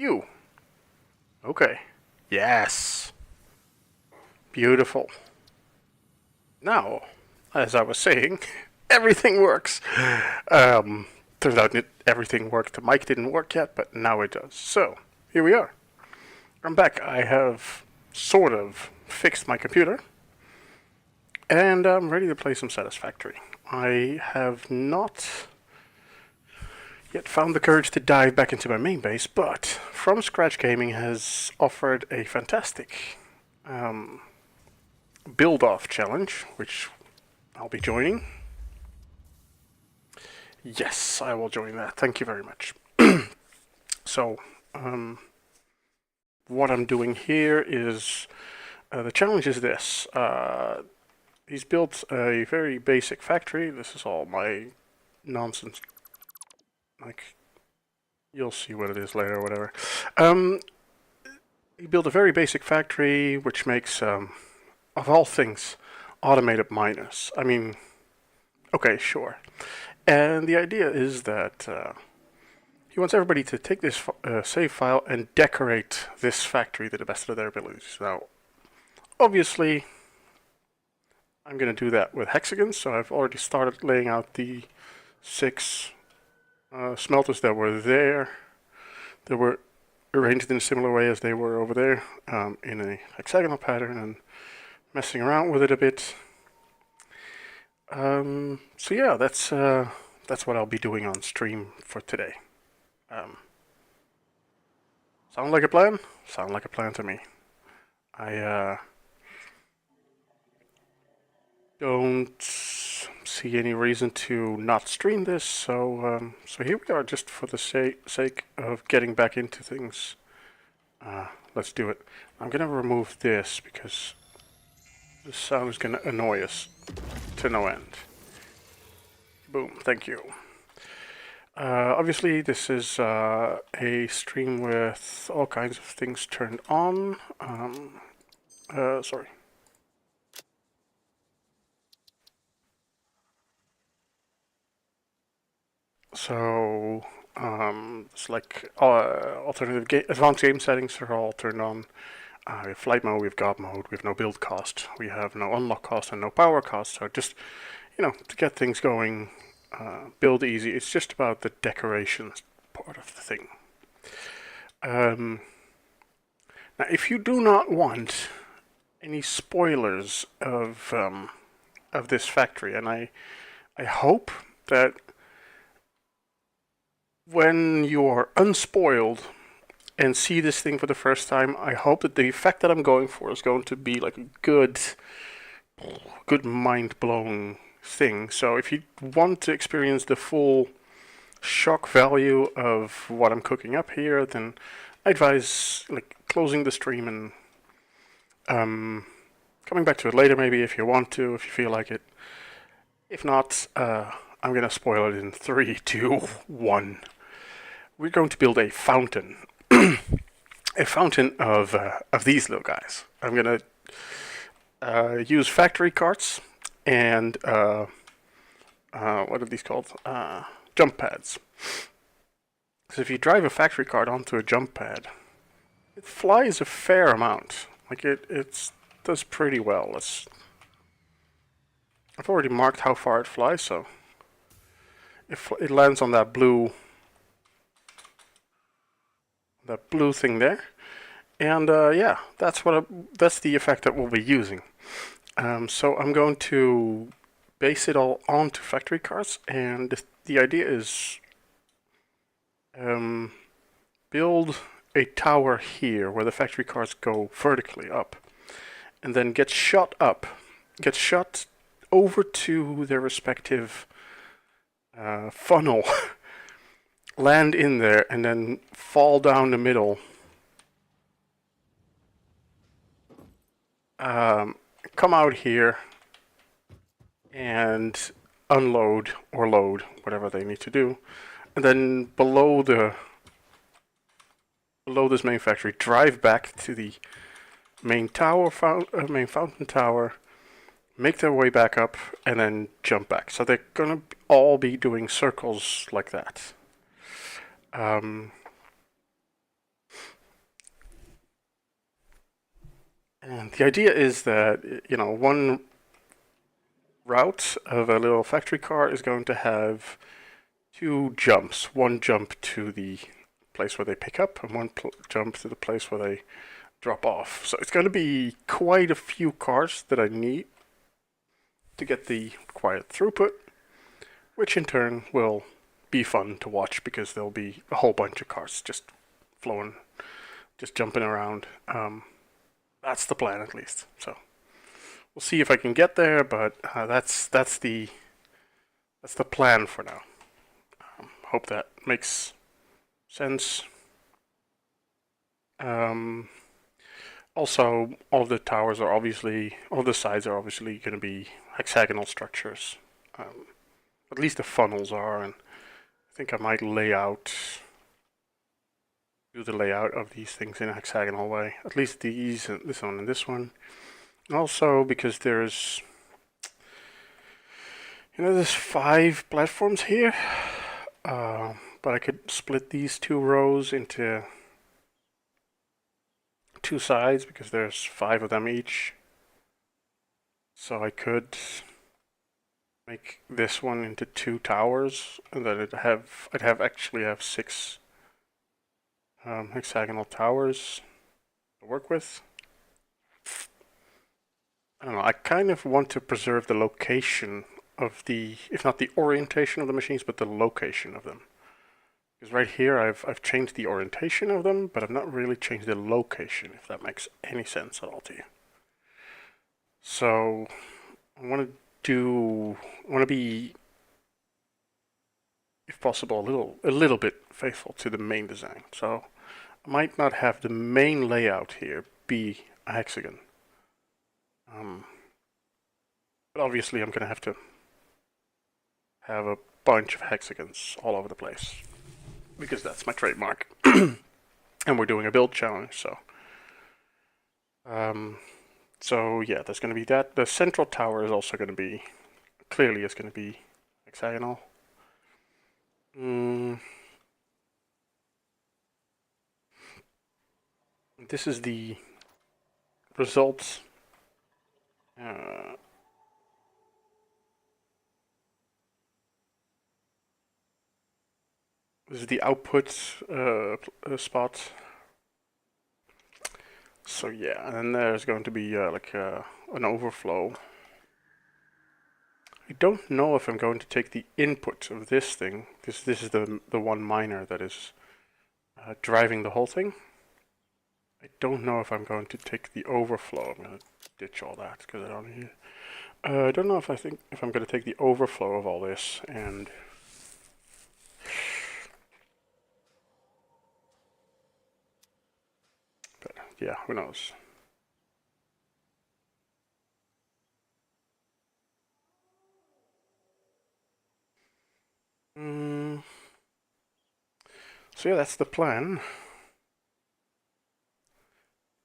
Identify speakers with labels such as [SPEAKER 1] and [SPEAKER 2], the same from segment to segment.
[SPEAKER 1] You. Okay. Yes. Beautiful. Now, as I was saying, everything works. Turns out everything worked. The mic didn't work yet, but now it does. So, here we are. I'm back. I have sort of fixed my computer, and I'm ready to play some Satisfactory. I have not yet found the courage to dive back into my main base, but From Scratch Gaming has offered a fantastic build-off challenge, which I'll be joining. Yes, I will join that. Thank you very much. So, what I'm doing here is the challenge is this. He's built a very basic factory. This is all my nonsense. Like, you'll see what it is later or whatever. He built a very basic factory, which makes, of all things, automated miners. I mean, okay, sure. And the idea is that he wants everybody to take this save file and decorate this factory to the best of their abilities. Now, obviously, I'm going to do that with hexagons, so I've already started laying out the 6 smelters that were there. They were arranged in a similar way as they were over there, in a hexagonal pattern, and messing around with it a bit. So yeah, that's what I'll be doing on stream for today. Sound like a plan? Sound like a plan to me. I don't see any reason to not stream this, so here we are, just for the sake of getting back into things. Let's do it. I'm gonna remove this because the sound is gonna annoy us to no end. Boom, thank you. Obviously, this is a stream with all kinds of things turned on. Sorry. So, it's like alternative advanced game settings are all turned on. We have flight mode, we have god mode, we have no build cost, we have no unlock cost and no power cost. So just, to get things going, build easy. It's just about the decorations part of the thing. Now, if you do not want any spoilers of this factory, and I hope that when you're unspoiled and see this thing for the first time, I hope that the effect that I'm going for is going to be like a good mind-blowing thing. So if you want to experience the full shock value of what I'm cooking up here, then I advise closing the stream and coming back to it later, maybe, if you want to, if you feel like it. If not, I'm gonna spoil it in 3, 2, 1. We're going to build a fountain. A fountain of these little guys. I'm gonna use factory carts and what are these called? Jump pads. So if you drive a factory cart onto a jump pad, it flies a fair amount. Like it does pretty well. I've already marked how far it flies, so if it lands on that blue thing there, and yeah, that's the effect that we'll be using. So I'm going to base it all onto factory carts, and the idea is build a tower here where the factory carts go vertically up, and then get shot over to their respective funnel, land in there, and then fall down the middle. Come out here and unload or load, whatever they need to do, and then below this main factory, drive back to the main tower, main fountain tower, make their way back up, and then jump back. So they're gonna all be doing circles like that. And the idea is that, you know, one route of a little factory car is going to have two jumps. One jump to the place where they pick up, and one jump to the place where they drop off. So it's going to be quite a few cars that I need to get the required throughput, which in turn will be fun to watch because there'll be a whole bunch of cars just flowing, just jumping around. That's the plan, at least. So we'll see if I can get there, but that's the plan for now. Hope that makes sense. Also, all the towers are obviously, all the sides are obviously going to be hexagonal structures. At least the funnels are, and I think I might do the layout of these things in a hexagonal way. At least these, and this one, and this one. And also because there's, there's 5 platforms here, but I could split these 2 rows into 2 sides because there's 5 of them each. So I could make this one into 2 towers, and then I'd actually have 6 hexagonal towers to work with. I don't know. I kind of want to preserve the location of the, if not the orientation of the machines, but the location of them. Because right here, I've changed the orientation of them, but I've not really changed the location, if that makes any sense at all to you. So I want to be, if possible, a little bit faithful to the main design. So I might not have the main layout here be a hexagon. But obviously I'm going to have a bunch of hexagons all over the place because that's my trademark. And we're doing a build challenge, so yeah, there's going to be that. The central tower is also going to be, clearly it's going to be hexagonal. This is the results. This is the output spot. So yeah, and then there's going to be an overflow. I don't know if I'm going to take the input of this thing. This is the one miner that is driving the whole thing. I don't know if I'm going to take the overflow. I'm going to ditch all that because I don't need it. I don't know if I'm going to take the overflow of all this and but yeah, who knows. So yeah, that's the plan.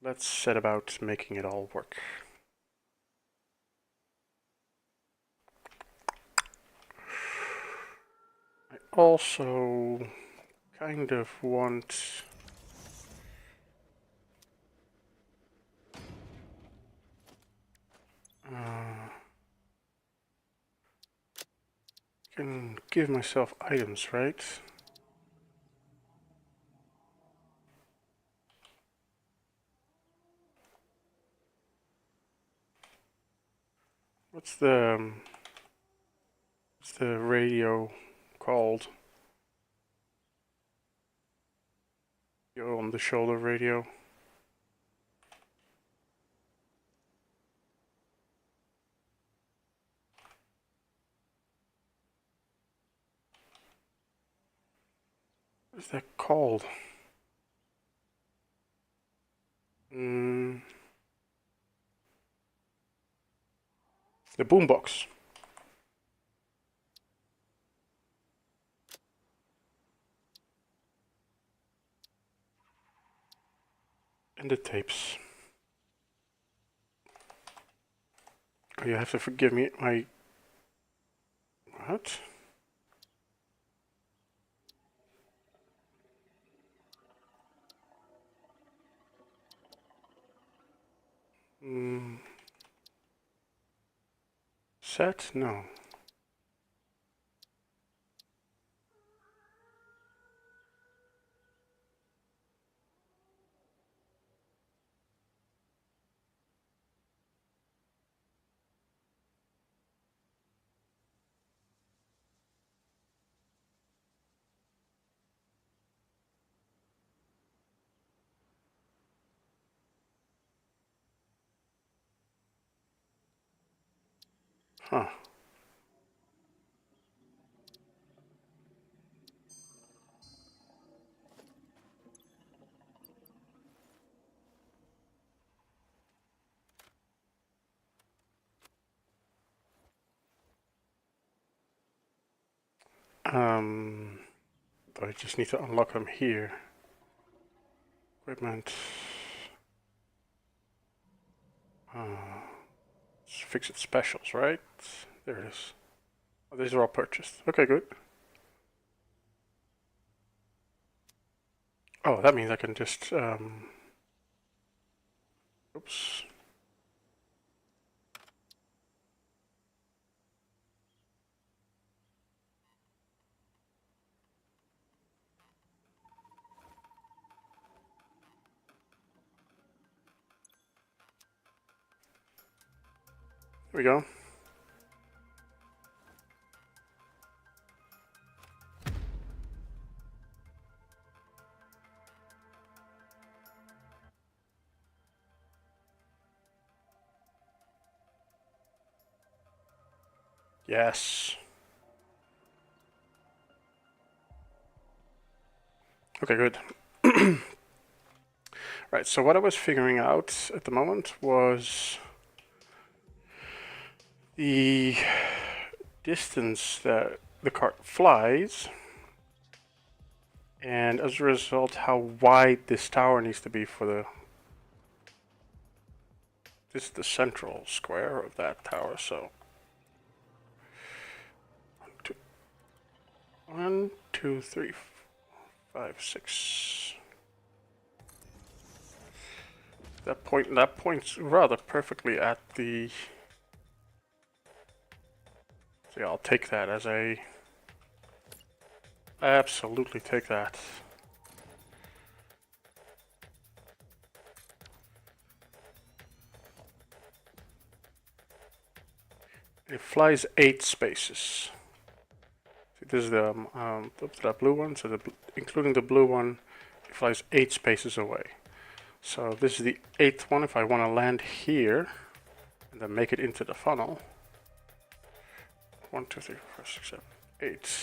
[SPEAKER 1] Let's set about making it all work. I also kind of want can give myself items, right? What's the radio called? On the shoulder radio. What's that called? The boombox. And the tapes. You have to forgive me. What? Set? No. Huh. I just need to unlock them here. Equipment. Fix it specials, right? There it is. Oh, these are all purchased. Okay, good. Oh, that means I can just, oops. There we go. Yes. Okay, good. Right, so what I was figuring out at the moment was the distance that the cart flies, and as a result, how wide this tower needs to be for the... This is the central square of that tower, so... 1, 2, 3, 5, 6. That points rather perfectly at the... So yeah, I'll take that as a... Absolutely take that. It flies 8 spaces. This is the blue one, so including the blue one, it flies 8 spaces away. So this is the 8th one. If I want to land here and then make it into the funnel, 1, 2, 3, 4, 5, 6, 7, 8.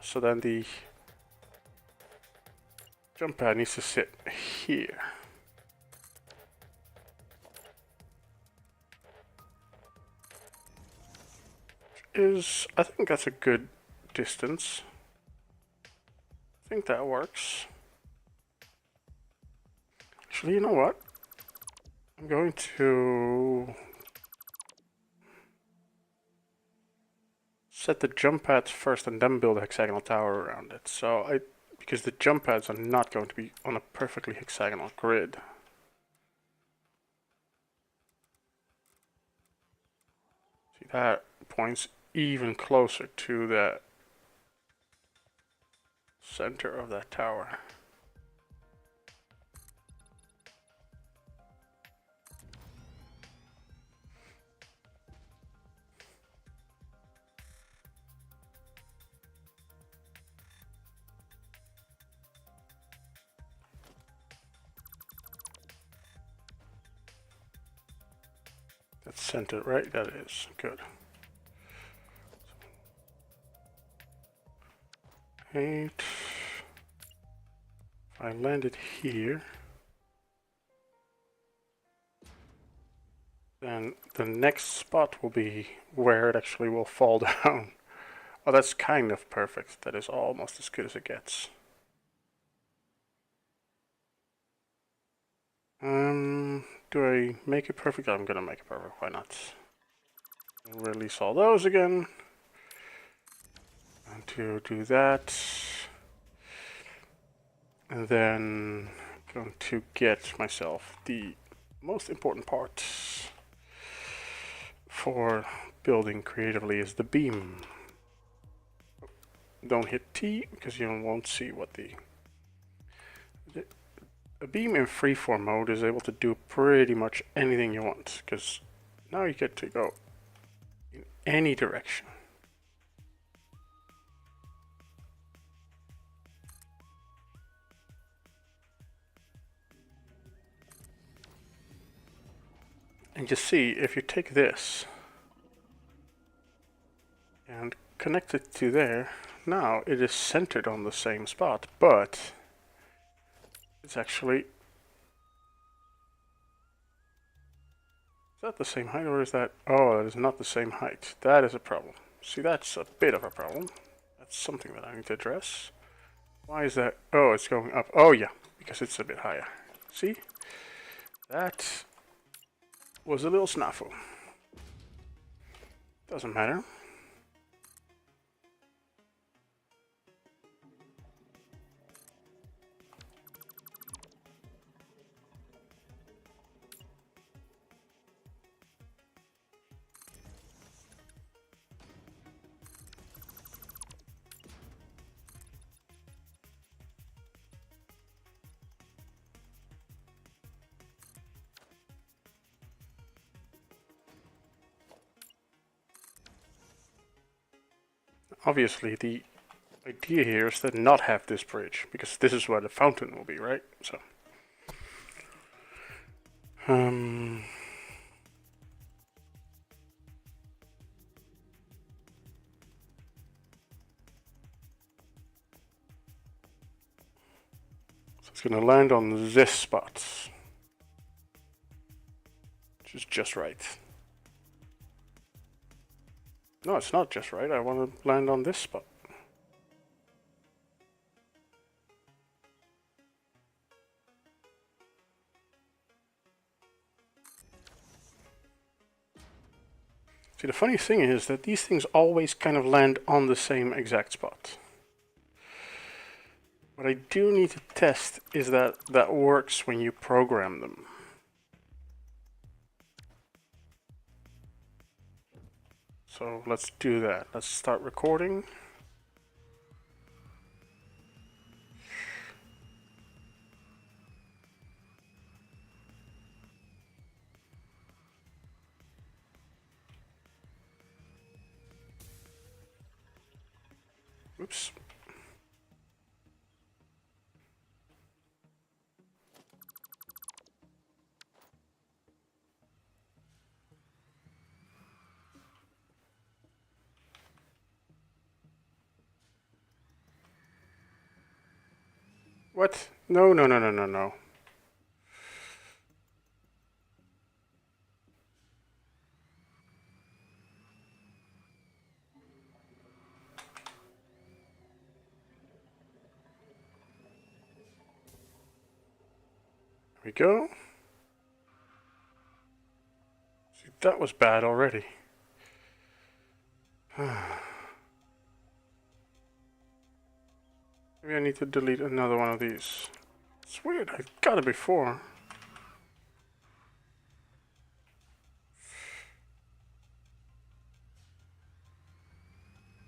[SPEAKER 1] So then the jump pad needs to sit here. I think that's a good distance. I think that works. Actually, you know what? I'm going to set the jump pads first and then build a hexagonal tower around it. Because the jump pads are not going to be on a perfectly hexagonal grid. See, that points even closer to the center of that tower. That's centered, right? That is. Good. 8. If I land it here, then the next spot will be where it actually will fall down. Oh, that's kind of perfect. That is almost as good as it gets. Do I make it perfect? I'm gonna make it perfect. Why not? Release all those again. And to do that, and then I'm going to get myself the most important part for building creatively is the beam. Don't hit T because you won't see what a beam in freeform mode is able to do pretty much anything you want, because now you get to go in any direction. And you see, if you take this and connect it to there, now it is centered on the same spot, but it's actually... Is that the same height, or is that... Oh, that is not the same height. That is a problem. See, that's a bit of a problem. That's something that I need to address. Why is that? Oh, it's going up. Oh, yeah, because it's a bit higher. See? That was a little snafu. Doesn't matter. Obviously, the idea here is to not have this bridge, because this is where the fountain will be, right? So, so it's going to land on this spot, which is just right. No, it's not just right. I want to land on this spot. See, the funny thing is that these things always kind of land on the same exact spot. What I do need to test is that that works when you program them. So let's do that. Let's start recording. Oops. What? No, no, no, no, no, no. There we go. See, that was bad already. Maybe I need to delete another one of these. It's weird, I've got it before.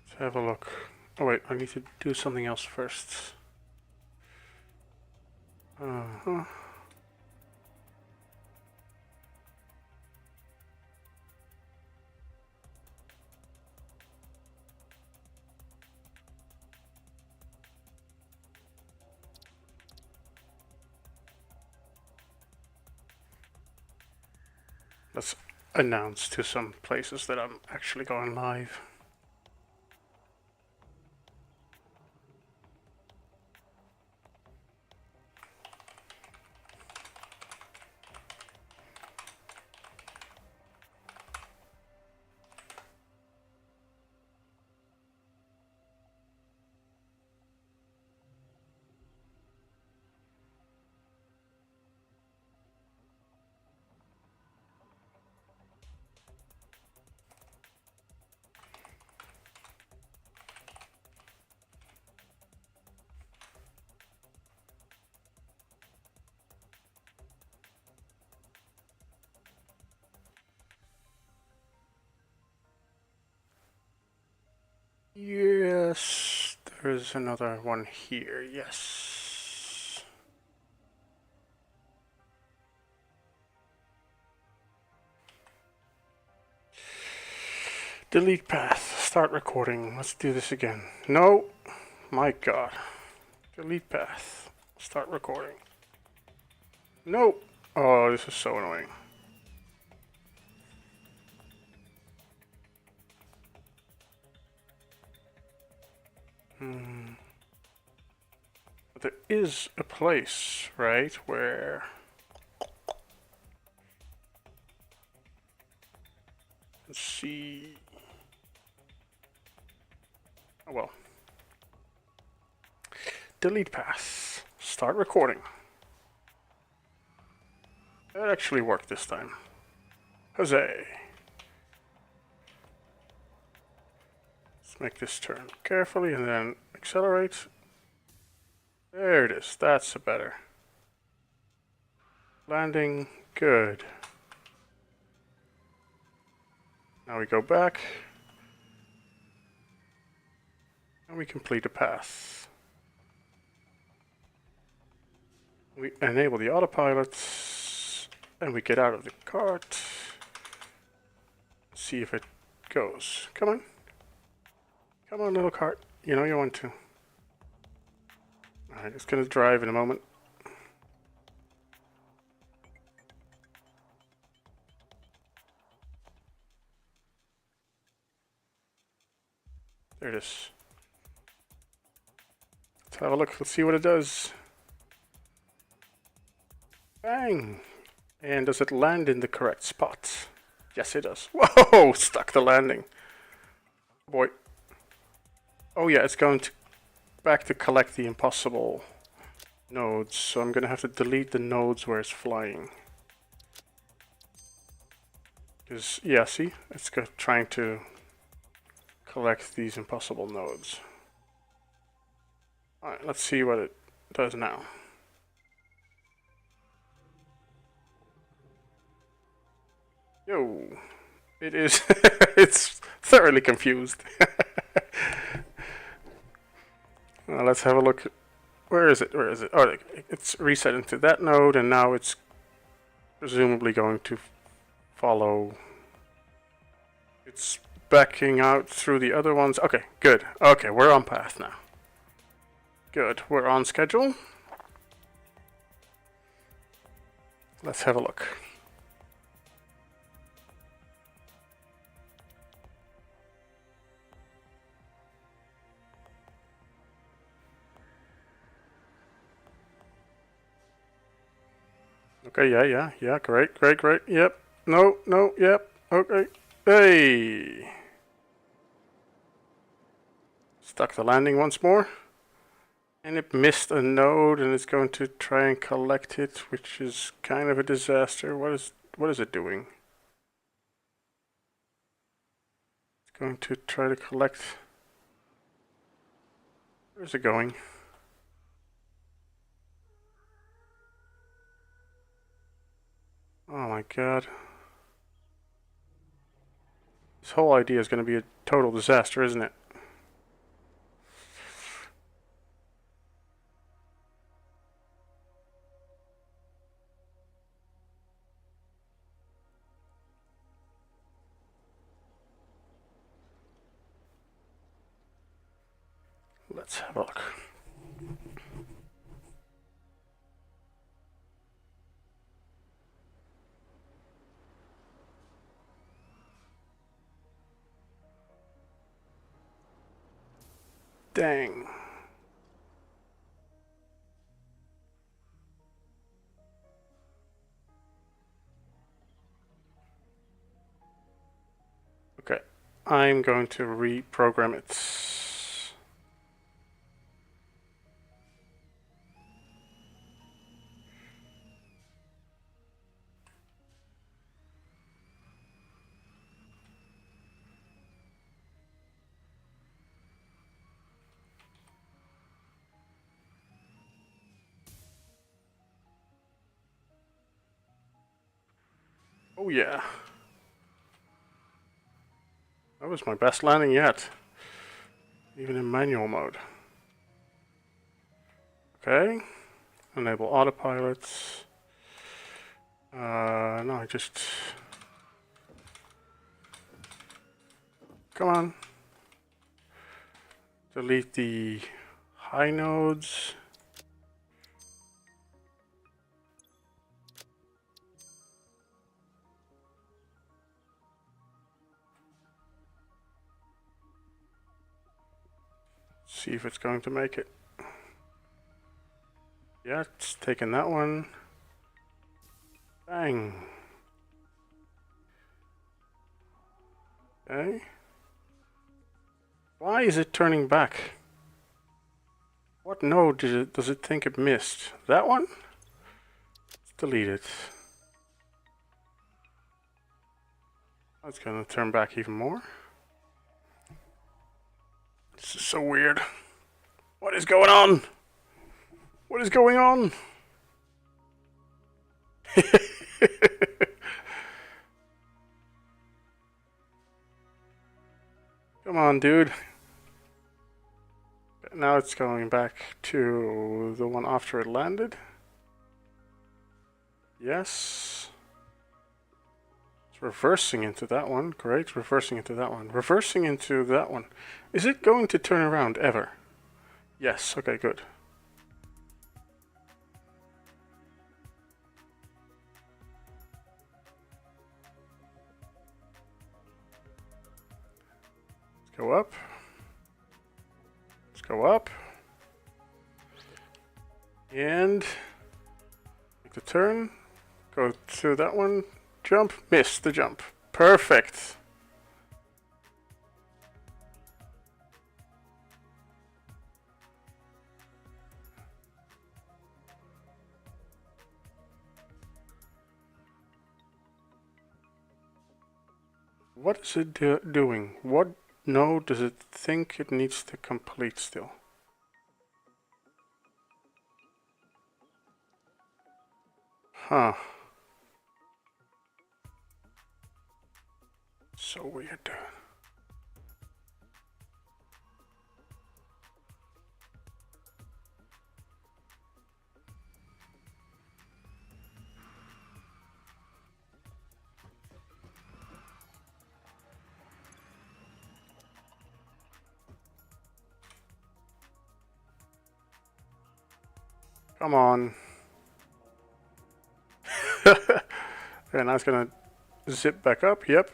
[SPEAKER 1] Let's have a look. Oh wait, I need to do something else first. Uh-huh. Let's announce to some places that I'm actually going live. Yes, there's another one here, yes. Delete path, start recording. Let's do this again. No, my god. Delete path, start recording. No. Oh, this is so annoying. But there is a place, right, where... Let's see... Oh well. Delete path. Start recording. That actually worked this time. Jose. Let's make this turn carefully and then accelerate. There it is. That's a better. Landing. Good. Now we go back. And we complete a path. We enable the autopilot. And we get out of the cart. See if it goes. Come on. Come on, little cart. You know you want to. Alright, it's going to drive in a moment. There it is. Let's have a look. Let's see what it does. Bang! And does it land in the correct spot? Yes, it does. Whoa! Stuck the landing. Boy. Oh yeah, it's going to back to collect the impossible nodes. So I'm going to have to delete the nodes where it's flying. Because, yeah, see? It's trying to collect these impossible nodes. Alright, let's see what it does now. Yo, it is, it's thoroughly confused. Let's have a look. Where is it? Where is it? Oh, it's reset into that node, and now it's presumably going to follow. It's backing out through the other ones. Okay, good. Okay, we're on path now. Good, we're on schedule. Let's have a look. Okay, yeah, great, yep, no, yep, okay, hey! Stuck the landing once more. And it missed a node and it's going to try and collect it, which is kind of a disaster. What is it doing? It's going to try to collect... Where's it going? Oh my god. This whole idea is going to be a total disaster, isn't it? Let's have a look. Dang. Okay, I'm going to reprogram it. Oh yeah. That was my best landing yet. Even in manual mode. Okay. Enable autopilots. No, just... Come on. Delete the high nodes. See if it's going to make it. Yeah, it's taking that one. Bang. Okay. Why is it turning back? What node does it think it missed? That one? Let's delete it. That's gonna turn back even more. This is so weird. What is going on? What is going on? Come on, dude. Now it's going back to the one after it landed. Yes. It's reversing into that one. Great. Reversing into that one. Reversing into that one. Is it going to turn around ever? Yes. Okay, good. Let's go up. Let's go up. And make the turn. Go to that one. Jump. Miss the jump. Perfect. What is it doing? What node does it think it needs to complete still? Huh. So weird. Come on. Okay, now it's gonna zip back up. Yep.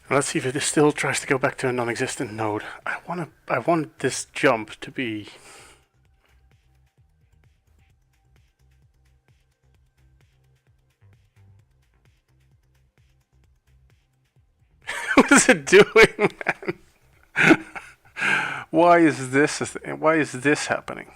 [SPEAKER 1] Let's see if it still tries to go back to a non-existent node. I want this jump to be... What is it doing, man? Why is this happening?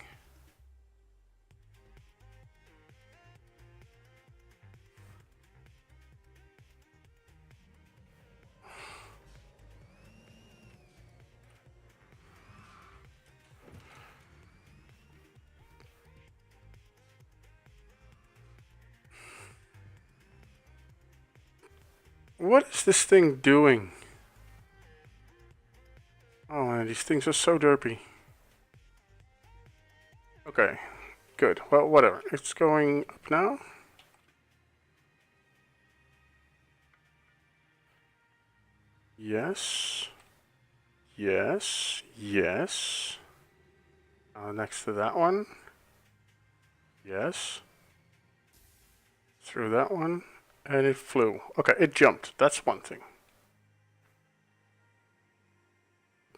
[SPEAKER 1] What is this thing doing? Oh man, these things are so derpy. Okay, good. Well, whatever. It's going up now. Yes. Yes. Yes. Next to that one. Yes. Through that one. And it flew. Okay, it jumped. That's one thing.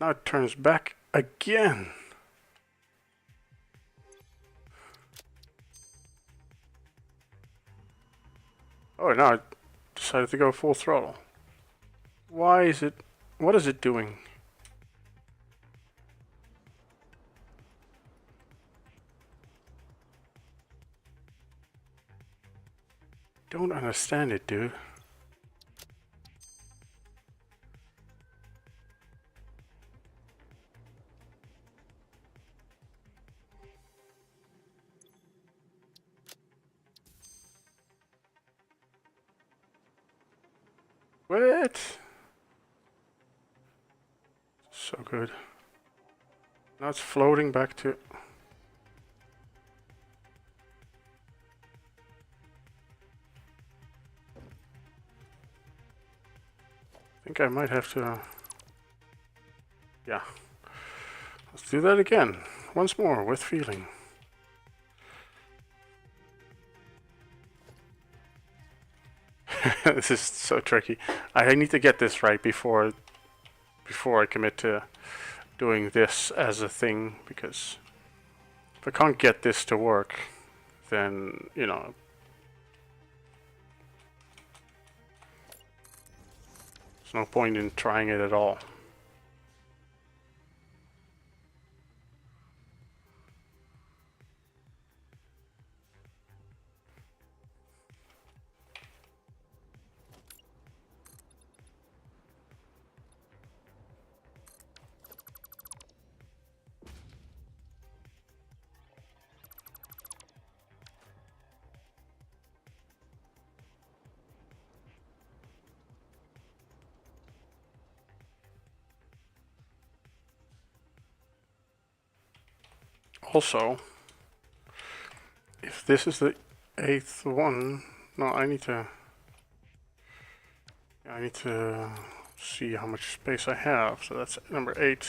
[SPEAKER 1] Now it turns back again. Oh, now it decided to go full throttle. Why is it... What is it doing? Don't understand it, dude. What? So good. Now it's floating back to... I think I might have to... Yeah. Let's do that again. Once more, with feeling. This is so tricky. I need to get this right before I commit to doing this as a thing, because if I can't get this to work, then, you know, there's no point in trying it at all. Also, if this is the 8th one, no, I need to see how much space I have. So that's number 8.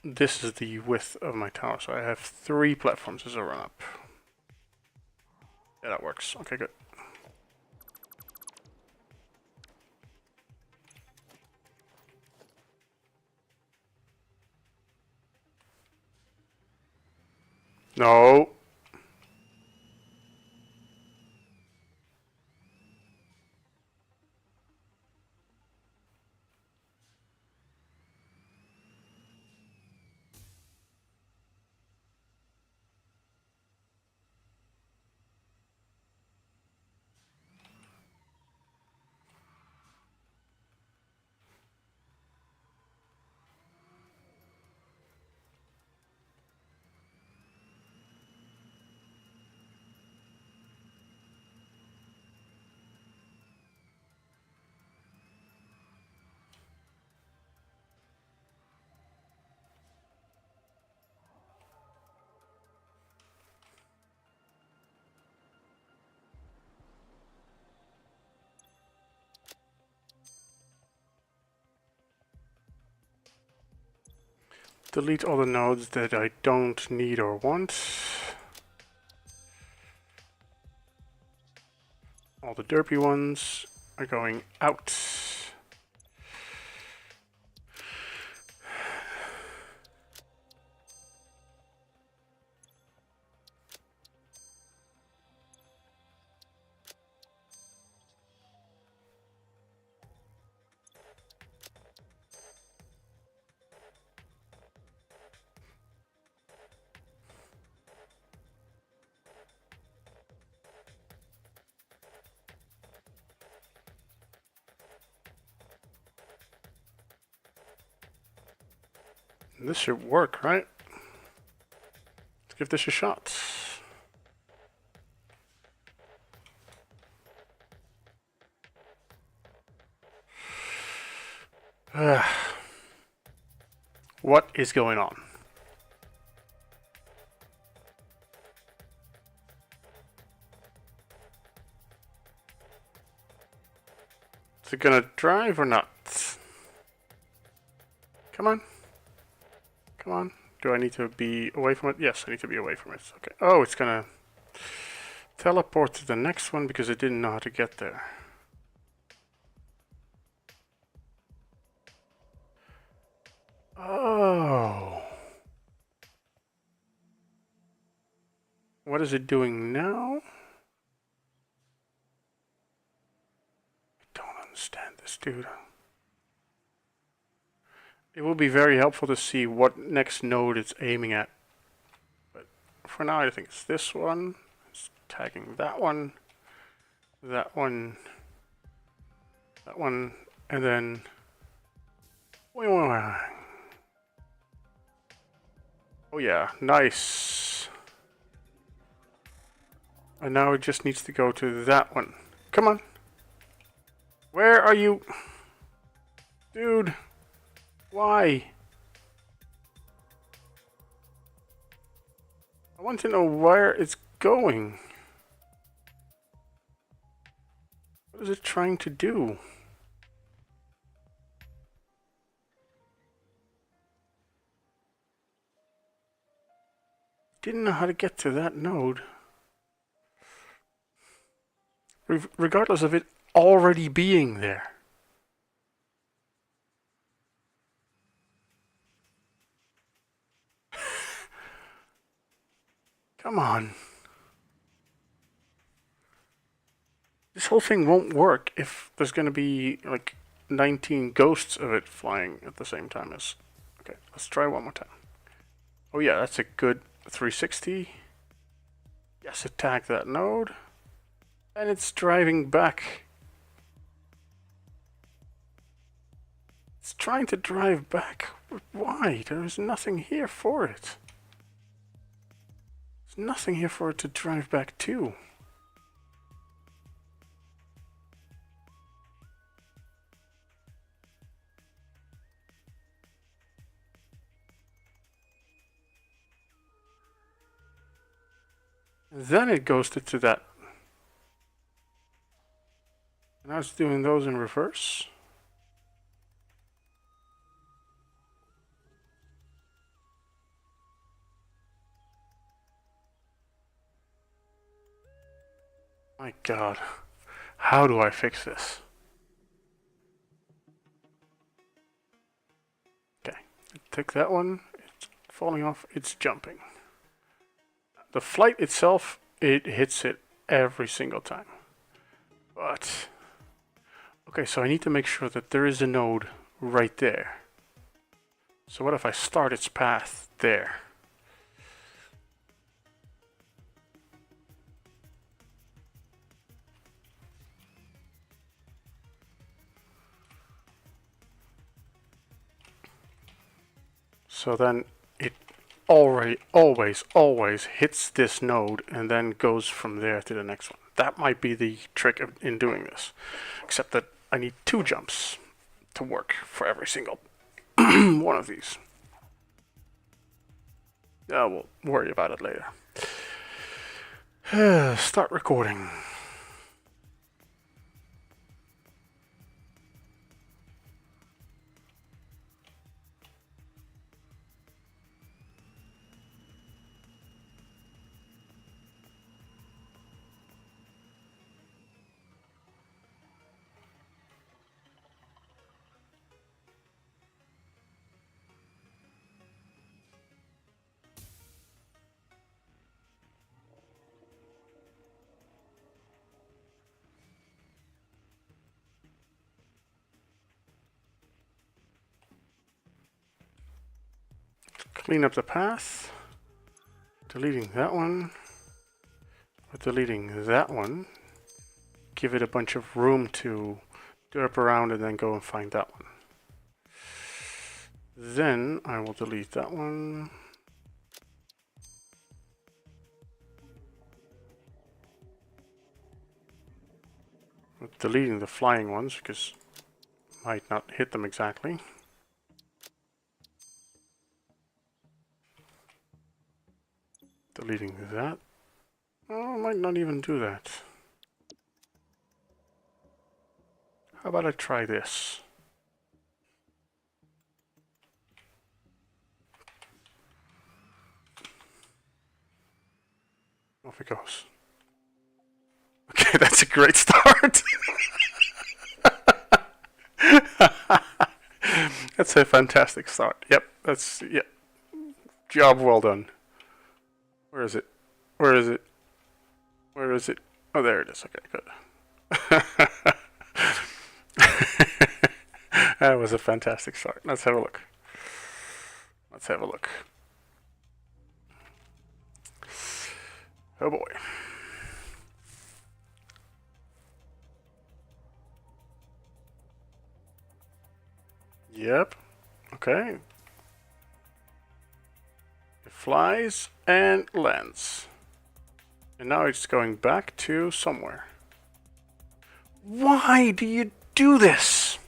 [SPEAKER 1] This is the width of my tower, so I have 3 platforms as a run-up. Yeah, that works. Okay, good. No. Delete all the nodes that I don't need or want. All the derpy ones are going out. This should work, right? Let's give this a shot. What is going on? Is it gonna drive or not? Come on. Come on. Do I need to be away from it? Yes, I need to be away from it. Okay. Oh, it's gonna teleport to the next one because it didn't know how to get there. Oh. What is it doing now? I don't understand this, dude. It will be very helpful to see what next node it's aiming at. But for now, I think it's this one. It's tagging that one, that one, that one, and then... Oh yeah, nice. And now it just needs to go to that one. Come on. Where are you? Dude. Why? I want to know where it's going. What is it trying to do? Didn't know how to get to that node. Regardless of it already being there. Come on. This whole thing won't work if there's going to be like 19 ghosts of it flying at the same time as... Okay, let's try one more time. Oh yeah, that's a good 360. Yes, it tagged that node. And it's driving back. It's trying to drive back. Why? There's nothing here for it. There's nothing here for it to drive back to. Then it goes to that. Now it's doing those in reverse. My God, how do I fix this? Okay, take that one. It's falling off. It's jumping. The flight itself, it hits it every single time. But, okay, so I need to make sure that there is a node right there. So what if I start its path there? So then it always hits this node and then goes from there to the next one. That might be the trick in doing this. Except that I need 2 jumps to work for every single one of these. Yeah, we'll worry about it later. Start recording. Clean up the path. Deleting that one. Deleting that one. Give it a bunch of room to derp around and then go and find that one. Then I will delete that one. Deleting the flying ones because might not hit them exactly. Deleting that. Oh, I might not even do that. How about I try this? Off it goes. Okay, that's a great start. That's a fantastic start. Yep, that's, yep. Job well done. Where is it? Where is it? Where is it? Oh, there it is. Okay, good. That was a fantastic start. Let's have a look. Let's have a look. Oh boy. Yep. Okay. It flies and lands. And now it's going back to somewhere. Why do you do this?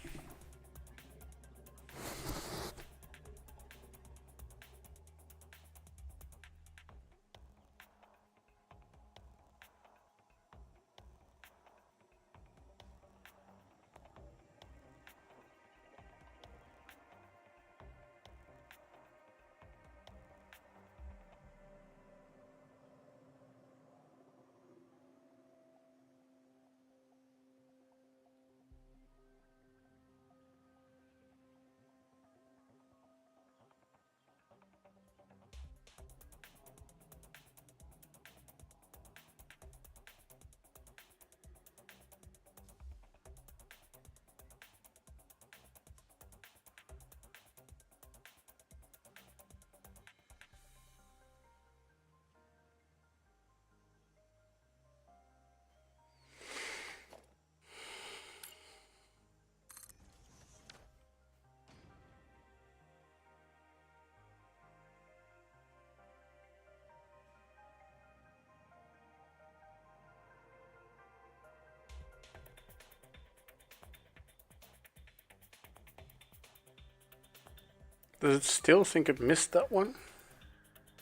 [SPEAKER 1] Does it still think it missed that one?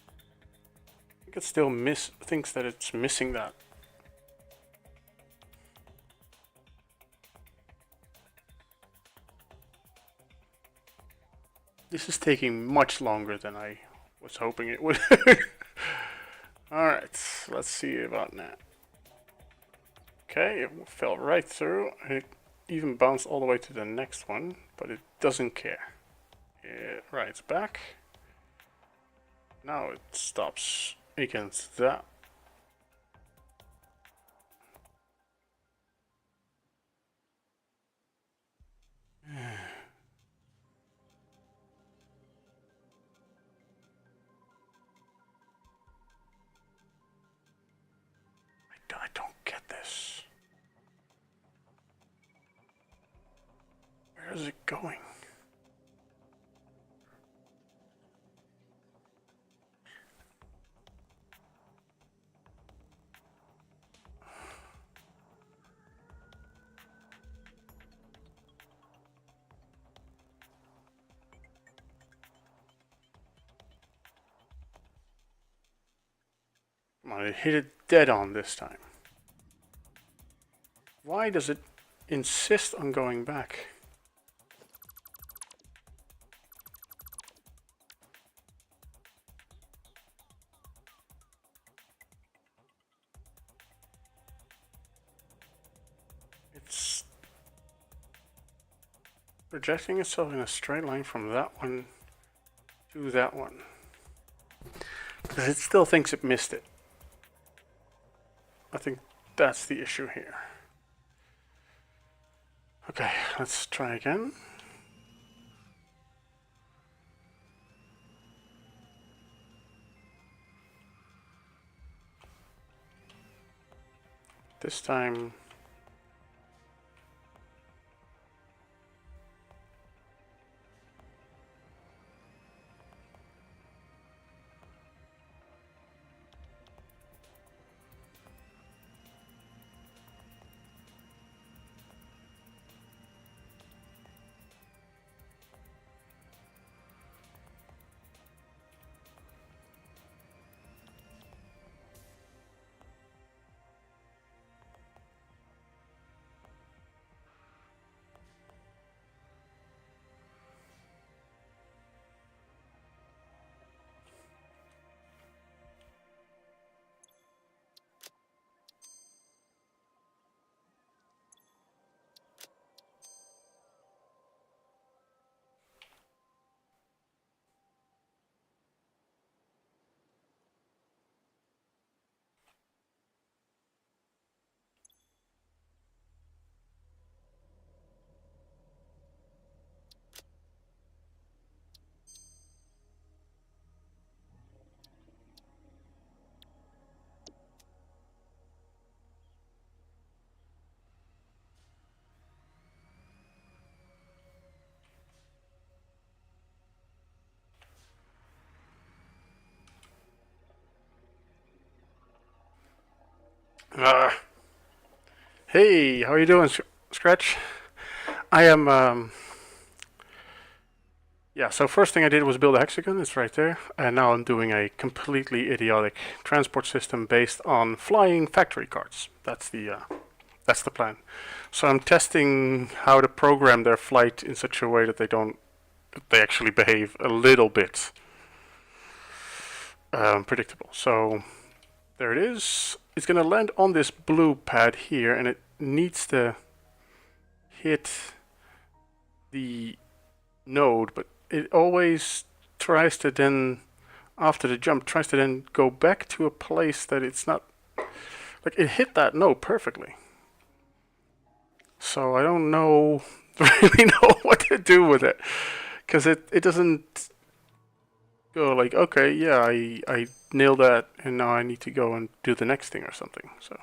[SPEAKER 1] I think it still thinks that it's missing that. This is taking much longer than I was hoping it would. Alright, let's see about that. Okay, it fell right through. It even bounced all the way to the next one, but it doesn't care. Right, it's back. Now it stops against that. I don't get this. Where is it going? Come on, it hit it dead on this time. Why does it insist on going back? It's projecting itself in a straight line from that one to that one. Because it still thinks it missed it. I think that's the issue here. Okay, let's try again. This time, Uh, hey, how are you doing, Scratch? I am, yeah, so first thing I did was build a hexagon, it's right there, and now I'm doing a completely idiotic transport system based on flying factory carts. That's the plan. So I'm testing how to program their flight in such a way that they actually behave a little bit predictable. So there it is. It's gonna land on this blue pad here, and it needs to hit the node, but it always tries to then, after the jump, tries to then go back to a place that it's not, like it hit that node perfectly. So I don't know, really know what to do with it, because it doesn't go like, okay, yeah, I nailed that, and now I need to go and do the next thing or something. So,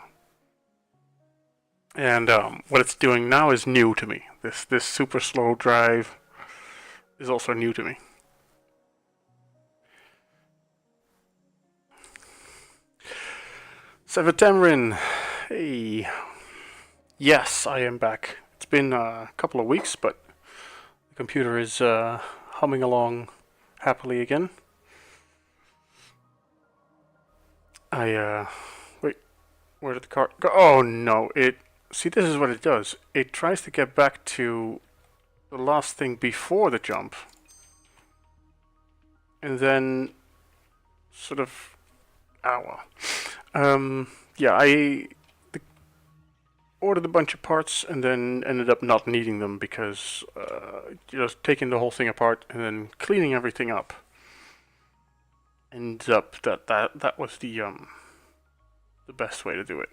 [SPEAKER 1] and what it's doing now is new to me. This super slow drive is also new to me. Sevatemrin, hey, yes, I am back. It's been a couple of weeks, but the computer is humming along happily again. Wait, where did the car go? Oh no, see, this is what it does. It tries to get back to the last thing before the jump, and then sort of, yeah, I ordered a bunch of parts and then ended up not needing them because just taking the whole thing apart and then cleaning everything up ended up that was the best way to do it.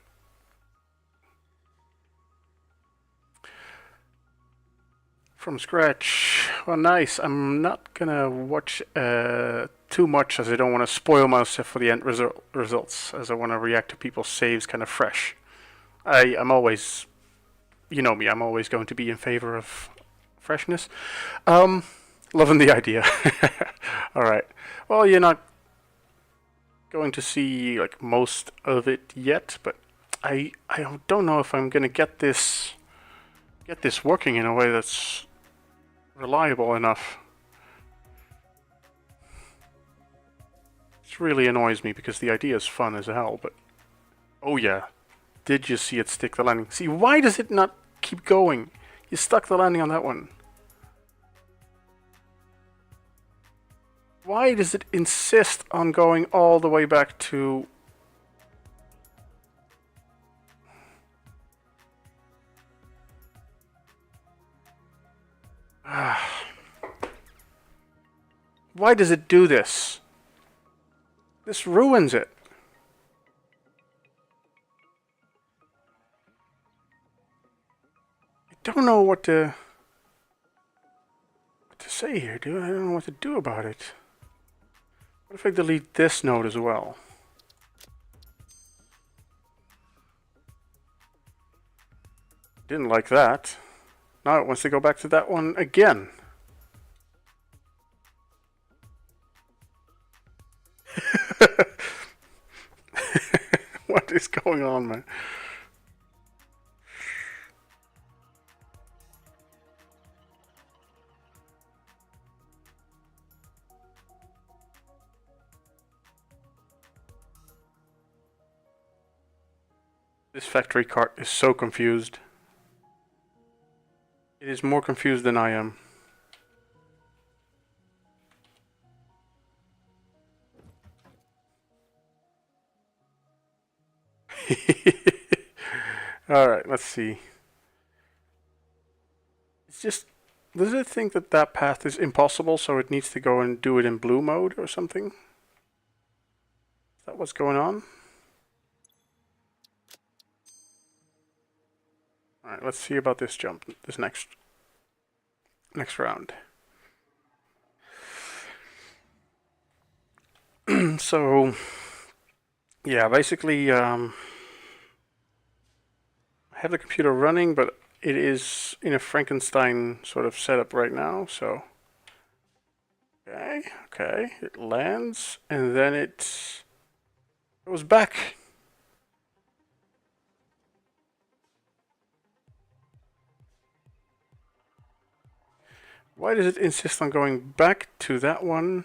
[SPEAKER 1] From scratch. Well, nice. I'm not gonna watch too much as I don't want to spoil myself for the end results, as I want to react to people's saves kind of fresh. I'm always, you know me, I'm always going to be in favor of freshness. Loving the idea. All right. Well, you're not going to see like most of it yet, but I don't know if I'm gonna get this working in a way that's reliable enough. It really annoys me because the idea is fun as hell, but oh yeah, did you see it stick the landing? See, why does it not keep going? You stuck the landing on that one. Why does it insist on going all the way back to... Why does it do this? This ruins it. I don't know what to say here, dude. I don't know what to do about it. What if I delete this node as well? Didn't like that. Now it wants to go back to that one again. What is going on, man? This factory cart is so confused. It is more confused than I am. Alright, let's see. It's just... Does it think that that path is impossible, so it needs to go and do it in blue mode or something? Is that what's going on? Alright, let's see about this jump, this next round. So, yeah, basically, I have the computer running, but it is in a Frankenstein sort of setup right now, so... Okay, it lands, and then it goes back. Why does it insist on going back to that one?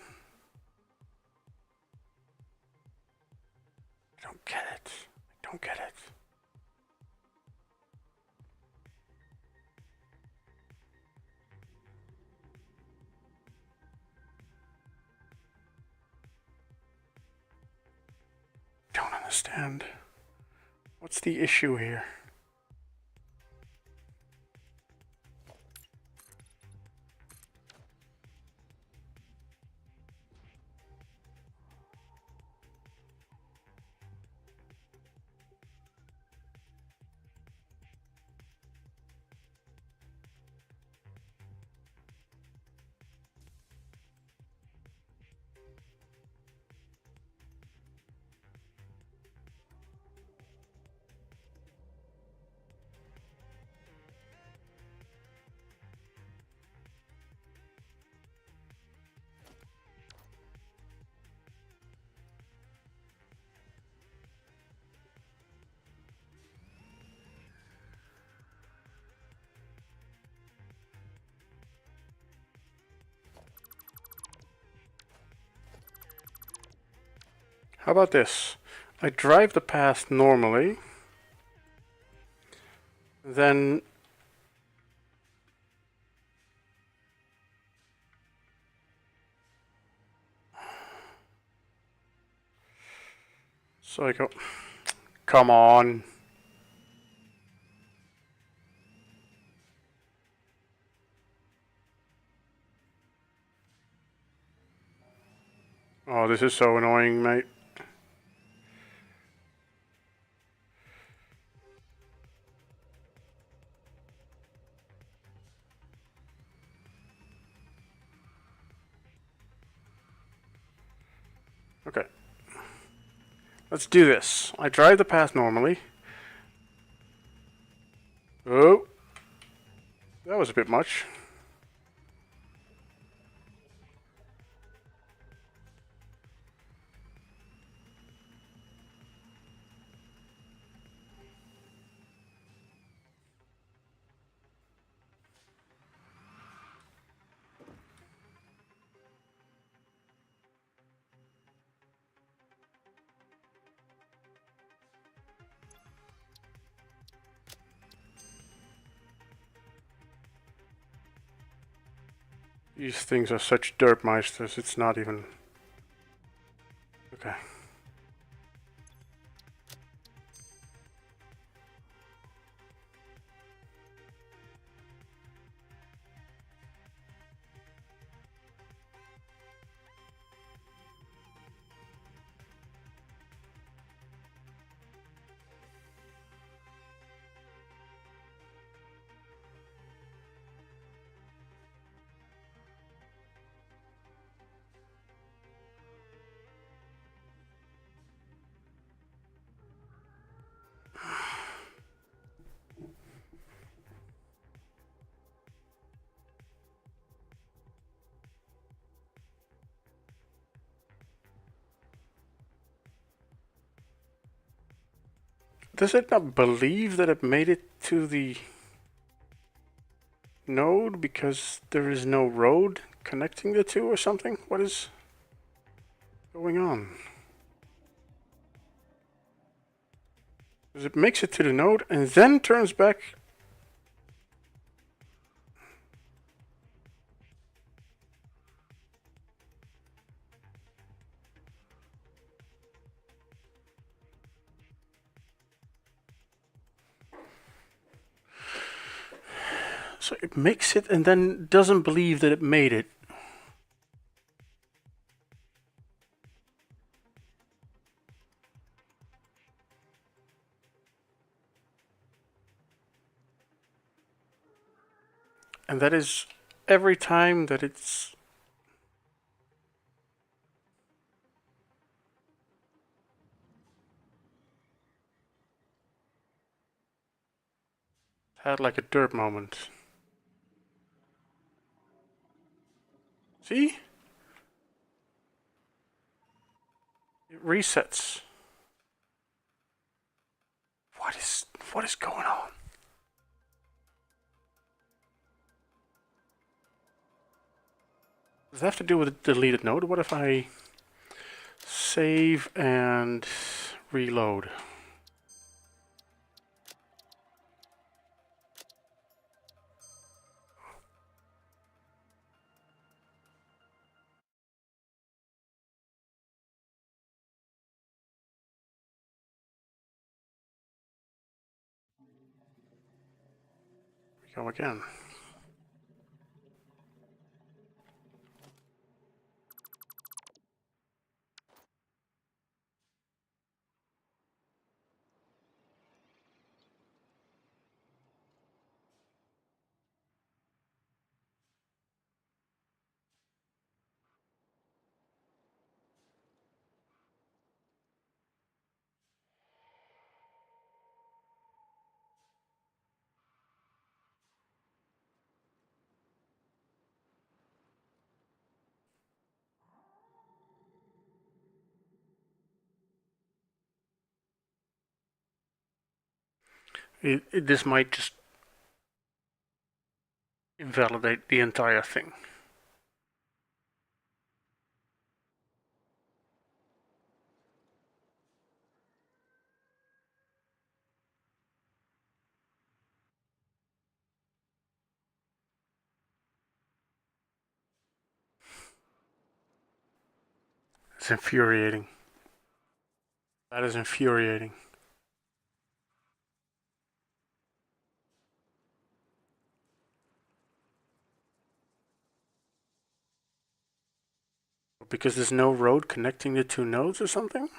[SPEAKER 1] I don't get it. I don't get it. Don't understand. What's the issue here? How about this? I drive the path normally, then so I go, come on. Oh, this is so annoying, mate. Okay. Let's do this. I drive the path normally. Oh. That was a bit much. These things are such derpmeisters, it's not even... Okay. Does it not believe that it made it to the node because there is no road connecting the two or something? What is going on? Because it makes it to the node and then turns back. So it makes it and then doesn't believe that it made it. And that is every time that it's... had like a derp moment. See? It resets. What is going on? Does that have to do with a deleted node? What if I save and reload? Go again. This might just invalidate the entire thing. It's infuriating. That is infuriating. Because there's no road connecting the two nodes or something?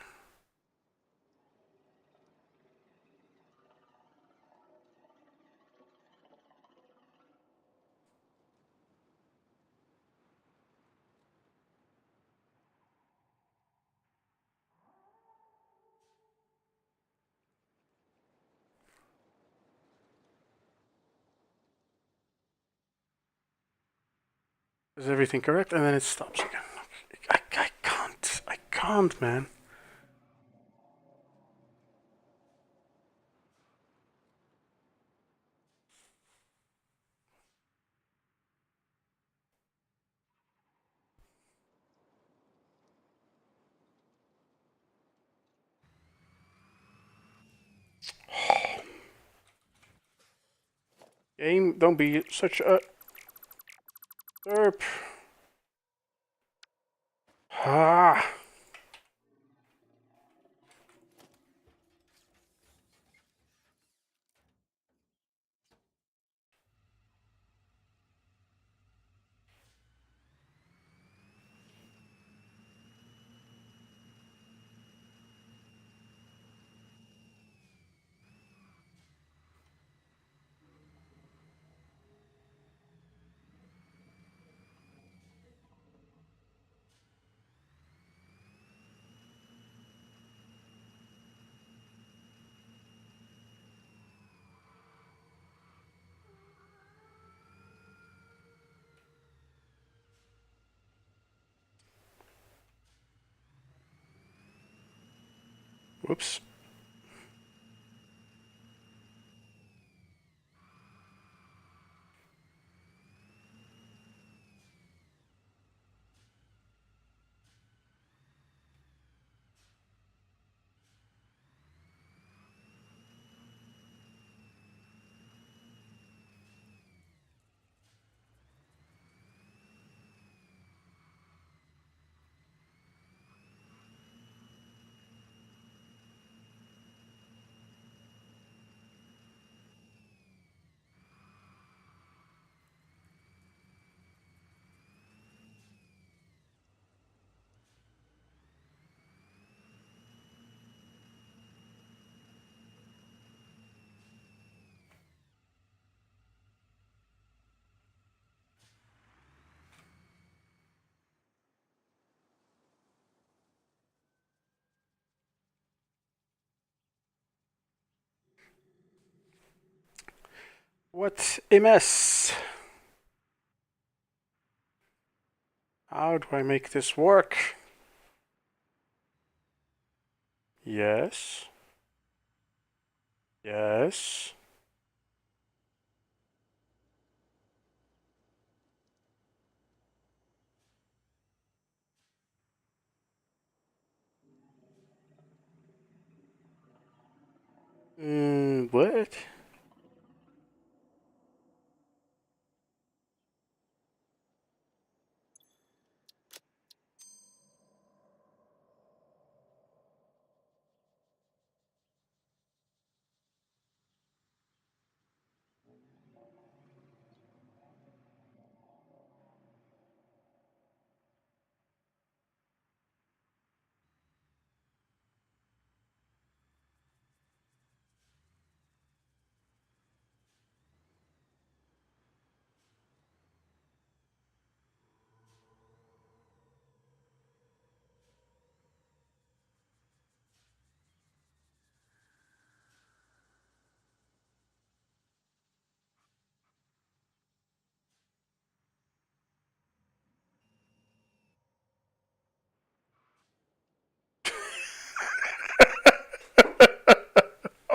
[SPEAKER 1] Is everything correct? And then it stops again. I can't. I can't, man. Game, don't be such a derp. Ah. Whoops. What a mess. How do I make this work? Yes. Yes. it?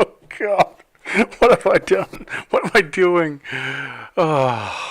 [SPEAKER 1] Oh God! What have I done? What am I doing? Oh.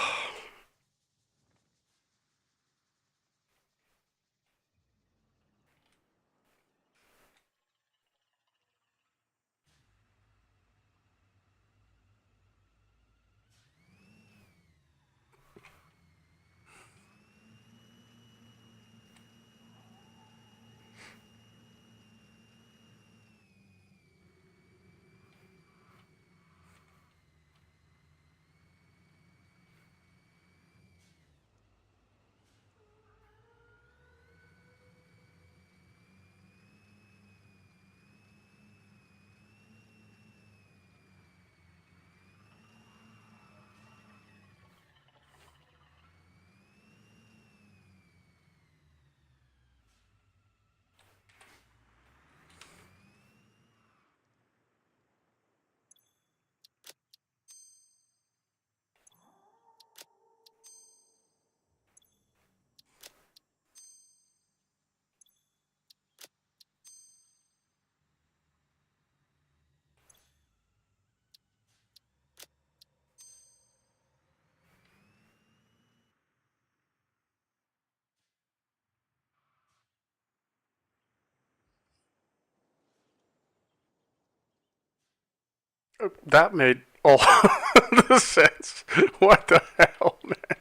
[SPEAKER 1] That made all the sense. What the hell, man?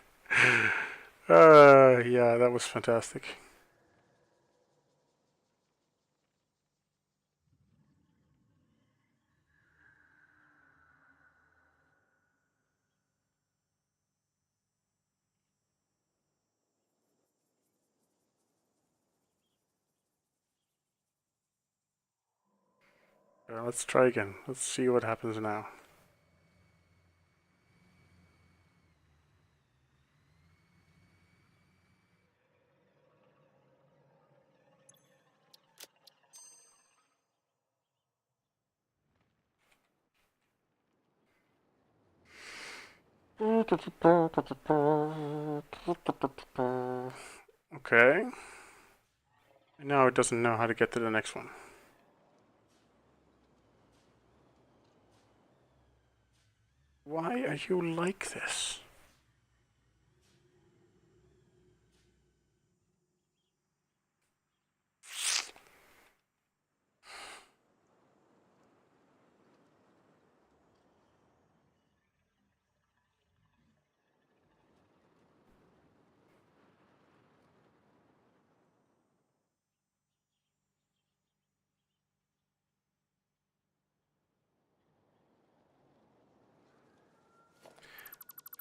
[SPEAKER 1] Yeah, that was fantastic. Let's try again. Let's see what happens now. Okay. Now it doesn't know how to get to the next one. Why are you like this?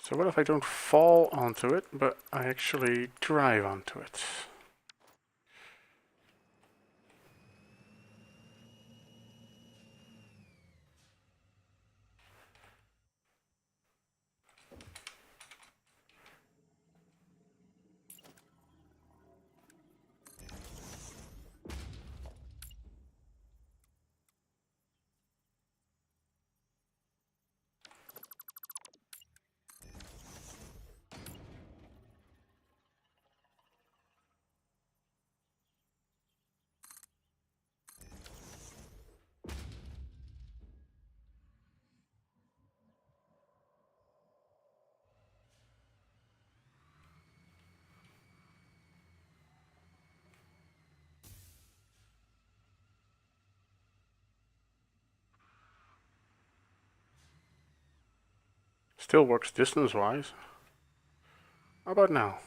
[SPEAKER 1] So what if I don't fall onto it, but I actually drive onto it? Still works distance-wise. How about now?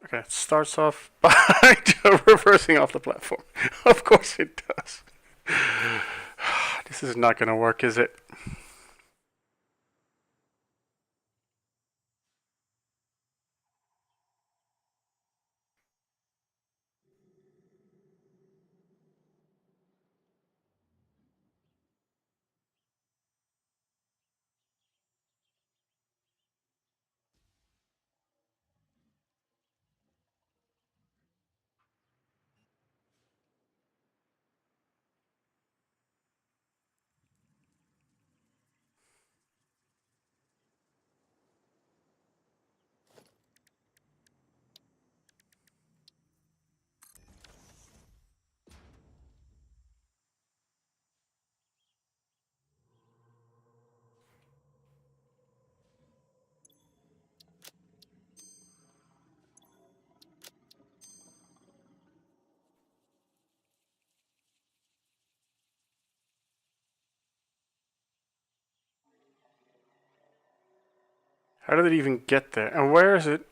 [SPEAKER 1] Okay, it starts off by reversing off the platform. Of course it does. This is not gonna work, is it? How did it even get there? And where is it?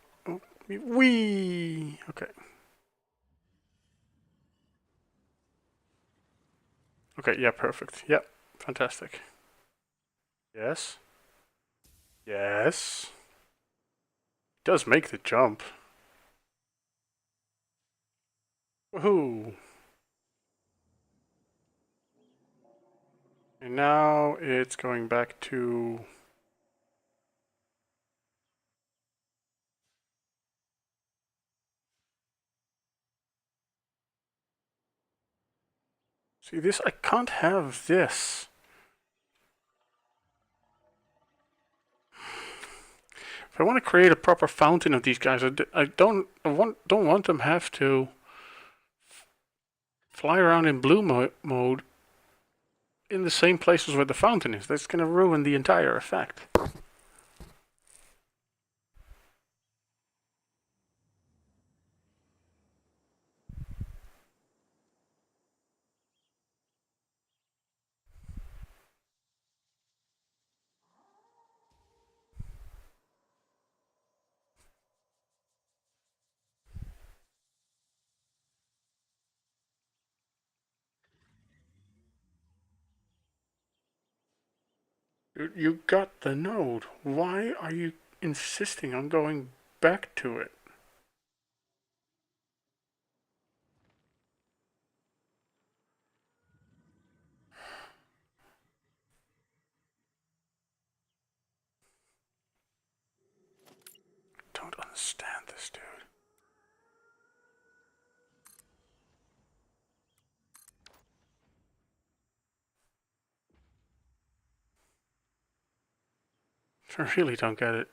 [SPEAKER 1] Wee. Okay. Okay. Yeah. Perfect. Yep. Fantastic. Yes. Yes. It does make the jump. Woohoo! And now it's going back to. See this? I can't have this. If I want to create a proper fountain of these guys, I don't want them have to fly around in blue mode in the same places where the fountain is. That's going to ruin the entire effect. You got the node. Why are you insisting on going back to it? Don't understand this, dude. I really don't get it.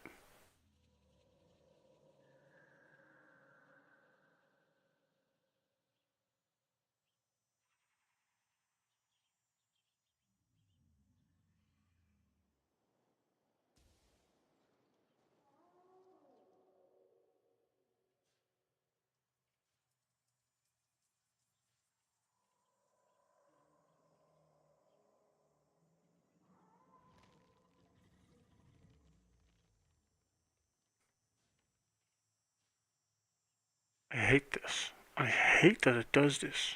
[SPEAKER 1] I hate this. I hate that it does this.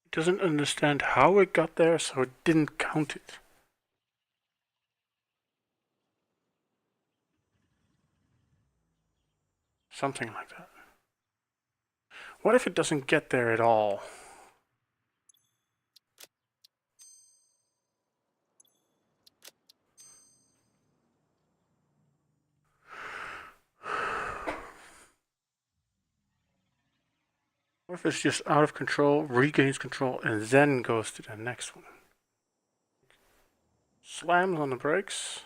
[SPEAKER 1] It doesn't understand how it got there, so it didn't count it. Something like that. What if it doesn't get there at all? Or if it's just out of control, regains control, and then goes to the next one. Slams on the brakes.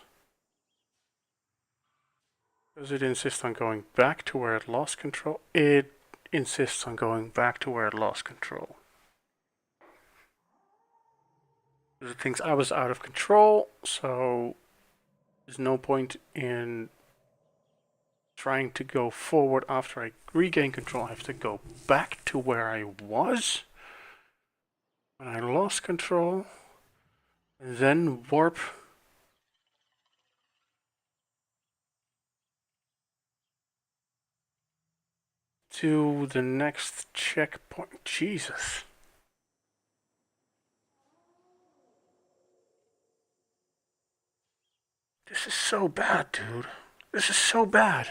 [SPEAKER 1] Does it insist on going back to where it lost control? It insists on going back to where it lost control. It thinks I was out of control, so there's no point in trying to go forward after I regain control. I have to go back to where I was when I lost control, and then warp to the next checkpoint. Jesus. This is so bad, dude. This is so bad.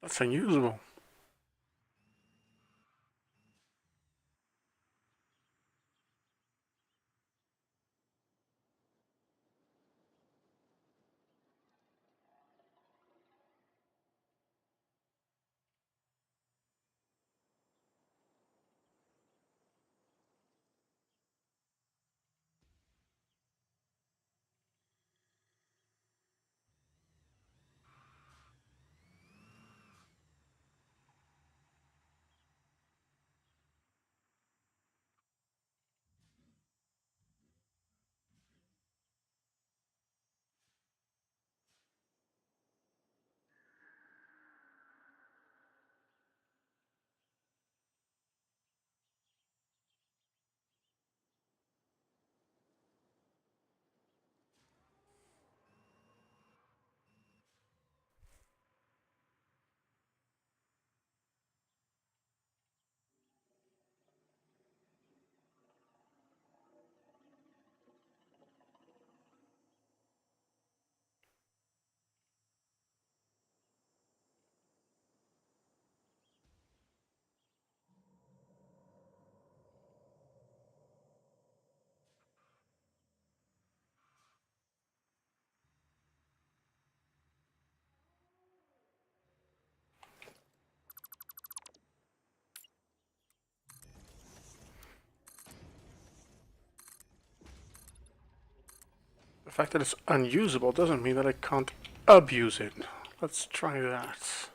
[SPEAKER 1] That's unusable. The fact that it's unusable doesn't mean that I can't abuse it. Let's try that.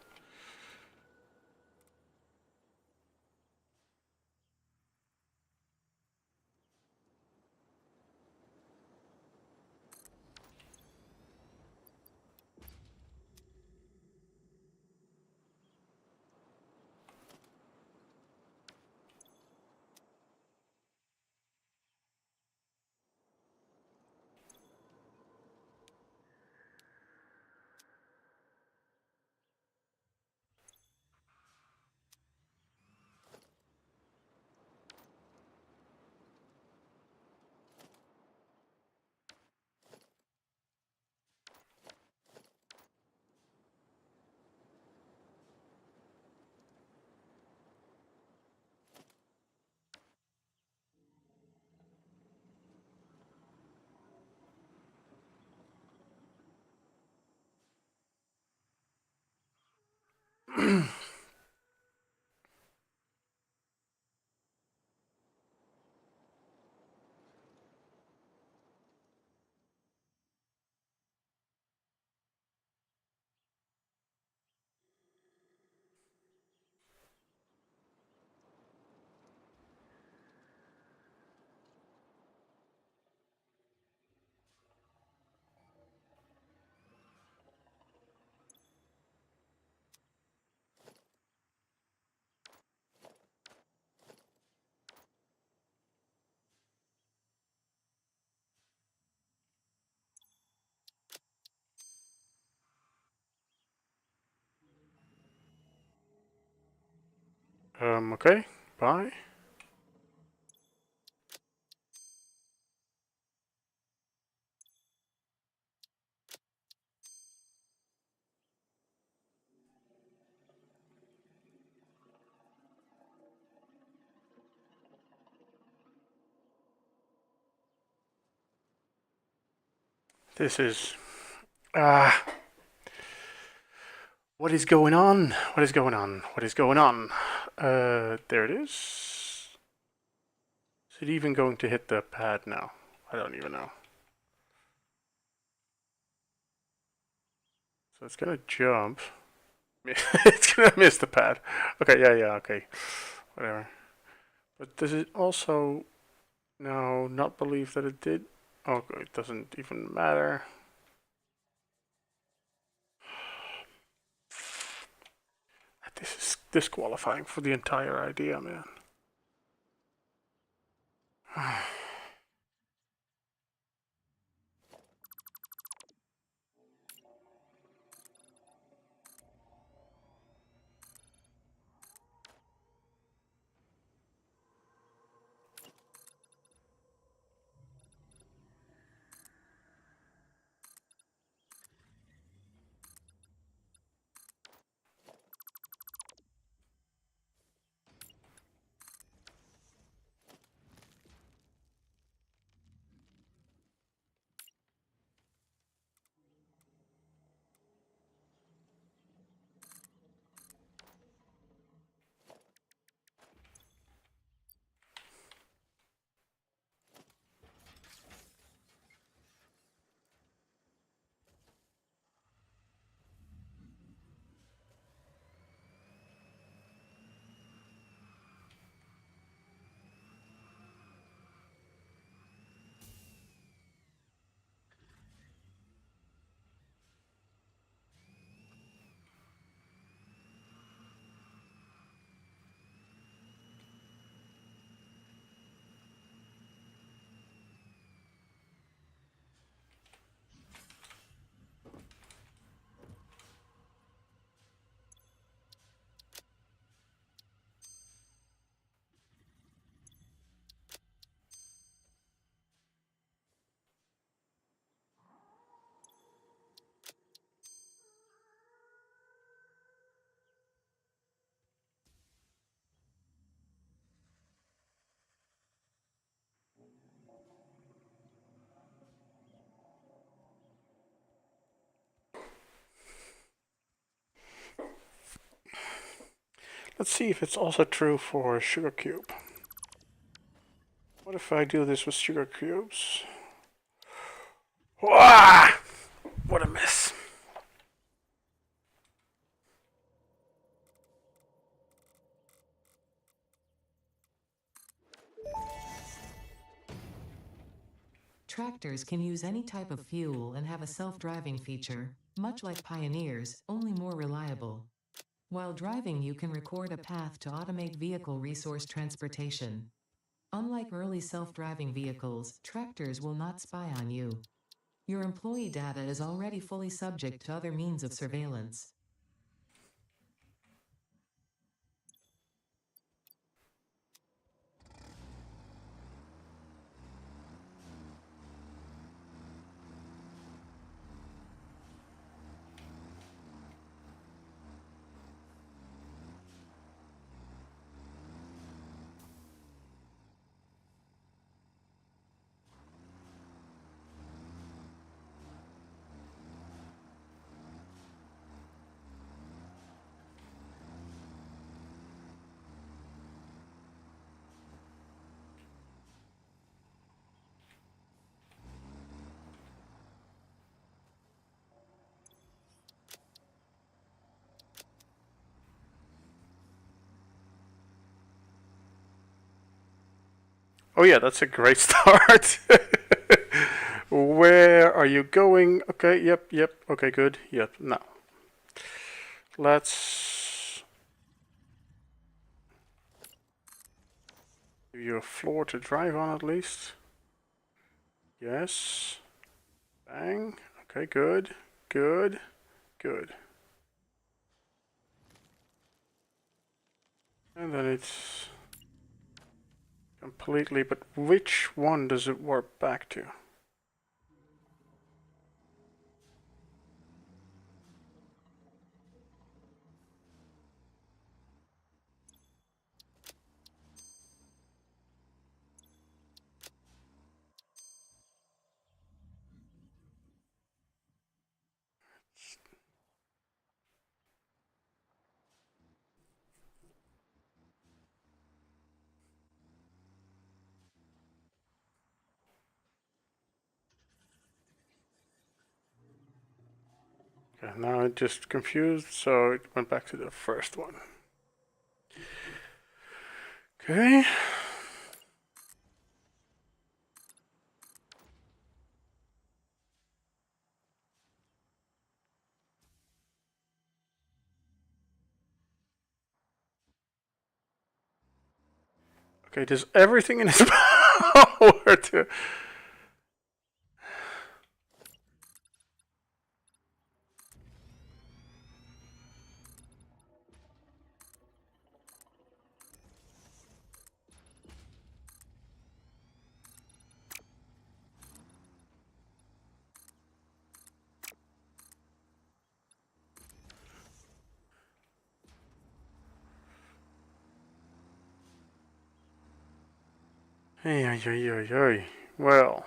[SPEAKER 1] Okay, bye. This is ah. What is going on? What is going on? What is going on? There it is. Is it even going to hit the pad now? I don't even know. So it's gonna jump. It's gonna miss the pad. Okay, yeah, okay. Whatever. But does it also now not believe that it did? Oh, it doesn't even matter. This is disqualifying for the entire idea, man. Let's see if it's also true for sugar cube. What if I do this with sugar cubes? Wah! What a miss.
[SPEAKER 2] Tractors can use any type of fuel and have a self-driving feature, much like Pioneers, only more reliable. While driving, you can record a path to automate vehicle resource transportation. Unlike early self-driving vehicles, tractors will not spy on you. Your employee data is already fully subject to other means of surveillance.
[SPEAKER 1] Oh yeah, that's a great start. Where are you going? Okay, yep. Okay, good. Yep, now. Let's give you a floor to drive on at least. Yes. Bang. Okay, good. And then it's completely, but which one does it warp back to? Okay, now it just confused, so it went back to the first one. Okay. Okay, does everything in its power to... Hey. Well,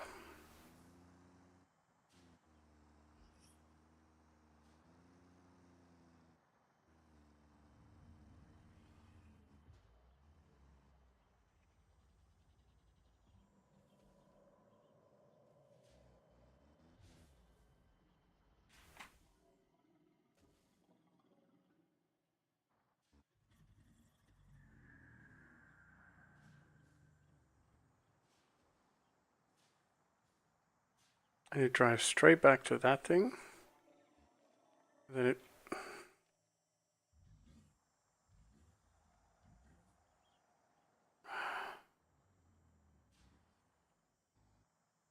[SPEAKER 1] and it drives straight back to that thing. Then it...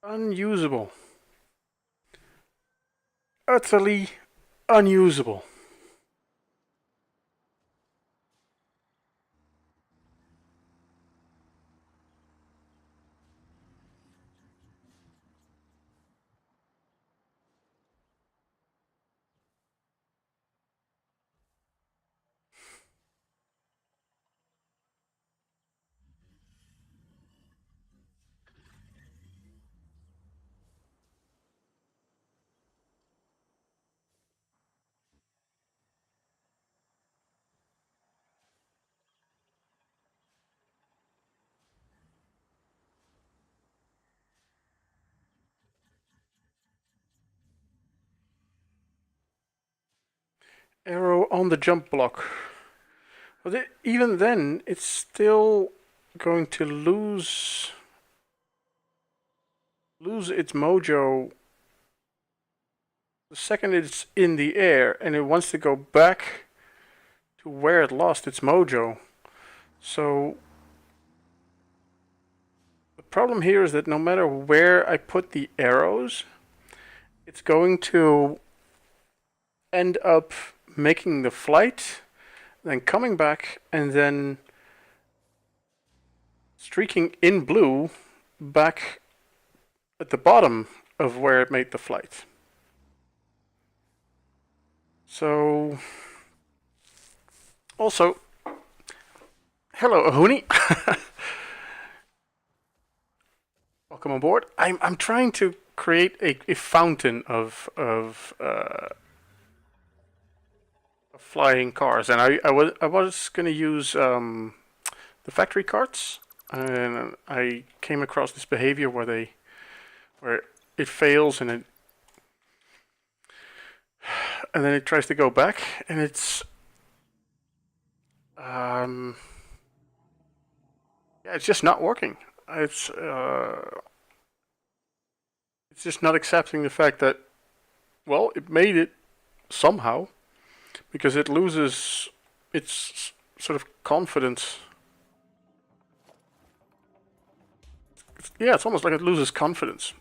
[SPEAKER 1] Unusable. Utterly unusable. Arrow on the jump block. But even then, it's still going to lose its mojo the second it's in the air, and it wants to go back to where it lost its mojo. So the problem here is that no matter where I put the arrows, it's going to end up making the flight, then coming back, and then streaking in blue back at the bottom of where it made the flight. So, also, hello, Ahuni. Welcome on board. I'm trying to create a fountain of flying cars, and I was gonna use the factory carts, and I came across this behavior where it fails and then it tries to go back, and it's yeah, it's just not working. it's just not accepting the fact that, well, it made it somehow, because it loses its sort of confidence. Yeah, it's almost like it loses confidence.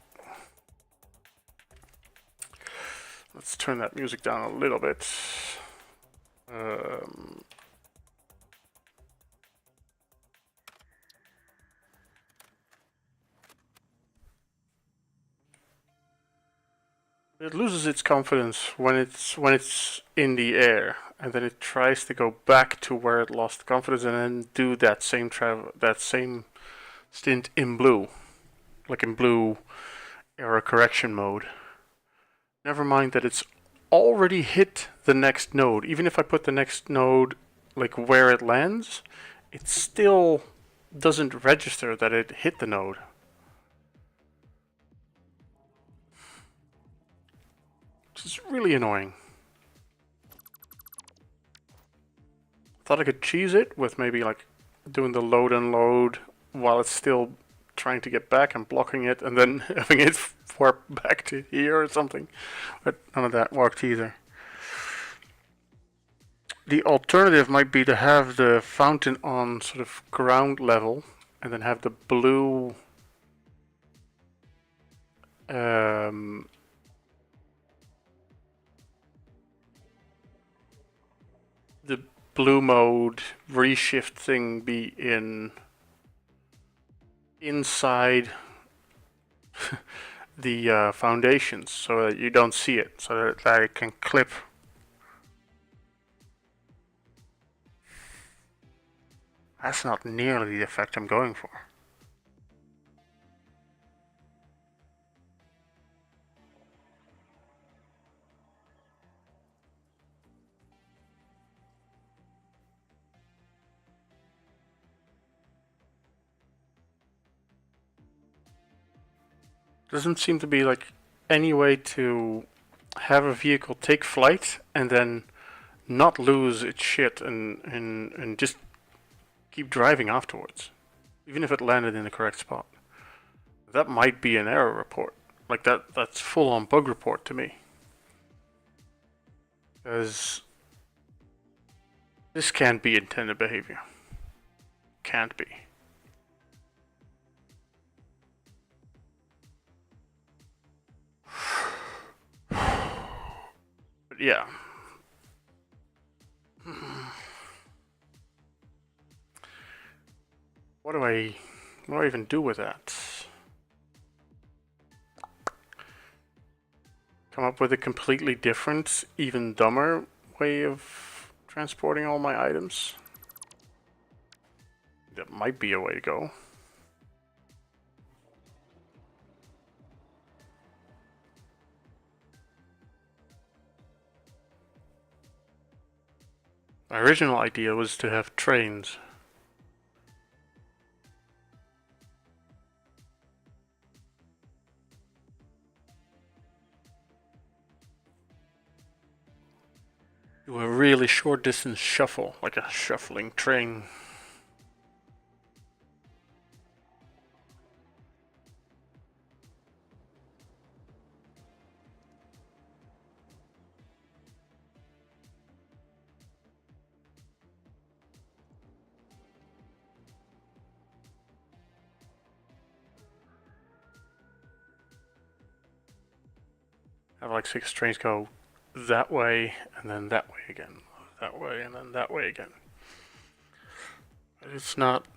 [SPEAKER 1] Let's turn that music down a little bit. Um, it loses its confidence when it's in the air, and then it tries to go back to where it lost confidence, and then do that same stint in blue, like in blue error correction mode. Never mind that it's already hit the next node. Even if I put the next node like where it lands, it still doesn't register that it hit the node. Which is really annoying. Thought I could cheese it with maybe like doing the load and load while it's still trying to get back and blocking it, and then having it warp back to here or something. But none of that worked either. The alternative might be to have the fountain on sort of ground level and then have the blue the blue mode reshift thing be inside the foundations, so that you don't see it, so that it can clip. That's not nearly the effect I'm going for. Doesn't seem to be like any way to have a vehicle take flight and then not lose its shit and just keep driving afterwards, even if it landed in the correct spot. That might be an error report. Like that's full on bug report to me. Because this can't be intended behavior. Can't be. But yeah. What do I even do with that? Come up with a completely different, even dumber way of transporting all my items? That might be a way to go. My original idea was to have trains. Do a really short distance shuffle, like a shuffling train. Have like 6 trains go that way and then that way again. That way and then that way again. But it's not.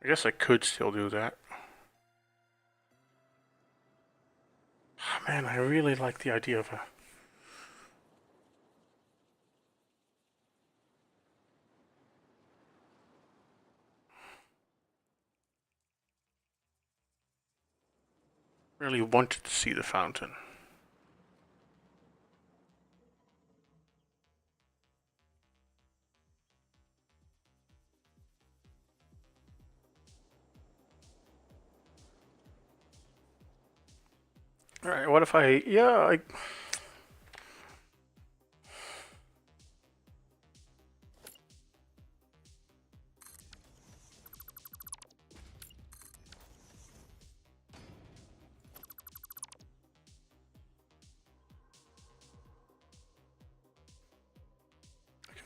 [SPEAKER 1] I guess I could still do that. Oh, man, I really like the idea of a. Really wanted to see the fountain. All right, what if I, yeah, I can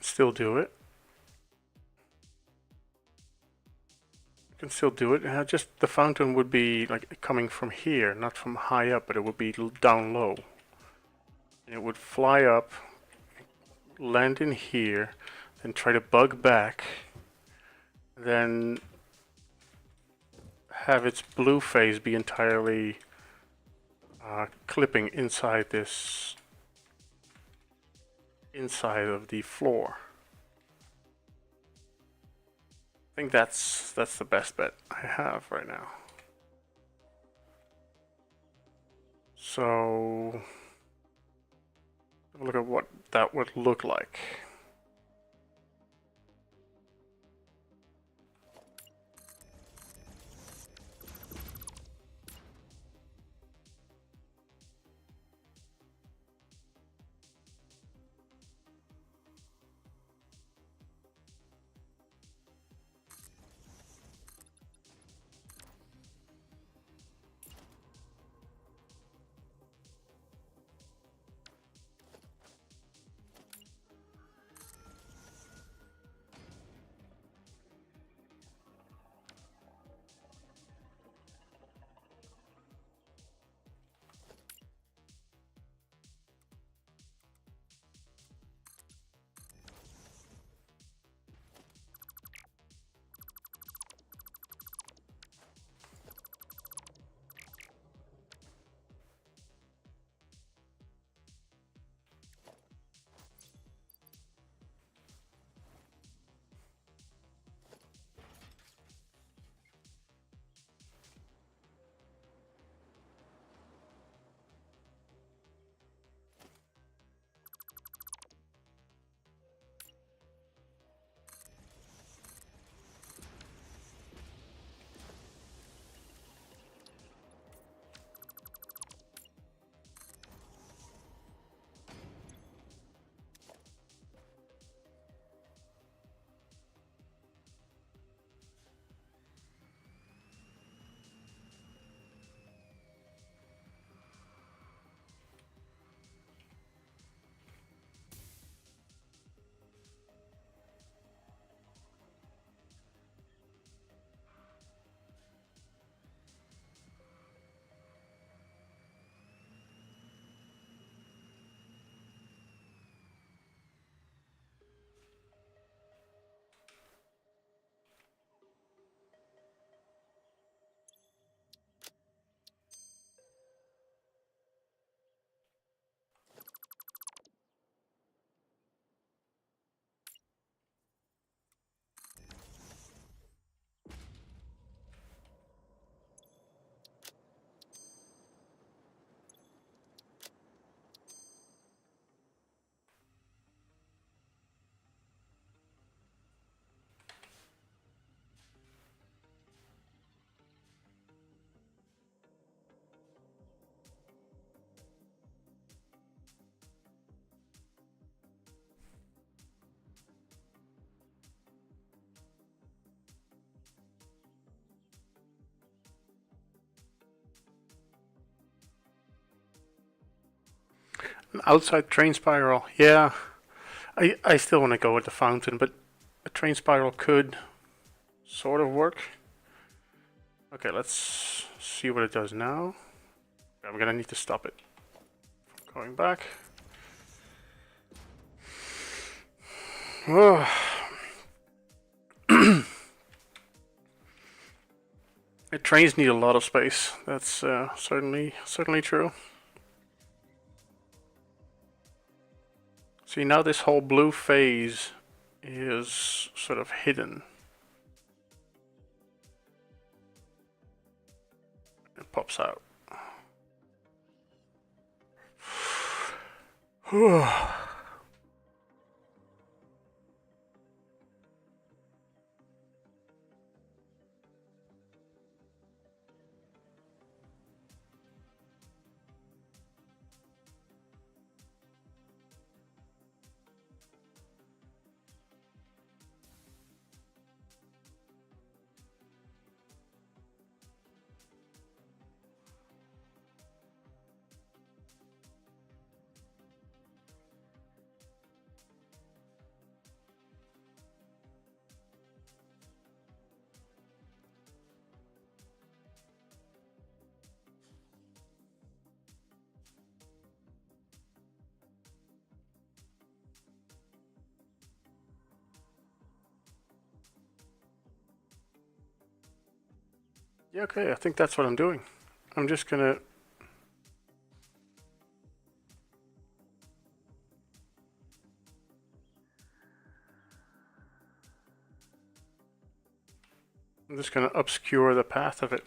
[SPEAKER 1] still do it. Can still do it. Just the fountain would be like coming from here, not from high up, but it would be down low. And it would fly up, land in here, then try to bug back, then have its blue phase be entirely clipping inside this, inside of the floor. I think that's the best bet I have right now. So look at what that would look like. An outside train spiral, yeah. I still want to go with the fountain, but a train spiral could sort of work. Okay, let's see what it does now. I'm gonna need to stop it. Going back. Oh. Trains need a lot of space. That's certainly true. See, now this whole blue phase is sort of hidden. It pops out. Yeah, okay, I think that's what I'm doing. I'm just gonna... I'm just gonna obscure the path of it.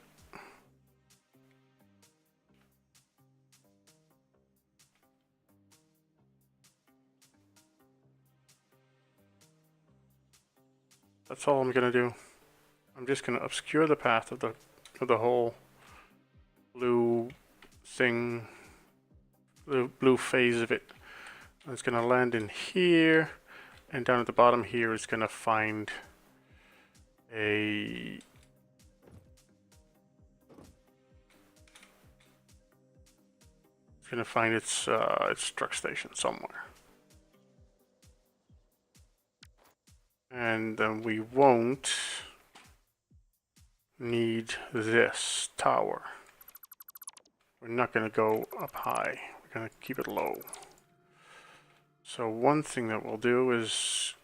[SPEAKER 1] That's all I'm gonna do. I'm just gonna obscure the path of the whole blue thing, the blue phase of it. It's gonna land in here, and down at the bottom here is gonna find a... It's gonna find its truck station somewhere. And then we won't need this tower. We're not going to go up high. We're going to keep it low. So one thing that we'll do is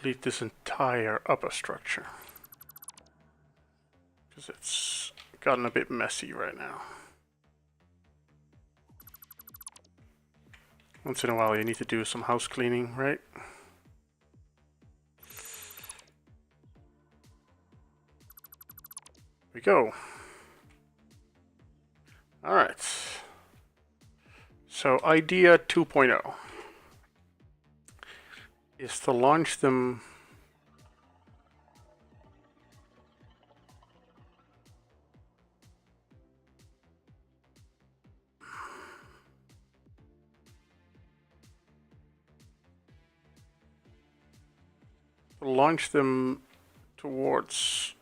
[SPEAKER 1] delete this entire upper structure, because it's gotten a bit messy right now. Once in a while you need to do some house cleaning, right? Here we go. Alright. So idea 2.0 is to launch them towards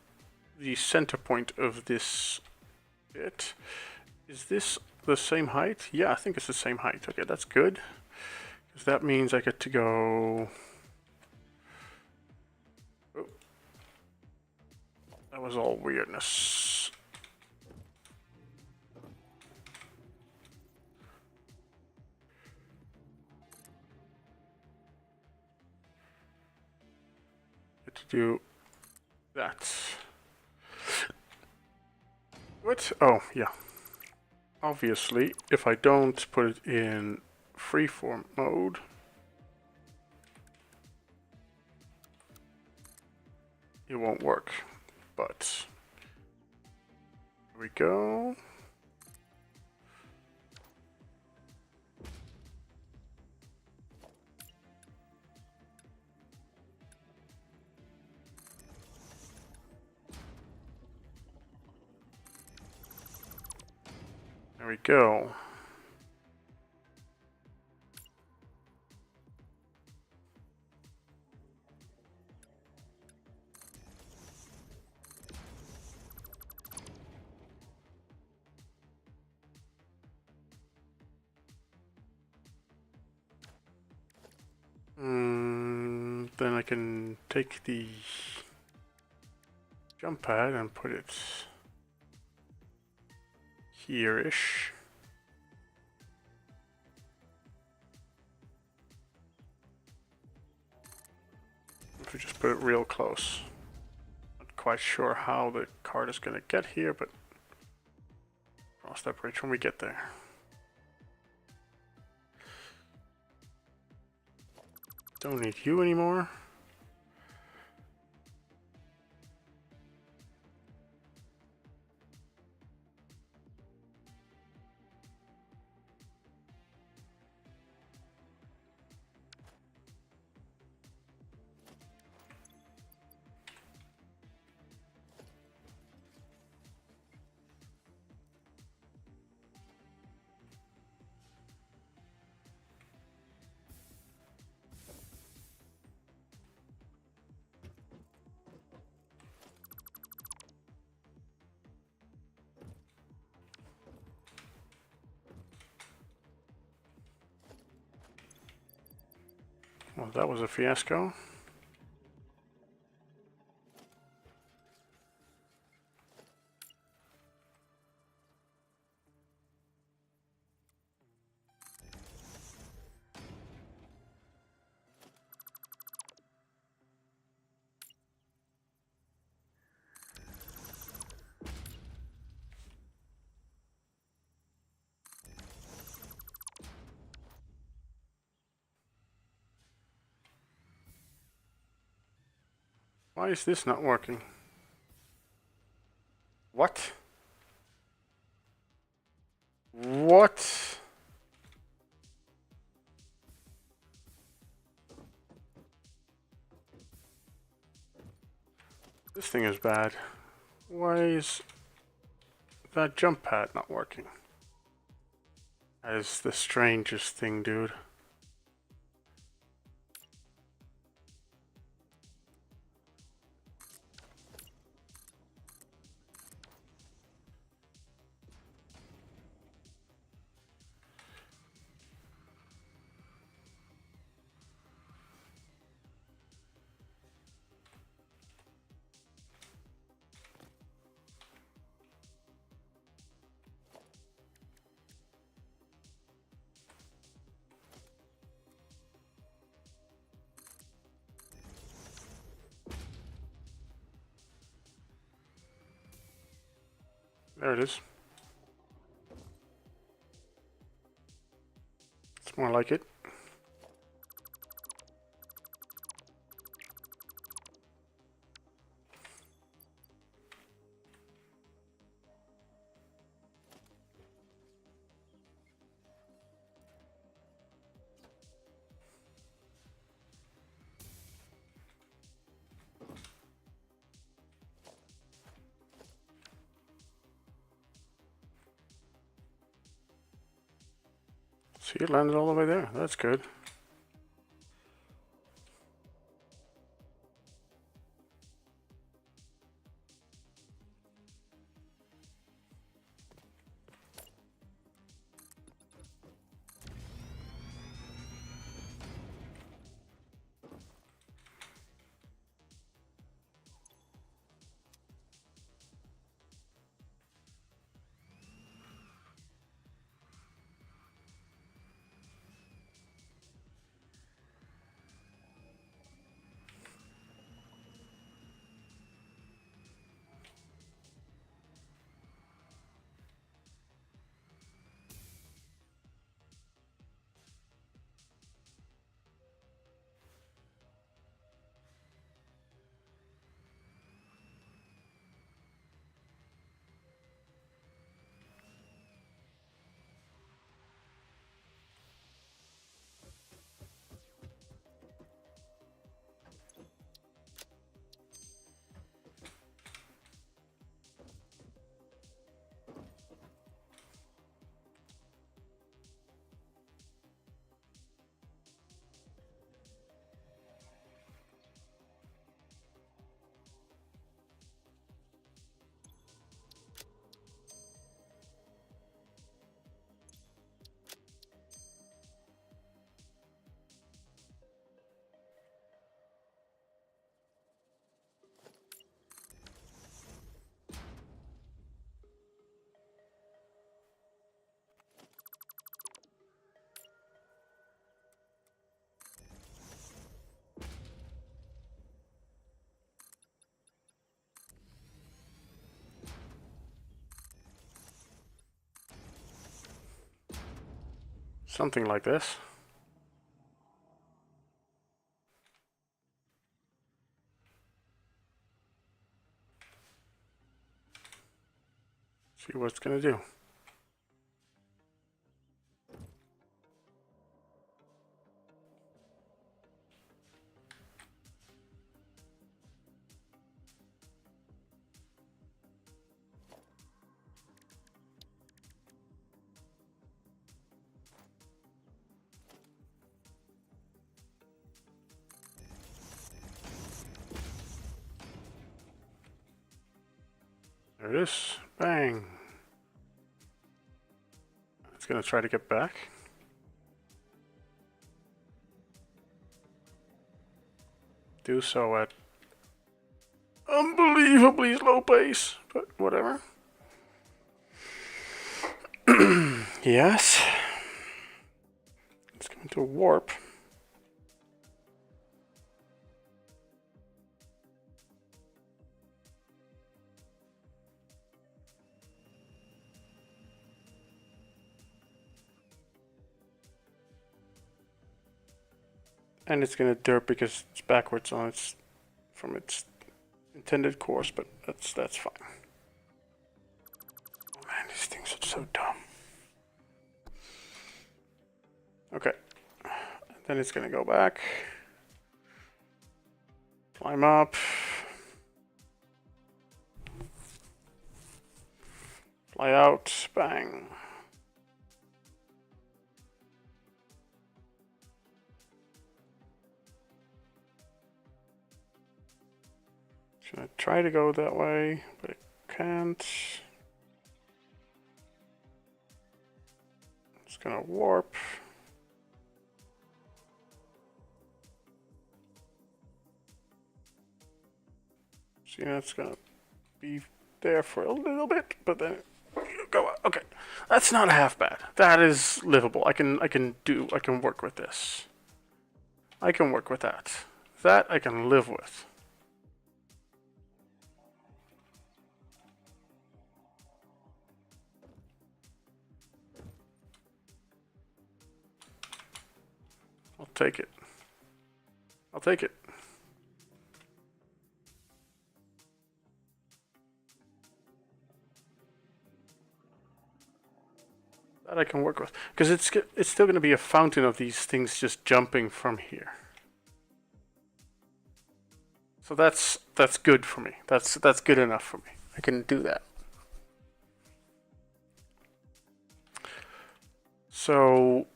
[SPEAKER 1] the center point of this bit. Is this the same height? Yeah, I think it's the same height. Okay, that's good. Because that means I get to go... Oh. That was all weirdness. Get to do that. What? Oh, yeah. Obviously, if I don't put it in freeform mode, it won't work. But here we go. There we go. Then I can take the jump pad and put it here-ish. If we just put it real close. Not quite sure how the cart is going to get here, but cross that bridge when we get there. Don't need you anymore. Well, that was a fiasco. Why is this not working? What? What? This thing is bad. Why is that jump pad not working? That is the strangest thing, dude. There it is. It's more like it. See, it landed all the way there. That's good. Something like this. See what it's gonna do. There it is. Bang. It's gonna try to get back. Do so at unbelievably slow pace, but whatever. Yes. It's going to warp. And it's gonna derp because it's backwards on its from its intended course, but that's fine. Oh man, these things are so dumb. Okay, then it's gonna go back, climb up, fly out, bang. It's gonna try to go that way, but it can't. It's gonna warp. See, that's gonna be there for a little bit, but then go out. Okay, that's not half bad. That is livable. I can work with this. I can work with that. That I can live with. I'll take it. I'll take it. That I can work with, because it's still going to be a fountain of these things just jumping from here. So that's good for me. That's good enough for me. I can do that. So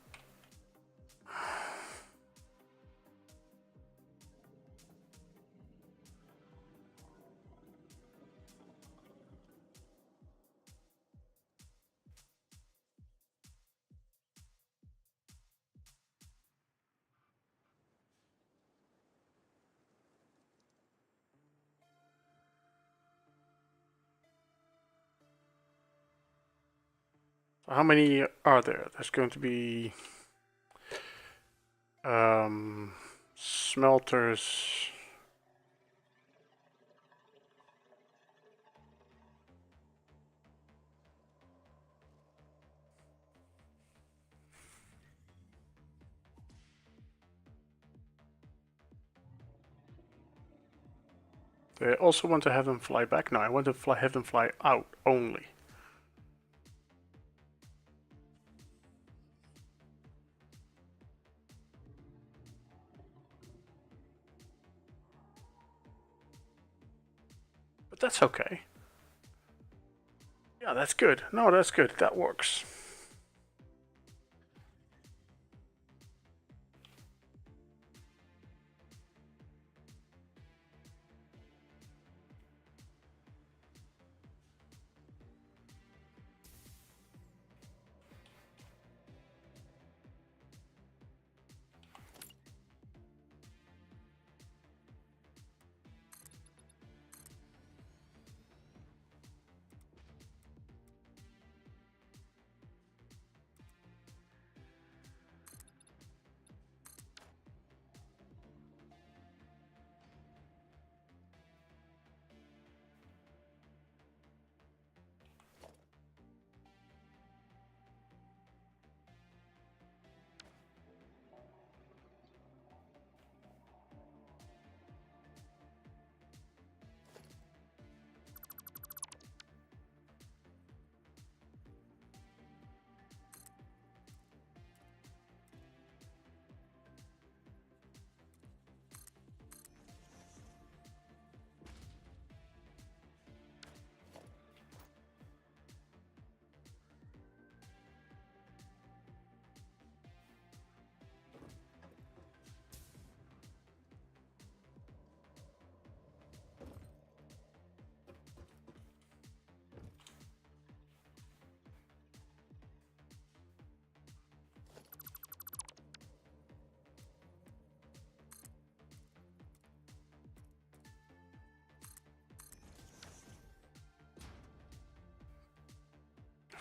[SPEAKER 1] how many are there? There's going to be smelters. I also want to have them fly back. No, I want to have them fly out only. But that's okay. Yeah, that's good. No, that's good. That works.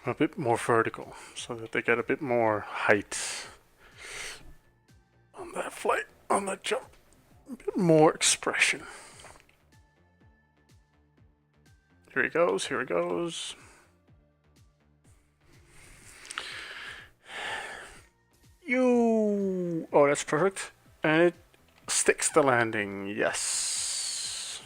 [SPEAKER 1] A bit more vertical so that they get a bit more height on that flight, on that jump. A bit more expression. Here he goes, here he goes. You. Oh, that's perfect. And it sticks the landing, yes.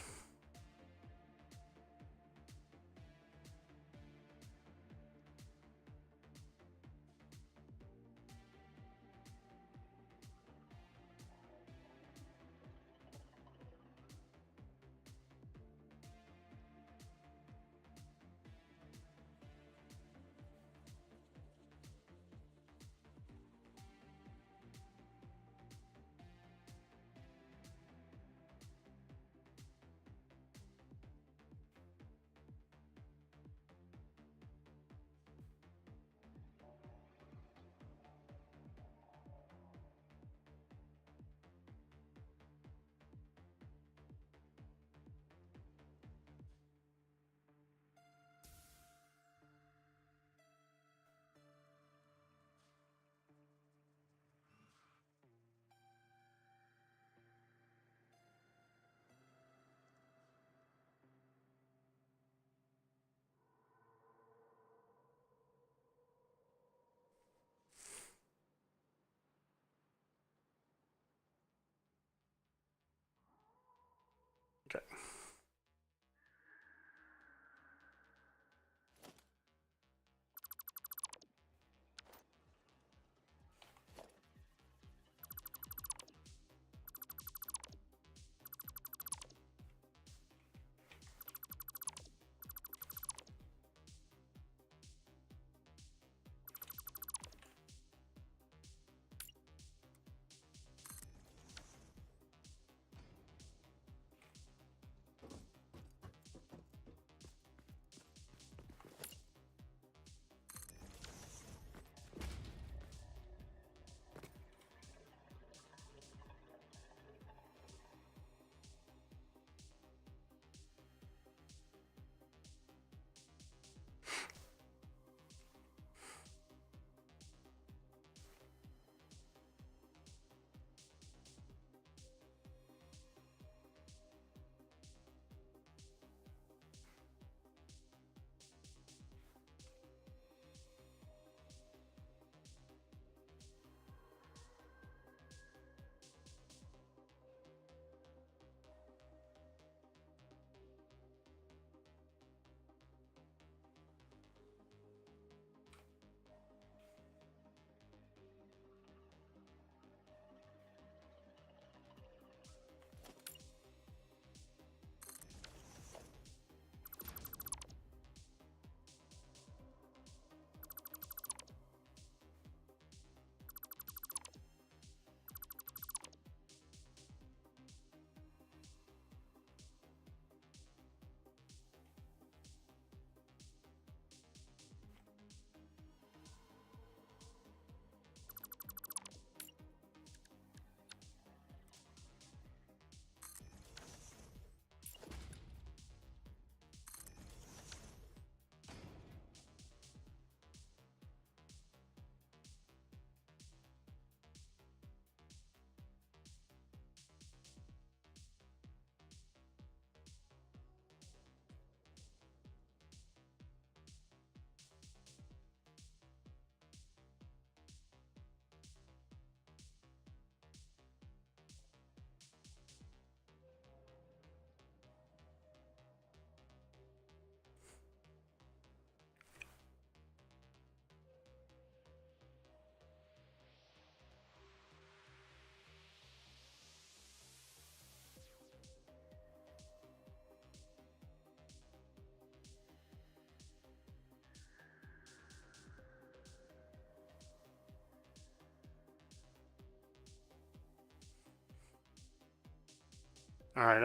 [SPEAKER 1] Alright,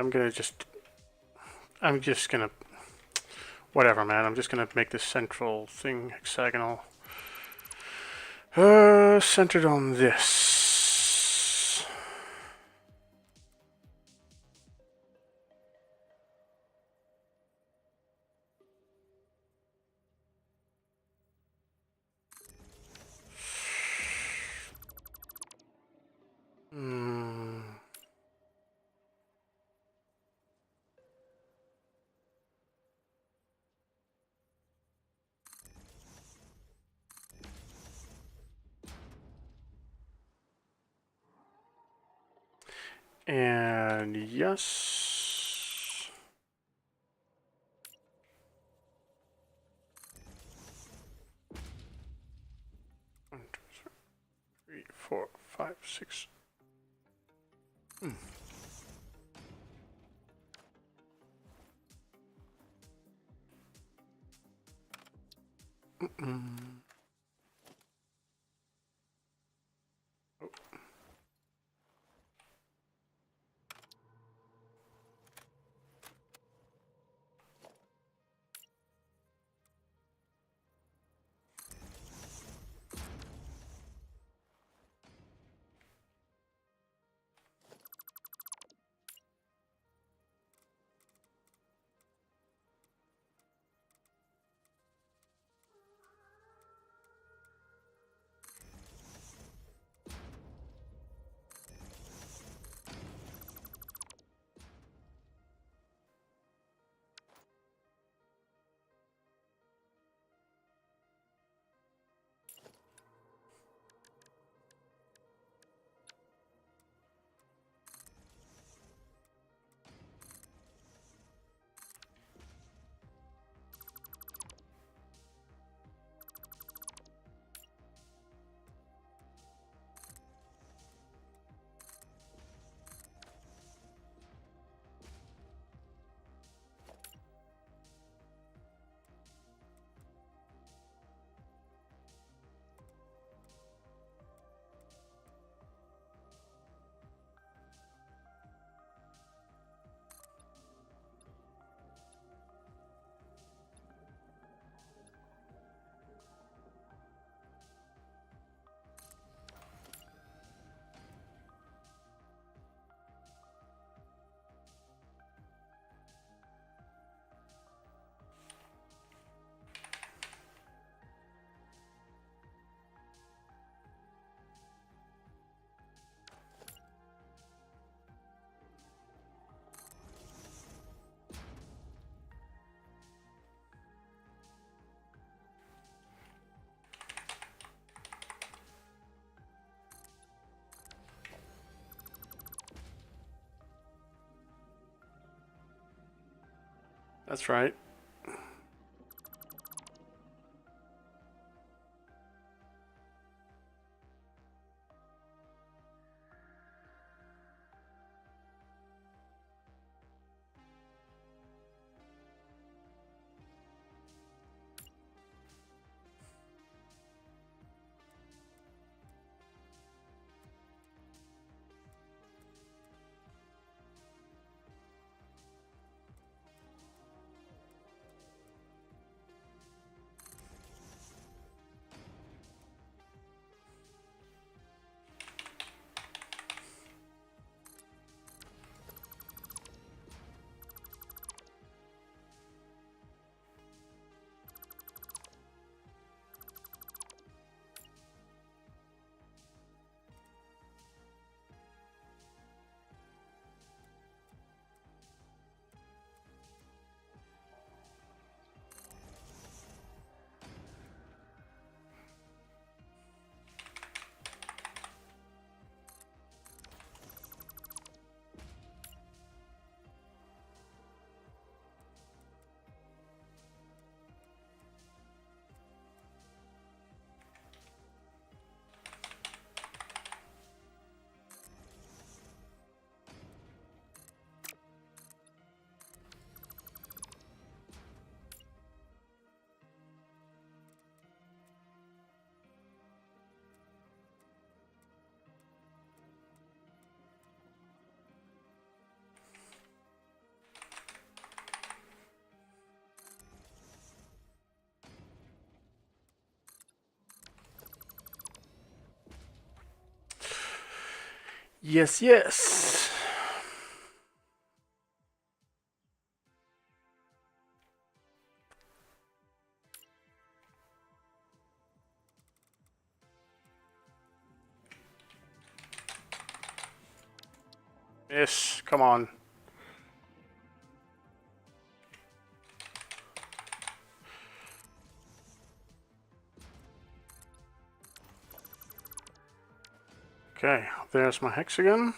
[SPEAKER 1] I'm just gonna, whatever, man. I'm just gonna make this central thing hexagonal. Centered on this. Hmm. And yes. 1, 2, 3, 4, 5, 6. That's right. Yes, yes. Yes, come on. Okay, there's my hexagon.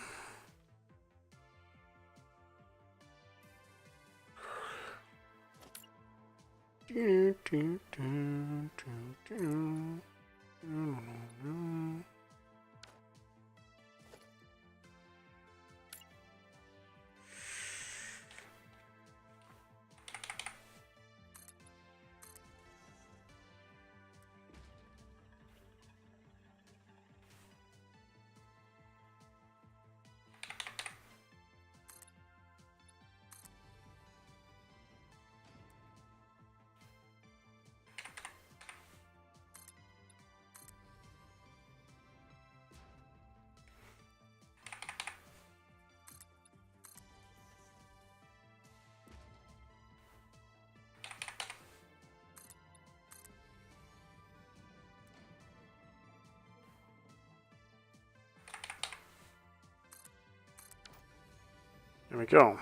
[SPEAKER 1] There we go.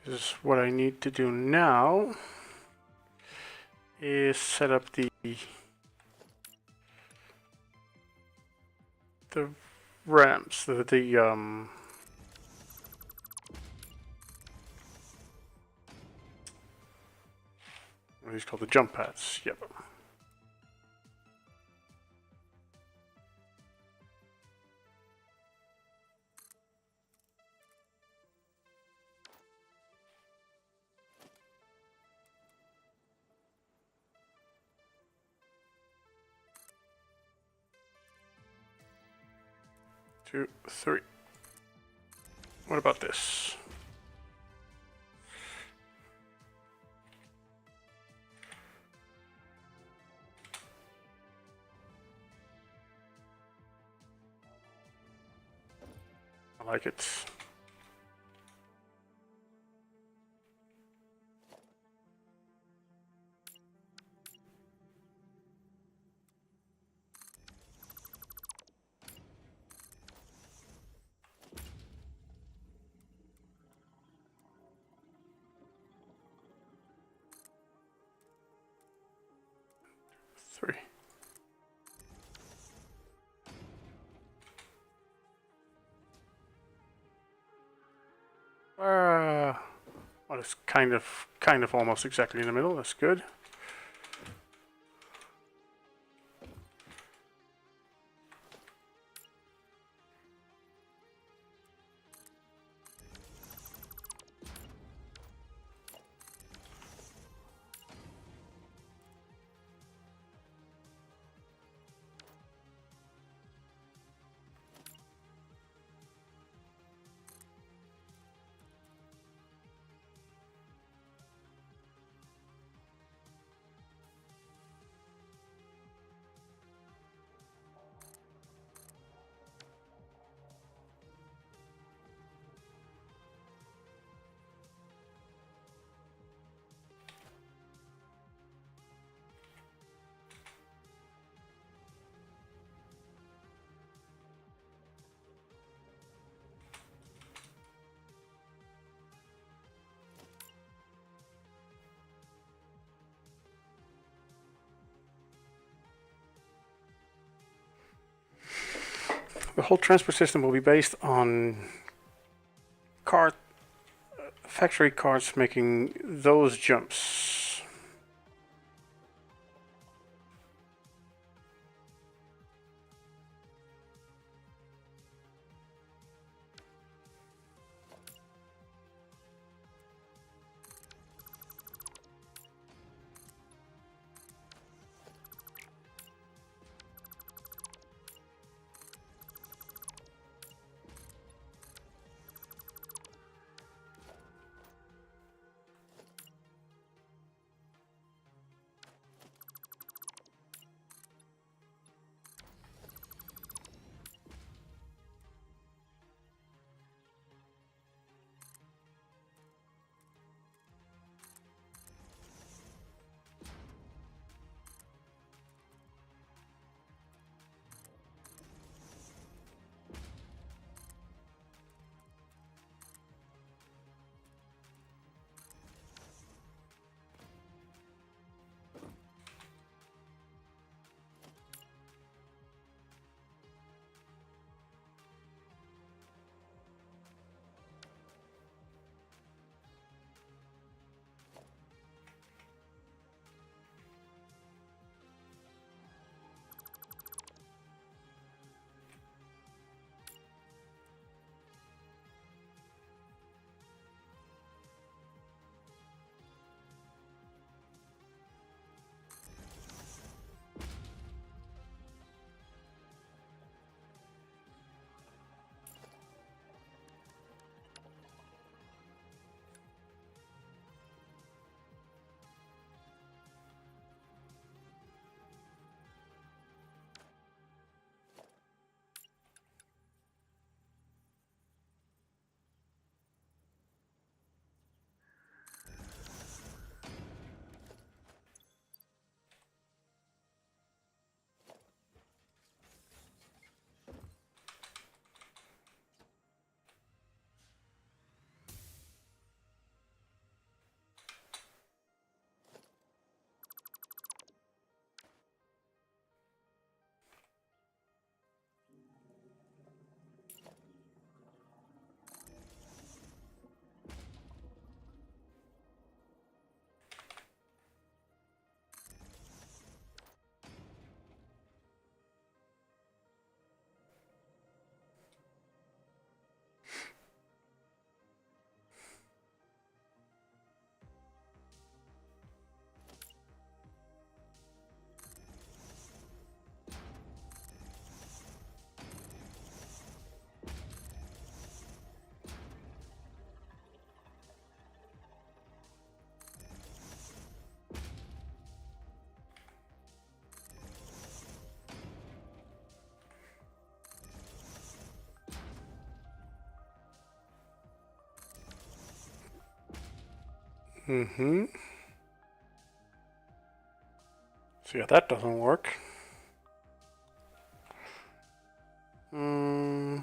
[SPEAKER 1] This is what I need to do now is set up the ramps, what are these called? The jump pads. Yep. Two, three. What about this? I like it. Three. Well, it's kind of almost exactly in the middle. That's good. The whole transport system will be based on car factory cars making those jumps. Mm-hmm. So yeah, that doesn't work. Hmm.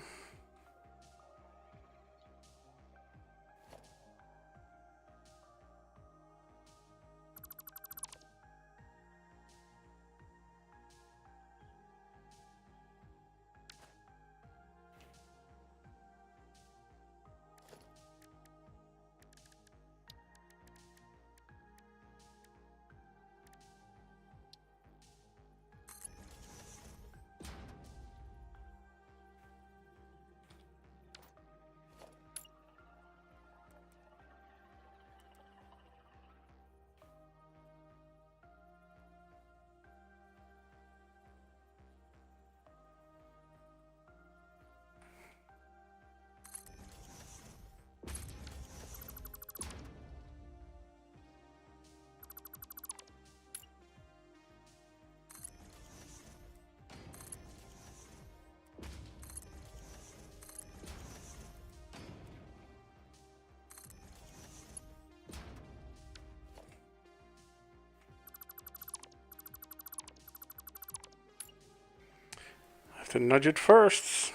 [SPEAKER 1] I have to nudge it first.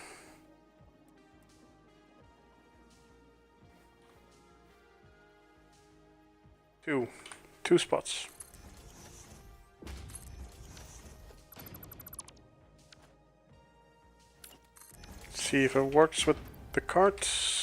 [SPEAKER 1] Two spots. See if it works with the carts.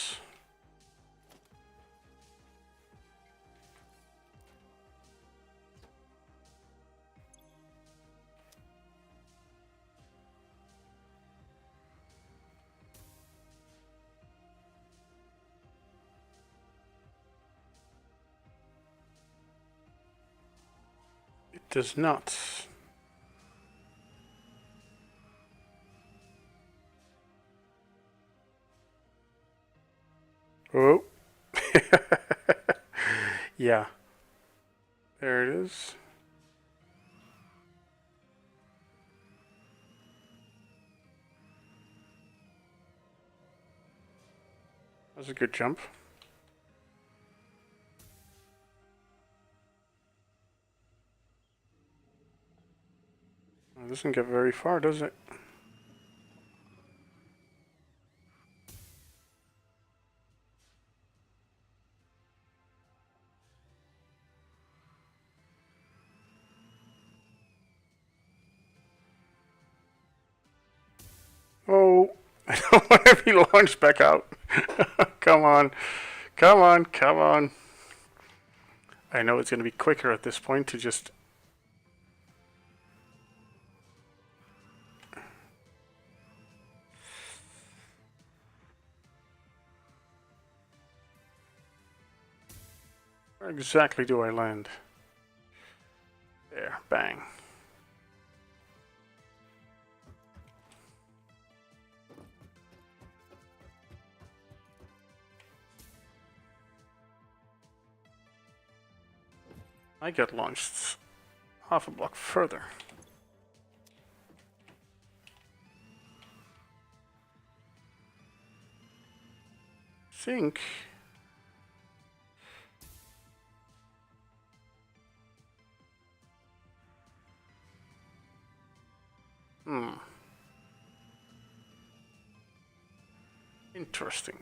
[SPEAKER 1] It does not. Oh. Yeah. There it is. That's a good jump. It doesn't get very far, does it? Oh, I don't want to be launched back out. Come on. Come on, come on. I know it's going to be quicker at this point to just... Where exactly do I land? There, bang. I get launched half a block further. Think. Interesting.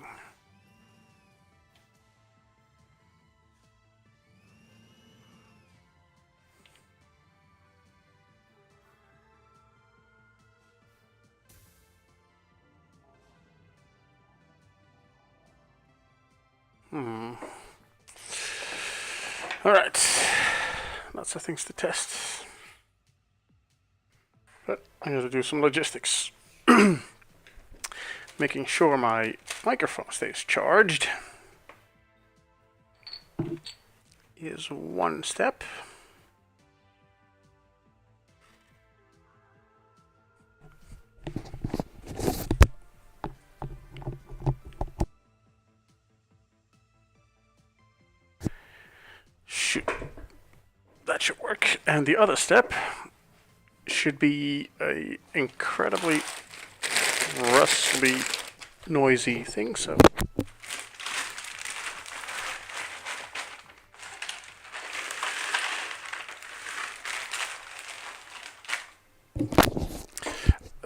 [SPEAKER 1] Alright. Lots of things to test. But I gotta do some logistics. Making sure my microphone stays charged is one step. Shoot. That should work. And the other step should be a incredibly rustly, noisy thing, so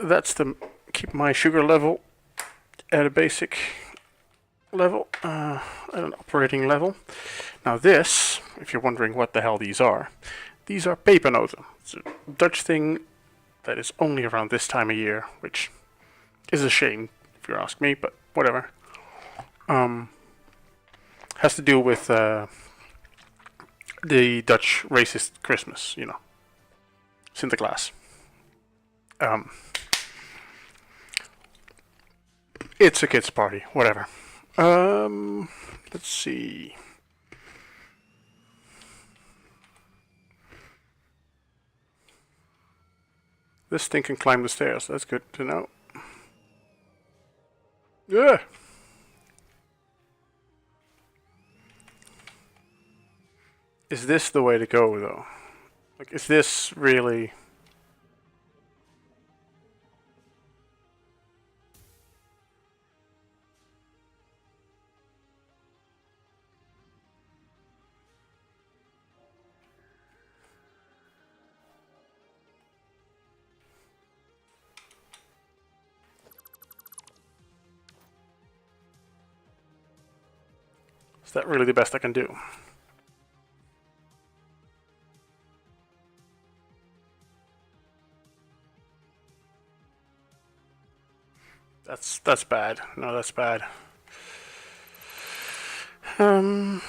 [SPEAKER 1] that's to keep my sugar level at a basic level, at an operating level. Now this, if you're wondering what the hell these are pepernoten. It's a Dutch thing that is only around this time of year, which is a shame if you ask me, but whatever. Has to do with the Dutch racist Christmas, you know, Sinterklaas. It's a kids' party, whatever. Let's see. This thing can climb the stairs. That's good to know. Yeah. Is this the way to go, though? Like, is this really... Is that really the best I can do? That's bad. No, that's bad. Um...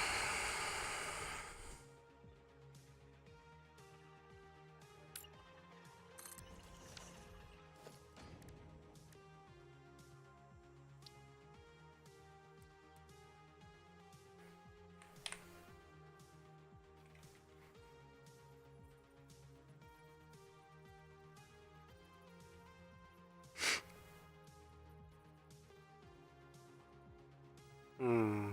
[SPEAKER 1] Hmm.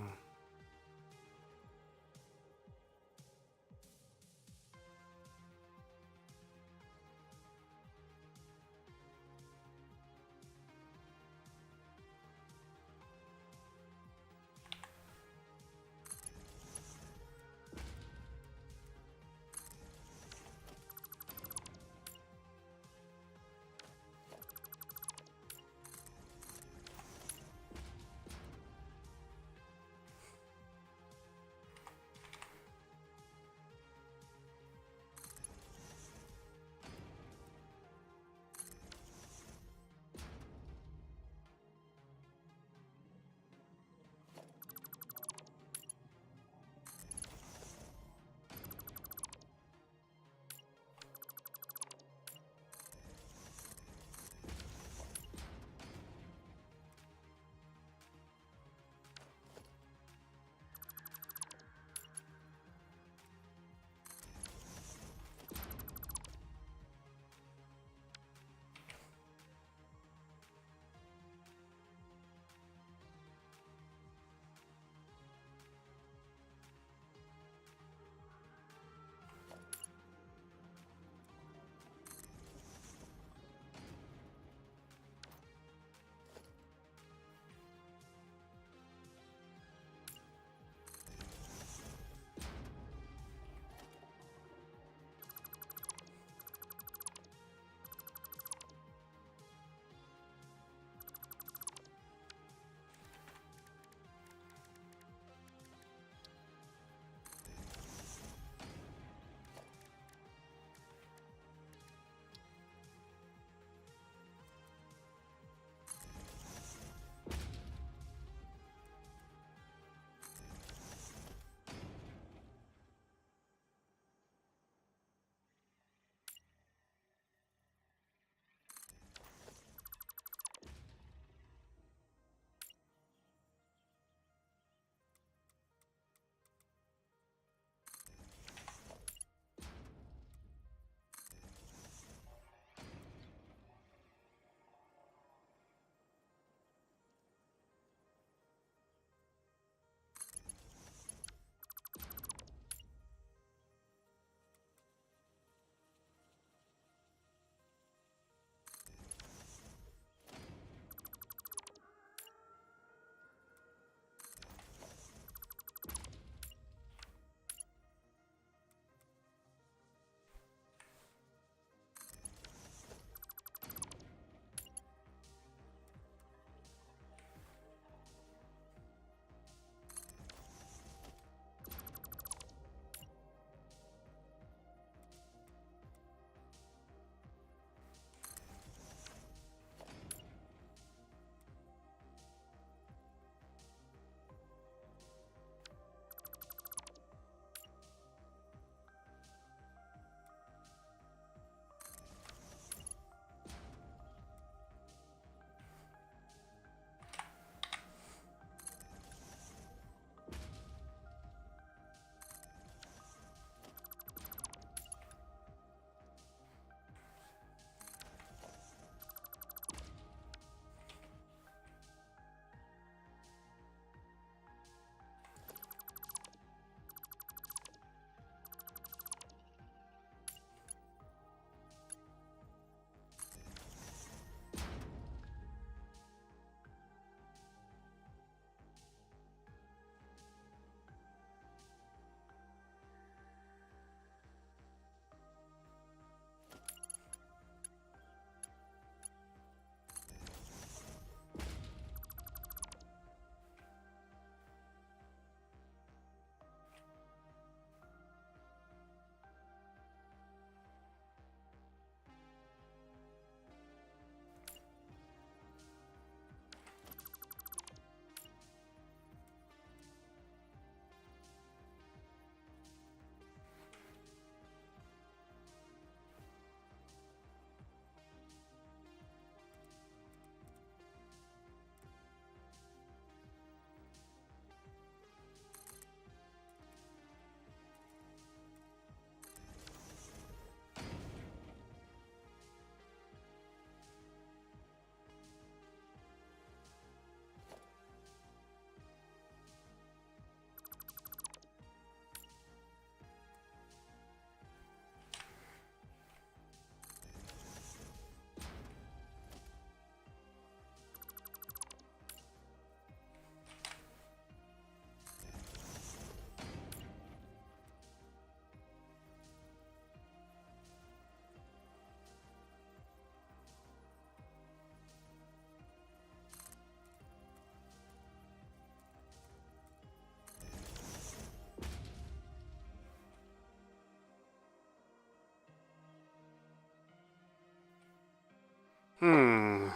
[SPEAKER 1] Hmm.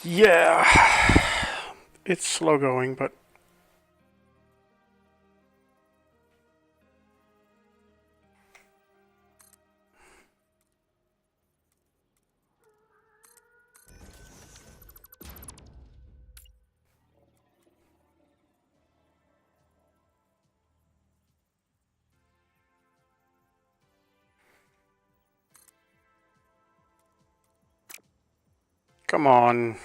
[SPEAKER 1] Yeah. It's slow going, but come on.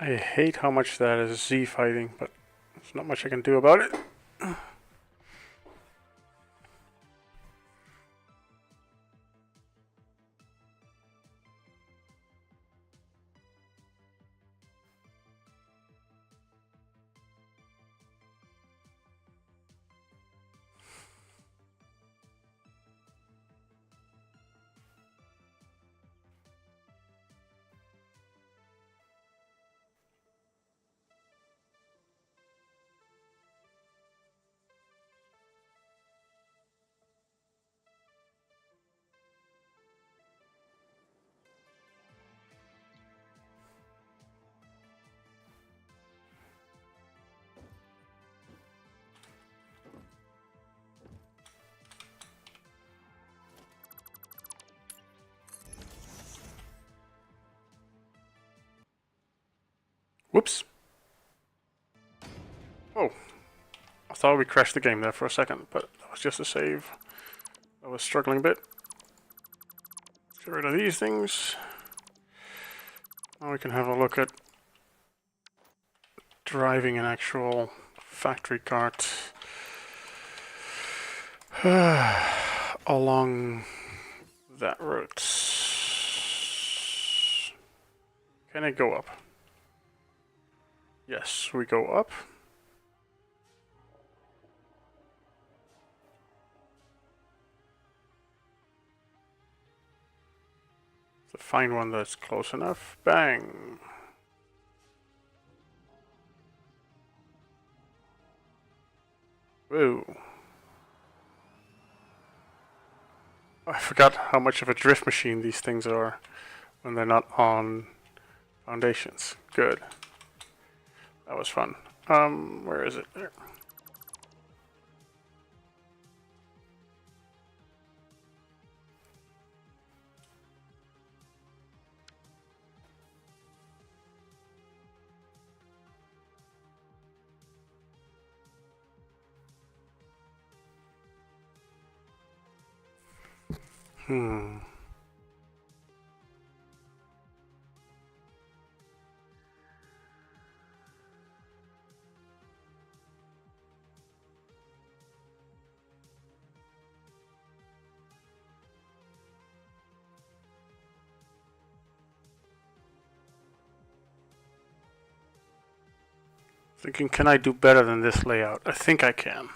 [SPEAKER 1] I hate how much that is Z fighting, but there's not much I can do about it. Whoops. Oh, I thought we crashed the game there for a second, but that was just a save. I was struggling a bit. Get rid of these things. Now we can have a look at driving an actual factory cart along that route. Can I go up? Yes, we go up. To find one that's close enough. Bang! Whoa. I forgot how much of a drift machine these things are when they're not on foundations. Good. That was fun. Where is it? There. Hmm. Thinking, can I do better than this layout? I think I can.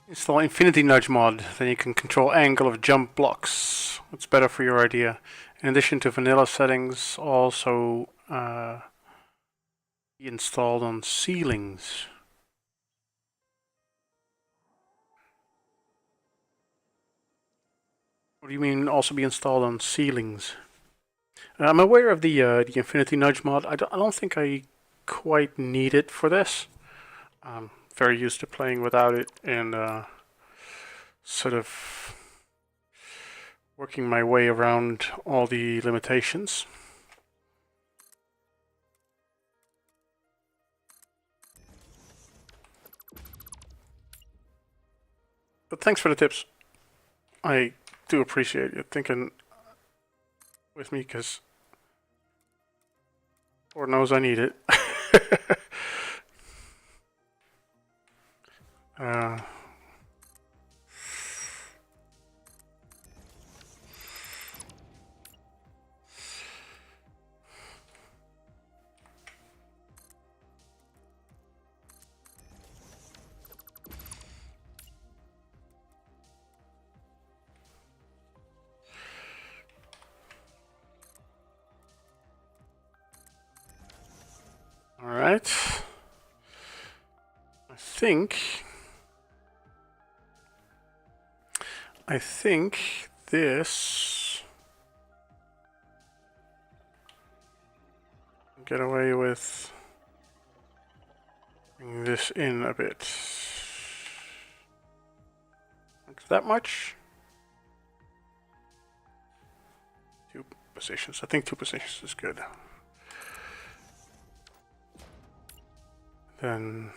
[SPEAKER 1] Install Infinity Nudge mod, then you can control angle of jump blocks. It's better for your idea. In addition to vanilla settings, also be installed on ceilings. What do you mean also be installed on ceilings? I'm aware of the Infinity Nudge mod. I don't think I quite need it for this. I'm very used to playing without it and sort of working my way around all the limitations. But thanks for the tips. I do appreciate you thinking with me, because Lord knows I need it. uh, all right. I think this get away with bringing this in a bit. Like that much. 2 positions. I think 2 positions is good. Then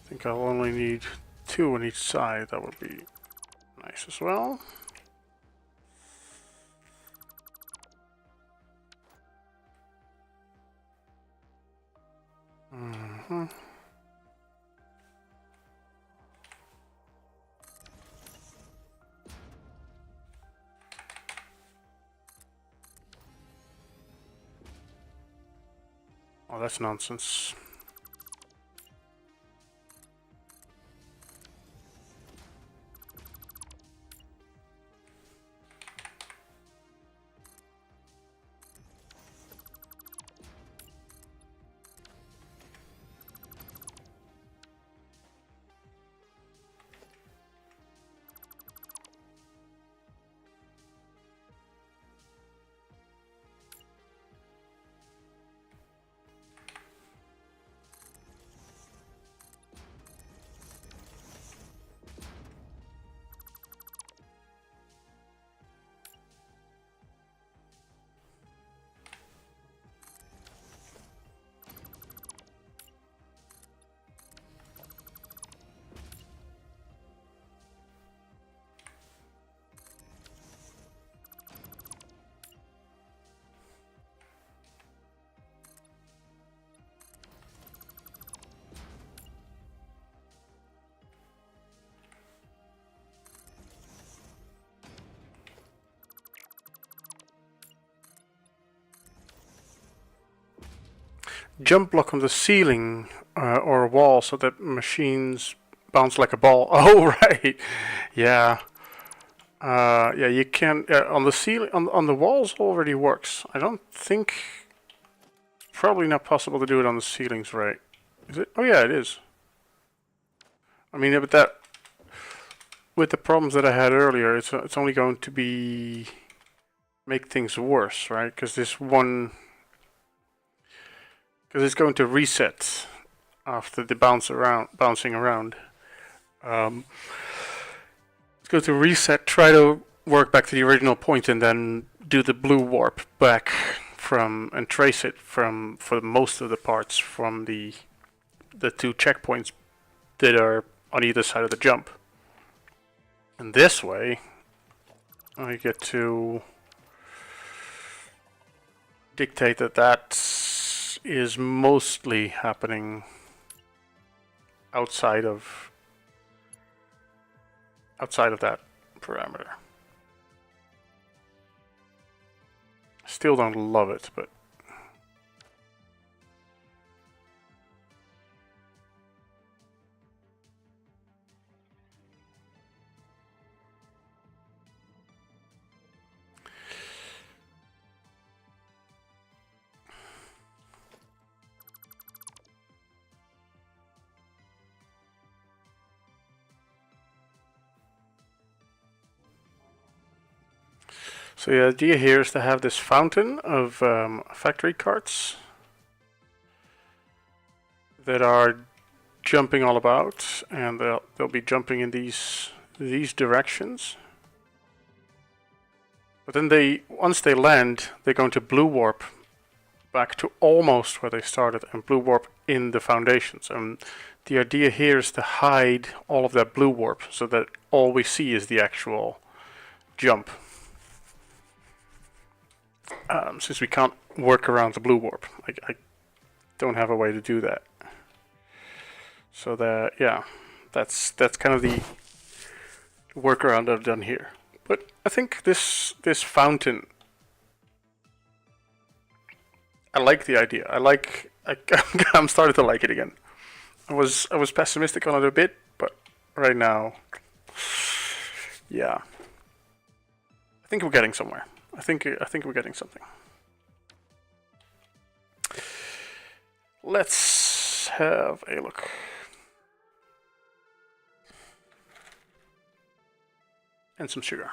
[SPEAKER 1] I think I'll only need 2 on each side. That would be nice as well. Mm-hmm. Oh, that's nonsense. jump block on the ceiling or a wall so that machines bounce like a ball. Oh, right. Yeah. Yeah, you can on the ceiling on the walls already works. I don't think probably not possible to do it on the ceilings, right? Is it? Oh yeah, it is. I mean, yeah, but that with the problems that I had earlier, it's only going to be make things worse, right? Because it's going to reset after the bouncing around. Um, it's going to reset, try to work back to the original point, and then do the blue warp back from and trace it from for most of the parts from the two checkpoints that are on either side of the jump. And this way, I get to dictate that is mostly happening outside of that parameter. Still don't love it, but so the idea here is to have this fountain of factory carts that are jumping all about, and they'll be jumping in these directions. But then once they land, they're going to blue warp back to almost where they started and blue warp in the foundations. And the idea here is to hide all of that blue warp so that all we see is the actual jump. Since we can't work around the blue warp, I don't have a way to do that. So that's kind of the workaround I've done here. But I think this fountain, I like the idea. I'm starting to like it again. I was pessimistic on it a bit, but right now, yeah, I think we're getting somewhere. I think we're getting something. Let's have a look. And some sugar.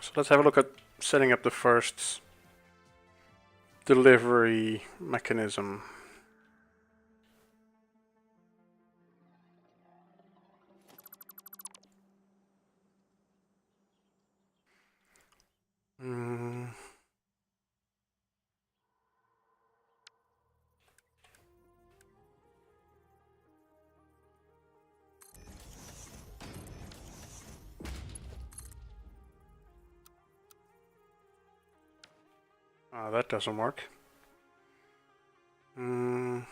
[SPEAKER 1] So let's have a look at setting up the first delivery mechanism. That doesn't work. Can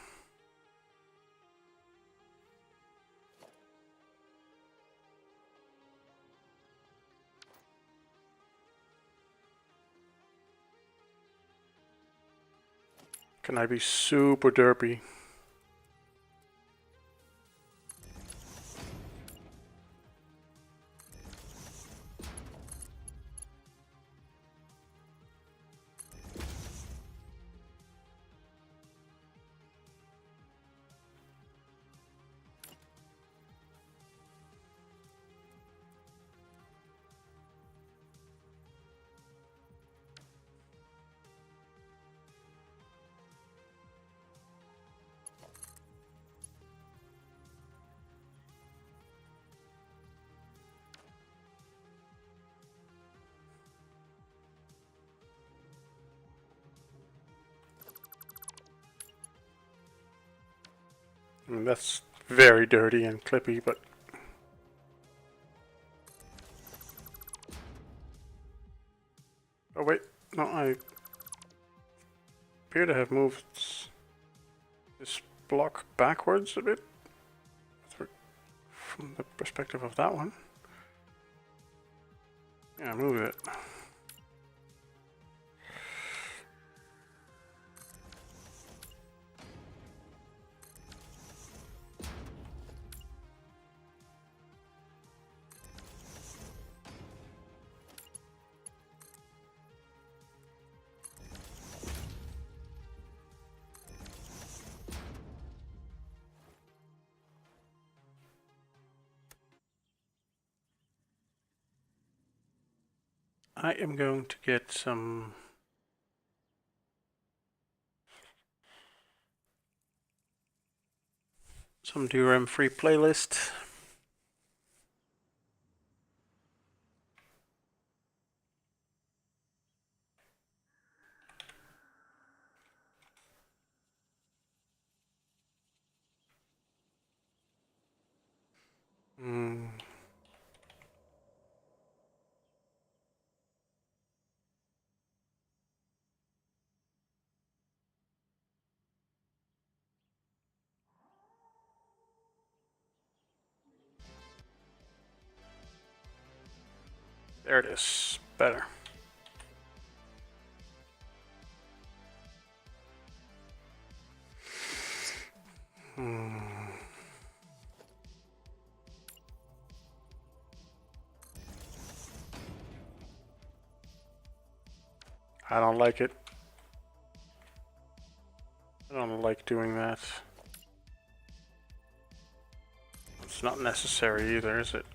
[SPEAKER 1] I be super derpy? I mean, that's very dirty and clippy, but oh wait, No, I appear to have moved this block backwards a bit from the perspective of that one. Yeah, move it. I am going to get some DRM free playlist. There it is. Better. I don't like it. I don't like doing that. It's not necessary either, is it?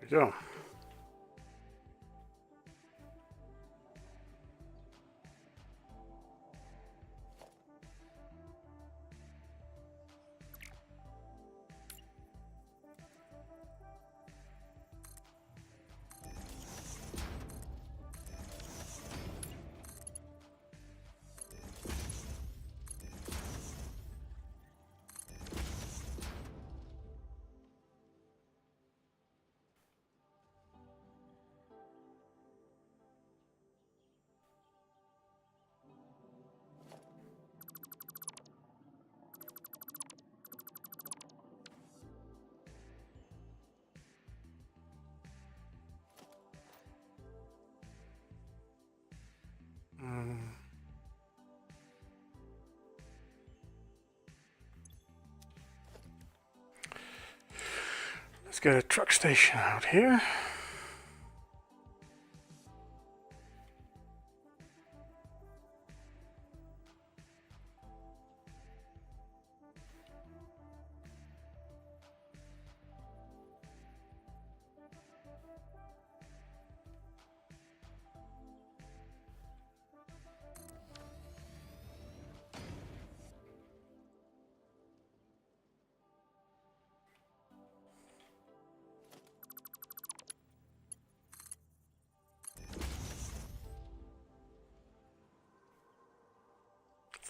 [SPEAKER 1] There you go. get a truck station out here.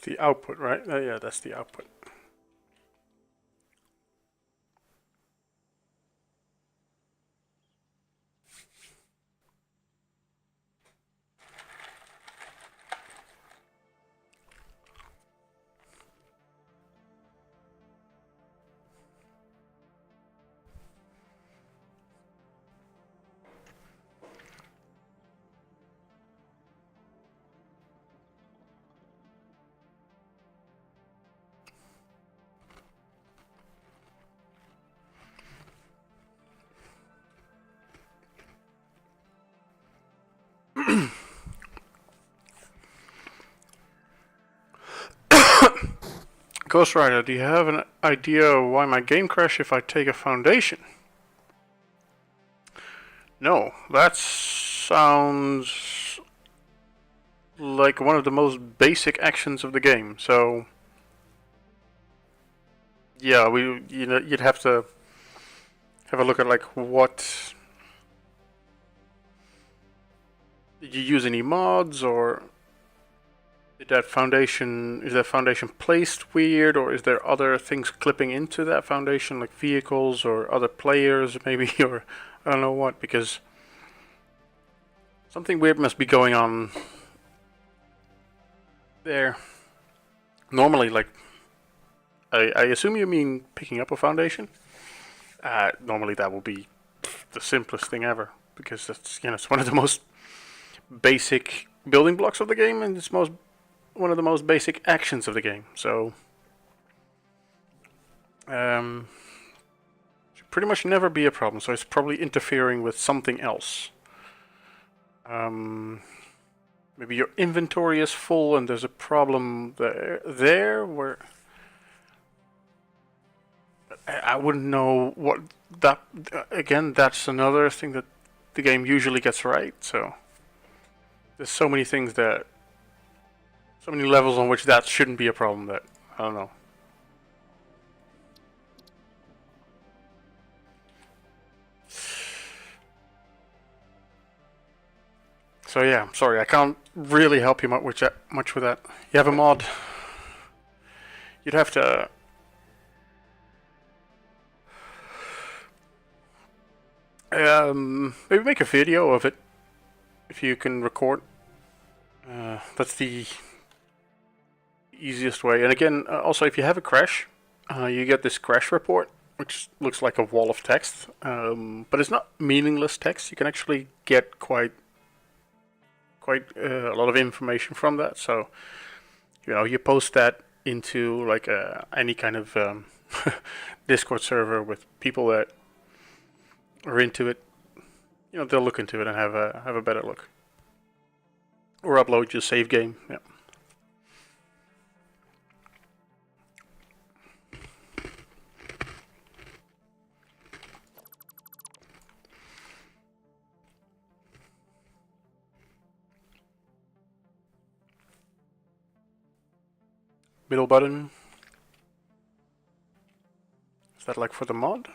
[SPEAKER 1] The output, right? Yeah, that's the output. Ghost Rider, do you have an idea why my game crashed if I take a foundation? No, that sounds like one of the most basic actions of the game. So, yeah, you'd have to have a look at like what. Did you use any mods, or is that foundation placed weird, or is there other things clipping into that foundation, like vehicles or other players maybe, or I don't know what, because something weird must be going on there. Normally, like, I assume you mean picking up a foundation. Normally that will be the simplest thing ever, because that's, it's one of the most basic building blocks of the game, and it's one of the most basic actions of the game. So, should pretty much never be a problem. So it's probably interfering with something else. Maybe your inventory is full and there's a problem there where I wouldn't know what that. Again, that's another thing that the game usually gets right. So there's so many things that, so many levels on which that shouldn't be a problem that I don't know. So yeah, I'm sorry, I can't really help you much with that. You have a mod. You'd have to. Maybe make a video of it if you can record. That's the easiest way. And again, also if you have a crash, you get this crash report, which looks like a wall of text, but it's not meaningless text. You can actually get quite a lot of information from that. So you post that into like any kind of Discord server with people that are into it. They'll look into it and have a better look. Or upload your save game. Yeah. Middle button. Is that like for the mod?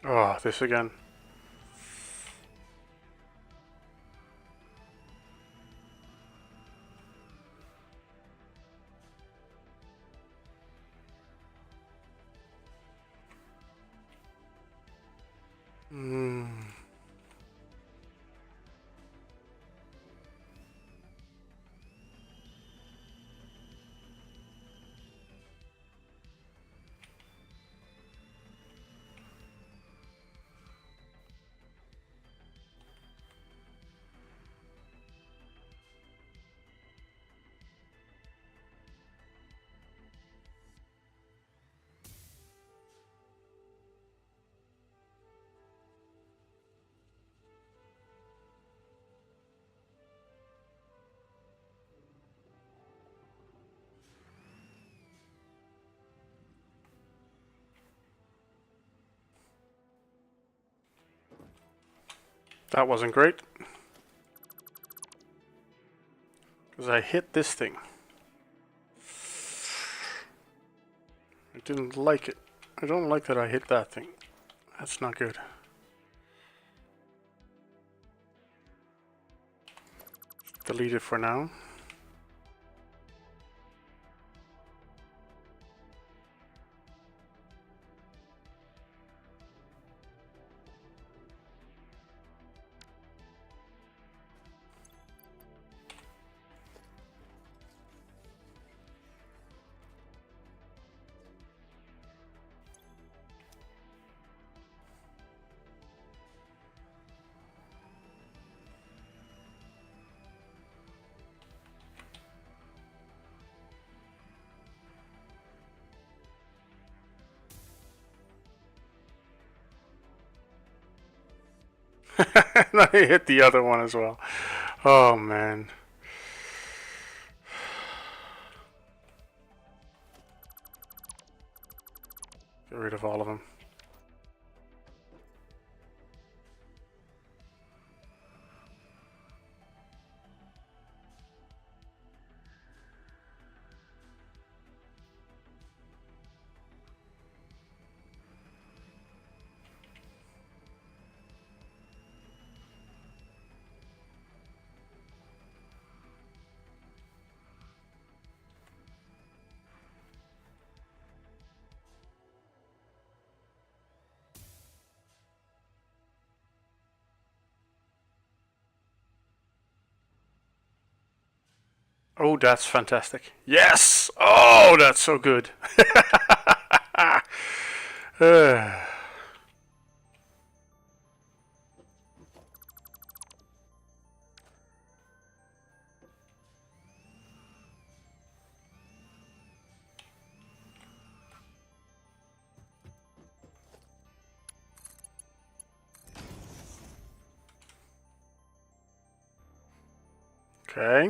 [SPEAKER 1] Oh, this again. Hmm. That wasn't great. Because I hit this thing. I didn't like it. I don't like that I hit that thing. That's not good. Delete it for now. And I hit the other one as well. Oh man. Get rid of all of them. Oh, that's fantastic. Yes! Oh, that's so good. Okay.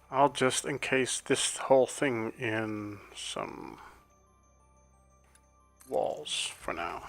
[SPEAKER 1] I'll just encase this whole thing in some walls for now.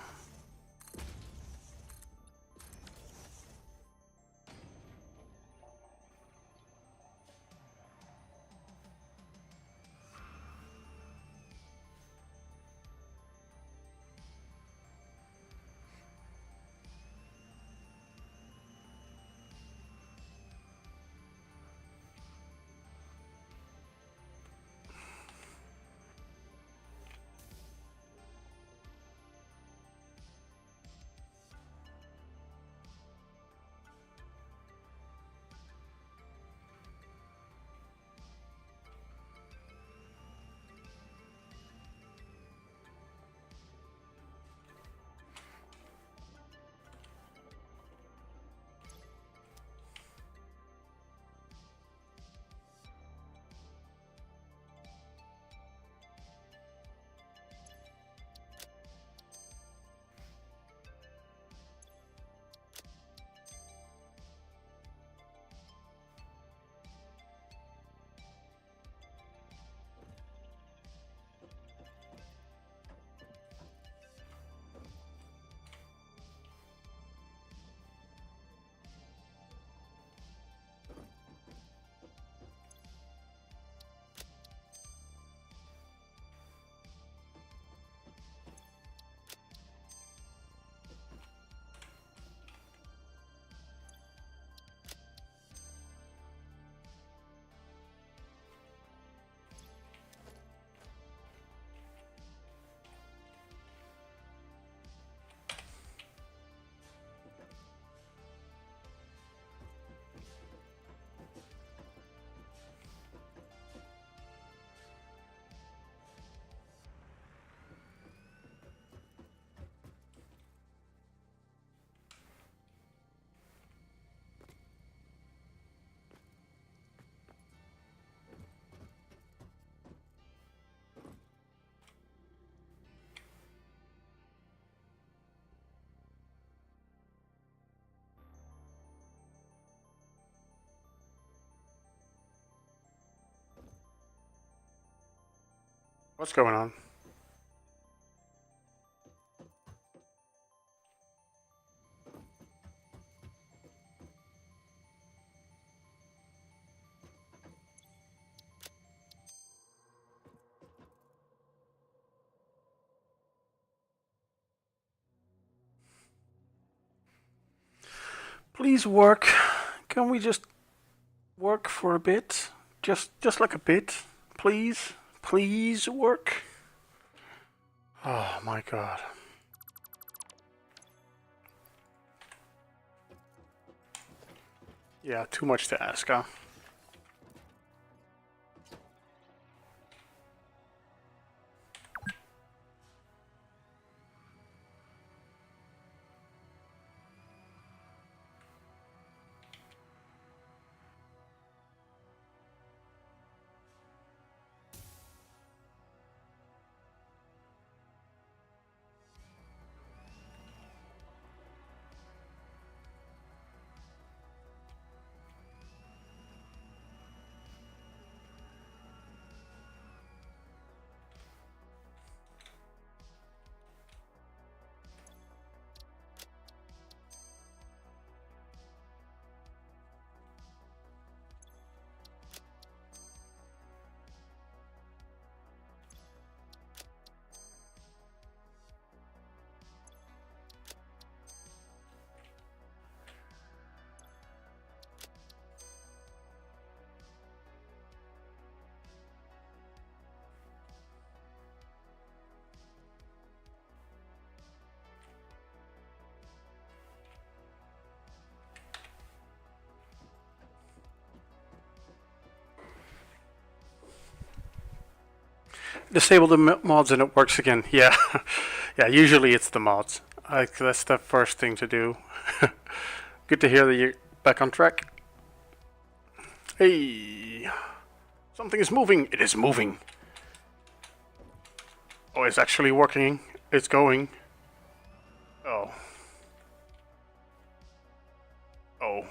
[SPEAKER 1] What's going on? Please work. Can we just work for a bit? Just like a bit, please. Please work. Oh my god. Yeah, too much to ask, huh? Disable the mods and it works again. Yeah, yeah. Usually it's the mods. That's the first thing to do. Good to hear that you're back on track. Hey, something is moving. It is moving. Oh, it's actually working. It's going. Oh. Oh.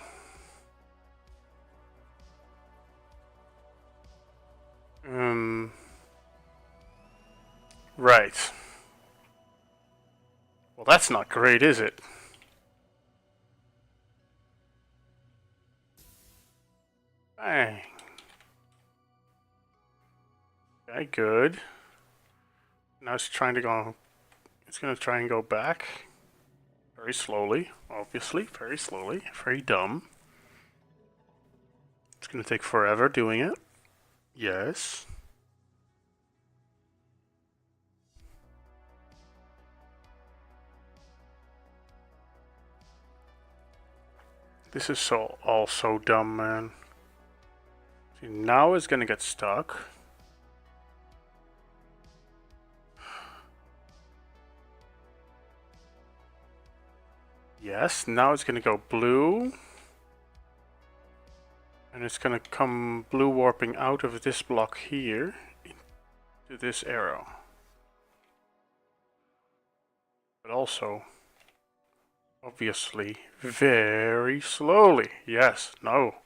[SPEAKER 1] Right. Well, that's not great, is it? Bang. Okay, good. Now it's trying to go. It's gonna try and go back. Very slowly, obviously. Very slowly. Very dumb. It's gonna take forever doing it. Yes. This is all so dumb, man. See, now it's gonna get stuck. Yes, now it's gonna go blue. And it's gonna come blue warping out of this block here into this arrow. But also, obviously, very slowly. Yes, no.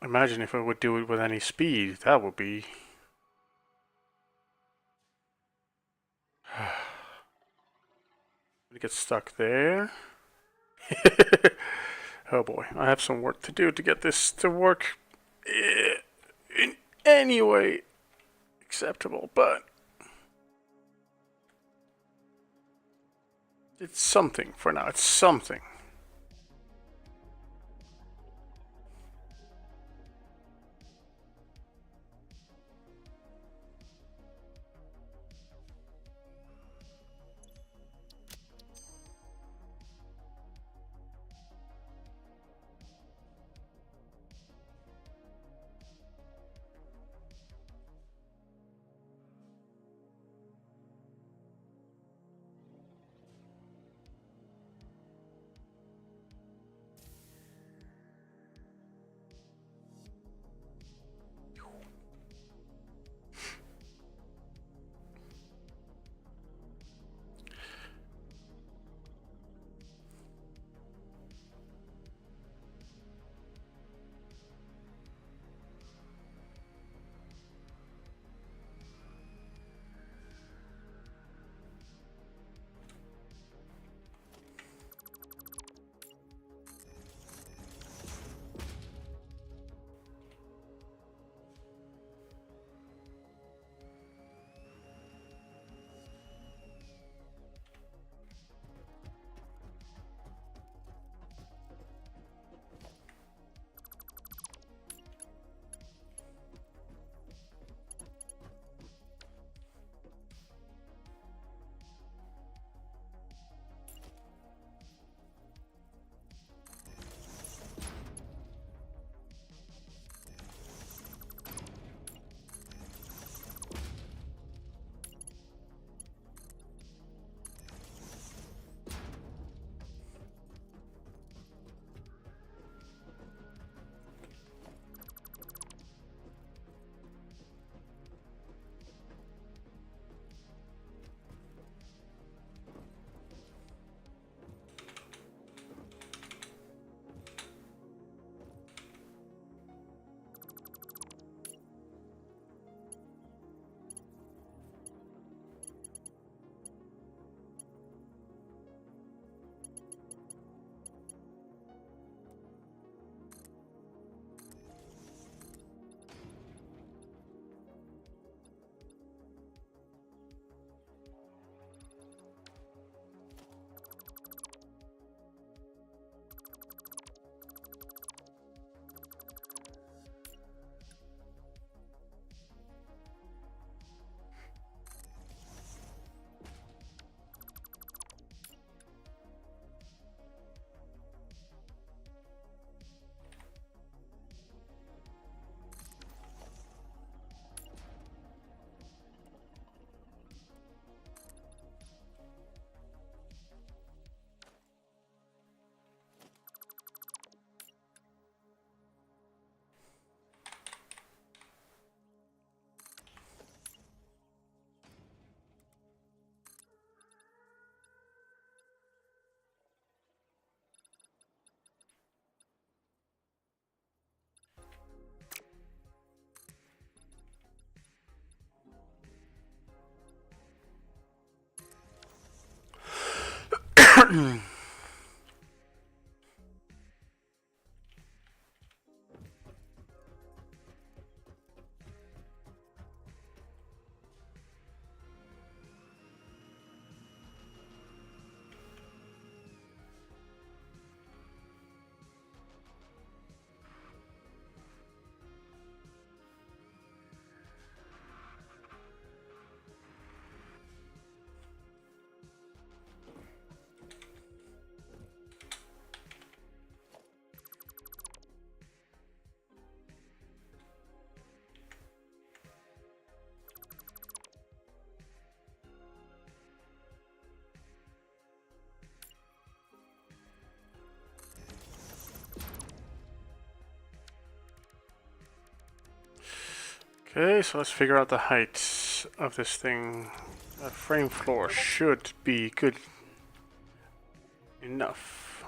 [SPEAKER 1] Imagine if it would do it with any speed. That would be... It gets stuck there. Oh boy, I have some work to do to get this to work in any way acceptable, but it's something for now. It's something. Okay, so let's figure out the height of this thing. The frame floor should be good enough.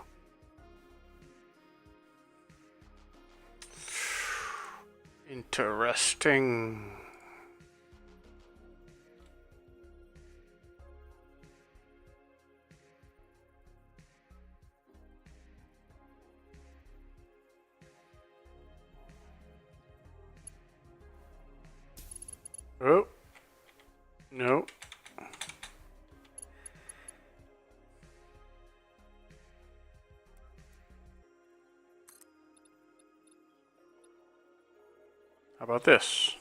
[SPEAKER 1] Interesting. Oh. No. How about this?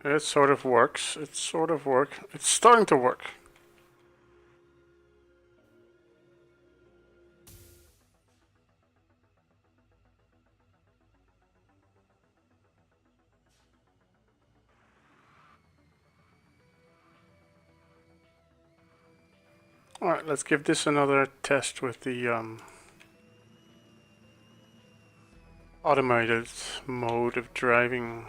[SPEAKER 1] It sort of works. It's sort of work. It's starting to work. Alright, let's give this another test with the automated mode of driving.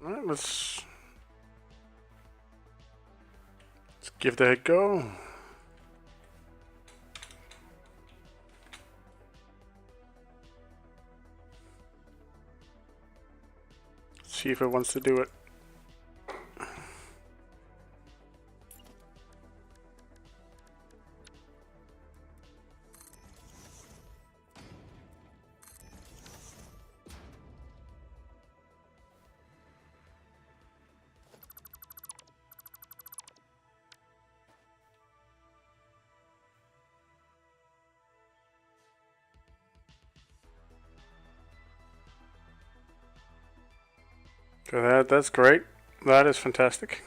[SPEAKER 1] Alright, let's give that a go. See if it wants to do it. So that's great. That is fantastic.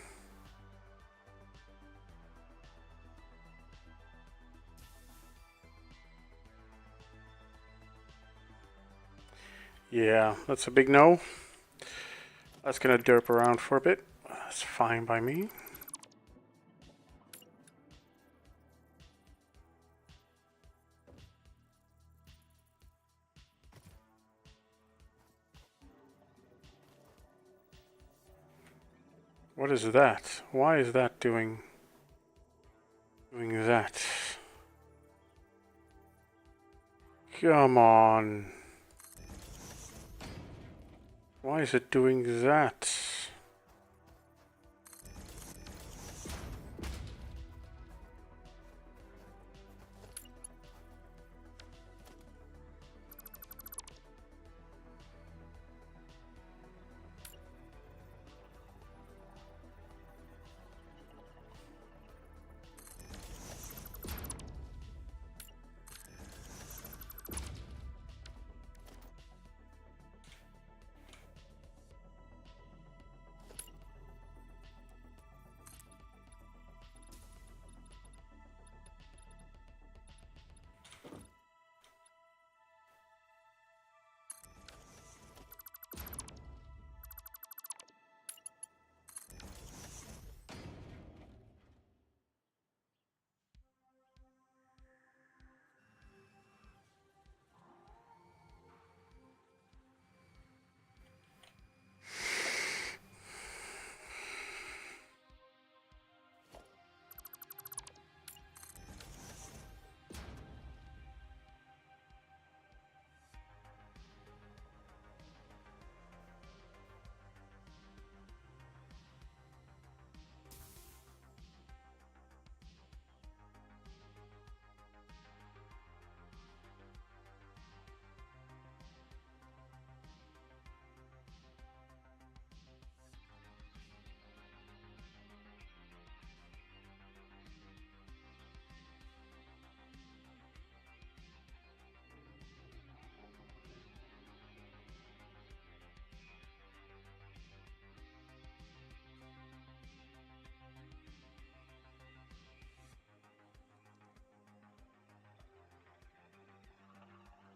[SPEAKER 1] Yeah, that's a big no. That's gonna derp around for a bit. That's fine by me. What is that? Why is that doing that? Come on. Why is it doing that?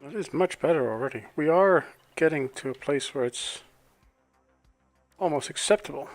[SPEAKER 1] That is much better already. We are getting to a place where it's almost acceptable.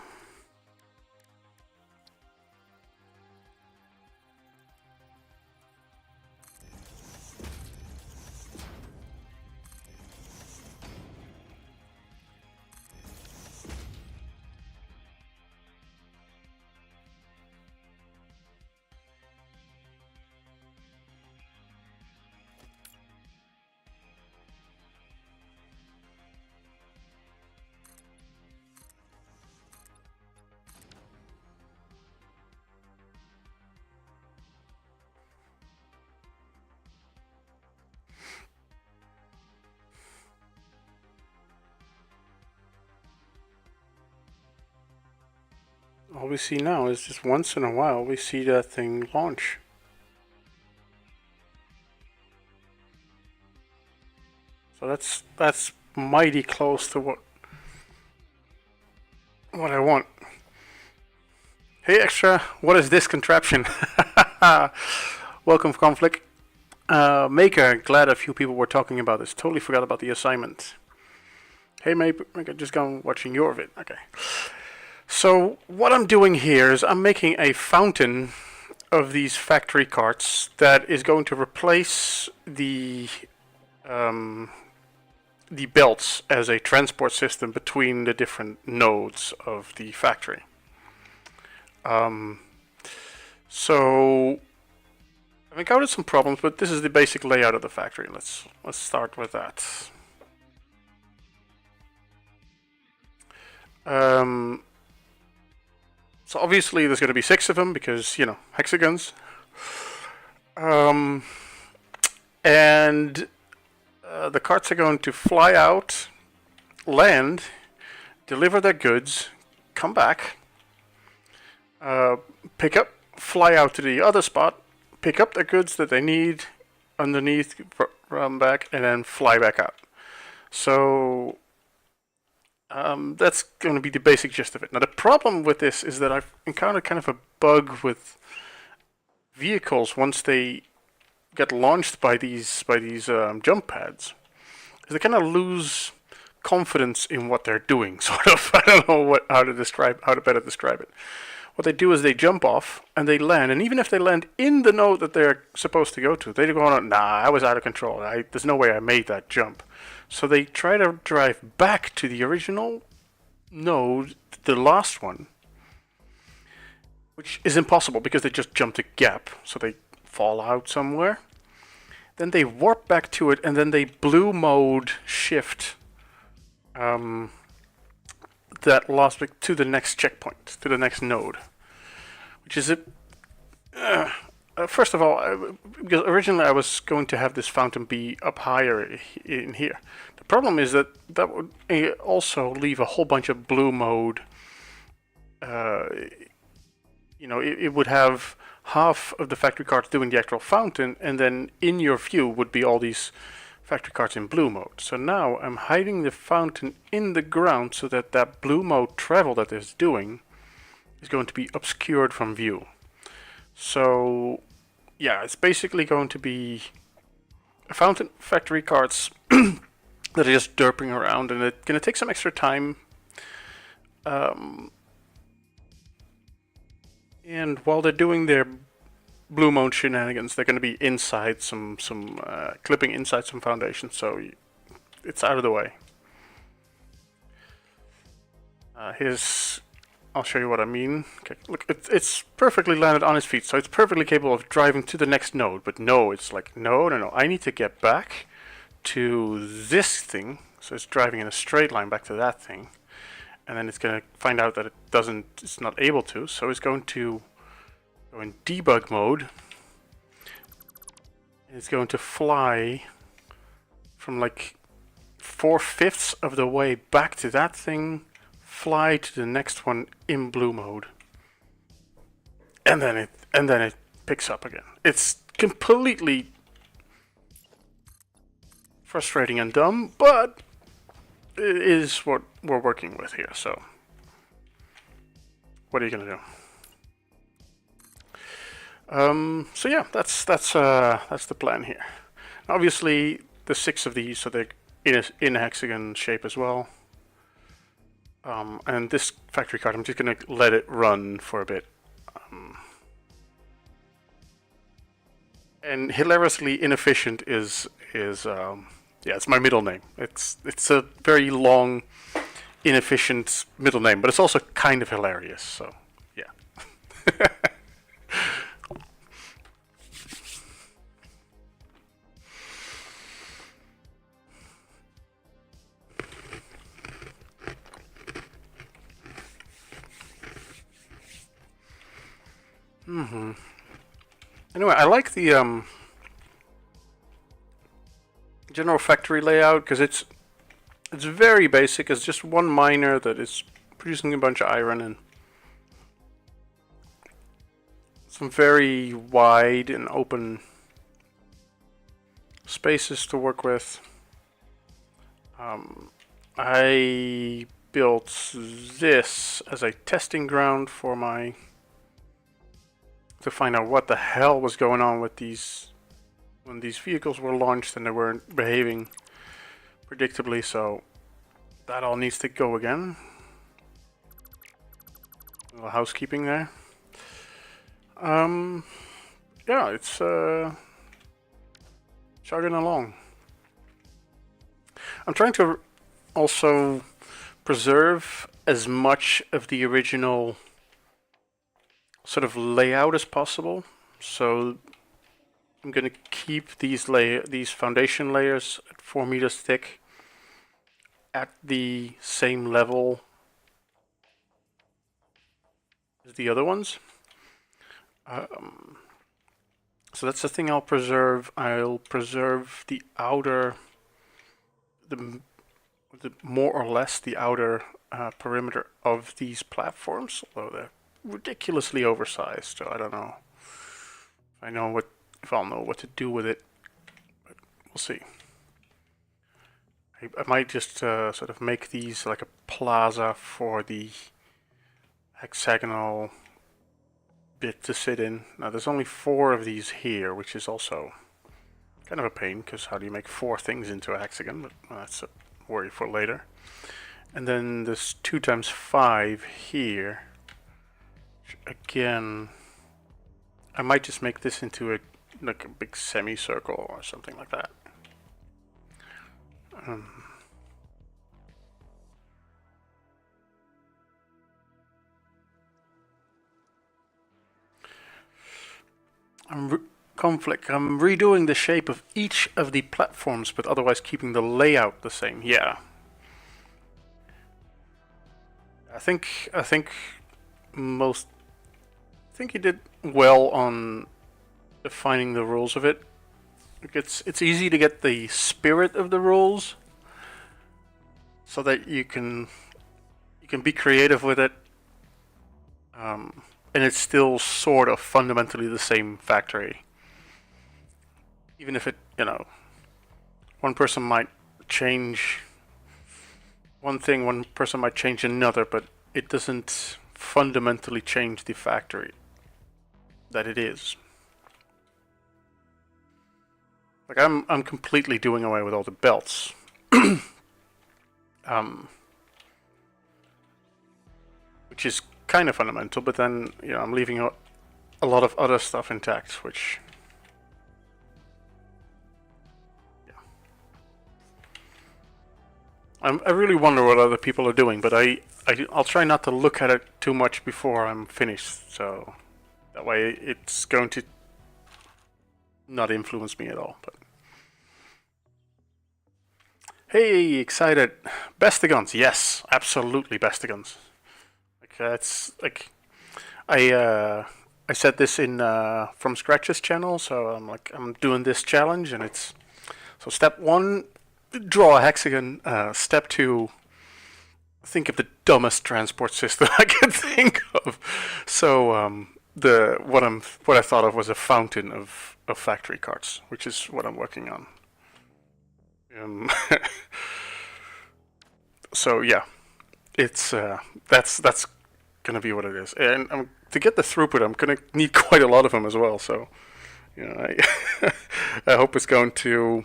[SPEAKER 1] All we see now is just once in a while we see that thing launch. So that's mighty close to what I want. Hey Extra, what is this contraption? Welcome Conflict. Maker, glad a few people were talking about this. Totally forgot about the assignment. Hey Maker, just gone watching your vid. Okay. So what I'm doing here is I'm making a fountain of these factory carts that is going to replace the belts as a transport system between the different nodes of the factory. So I've encountered some problems, but this is the basic layout of the factory. Let's start with that. So obviously there's going to be 6 of them because, you know, hexagons. And the carts are going to fly out, land, deliver their goods, come back, pick up, fly out to the other spot, pick up the goods that they need underneath, run back, and then fly back out. So That's going to be the basic gist of it. Now, the problem with this is that I've encountered kind of a bug with vehicles once they get launched by these jump pads. Is they kind of lose confidence in what they're doing. Sort of. I don't know how to better describe it. What they do is they jump off and they land, and even if they land in the node that they're supposed to go to, they go on, nah, I was out of control. There's no way I made that jump. So they try to drive back to the original node, the last one, which is impossible because they just jumped a gap, so they fall out somewhere. Then they warp back to it, and then they blue mode shift that last bit to the next checkpoint, to the next node, which is first of all, because originally I was going to have this fountain be up higher in here. The problem is that would also leave a whole bunch of blue mode. It would have half of the factory cards doing the actual fountain, and then in your view would be all these factory cards in blue mode. So now I'm hiding the fountain in the ground so that that blue mode travel that it's doing is going to be obscured from view. So yeah, it's basically going to be a fountain factory cards that are just derping around, and it's going to take some extra time. And while they're doing their blue mode shenanigans, they're going to be inside some clipping inside some foundation, so it's out of the way. I'll show you what I mean. Okay, look, it's perfectly landed on its feet, so it's perfectly capable of driving to the next node. But no, it's like no. I need to get back to this thing, so it's driving in a straight line back to that thing, and then it's going to find out that it's not able to, so it's going to go in debug mode. And it's going to fly from like 4/5 of the way back to that thing, fly to the next one in blue mode, and then it picks up again. It's completely frustrating and dumb, but it is what we're working with here. So what are you gonna do? So yeah, that's the plan here. Obviously, the 6 of these, so they're in a hexagon shape as well. And this factory card, I'm just gonna let it run for a bit. And hilariously inefficient is it's my middle name. It's a very long, inefficient middle name, but it's also kind of hilarious. So yeah. Anyway, I like the general factory layout because it's very basic. It's just one miner that is producing a bunch of iron and some very wide and open spaces to work with. I built this as a testing ground for to find out what the hell was going on with these when these vehicles were launched and they weren't behaving predictably, so that all needs to go again. A little housekeeping there. Yeah, it's chugging along. I'm trying to also preserve as much of the original sort of layout as possible. So I'm going to keep these foundation layers at 4 meters thick at the same level as the other ones. So that's the thing I'll preserve. I'll preserve the outer, the more or less the outer perimeter of these platforms, although they're ridiculously oversized. So I don't know if I'll know what to do with it, but we'll see. I might just sort of make these like a plaza for the hexagonal bit to sit in. Now there's only 4 of these here, which is also kind of a pain, because how do you make 4 things into a hexagon? But that's a worry for later. And then this 2 times 5 here. Again, I might just make this into a like a big semicircle or something like that. Conflict. I'm redoing the shape of each of the platforms, but otherwise keeping the layout the same. Yeah. I think you did well on defining the rules of it. It's easy to get the spirit of the rules, so that you can be creative with it, and it's still sort of fundamentally the same factory. Even if it, one person might change one thing, one person might change another, but it doesn't fundamentally change the factory that it is. Like I'm completely doing away with all the belts. Which is kind of fundamental, but then I'm leaving a lot of other stuff intact, which I really wonder what other people are doing, but I'll try not to look at it too much before I'm finished, so that way it's going to not influence me at all. But hey, excited! Bestigons, yes, absolutely Bestigons. Like it's like I said this in From Scratch's channel, so I'm doing this challenge, and it's so step 1. Draw a hexagon. Step 2, think of the dumbest transport system I could think of. So what I thought of was a fountain of factory carts, which is what I'm working on. So yeah, it's that's gonna be what it is, and to get the throughput, I'm gonna need quite a lot of them as well. So I I hope it's going to.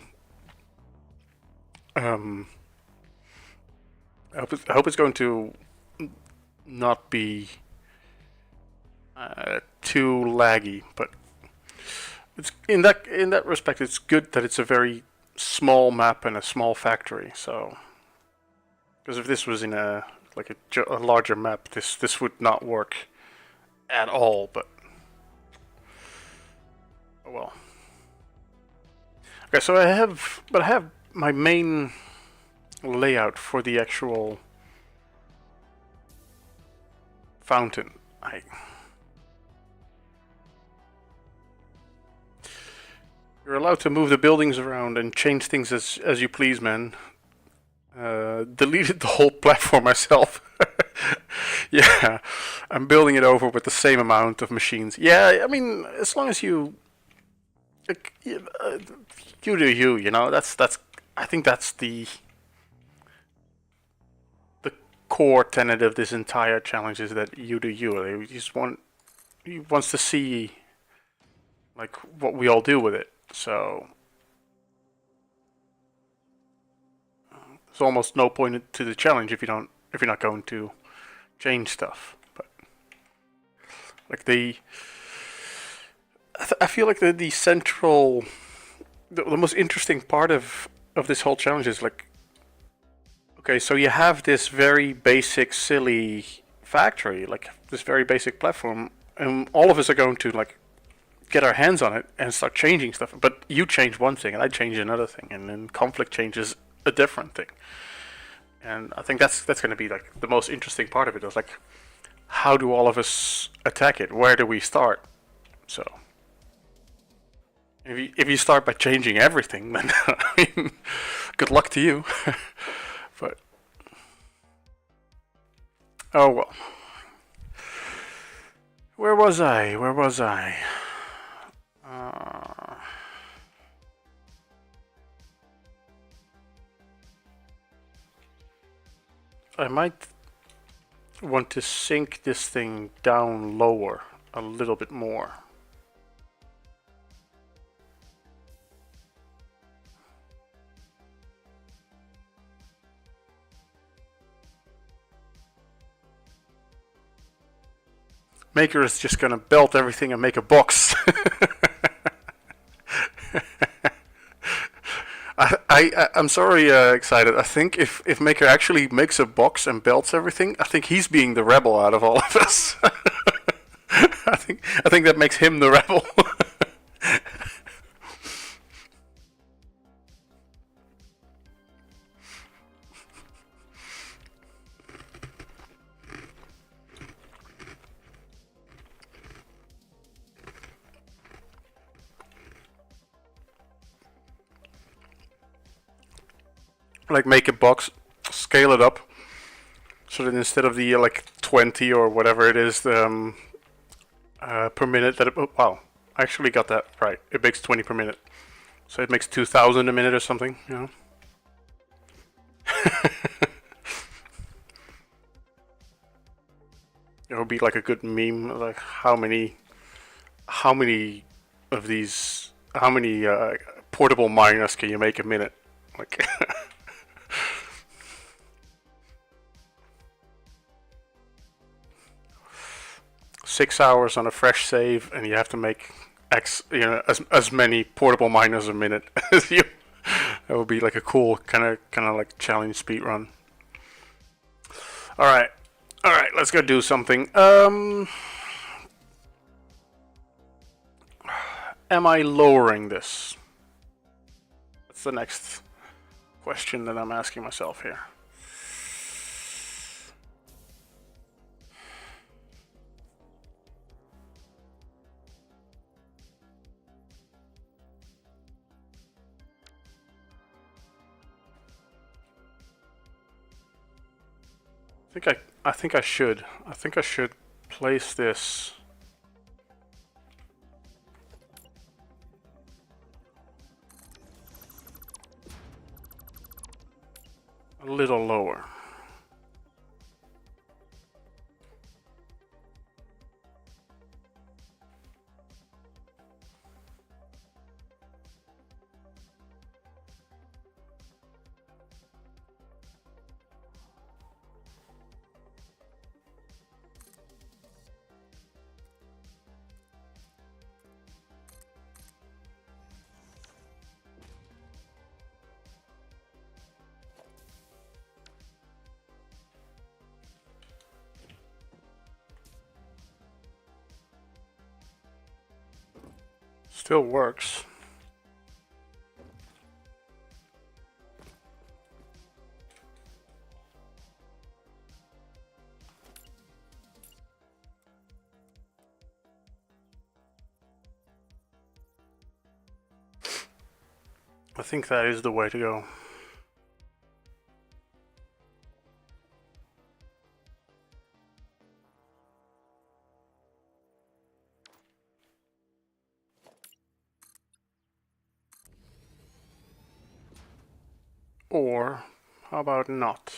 [SPEAKER 1] I hope it's going to not be too laggy, but it's in that respect, it's good that it's a very small map and a small factory. So, because if this was in a larger map, this would not work at all. But oh well. Okay, so I have my main layout for the actual fountain. You're allowed to move the buildings around and change things as you please, man. Deleted the whole platform myself. Yeah, I'm building it over with the same amount of machines. Yeah, I mean, as long as you do you. That's I think that's the core tenet of this entire challenge, is that you do you. He wants to see like what we all do with it. So there's almost no point to the challenge if you're not going to change stuff. But like I feel like the central, the most interesting part of this whole challenge is like, okay, so you have this very basic, silly factory, like this very basic platform, and all of us are going to like get our hands on it and start changing stuff. But you change one thing, and I change another thing, and then conflict changes a different thing. And I think that's going to be like the most interesting part of it. Is like, how do all of us attack it? Where do we start? So, if you start by changing everything, then I mean, good luck to you. But oh well. Where was I? I might want to sink this thing down lower a little bit more. Maker is just gonna belt everything and make a box. I'm sorry, excited. I think if Maker actually makes a box and belts everything, I think he's being the rebel out of all of us. I think that makes him the rebel. Like make a box, scale it up, so that instead of the like 20 or whatever it is per minute that it, oh, wow, I actually got that right. It makes 20 per minute, so it makes 2,000 a minute or something. You know. It would be like a good meme, like how many of these, how many portable miners can you make a minute? Like. 6 hours on a fresh save, and you have to make as many portable miners a minute as you. That would be like a cool kind of like challenge speed run. All right, let's go do something. Am I lowering this? That's the next question that I'm asking myself here. I think I should. I think I should place this a little lower. Still works. I think that is the way to go. Or how about not?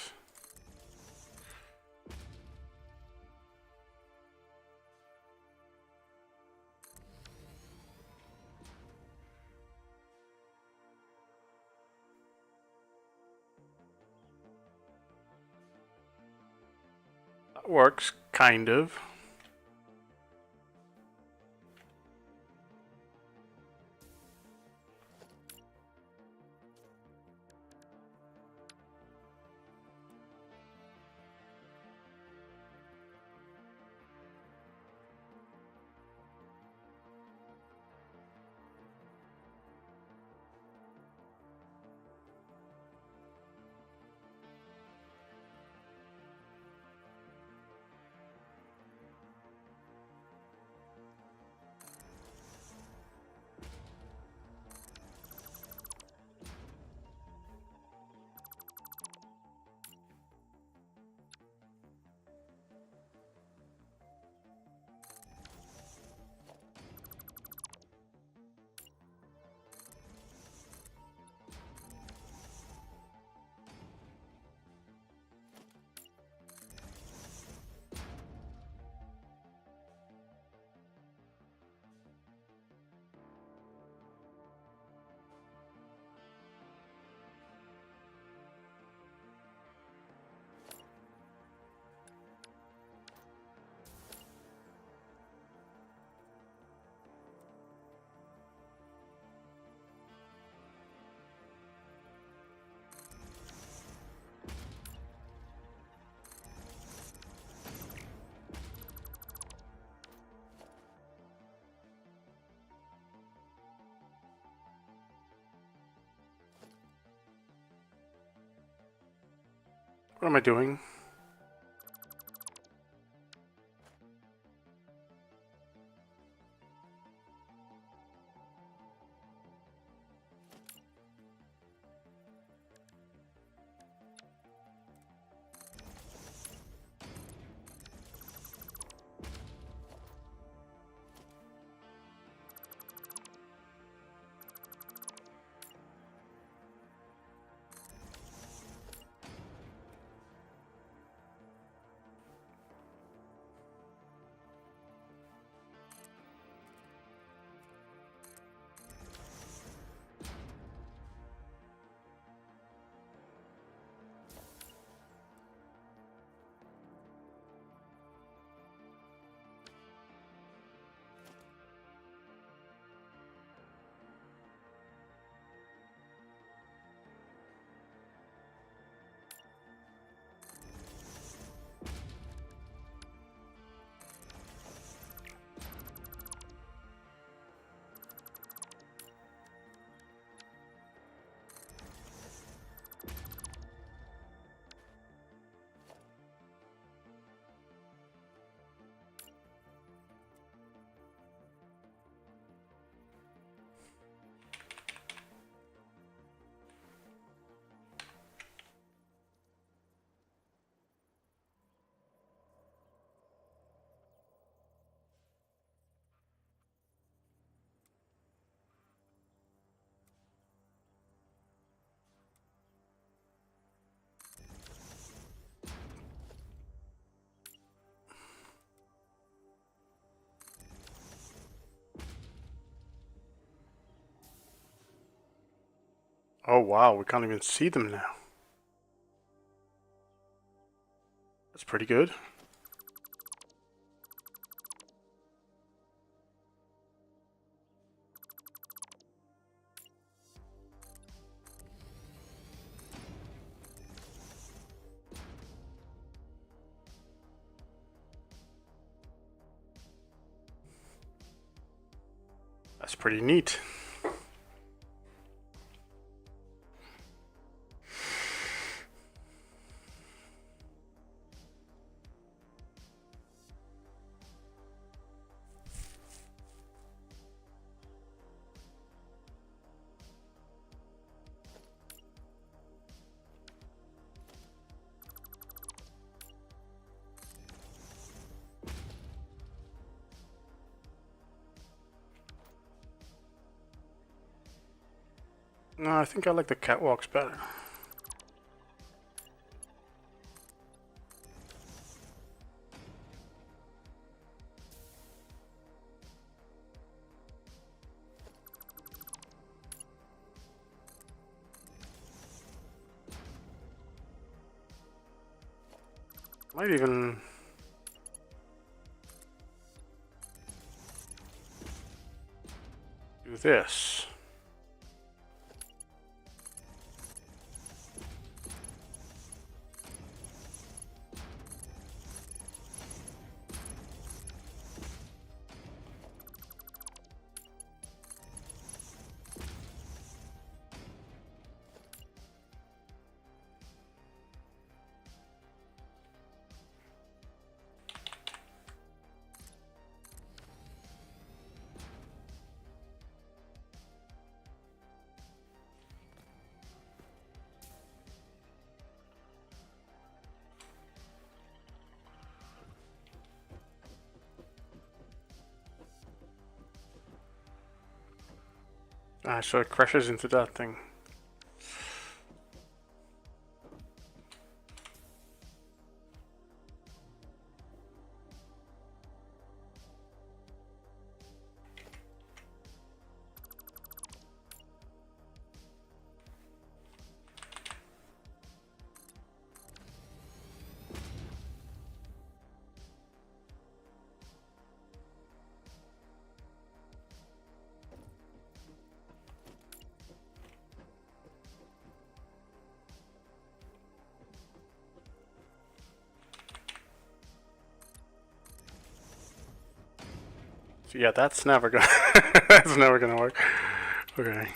[SPEAKER 1] That works, kind of. What am I doing? Oh wow, we can't even see them now. That's pretty good. That's pretty neat. No, I think I like the catwalks better. Might even do this. Ah, so it crashes into that thing. So yeah, that's never gonna that's never gonna work. Okay.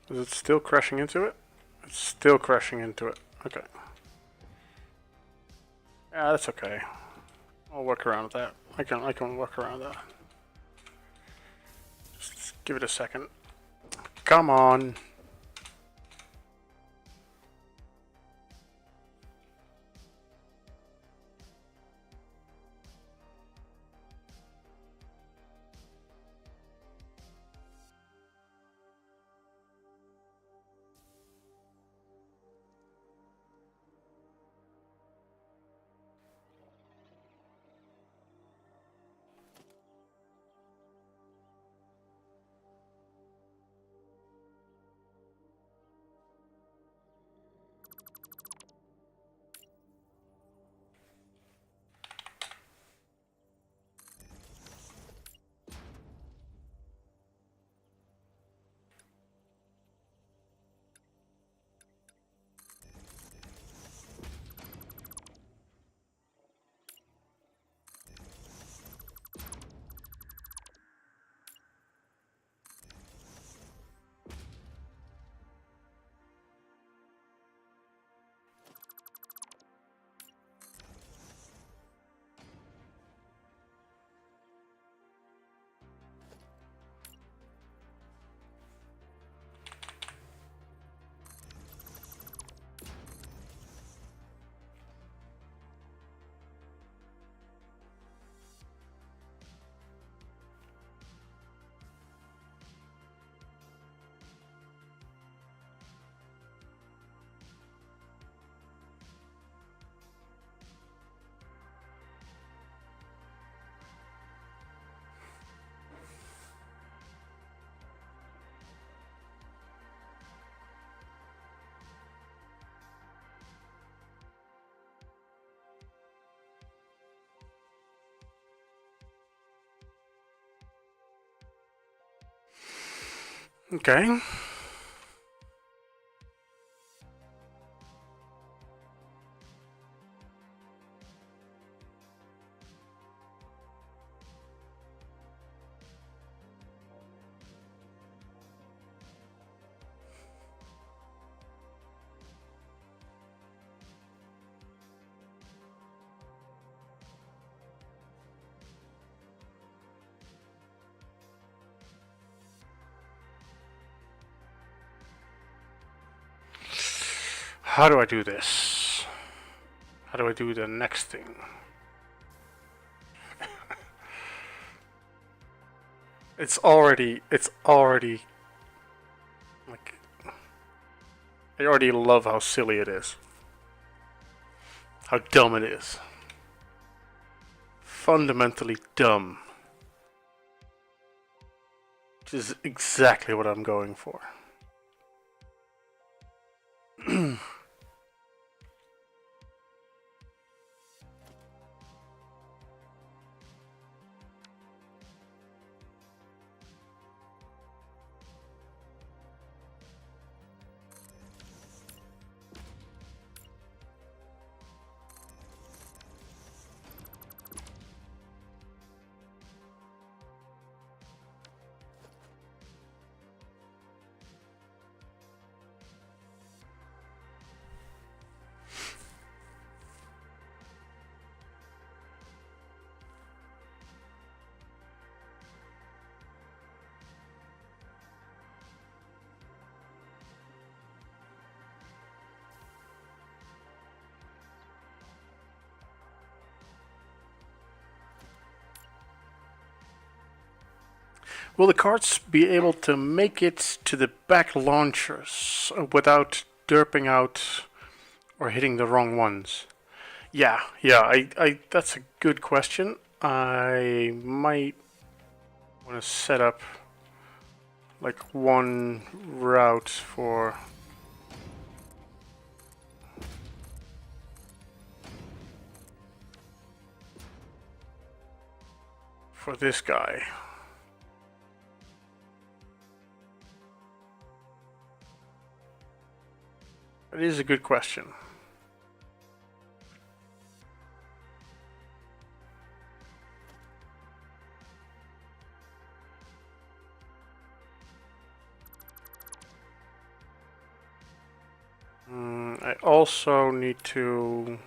[SPEAKER 1] Is it still crashing into it? It's still crashing into it. Okay. Yeah, that's okay. I'll work around with that. I can work around that. Just give it a second. Come on. Okay. How do I do this? How do I do the next thing? It's already like, I already love how silly it is. How dumb it is. Fundamentally dumb. Which is exactly what I'm going for. Will the cards be able to make it to the back launchers without derping out or hitting the wrong ones? Yeah, that's a good question. I might want to set up like one route for this guy. It is a good question. also need to...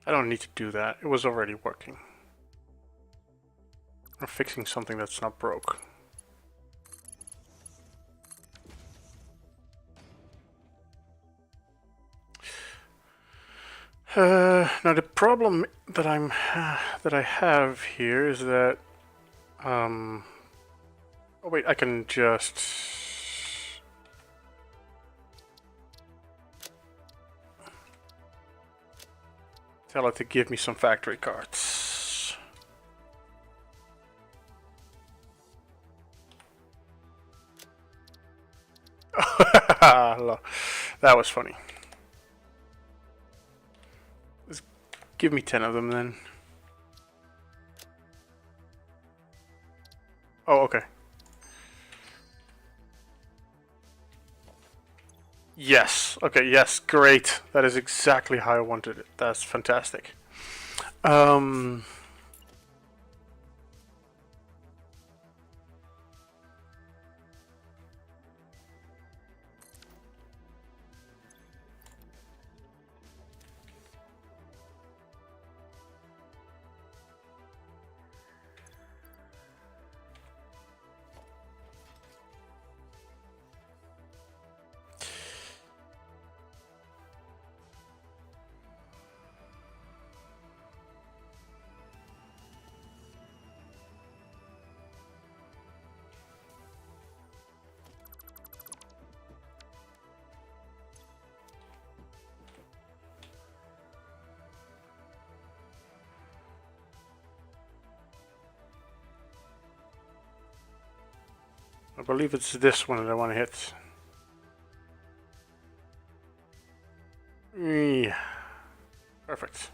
[SPEAKER 1] I don't need to do that. It was already working. I'm fixing something that's not broke. Now the problem that I have here is that oh wait, I can just tell it to give me some factory carts. That was funny. Let's give me 10 of them then. Oh, okay. Yes. Okay, yes, great. That is exactly how I wanted it. That's fantastic. I believe it's this one that I want to hit. Yeah. Perfect.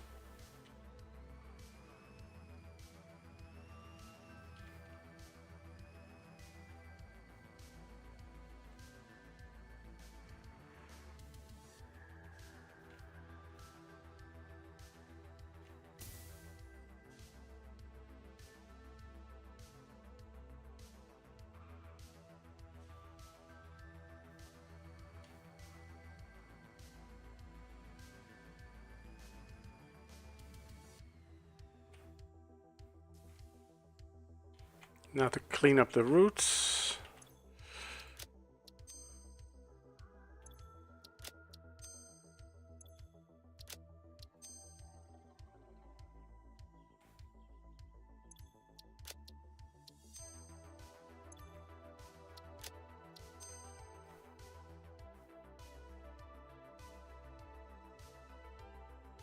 [SPEAKER 1] Now to clean up the roots.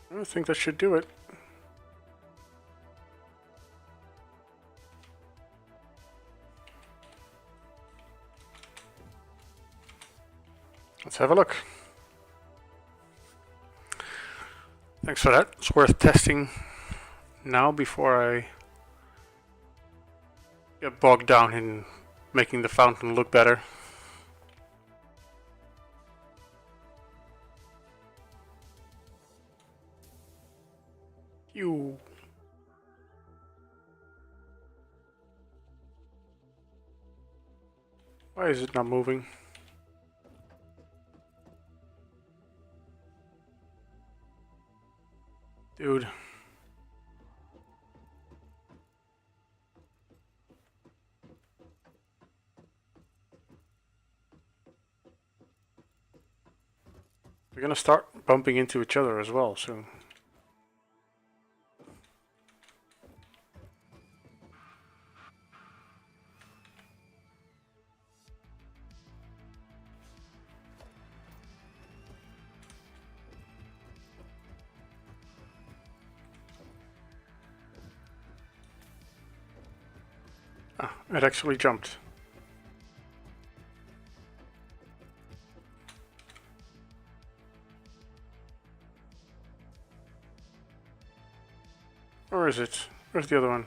[SPEAKER 1] I think that should do it. Let's have a look. Thanks for that. It's worth testing now before I get bogged down in making the fountain look better. You. Why is it not moving? Dude. We're gonna start bumping into each other as well soon. it actually jumped. Where is it? Where's the other one?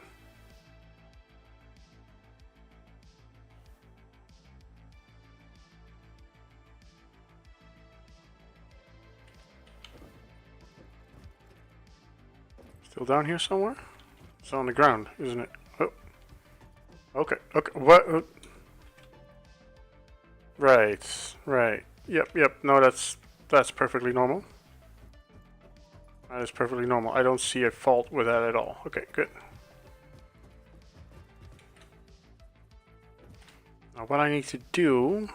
[SPEAKER 1] Still down here somewhere? It's on the ground, isn't it? Oh. Okay, okay. What? Right, right. Yep. No, that's perfectly normal. That is perfectly normal. I don't see a fault with that at all. Okay, good. Now what I need to do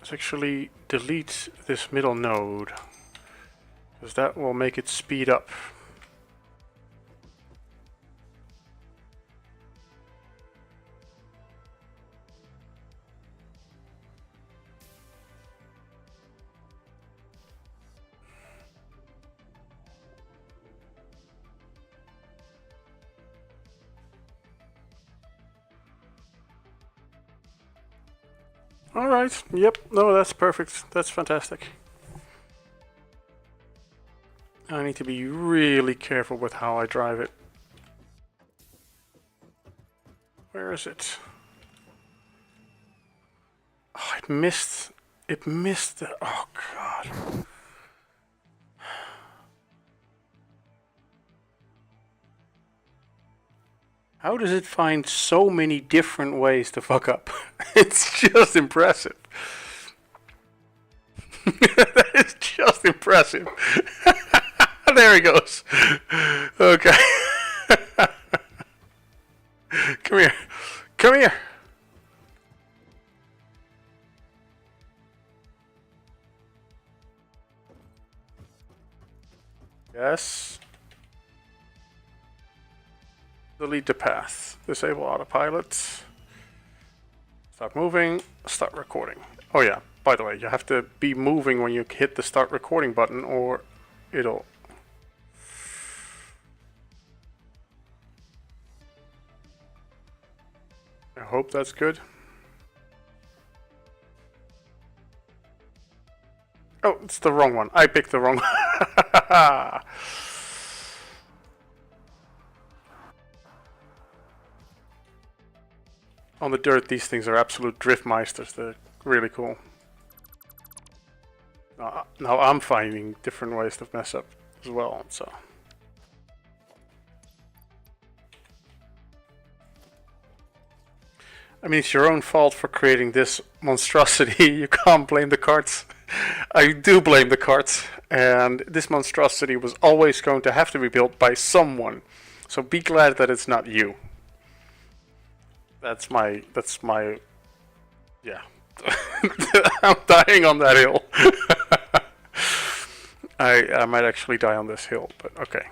[SPEAKER 1] is actually delete this middle node, because that will make it speed up. Alright, yep, no, that's perfect. That's fantastic. I need to be really careful with how I drive it. Where is it? Oh, it missed. It missed the... Oh, God. How does it find so many different ways to fuck up? It's just impressive. That is just impressive. There he goes. Okay. Come here. Come here. Yes. Delete the path. Disable autopilot. Stop moving. Start recording. Oh yeah, by the way, you have to be moving when you hit the start recording button or it'll... I hope that's good. Oh, it's the wrong one. I picked the wrong one. On the dirt, these things are absolute driftmeisters. They're really cool. Now I'm finding different ways to mess up as well, so... I mean, it's your own fault for creating this monstrosity. You can't blame the carts. I do blame the carts. And this monstrosity was always going to have to be built by someone. So be glad that it's not you. That's my, yeah. I'm dying on that hill. I might actually die on this hill, but okay.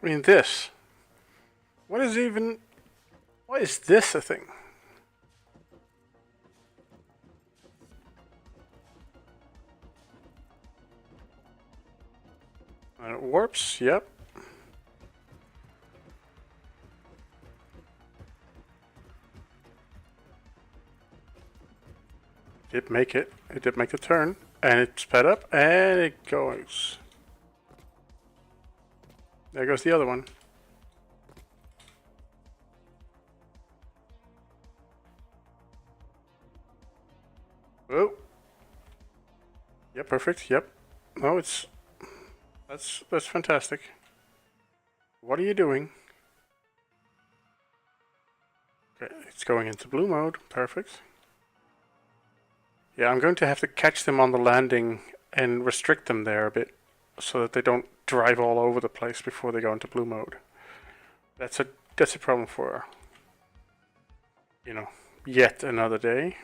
[SPEAKER 1] I mean, this. What is even... Why is this a thing? And it warps, yep. did make it. It did make the turn. And it sped up, and it goes. There goes the other one. Oh. Yep, perfect. Yep. No, it's... That's fantastic. What are you doing? Okay, it's going into blue mode. Perfect. Yeah, I'm going to have to catch them on the landing and restrict them there a bit so that they don't drive all over the place before they go into blue mode. That's a problem for, you know, yet another day.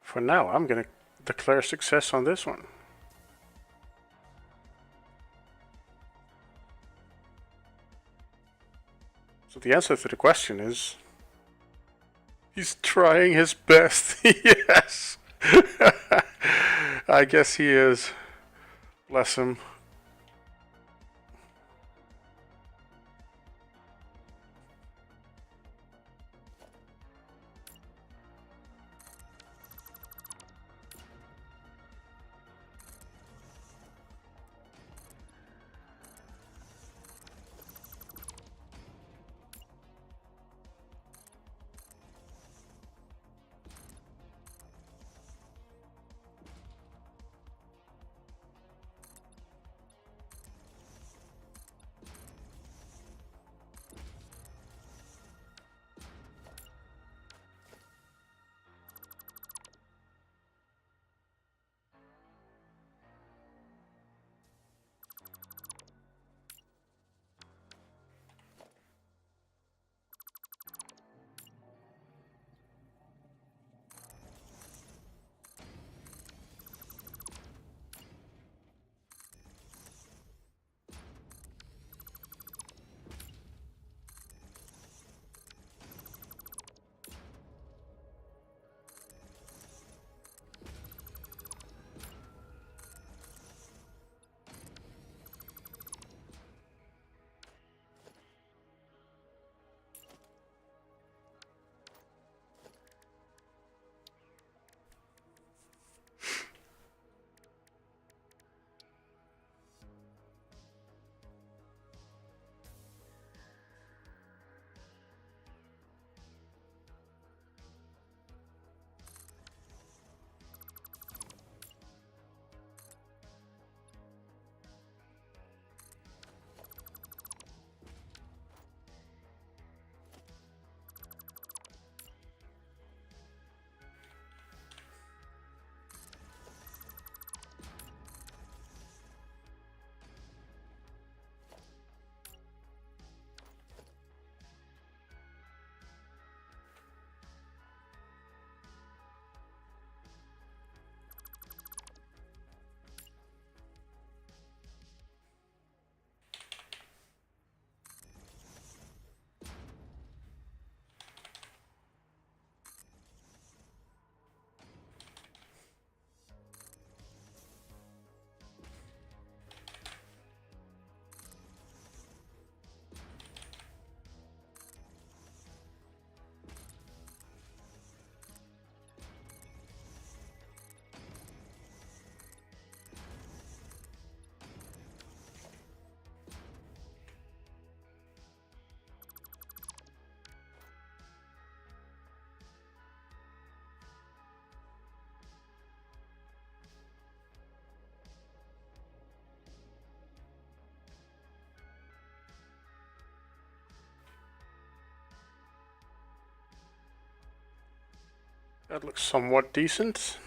[SPEAKER 1] For now, I'm going to declare success on this one. So the answer to the question is... he's trying his best. Yes. I guess he is. Bless him. That looks somewhat decent.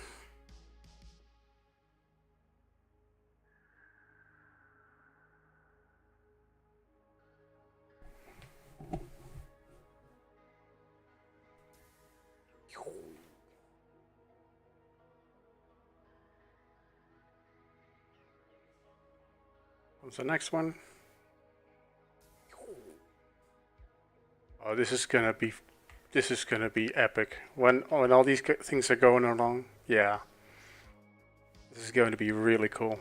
[SPEAKER 1] What's the next one? Oh, this is gonna be epic. When all these things are going along, yeah. This is going to be really cool.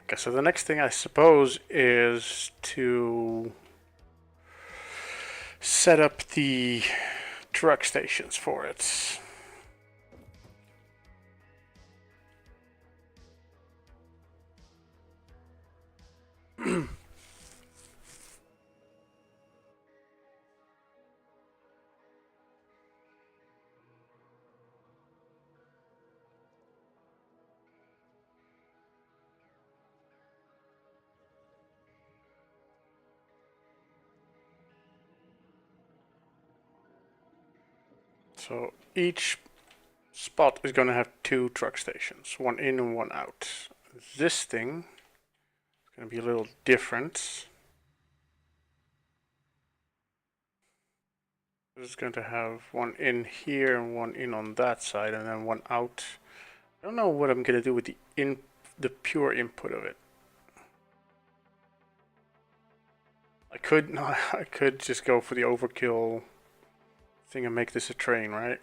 [SPEAKER 1] Okay, so the next thing I suppose is to set up the truck stations for it. So each spot is going to have 2 truck stations, one in and one out. This thing is going to be a little different. This is going to have one in here and one in on that side, and then one out. I don't know what I'm going to do with the pure input of it. I could just go for the overkill thing and make this a train, right?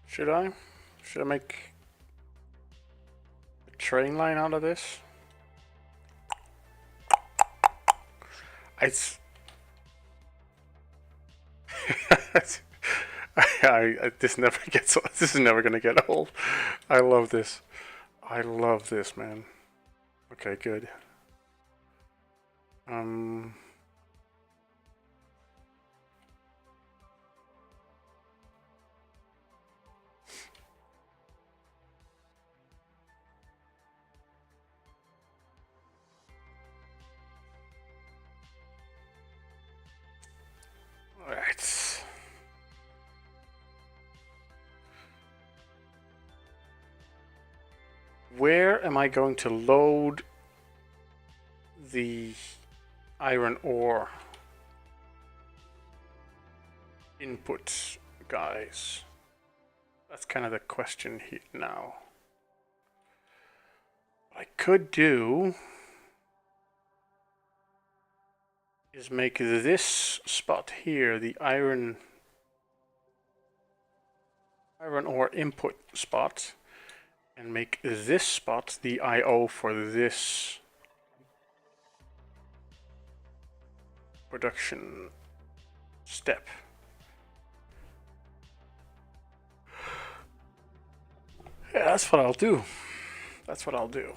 [SPEAKER 1] Should I? Should I make a train line out of this? This never gets. This is never gonna get old. I love this. I love this, man. Okay, good. Alright. Where am I going to load the iron ore inputs, guys? That's kind of the question here now. What I could do is make this spot here the iron ore input spot, and make this spot the IO for this production step. Yeah, that's what I'll do. That's what I'll do.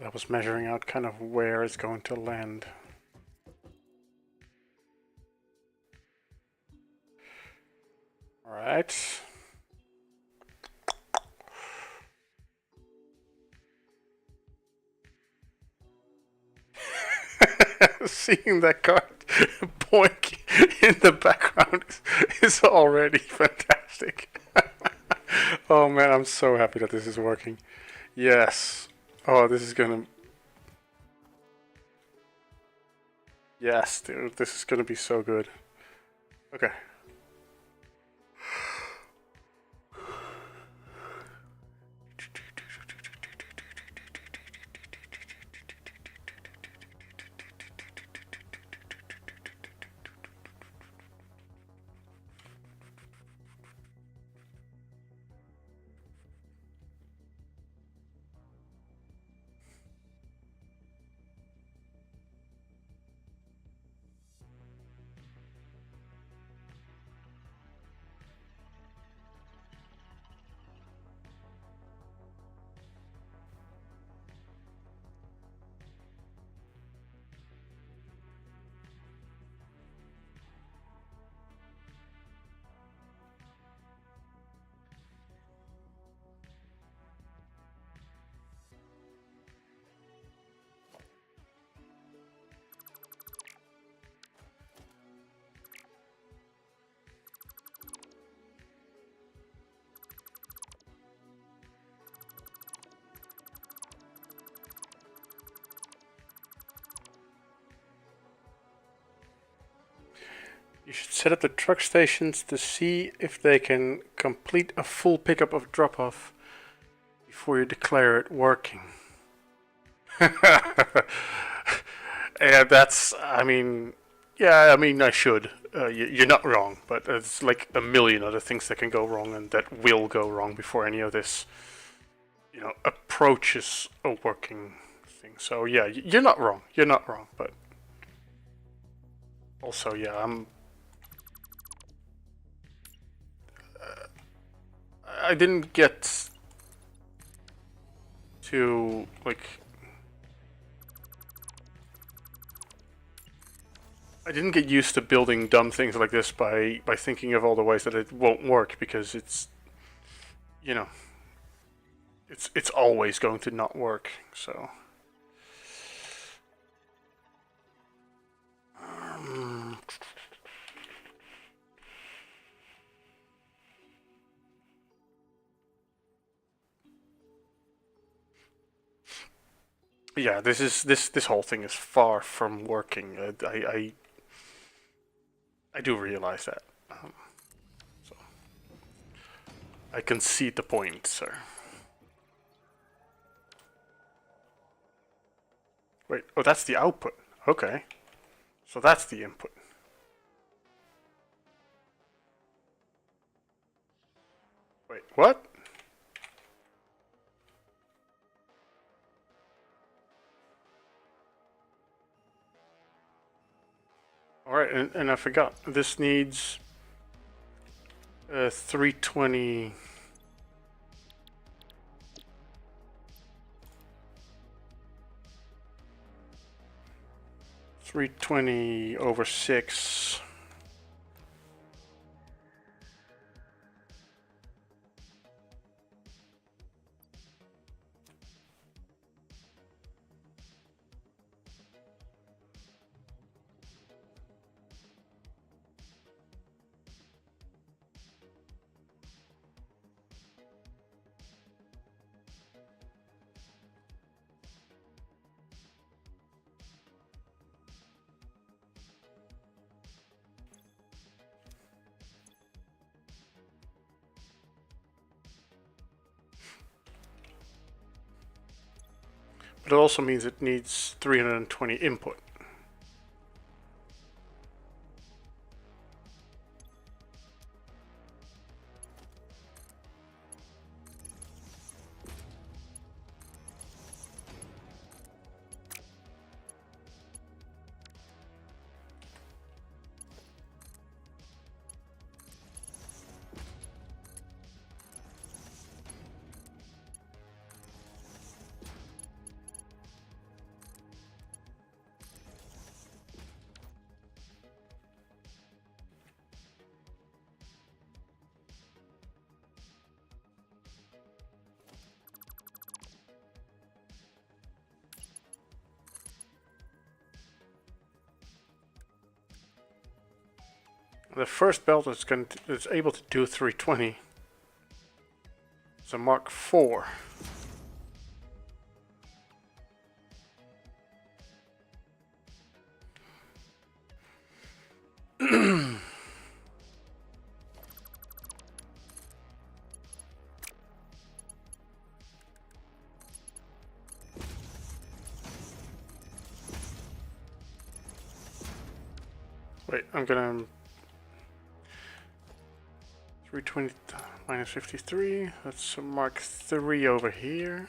[SPEAKER 1] That was measuring out kind of where it's going to land. All right. Seeing that card boink in the background is already fantastic. Oh man, I'm so happy that this is working. Yes. Oh, this is gonna... Yes, dude, this is gonna be so good. Okay. You should set up the truck stations to see if they can complete a full pickup of drop-off before you declare it working. Yeah, that's, I mean, yeah, I mean, I should. You're not wrong, but there's like a million other things that can go wrong and that will go wrong before any of this, approaches a working thing. So yeah, you're not wrong. You're not wrong, but also, yeah, I didn't get to like. I didn't get used to building dumb things like this by thinking of all the ways that it won't work, because it's, you know, it's always going to not work. So yeah, this whole thing is far from working. I do realize that. So I concede the point, sir. Wait, oh, that's the output. Okay, so that's the input. Wait, what? All right, and I forgot. This needs 320. 320 over 6. But it also means it needs 320 input. The first belt is able to do 320. It's a Mark IV. Wait, I'm gonna 320 minus 53. That's a Mark III over here.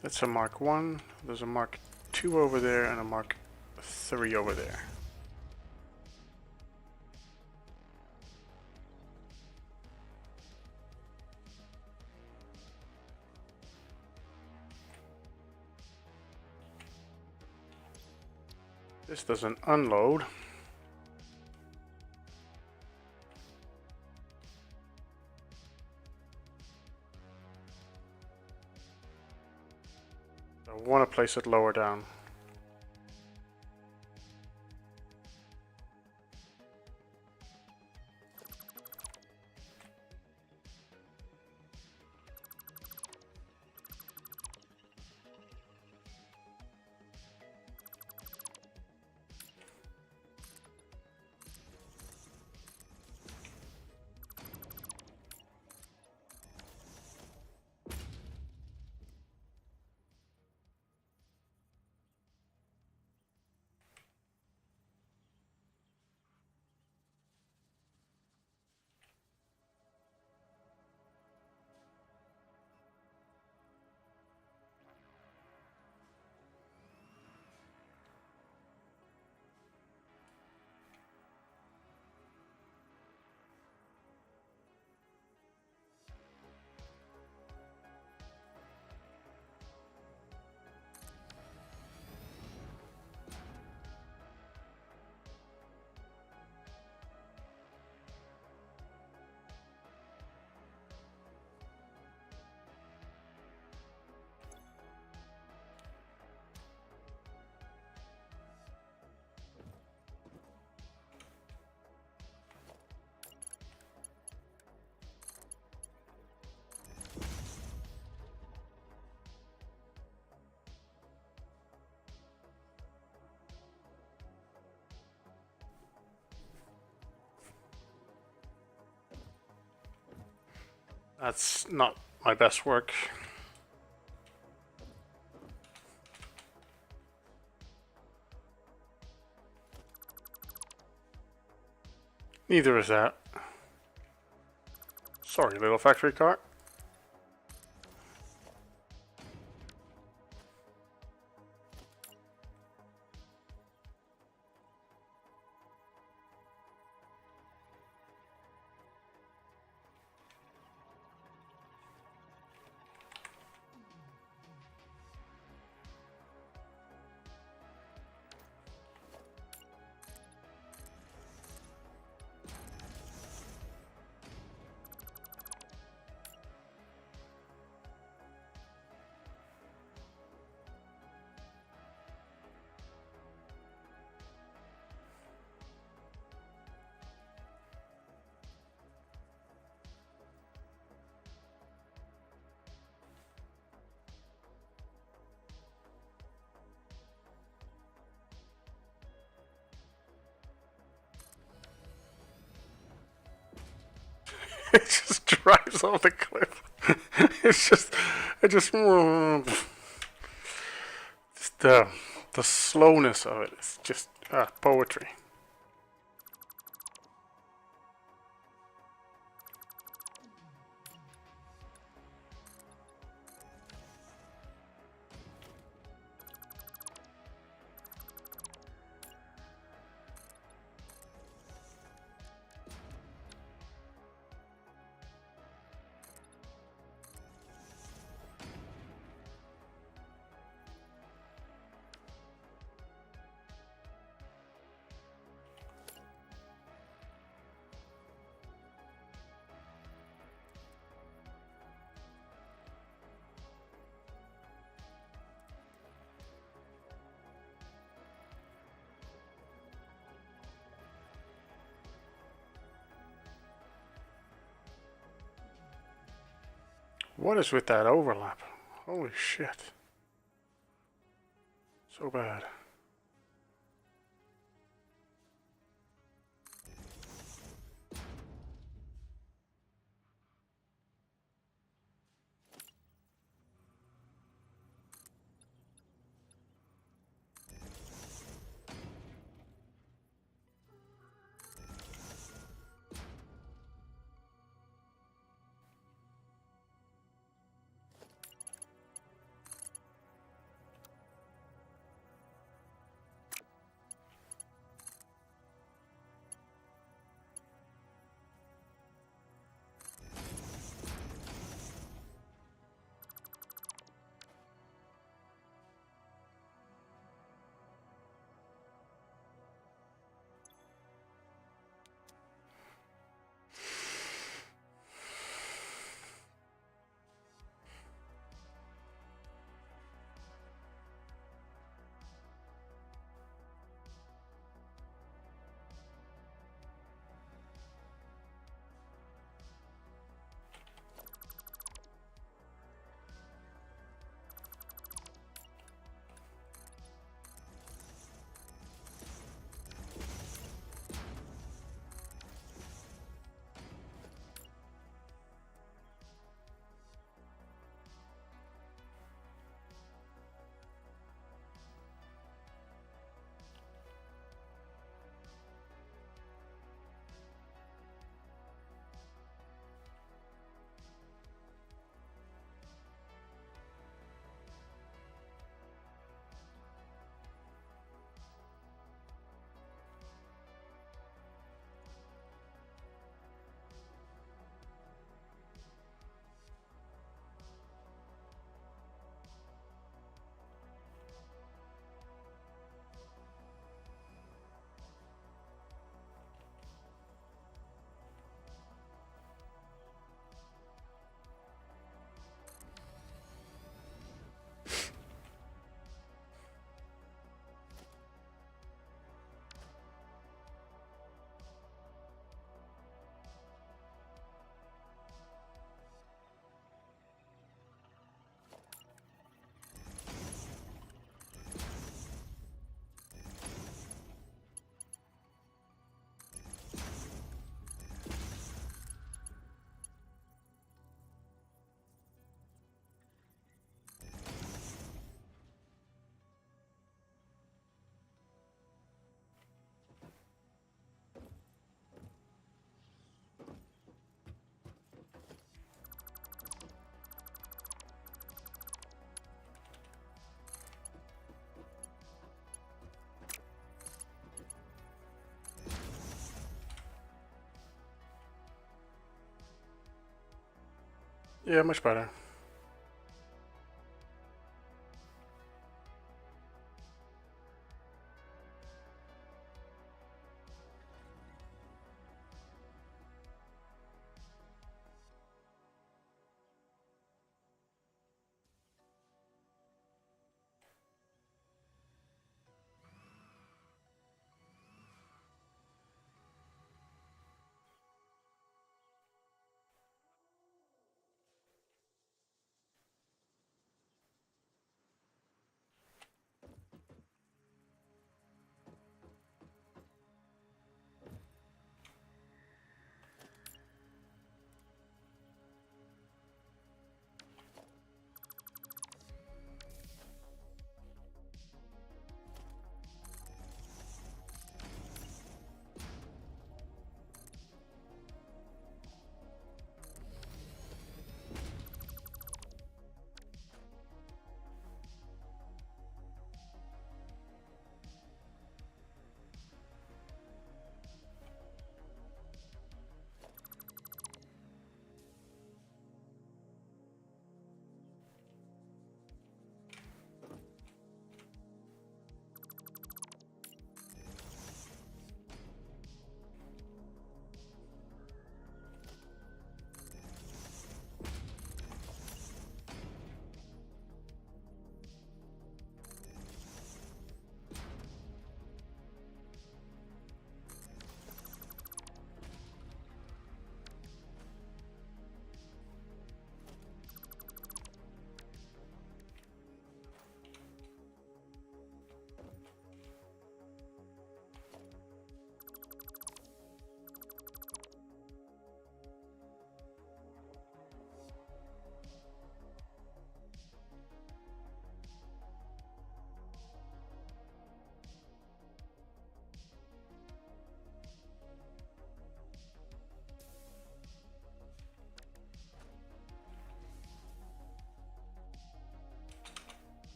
[SPEAKER 1] That's a Mark 1. There's a Mark 2 over there and a Mark 3 over there. This doesn't unload. I want to place it lower down. That's not my best work. Neither is that. Sorry, little factory car. It just drives off the cliff. Just the slowness of it is just poetry. What is with that overlap? Holy shit. So bad. Yeah, much better.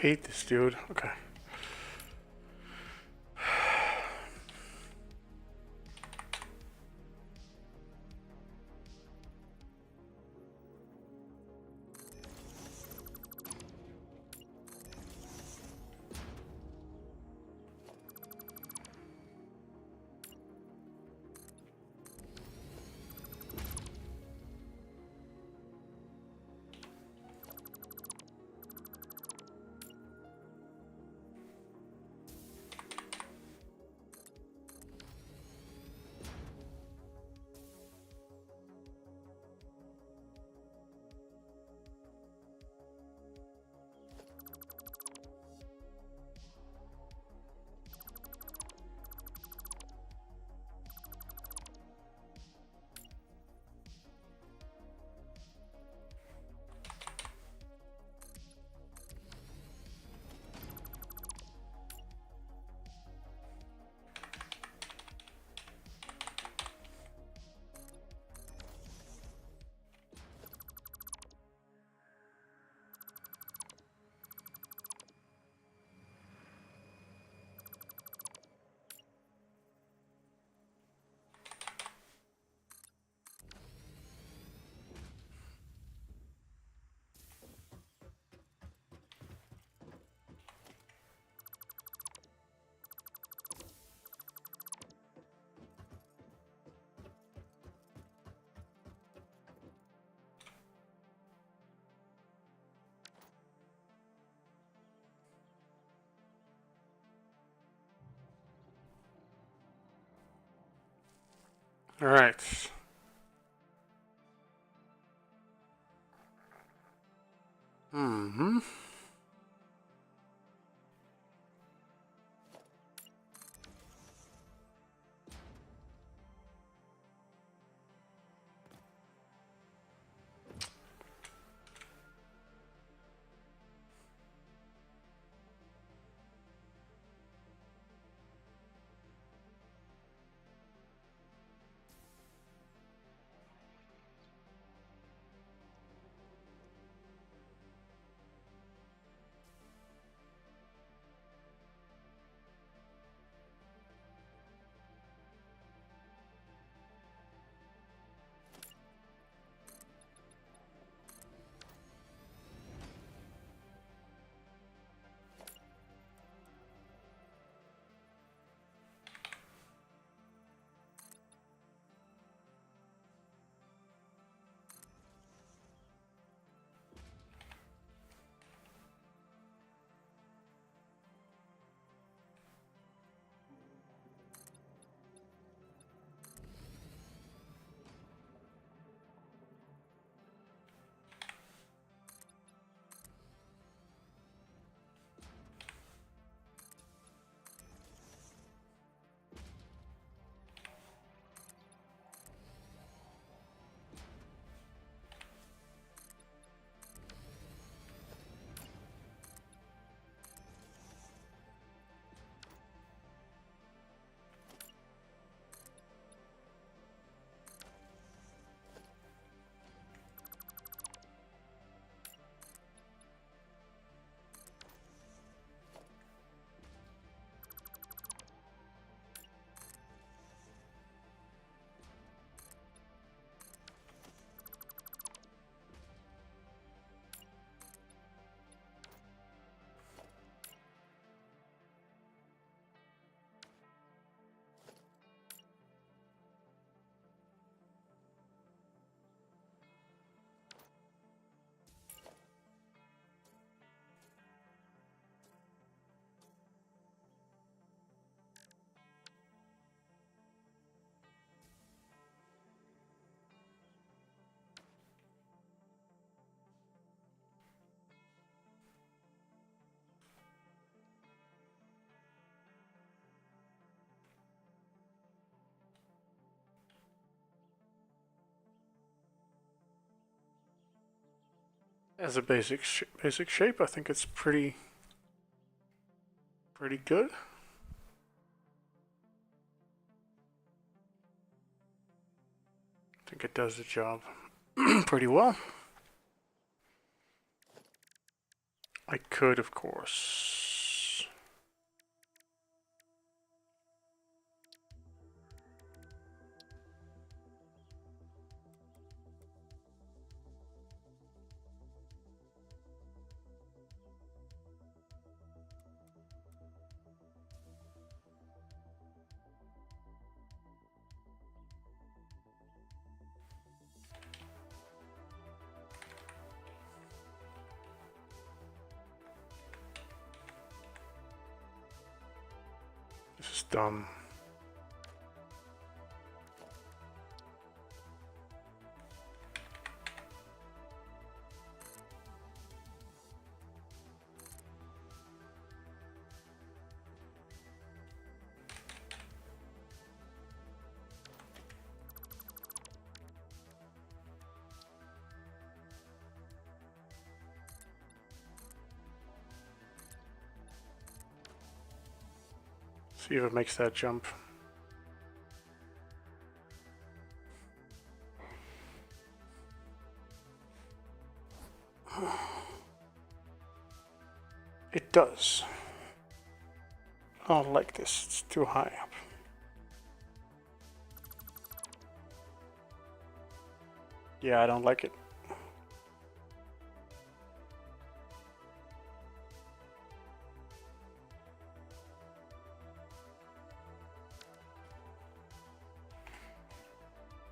[SPEAKER 1] hate this dude. Okay. All right. Mm-hmm. As a basic shape, I think it's pretty good. I think it does the job pretty well. I could, of course. This is dumb. See if it makes that jump. It does. I don't like this, it's too high up. Yeah, I don't like it.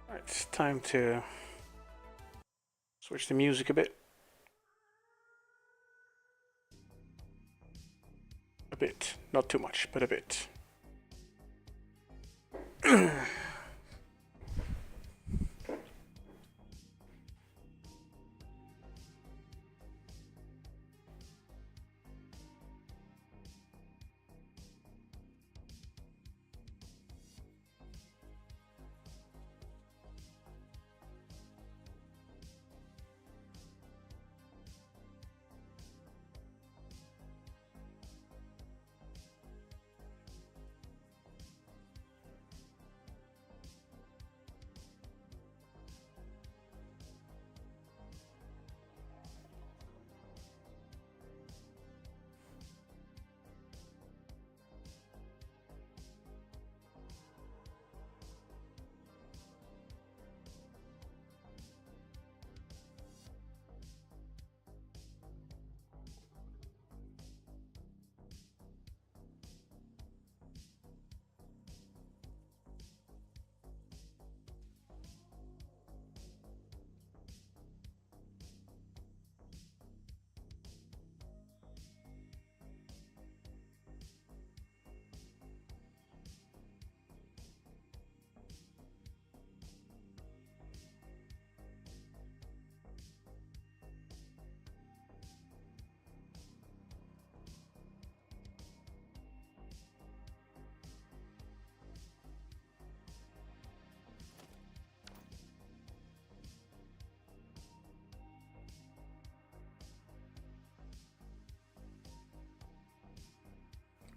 [SPEAKER 1] Alright, it's time to switch the music a bit. A bit, not too much, but a bit.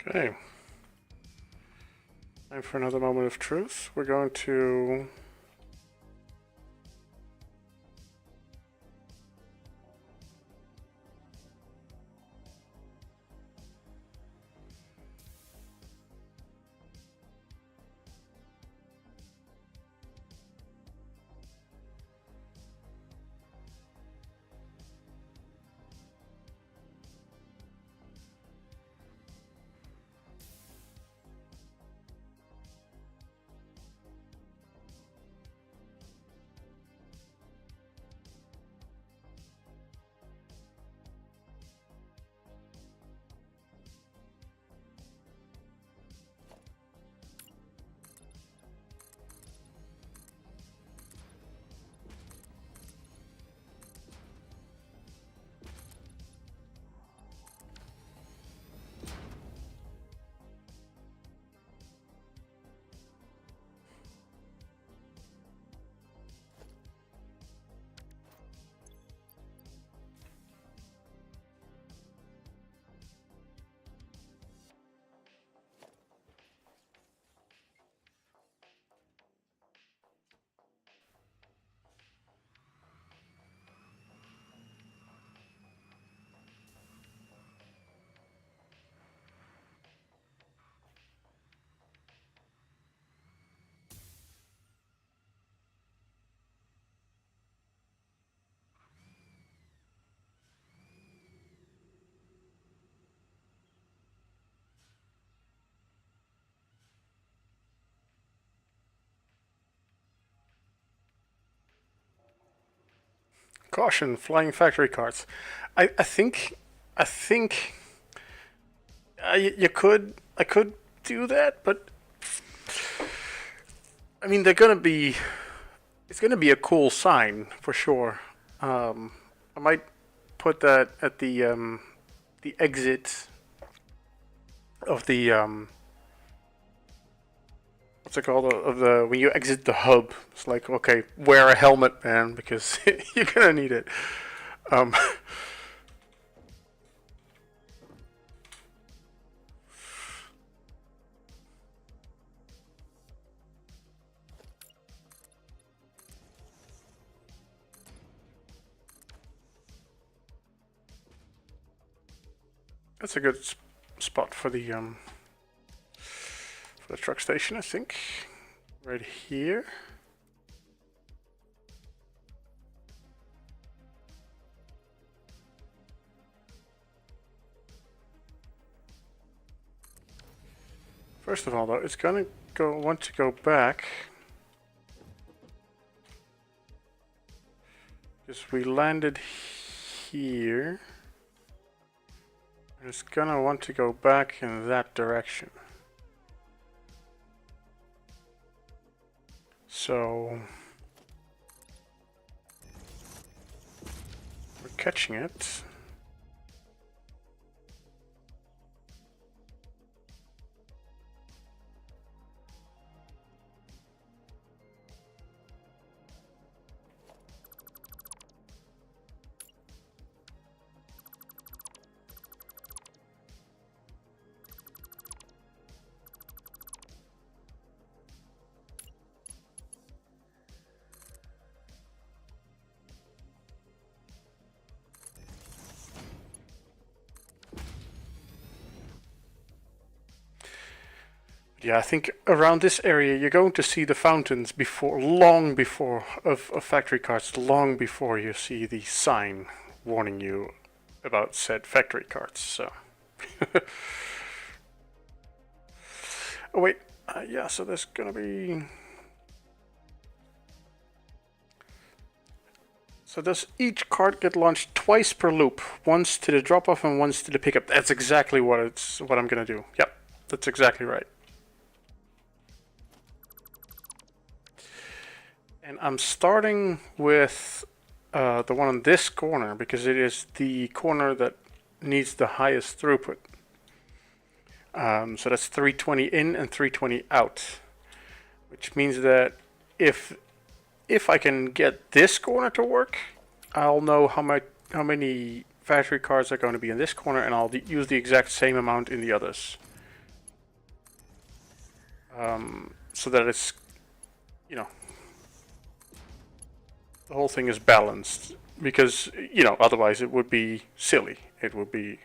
[SPEAKER 1] Okay. Time for another moment of truth. We're going to Caution, flying factory carts. I think I could do that, but I mean they're gonna be it's gonna be a cool sign for sure. I might put that at the exit of the what's it called, of the when you exit the hub. It's like, okay, wear a helmet, man, because you're gonna need it. Um, that's a good spot for the truck station, I think. Right here. First of all, though, it's gonna want to go back because we landed here. And it's gonna want to go back in that direction. So we're catching it. Yeah, I think around this area you're going to see the fountains long before of factory carts, long before you see the sign warning you about said factory carts. So, oh wait, yeah. So there's gonna be. So does each cart get launched twice per loop, once to the drop-off and once to the pickup? That's exactly what I'm gonna do. Yep, that's exactly right. And I'm starting with the one on this corner because it is the corner that needs the highest throughput. So that's 320 in and 320 out, which means that if I can get this corner to work, I'll know how many factory cars are going to be in this corner, and I'll use the exact same amount in the others. So that it's, you know, the whole thing is balanced, because, you know, otherwise it would be silly. It would be,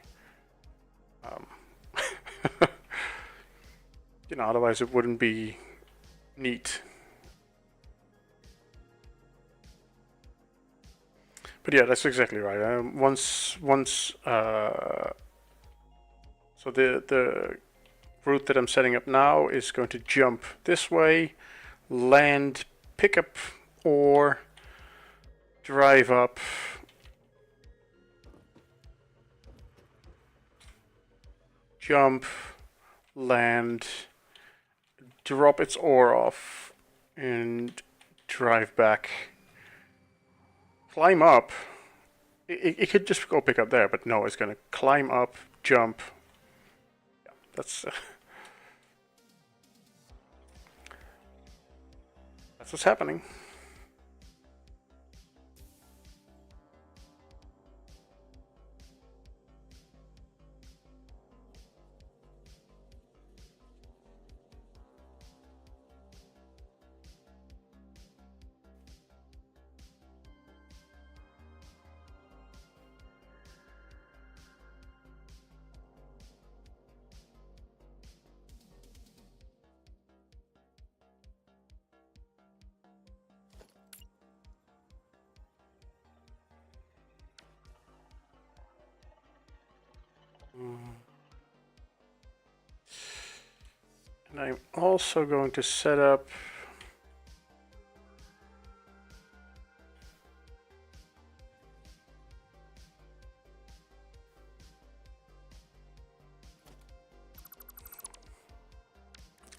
[SPEAKER 1] you know, otherwise it wouldn't be neat. But yeah, that's exactly right. So the route that I'm setting up now is going to jump this way, land, pick up ore, drive up, jump, land, drop its ore off, and drive back. Climb up. It could just go pick up there, but no, it's going to climb up, jump. Yeah, that's what's happening. And I'm also going to set up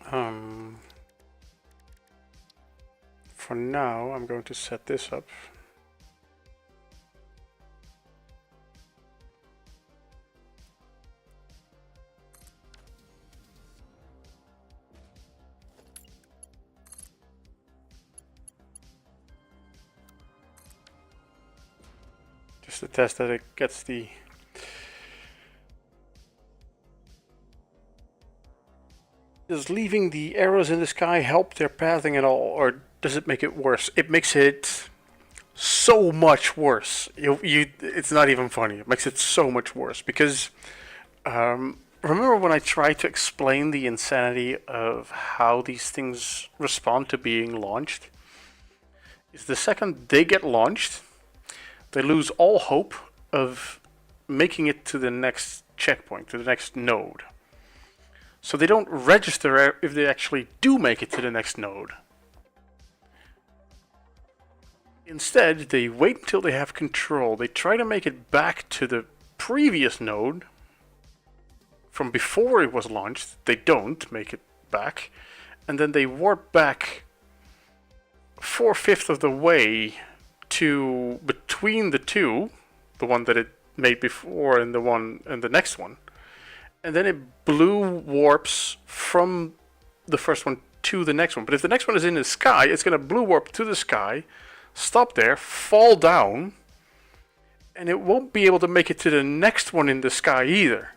[SPEAKER 1] For now, I'm going to set this up. Just to test that it gets the... Does leaving the arrows in the sky help their pathing at all, or does it make it worse? It makes it so much worse. It's not even funny. It makes it so much worse because remember when I tried to explain the insanity of how these things respond to being launched? Is the second they get launched, they lose all hope of making it to the next checkpoint, to the next node. So they don't register if they actually do make it to the next node. Instead, they wait until they have control. They try to make it back to the previous node from before it was launched. They don't make it back. And then they warp back 4/5 of the way to between the two, the one that it made before and the one and the next one. And then it blue warps from the first one to the next one. But if the next one is in the sky, it's going to blue warp to the sky, stop there, fall down, and it won't be able to make it to the next one in the sky either.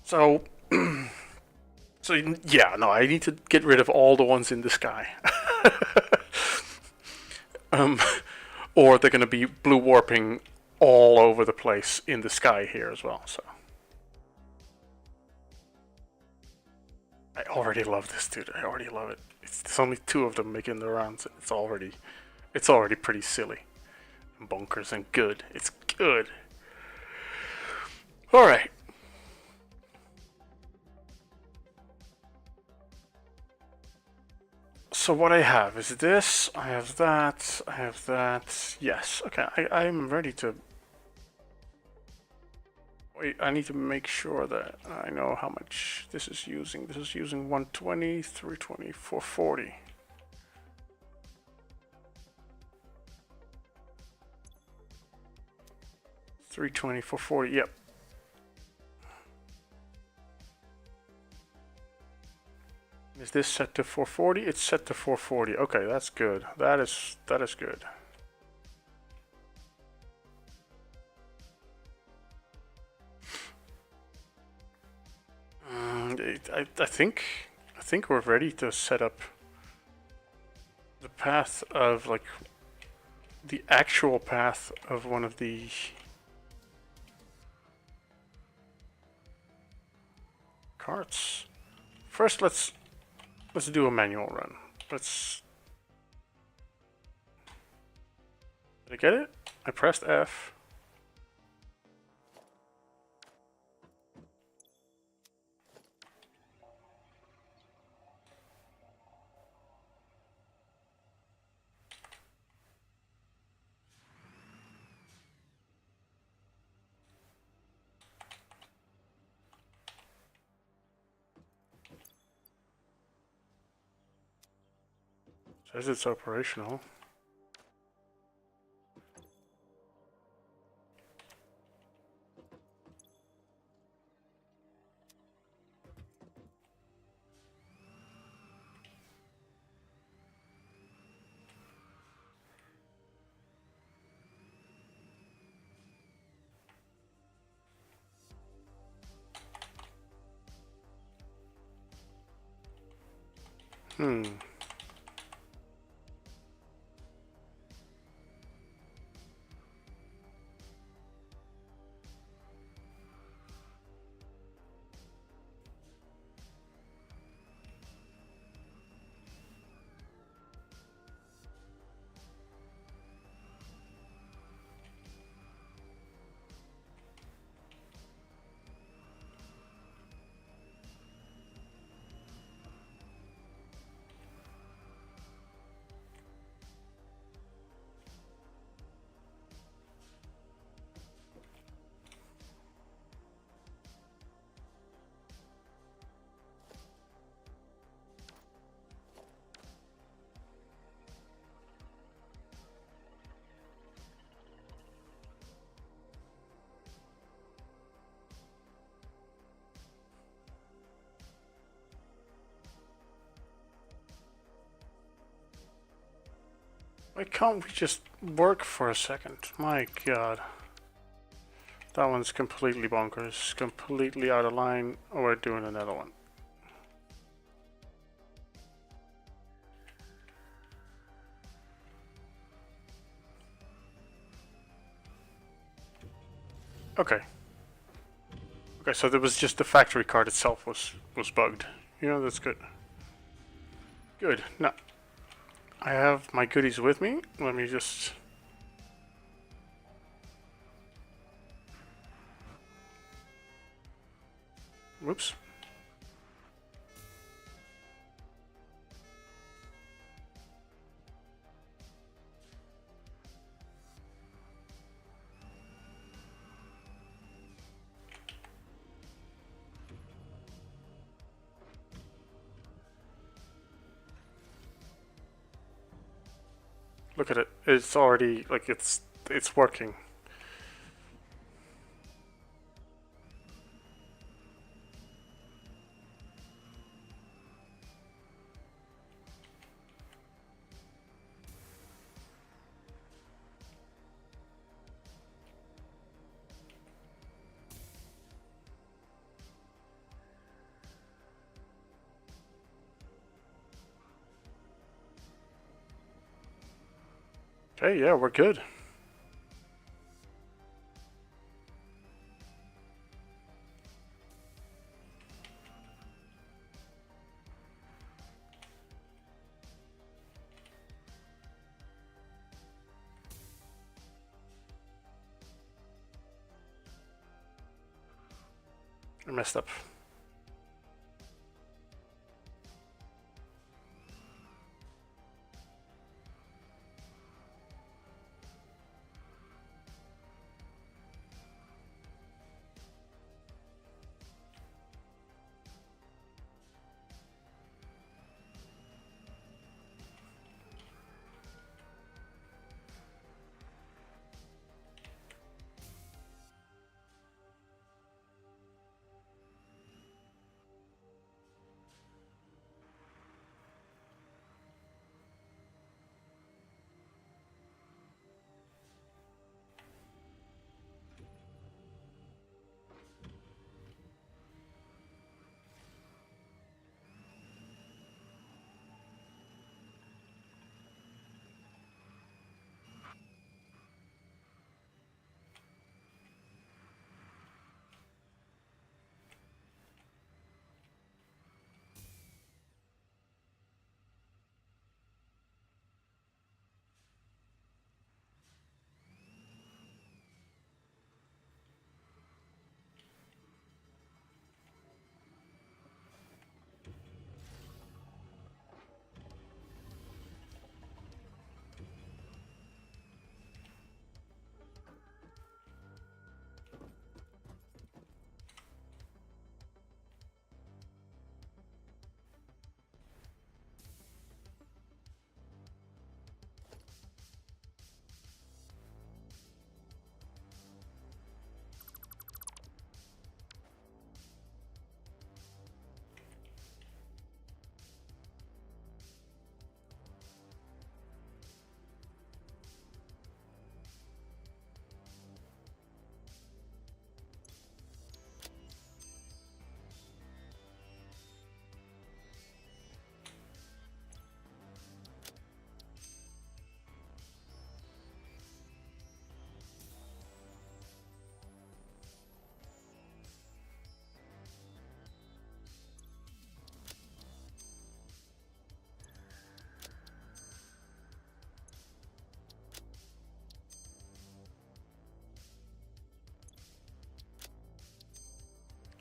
[SPEAKER 1] So, yeah, no, I need to get rid of all the ones in the sky. Or they're going to be blue warping all over the place in the sky here as well, so. I already love this, dude. I already love it. There's only 2 of them making the rounds. It's already pretty silly, and bonkers, and good. It's good. All right. So what I have is this. I have that. I have that. Yes. Okay. I'm ready to. Wait, I need to make sure that I know how much this is using. This is using 120, 320, 440. $320, $440, yep. Is this set to 440? It's set to 440. Okay, that's good. That is good. I think we're ready to set up the path of, like, the actual path of one of the carts. First, let's do a manual run. Did I get it? I pressed F. Says it's operational. Why can't we just work for a second? My god. That one's completely bonkers, completely out of line. Oh, we're doing another one. Okay. Okay, so there was just the factory card itself was bugged. You know, that's good. Good. Now, I have my goodies with me. Let me just... Whoops. Look at it. It's already, like, it's working. Okay, yeah, we're good. I messed up.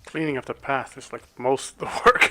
[SPEAKER 1] Cleaning up the path is like most of the work.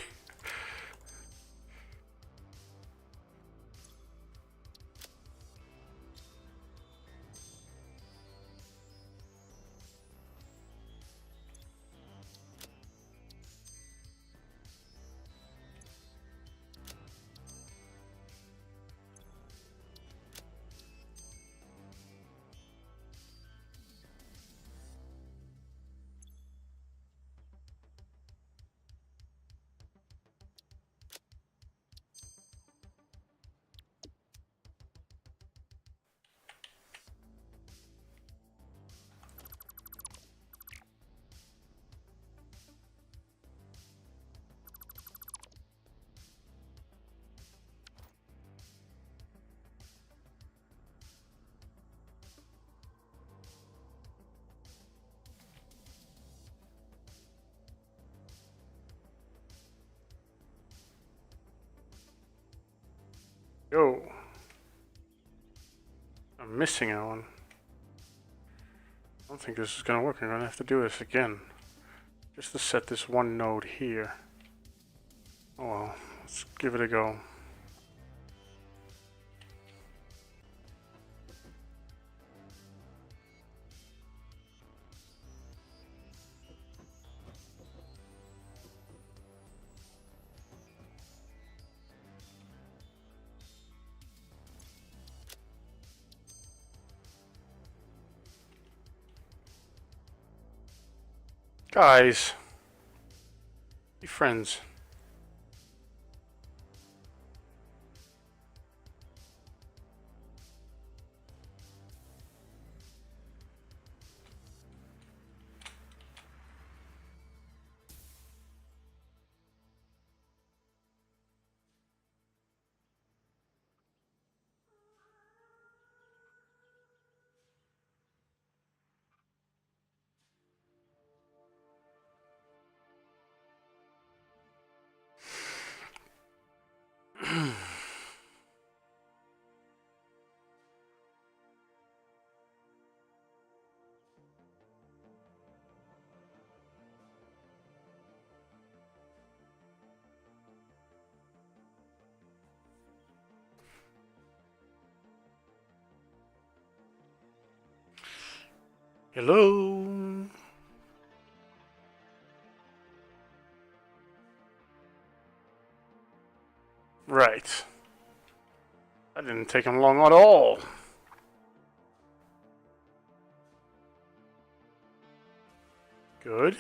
[SPEAKER 1] Yo. I'm missing out one. I don't think this is gonna work. I'm gonna have to do this again. Just to set this one node here. Oh well, let's give it a go. Guys, be friends. Hello. Right. That didn't take him long at all. Good.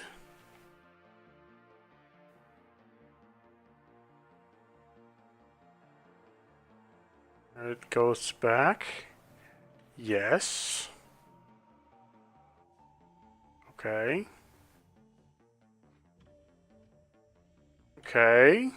[SPEAKER 1] It goes back. Yes. Okay. Okay.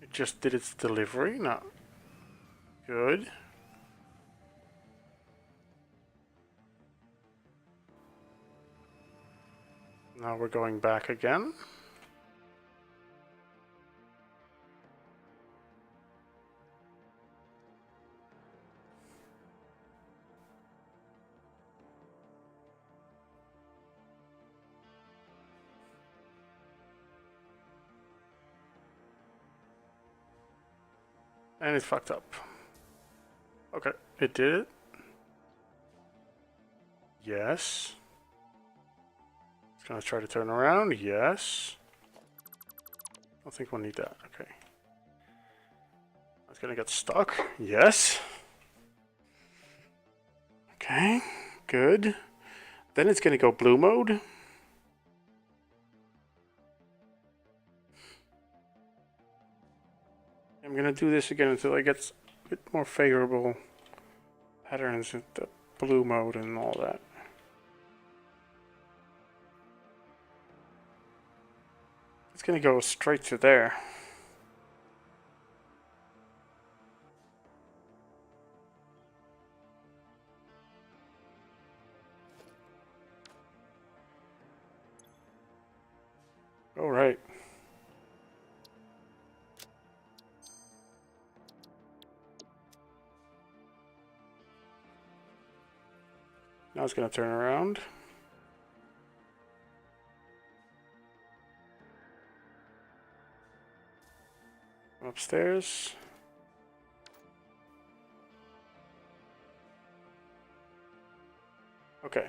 [SPEAKER 1] It just did its delivery. Not good. Now we're going back again. And it fucked up. Okay, it did it. Yes. It's gonna try to turn around. Yes. I don't think we'll need that. Okay. It's gonna get stuck. Yes. Okay, good. Then it's gonna go blue mode. I'm gonna do this again until it gets a bit more favorable patterns with the blue mode and all that. It's gonna go straight to there. All right. Now it's gonna turn around. Upstairs. Okay.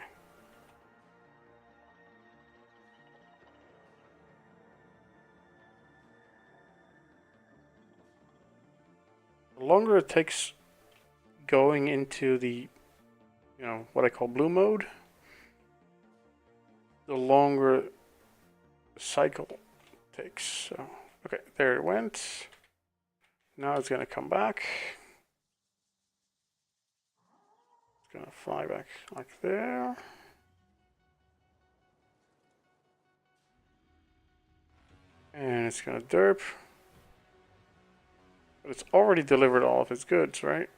[SPEAKER 1] The longer it takes going into the, what I call blue mode, the longer the cycle takes. So, okay, there it went. Now it's gonna come back. It's gonna fly back like there. And it's gonna derp. But it's already delivered all of its goods, right?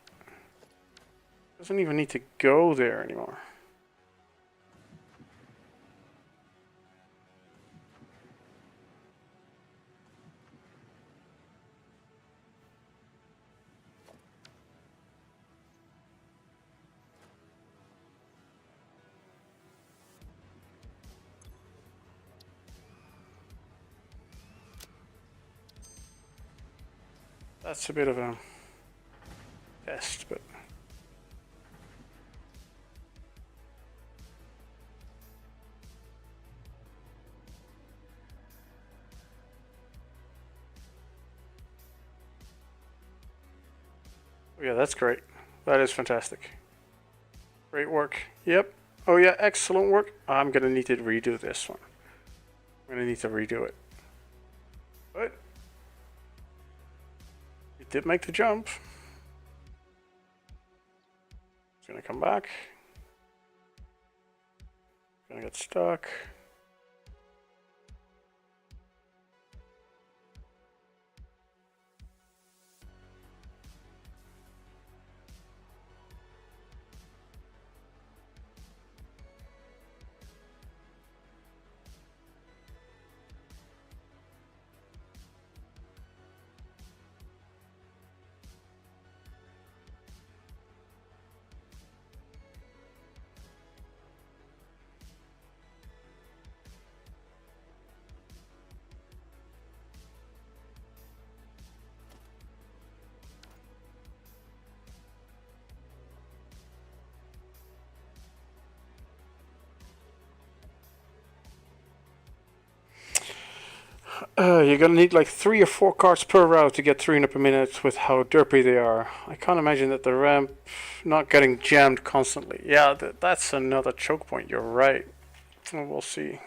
[SPEAKER 1] Doesn't even need to go there anymore. that's a bit of a test, but yeah, that's great. That is fantastic. Great work. Yep. Oh yeah, excellent work. I'm gonna need to redo this one. I'm gonna need to redo it. But it did make the jump. It's gonna come back. Gonna get stuck. You're gonna need like 3 or 4 carts per route to get 300 per minute with how derpy they are. I can't imagine that the ramp not getting jammed constantly. Yeah, that's another choke point. You're right. Well, we'll see.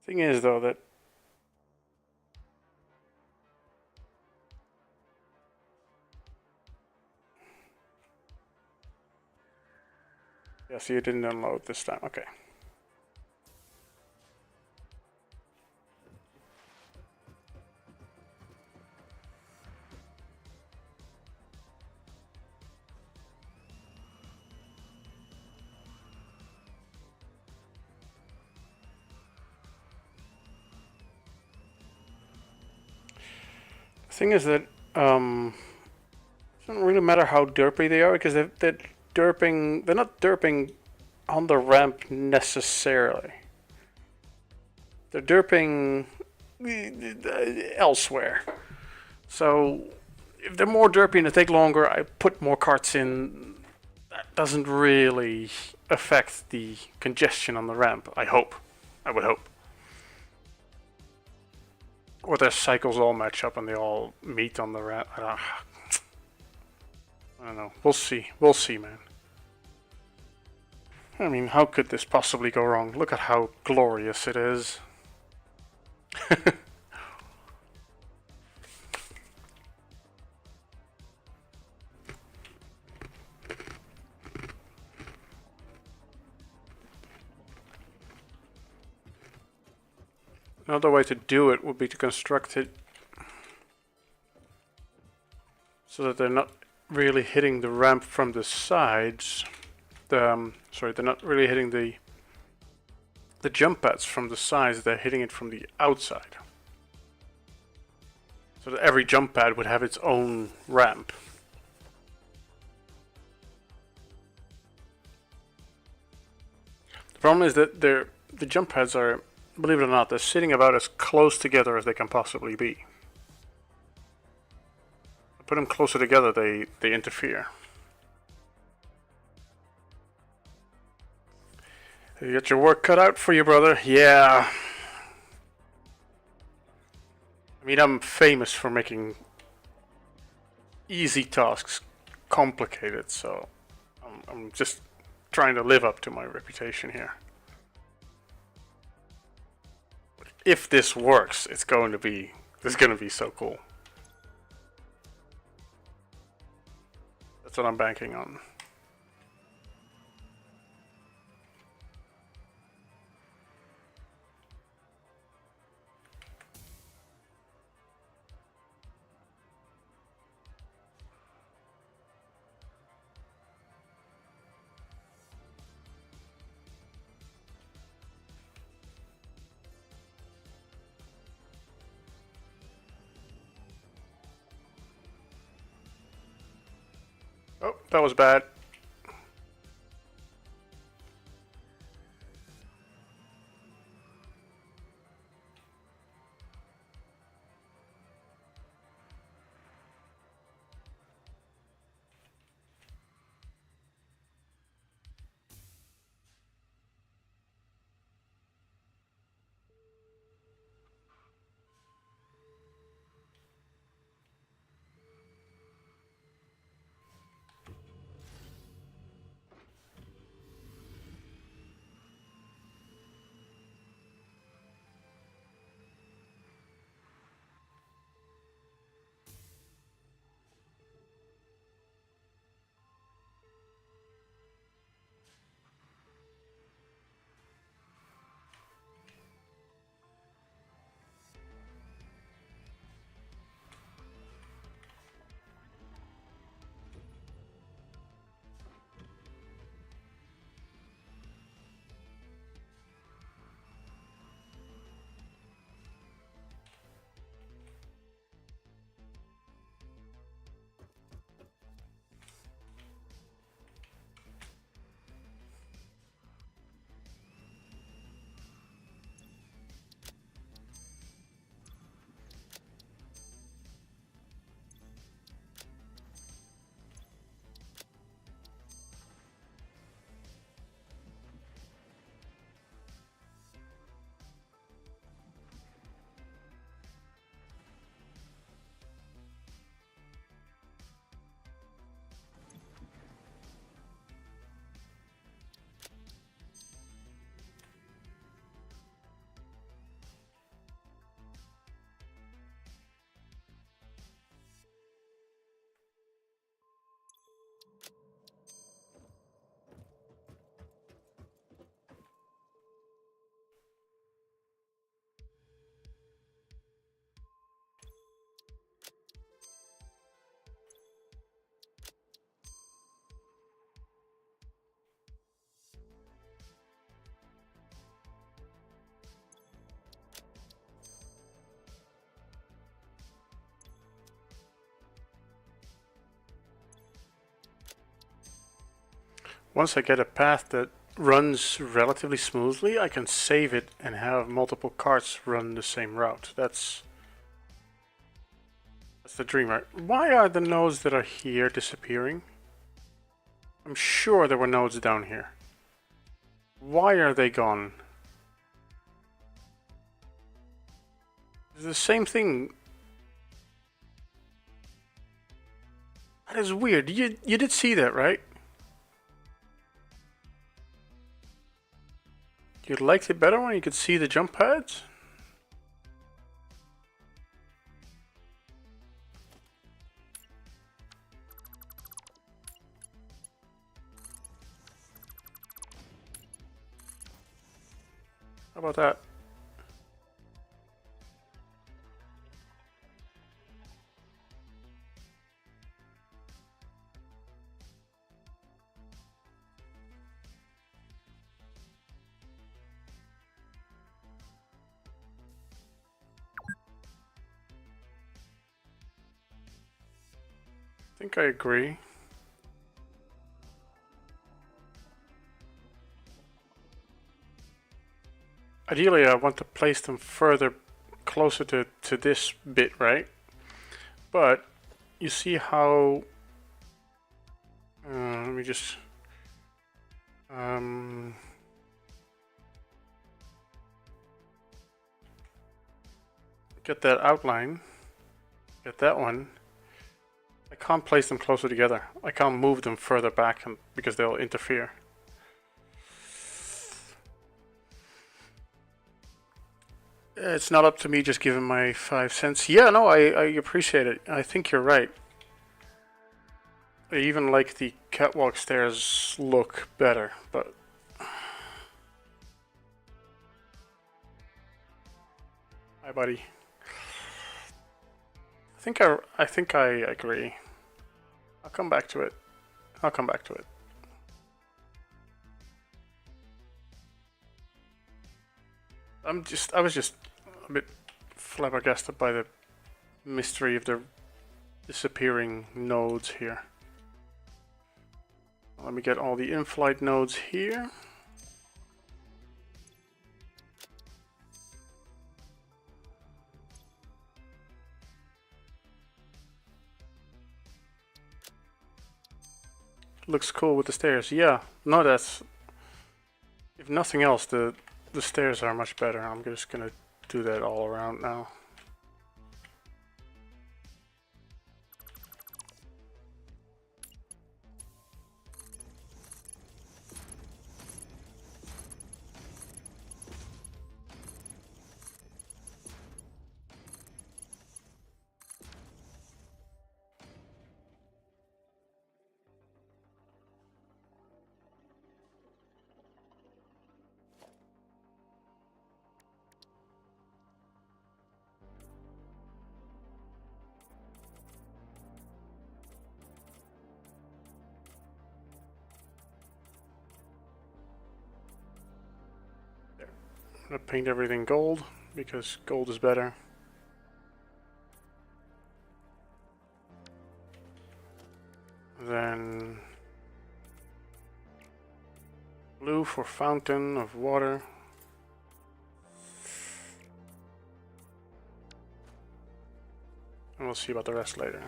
[SPEAKER 1] Thing is, though, that yeah, so you didn't unload this time. Okay. The thing is that it doesn't really matter how derpy they are because they're derping. They're not derping on the ramp necessarily. They're derping elsewhere. So if they're more derpy and they take longer, I put more carts in. That doesn't really affect the congestion on the ramp. I hope. I would hope. Or their cycles all match up and they all meet on the ramp. I don't know. We'll see. We'll see, man. I mean, how could this possibly go wrong? Look at how glorious it is. Another way to do it would be to construct it so that they're not really hitting the ramp from the sides. Sorry, they're not really hitting the jump pads from the sides, they're hitting it from the outside. So that every jump pad would have its own ramp. The problem is that the jump pads are, believe it or not, they're sitting about as close together as they can possibly be. Put them closer together, they interfere. You got your work cut out for you, brother. Yeah. I mean, I'm famous for making easy tasks complicated, so I'm just trying to live up to my reputation here. If this works, it's going to be so cool. That's what I'm banking on. Oh, that was bad. Once I get a path that runs relatively smoothly, I can save it and have multiple carts run the same route. That's the dream, right? Why are the nodes that are here disappearing? I'm sure there were nodes down here. Why are they gone? It's the same thing. That is weird. You did see that, right? You liked it better when you could see the jump pads? How about that? I think I agree. Ideally, I want to place them further closer to this bit, right? But you see how... let me just... get that outline. Get that one. I can't place them closer together. I can't move them further back because they'll interfere. It's not up to me just giving my 5 cents. Yeah, no, I appreciate it. I think you're right. I even like the catwalk stairs look better, but... Hi, buddy. I think I agree. I'll come back to it. I'll come back to it. I was just a bit flabbergasted by the mystery of the disappearing nodes here. Let me get all the in-flight nodes here. Looks cool with the stairs. Yeah, no, that's... If nothing else, the stairs are much better. I'm just gonna do that all around now. I'm gonna paint everything gold because gold is better. Then blue for fountain of water. And we'll see about the rest later.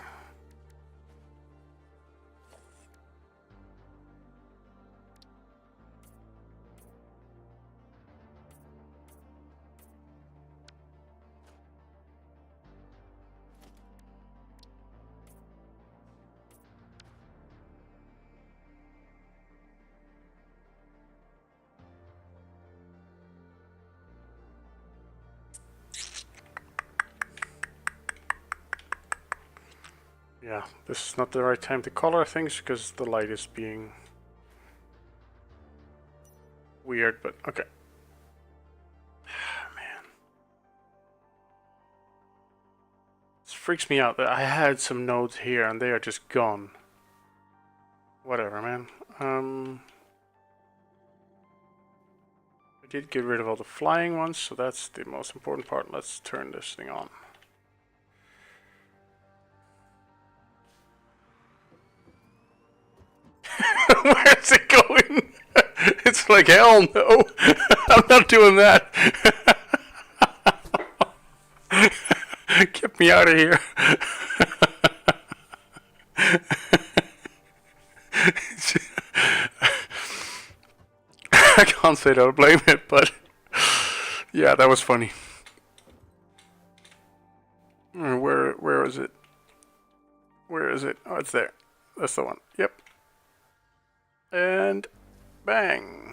[SPEAKER 1] Yeah, this is not the right time to color things because the light is being weird, but okay. Man. This freaks me out that I had some nodes here and they are just gone. Whatever, man. I did get rid of all the flying ones, so that's the most important part. Let's turn this thing on. Where's it going? It's like, hell no. I'm not doing that. Get me out of here. I can't say that I blame it, but yeah, that was funny. Where is it? Where is it? Oh, it's there. That's the one. Yep. And bang.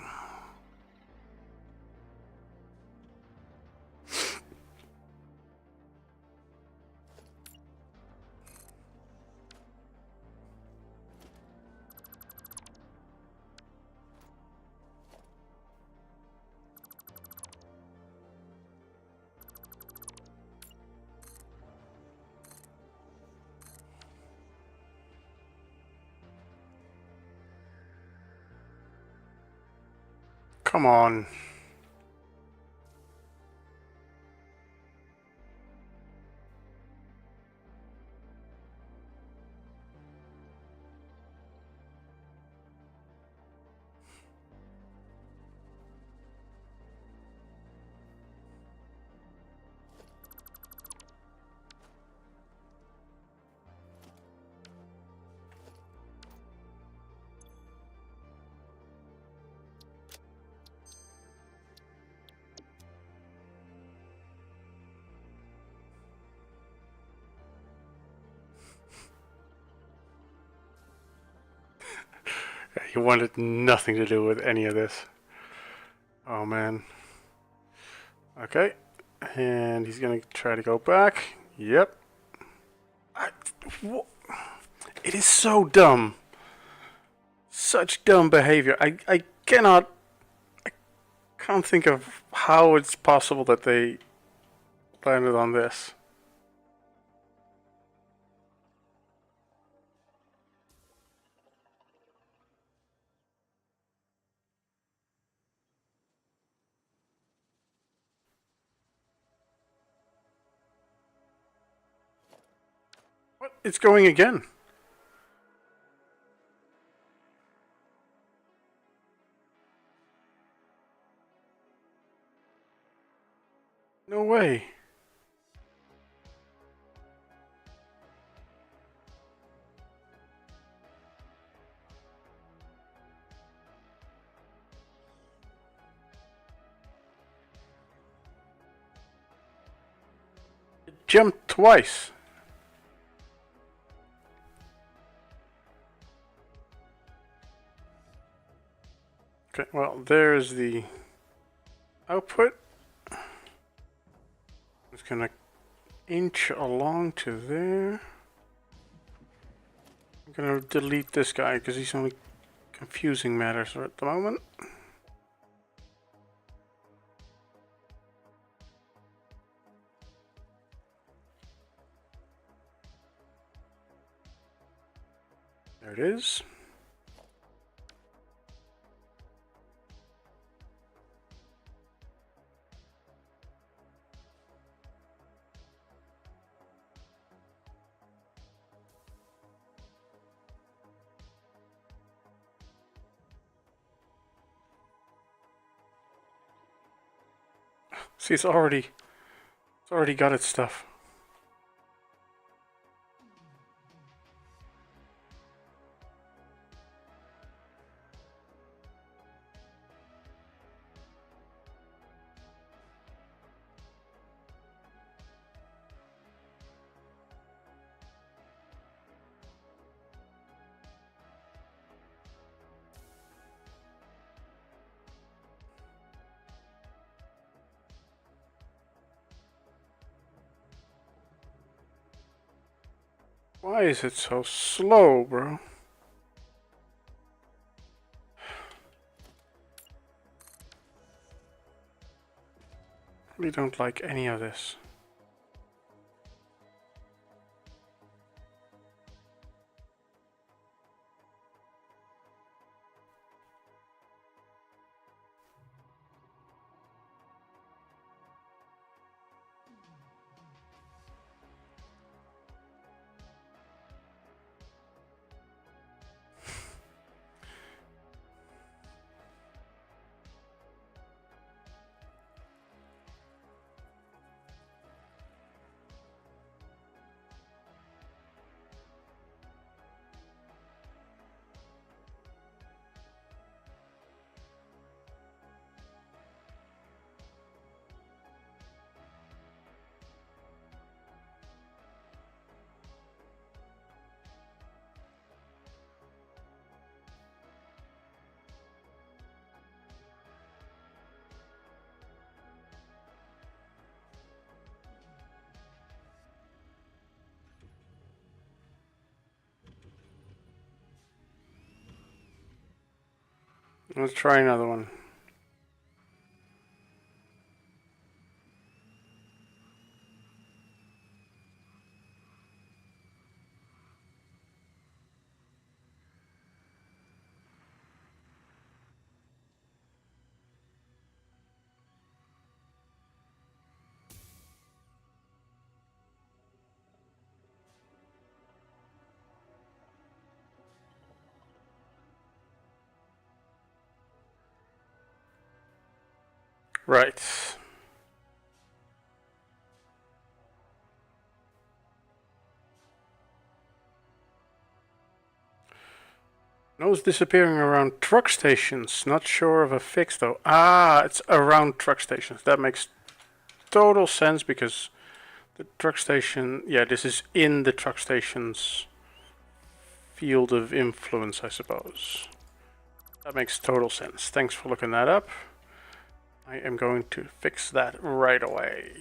[SPEAKER 1] Come on. He wanted nothing to do with any of this. Oh man. Okay. And he's gonna try to go back. Yep. It is so dumb. Such dumb behavior. I cannot... I can't think of how it's possible that they landed on this. What? It's going again. way. It jumped twice. Okay, well, there's the output. It's gonna inch along to there. I'm gonna delete this guy because he's only confusing matters at the moment. There it is. See, it's already got its stuff. Why is it so slow, bro? We don't like any of this. Let's try another one. Right. Nose disappearing around truck stations. Not sure of a fix though. Ah, it's around truck stations. That makes total sense because the truck station, yeah, this is in the truck station's field of influence, I suppose. That makes total sense. Thanks for looking that up. I am going to fix that right away.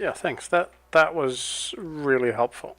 [SPEAKER 1] Yeah, thanks. That was really helpful.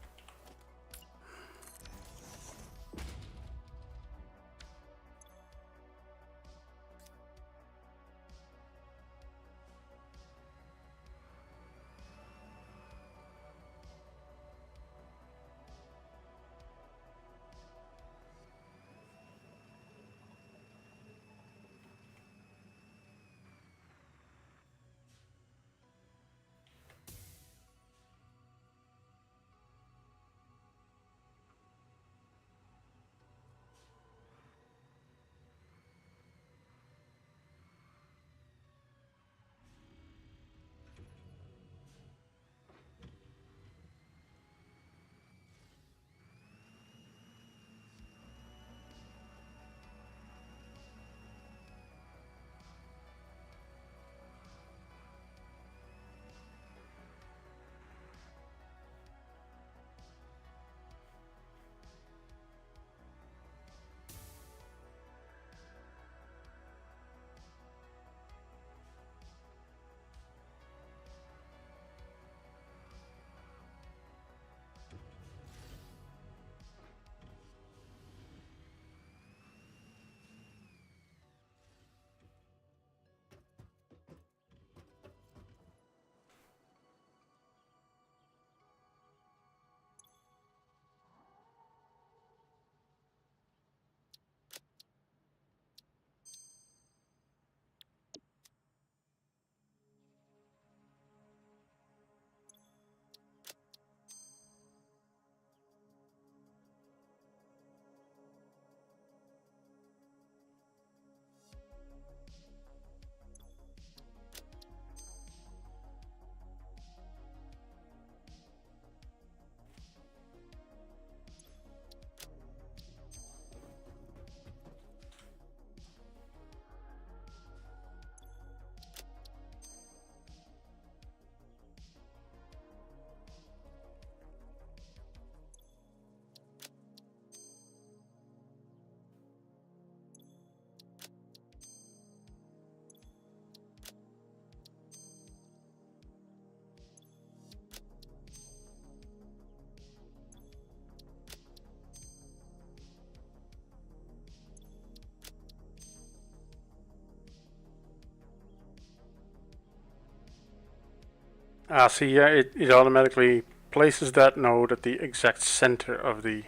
[SPEAKER 1] Ah, see, yeah, it automatically places that node at the exact center of the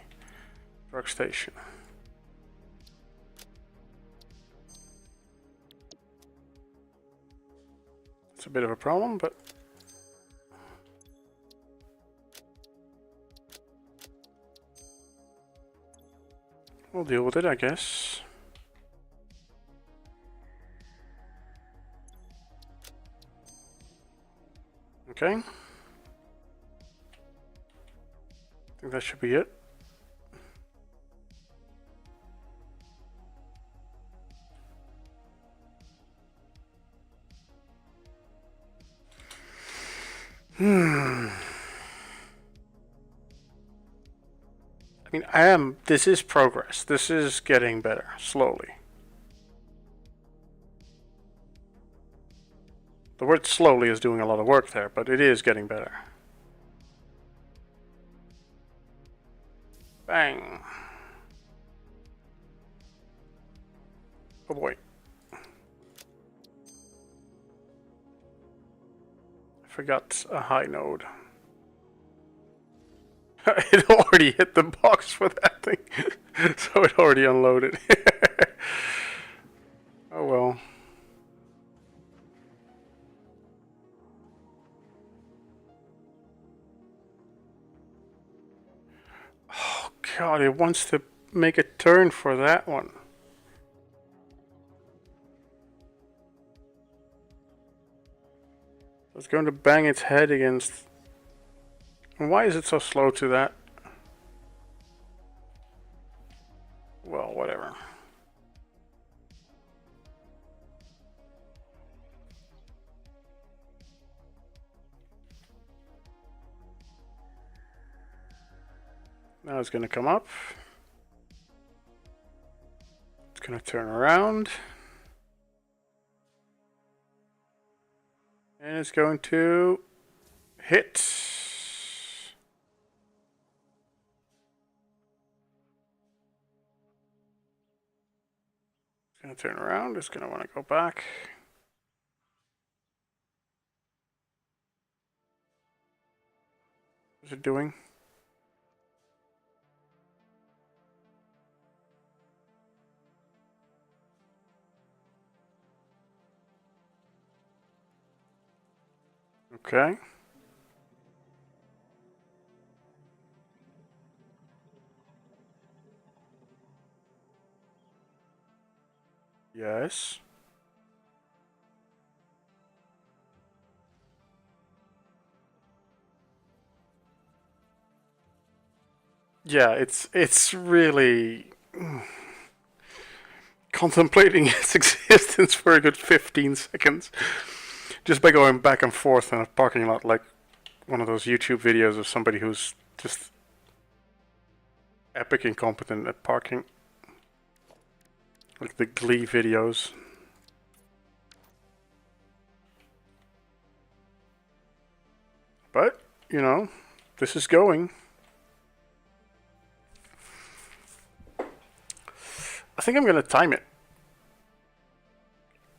[SPEAKER 1] workstation. It's a bit of a problem, but we'll deal with it, I guess. Okay. I think that should be it. I mean, this is progress. This is getting better, slowly. The word slowly is doing a lot of work there, but it is getting better. Bang. Oh boy. I forgot a high node. It already hit the box for that thing, so it already unloaded. Oh well. Oh god, it wants to make a turn for that one. It's going to bang its head against. Why is it so slow to that? Well, whatever. Now it's going to come up. It's going to turn around. And it's going to Hit. Gonna turn around, it's gonna want to go back. What's it doing? Okay. Yes. Yeah, it's really contemplating its existence for a good 15 seconds. Just by going back and forth in a parking lot like one of those YouTube videos of somebody who's just epic incompetent at parking. Like the Glee videos. But, you know, this is going. I think I'm going to time it.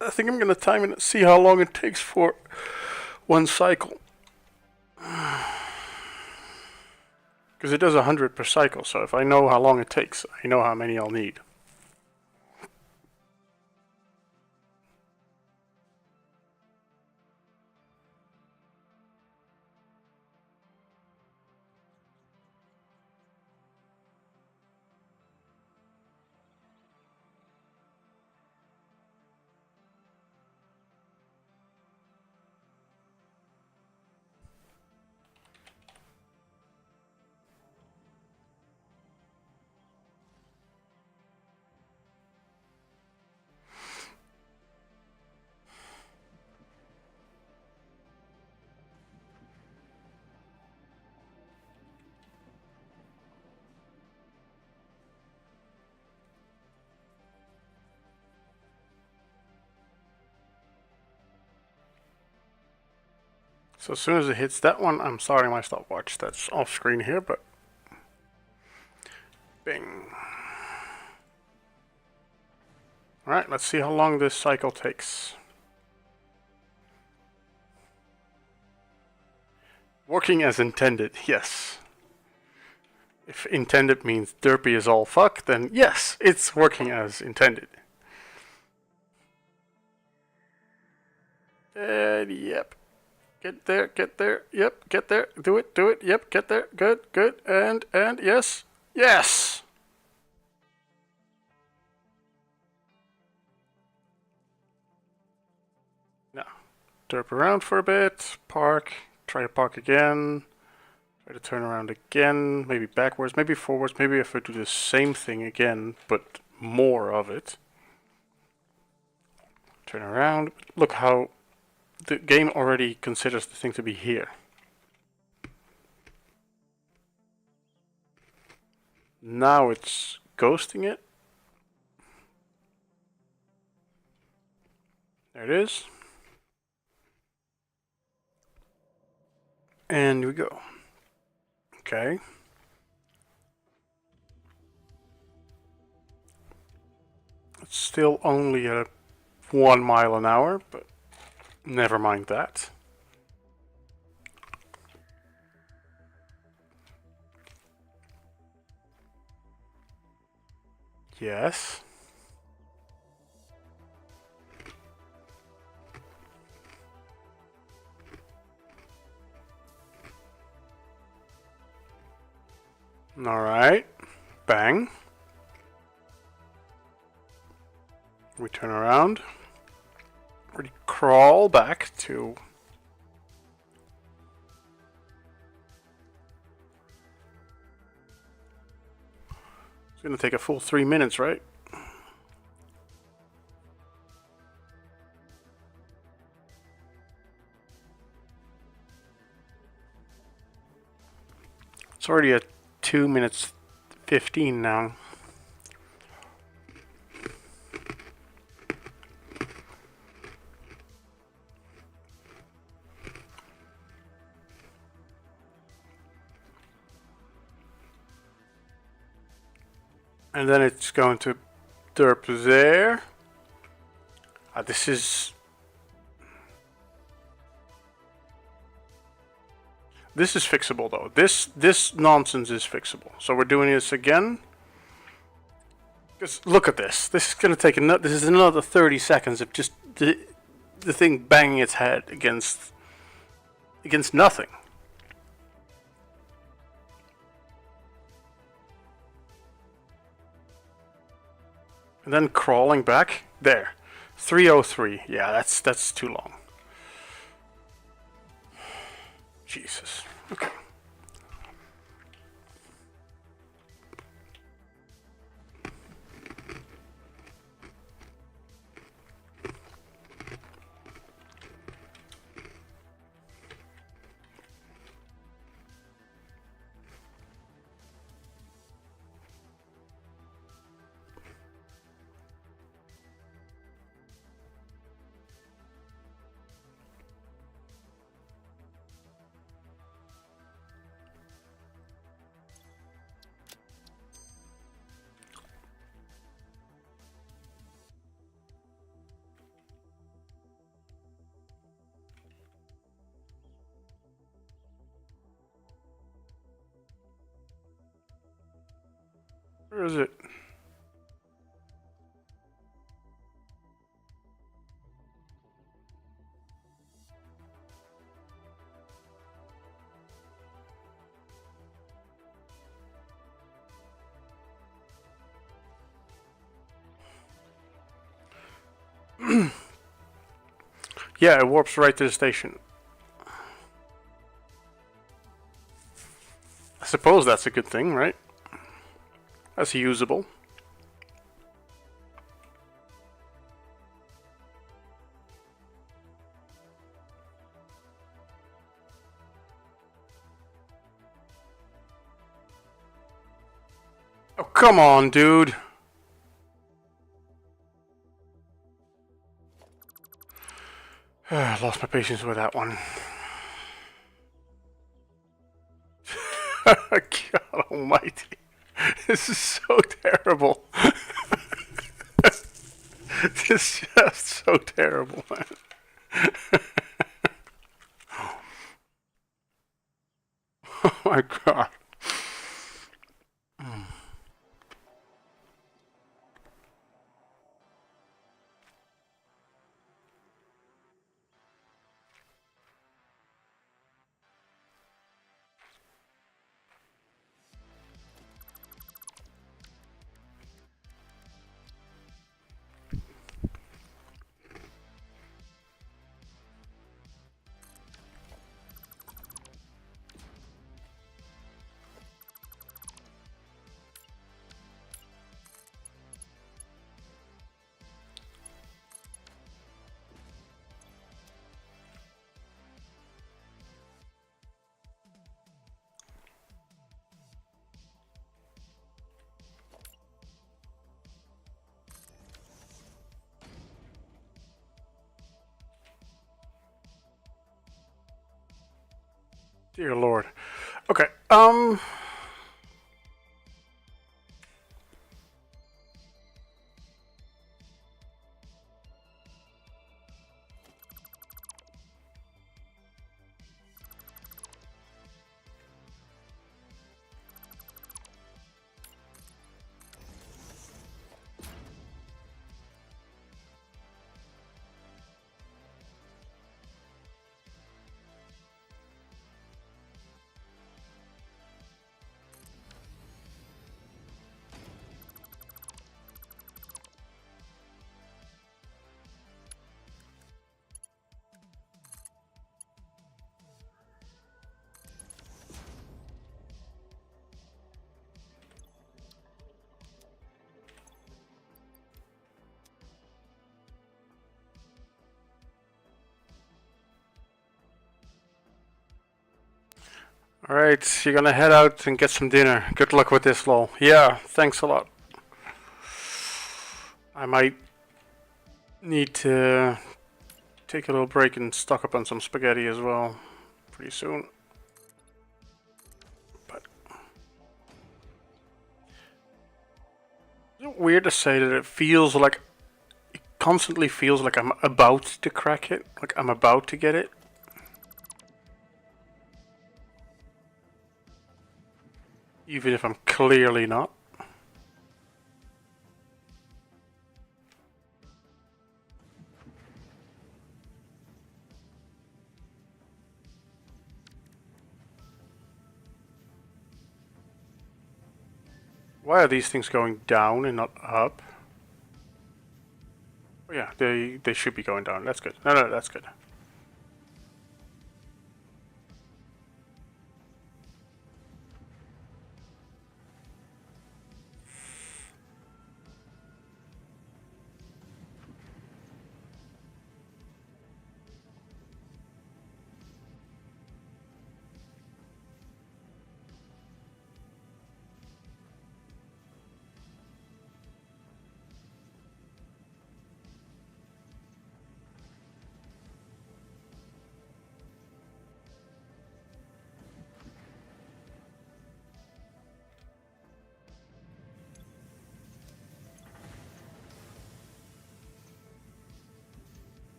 [SPEAKER 1] I think I'm going to time it and see how long it takes for one cycle. Because it does 100 per cycle, so if I know how long it takes, I know how many I'll need. So as soon as it hits that one, I'm starting my stopwatch. That's off screen here, but bing. Alright, let's see how long this cycle takes. Working as intended, yes. If intended means derpy is all fuck, then yes, it's working as intended. Yep. Get there, yep, get there, do it, yep, get there, good, and yes, yes! Now, derp around for a bit, park, try to park again, try to turn around again, maybe backwards, maybe forwards, maybe if I do the same thing again, but more of it. Turn around, look how the game already considers the thing to be here. Now it's ghosting it. There it is. And we go. Okay. It's still only at 1 mile an hour, but never mind that. Yes. Alright. Bang. We turn around. We crawl back to... It's gonna take a full 3 minutes, right? It's already at 2 minutes 15 now. And then it's going to derp there. This is fixable though. This nonsense is fixable. So we're doing this again. Just look at this. This is going to take this is another 30 seconds of just the thing banging its head against nothing. And then crawling back there. 303. Yeah, that's too long. Jesus. Okay. Where is it? Yeah, it warps right to the station. I suppose that's a good thing, right? That's usable. Oh, come on, dude. I lost my patience with that one. God almighty. This is so terrible. This is just so terrible, man. Oh my god. Dear Lord. Okay, alright, you're gonna head out and get some dinner. Good luck with this, lol. Yeah, thanks a lot. I might need to take a little break and stock up on some spaghetti as well pretty soon. But Is it weird to say that it constantly feels like I'm about to crack it? Like I'm about to get it? Even if I'm clearly not? Why are these things going down and not up? Oh yeah, they should be going down. That's good. No, that's good.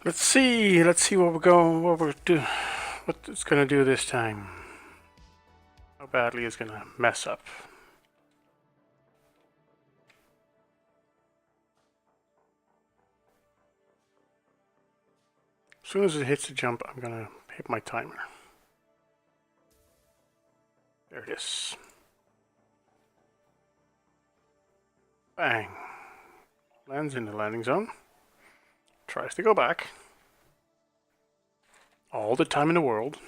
[SPEAKER 1] Let's see. Let's see what we're going. What it's gonna do this time. How badly it's gonna mess up. As soon as it hits the jump, I'm gonna hit my timer. There it is. Bang. Lands in the landing zone. Tries to go back. All the time in the world.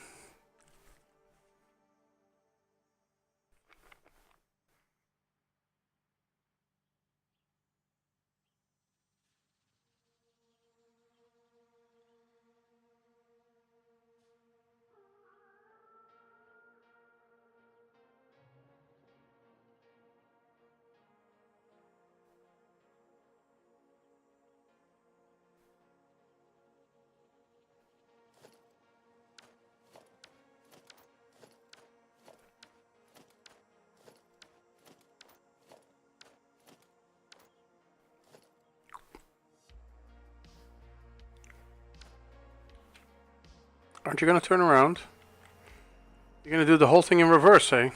[SPEAKER 1] Aren't you gonna turn around? You're gonna do the whole thing in reverse, eh?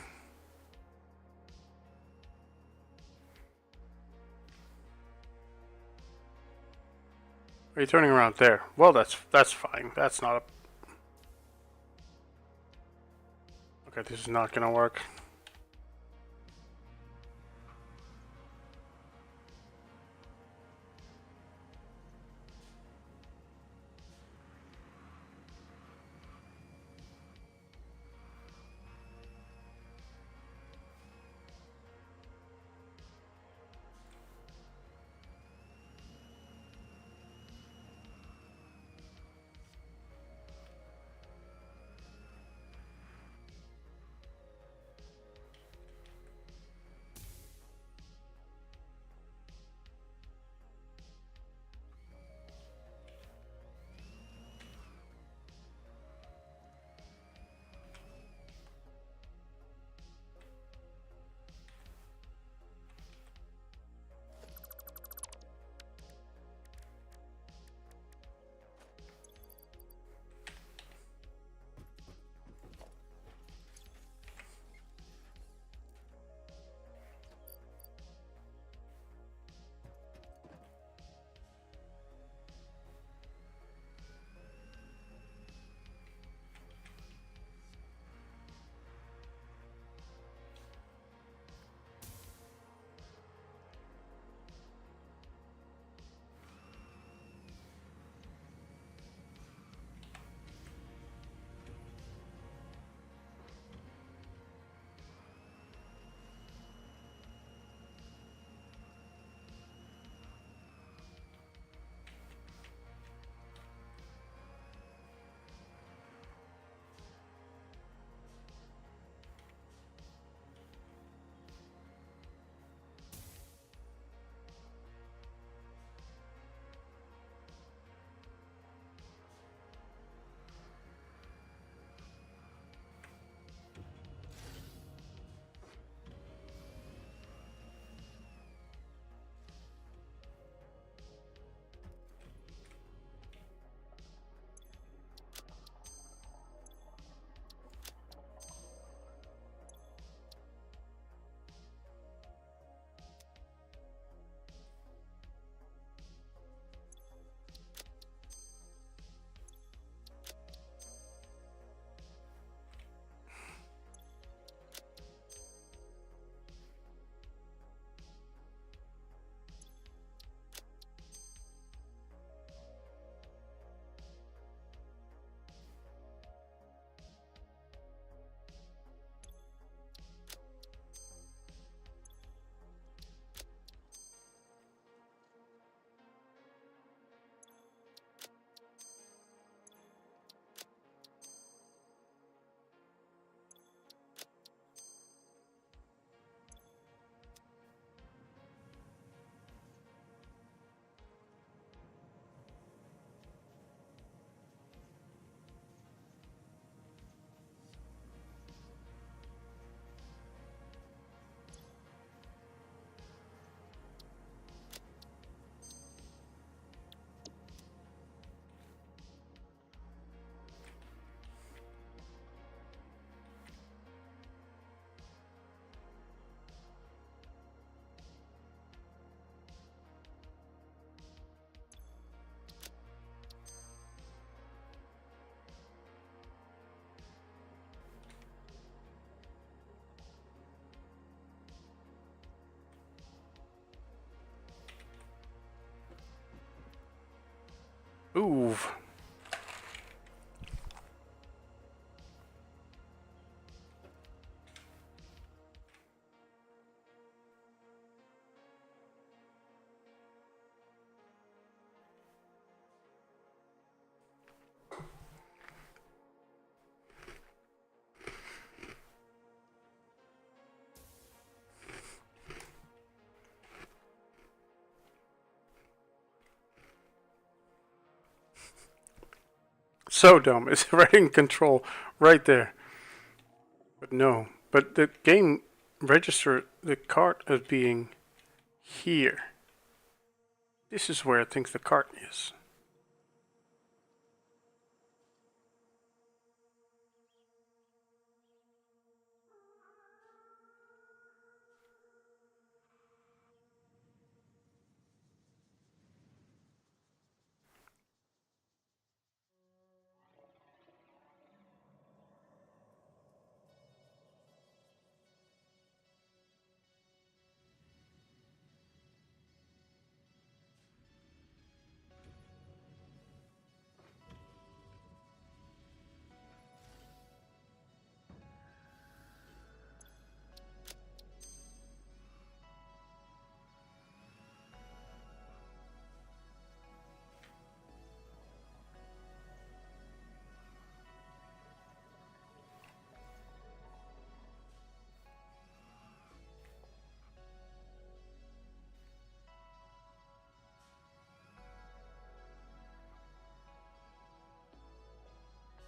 [SPEAKER 1] Are you turning around there? Well, that's fine. That's not a... Okay, this is not gonna work. Ooh. So dumb. It's right in control. Right there. But no. But the game registered the cart as being here. This is where it thinks the cart is.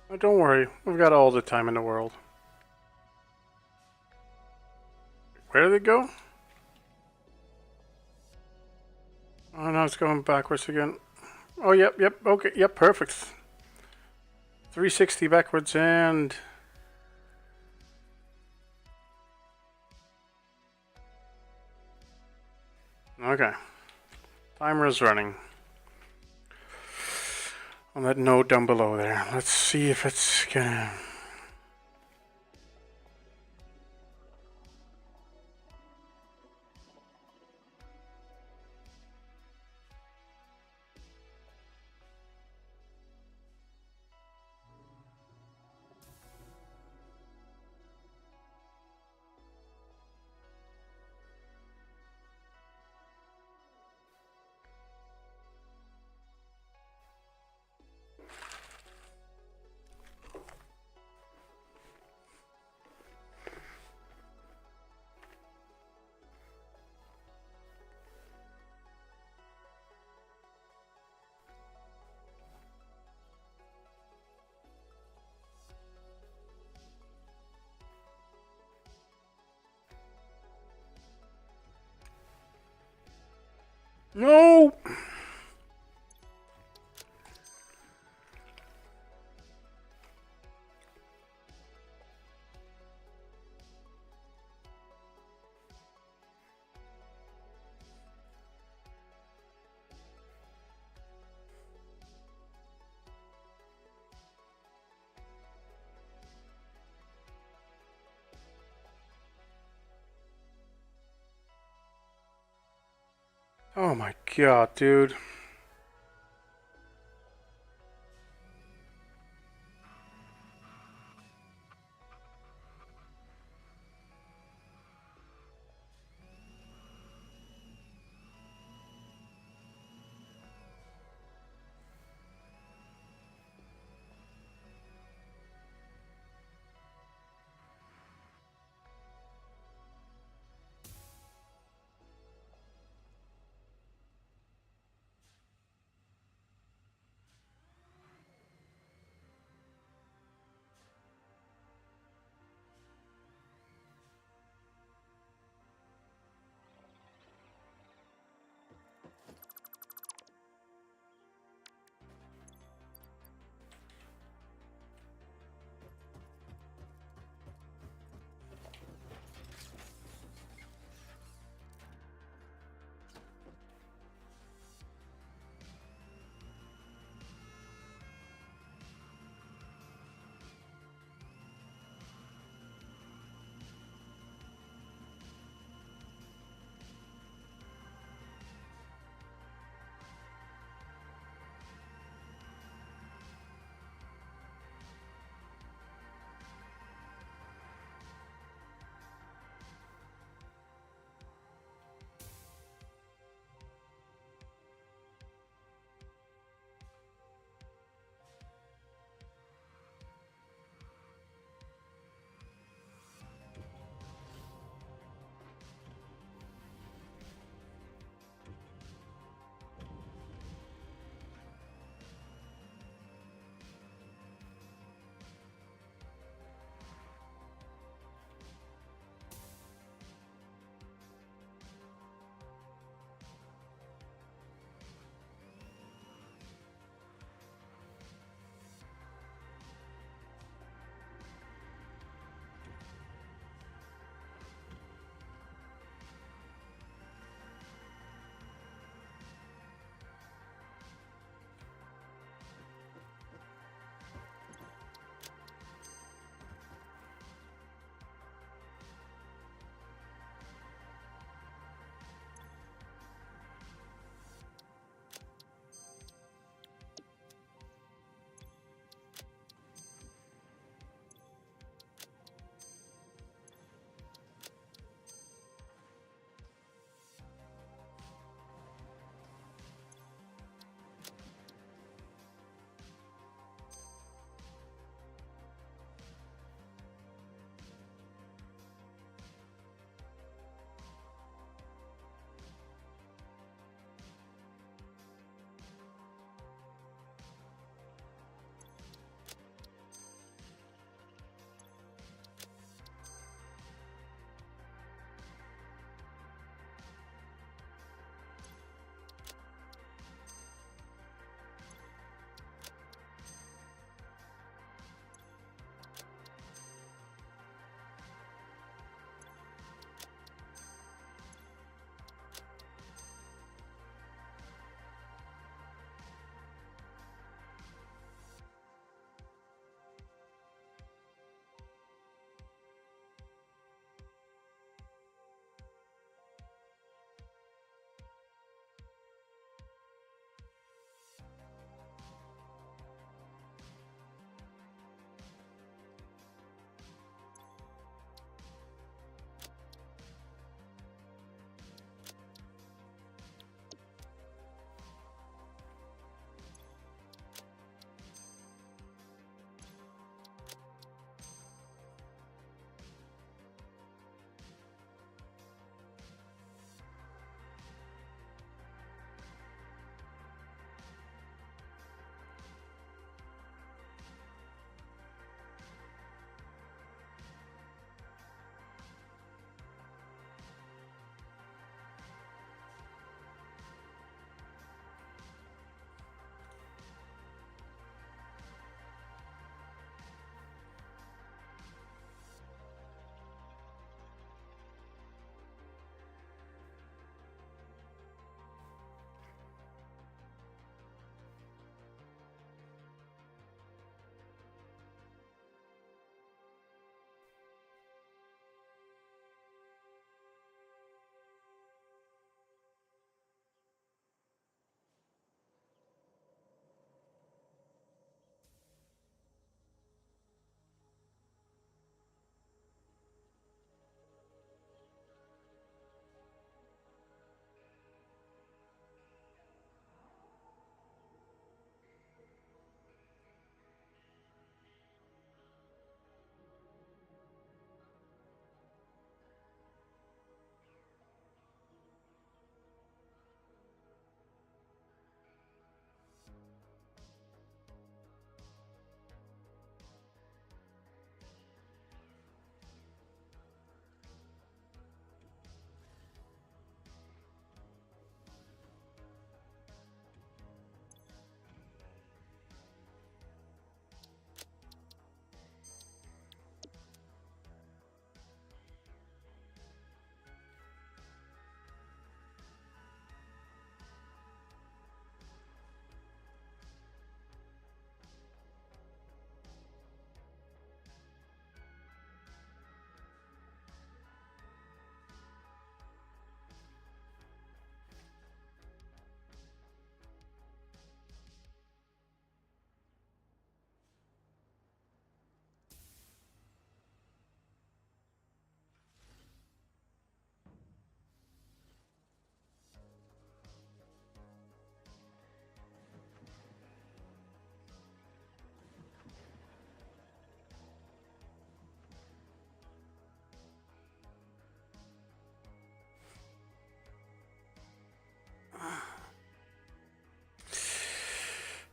[SPEAKER 1] Oh, don't worry. We've got all the time in the world. Where did it go? Oh, no, it's going backwards again. Oh, yep, yep, okay, yep, perfect. 360 backwards and... Okay. Timer is running. On that node down below there. Let's see if it's gonna... No! Oh my god, dude.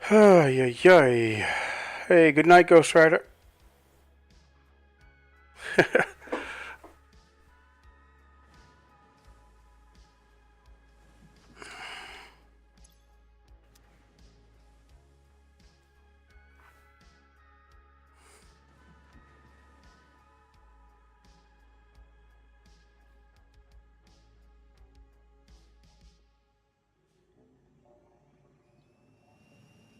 [SPEAKER 1] Ay, ay, ay. Hey, good night, Ghost Rider.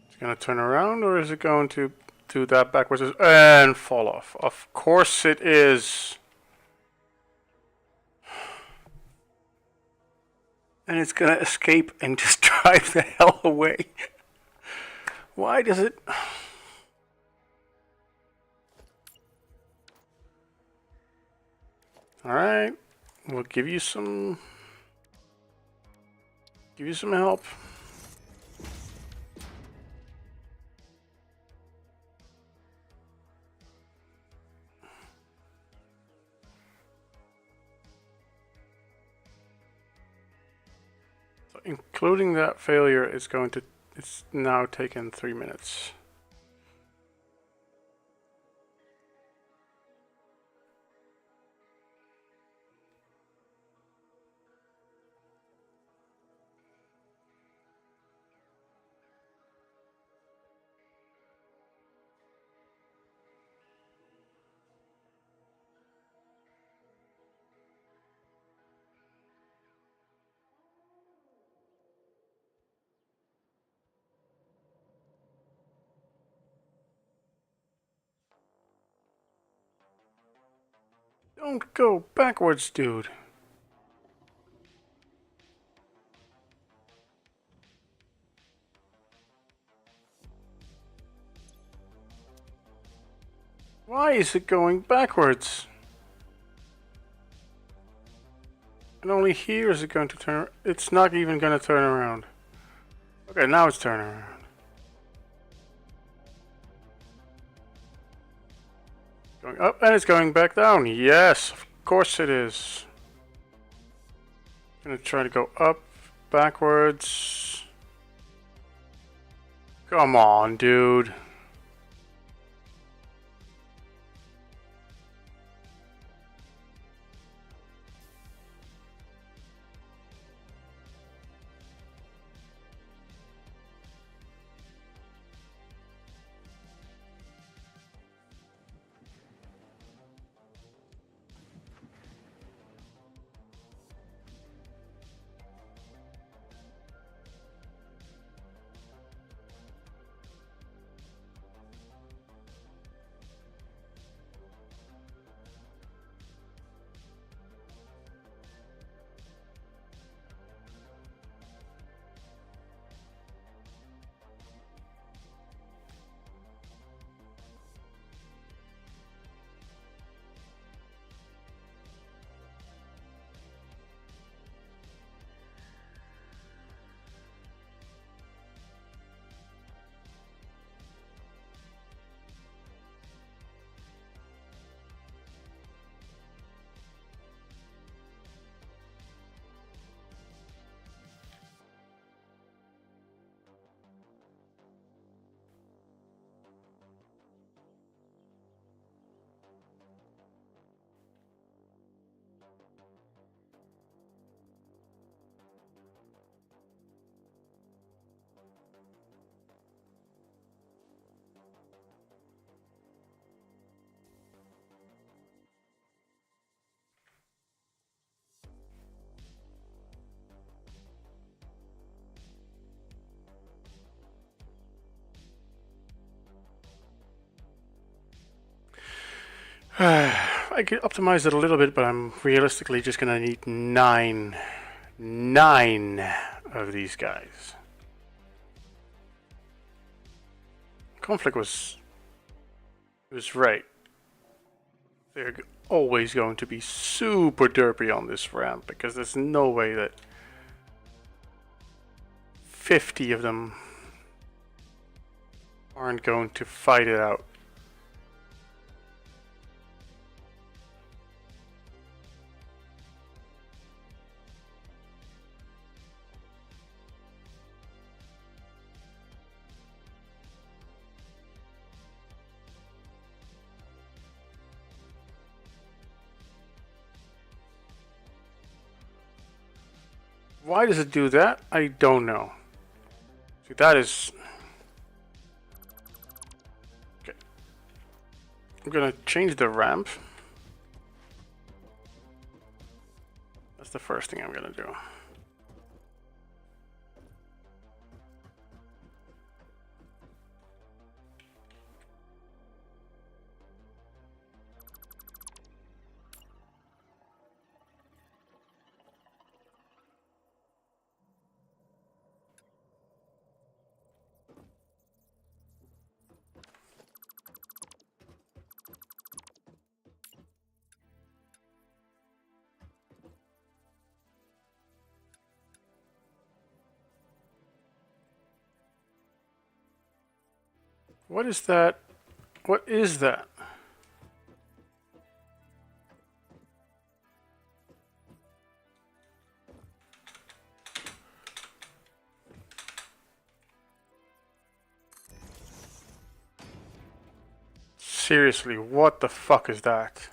[SPEAKER 1] It's gonna turn around, or is it going to do that backwards and fall off? Of course it is. And it's gonna escape and just drive the hell away. Why does it? Alright. We'll give you some help. So including that failure, it's now taken 3 minutes. Don't go backwards, dude. Why is it going backwards? And only here is it going to turn. It's not even going to turn around. Okay, now it's turning around. Going up and it's going back down. Yes, of course it is. Gonna try to go up, backwards. Come on, dude. I could optimize it a little bit, but I'm realistically just gonna need nine of these guys. Conflict was right. They're always going to be super derpy on this ramp because there's no way that 50 of them aren't going to fight it out. Why does it do that? I don't know. See, that is... Okay. I'm gonna change the ramp. That's the first thing I'm gonna do. What is that? What is that? Seriously, what the fuck is that?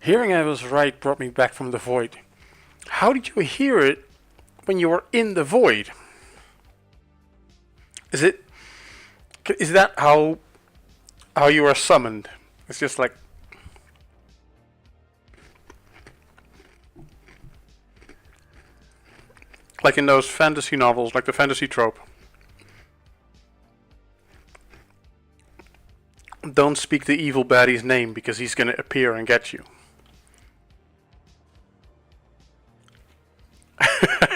[SPEAKER 1] Hearing I was right brought me back from the void. How did you hear it when you were in the void? Is it? Is that how you are summoned? It's just like in those fantasy novels, like the fantasy trope. Don't speak the evil baddie's name because he's gonna appear and get you.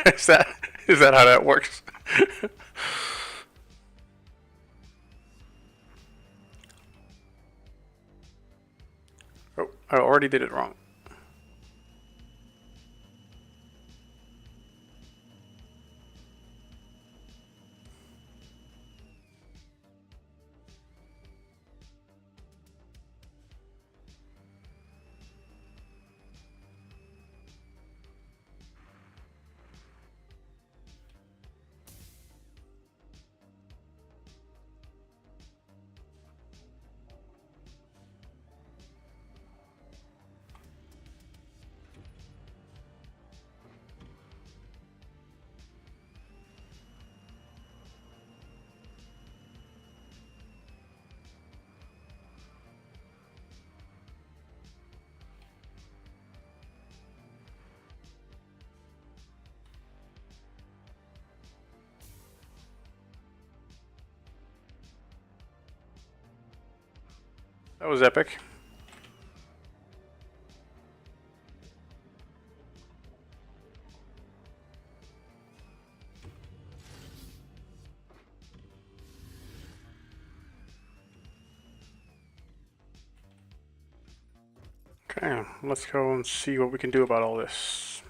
[SPEAKER 1] is that is that how that works? Oh, I already did it wrong. That was epic. Okay, let's go and see what we can do about all this.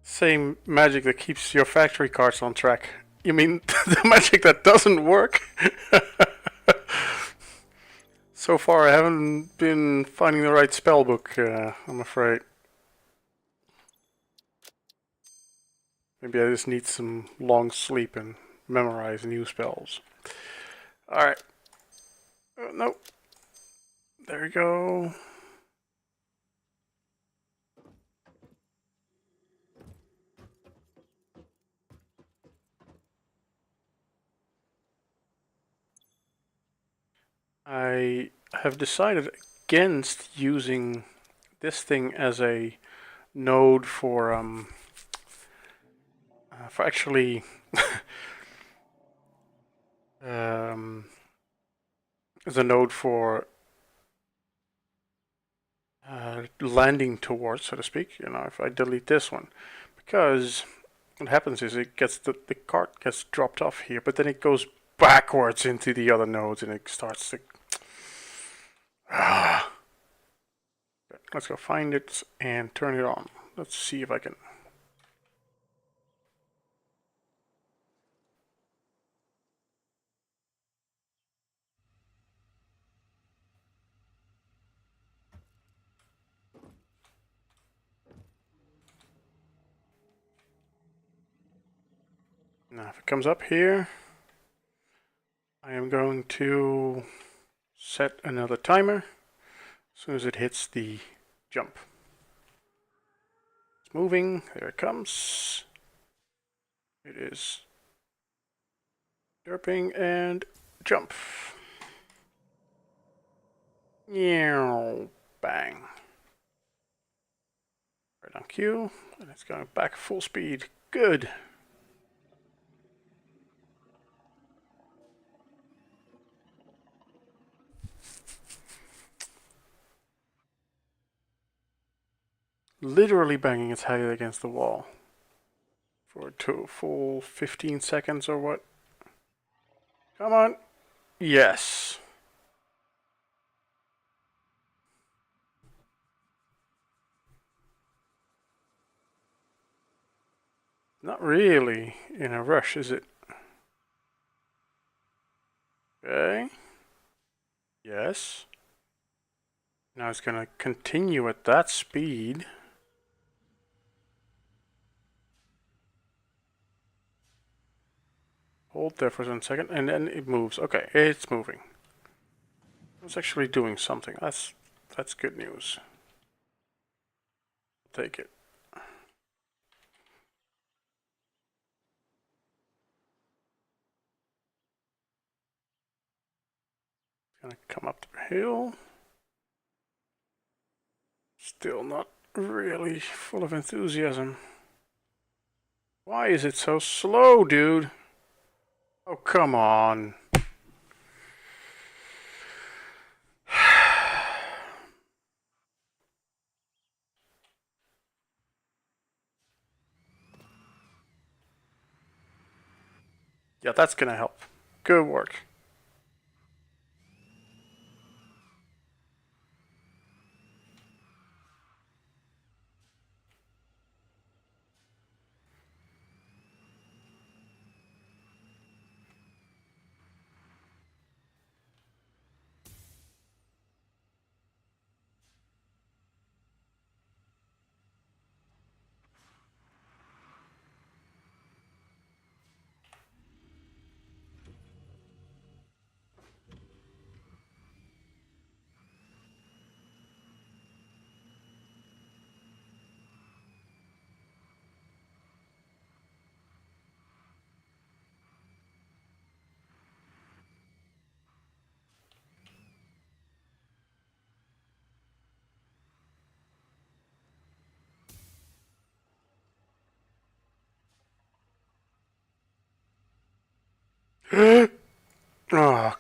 [SPEAKER 1] Same magic that keeps your factory cards on track. You mean the magic that doesn't work? So far, I haven't been finding the right spellbook, I'm afraid. Maybe I just need some long sleep and memorize new spells. Alright. Nope. There we go. I have decided against using this thing as a node for actually as a node for landing towards, so to speak. You know, if I delete this one, because what happens is it gets the card gets dropped off here, but then it goes backwards into the other nodes and it starts to. Let's go find it and turn it on. Let's see if I can. Now, if it comes up here, I am going to set another timer as soon as it hits the jump. It's moving. There it comes. It is derping and jump. Yeah, bang. Right on cue, and it's going back full speed. Good. Literally banging its head against the wall for a full 15 seconds or what? Come on. Yes. Not really in a rush, is it? Okay. Yes. Now it's going to continue at that speed. Hold there for 1 second, and then it moves. Okay, it's moving. It's actually doing something. That's good news. I'll take it. It's gonna come up the hill. Still not really full of enthusiasm. Why is it so slow, dude? Oh, come on. Yeah, that's gonna help. Good work. Oh,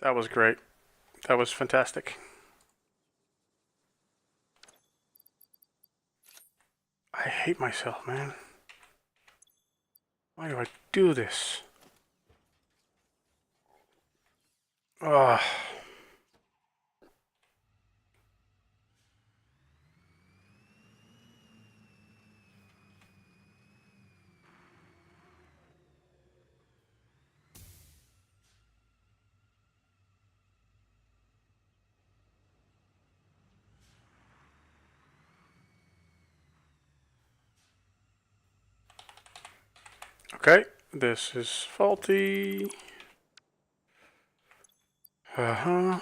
[SPEAKER 1] that was great. That was fantastic. I hate myself, man. Why do I do this? Ugh. Okay, this is faulty. Uh-huh.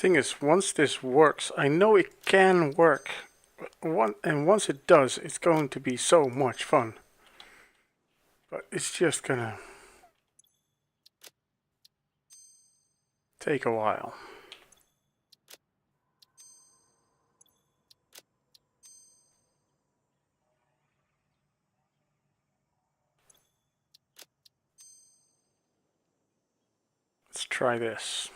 [SPEAKER 1] thing is, once this works, I know it can work. And once it does, it's going to be so much fun. But it's just gonna take a while. Let's try this.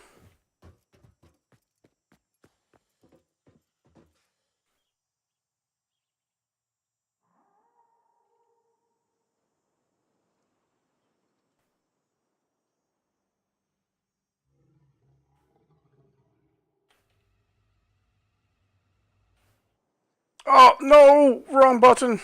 [SPEAKER 1] Oh, no! Wrong button!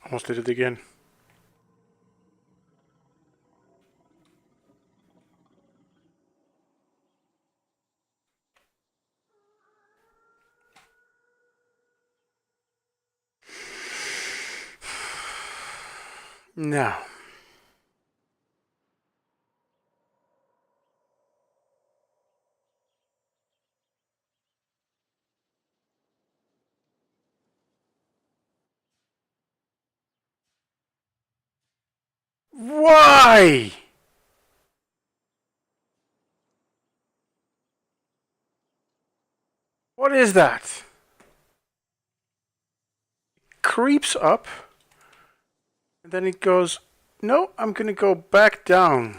[SPEAKER 1] Almost did it again. Now, why? What is that? Creeps up, and then it goes, no, I'm gonna go back down.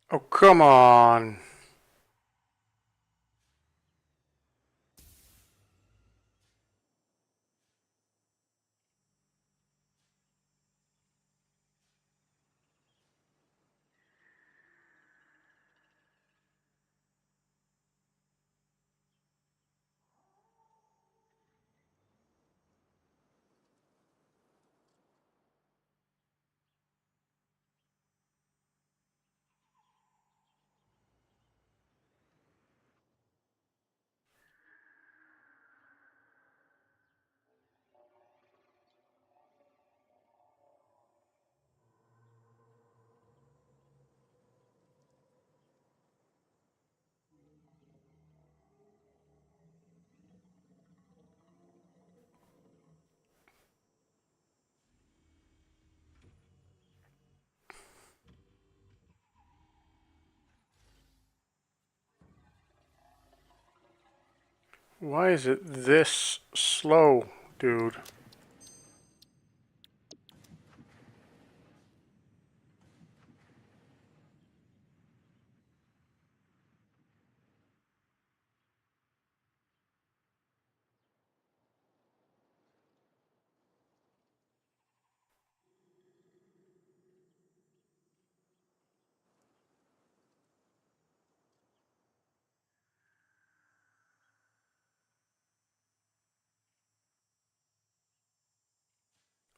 [SPEAKER 1] Oh, come on. Why is it this slow, dude?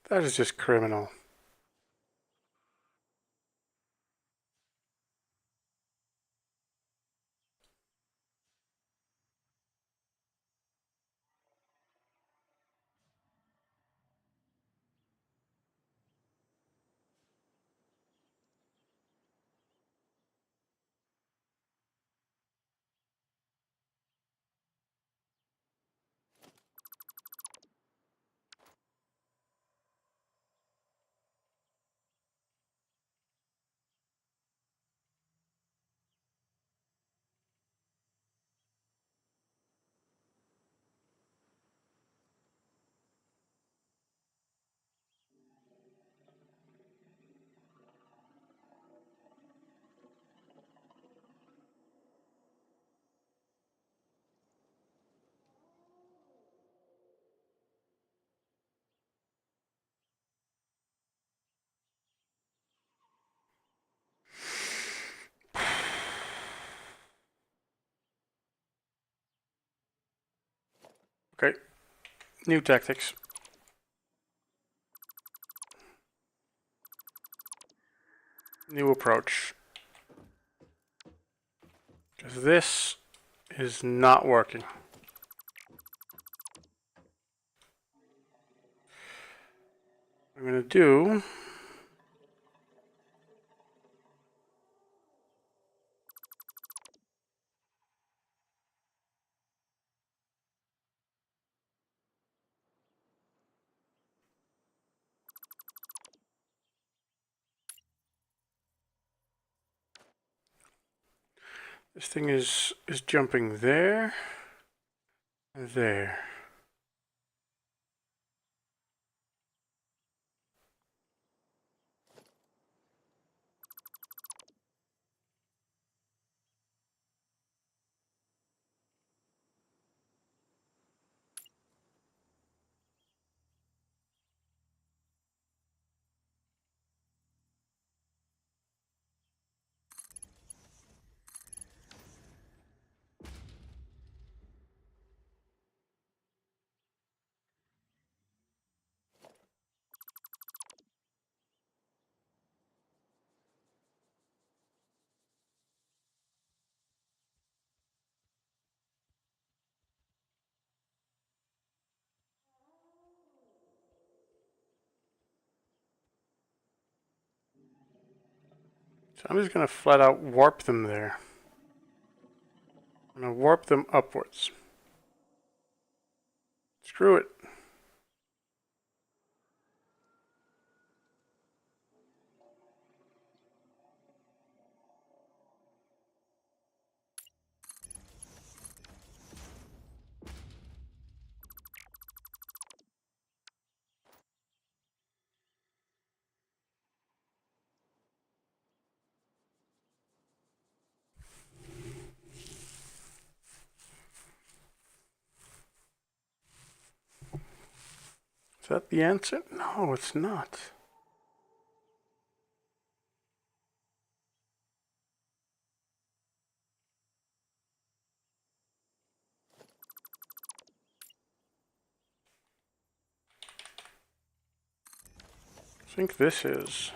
[SPEAKER 1] That is just criminal. Okay, new tactics. New approach. Because this is not working. What I'm going to do... This thing is jumping there and there. So I'm just going to flat out warp them there. I'm going to warp them upwards. Screw it. Is that the answer? No, it's not. I think this is.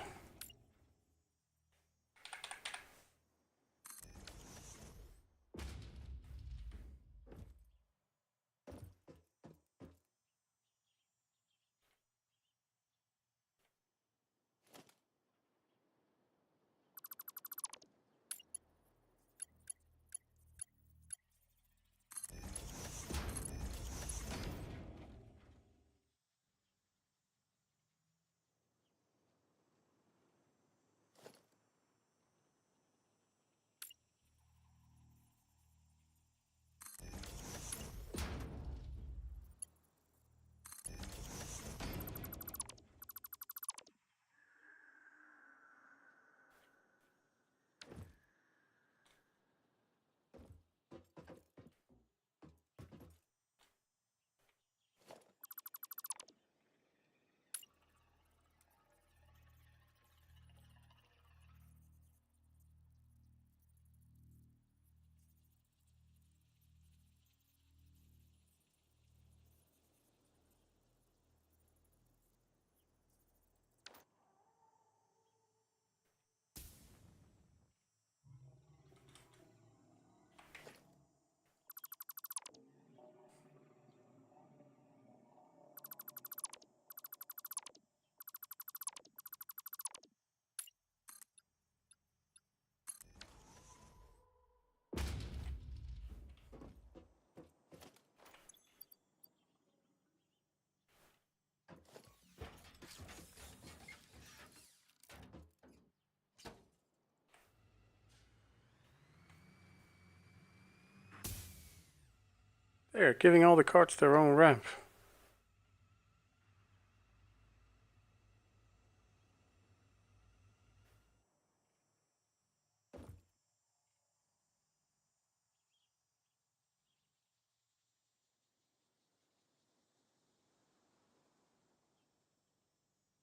[SPEAKER 1] There, giving all the carts their own ramp.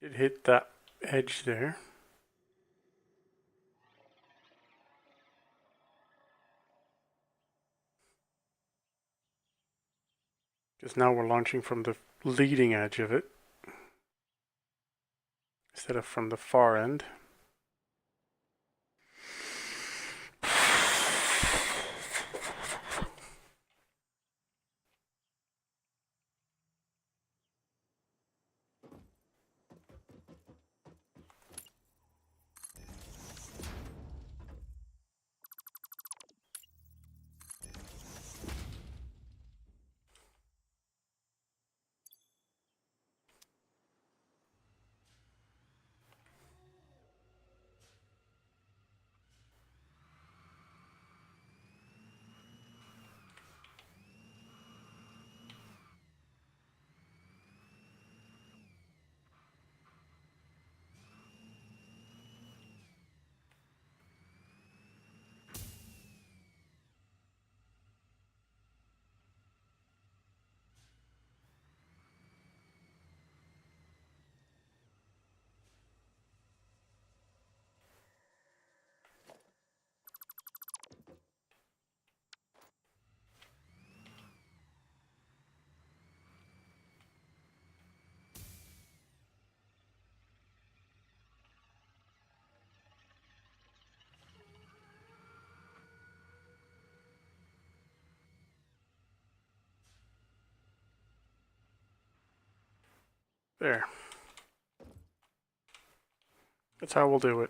[SPEAKER 1] It hit that edge there. Because now we're launching from the leading edge of it instead of from the far end. There. That's how we'll do it.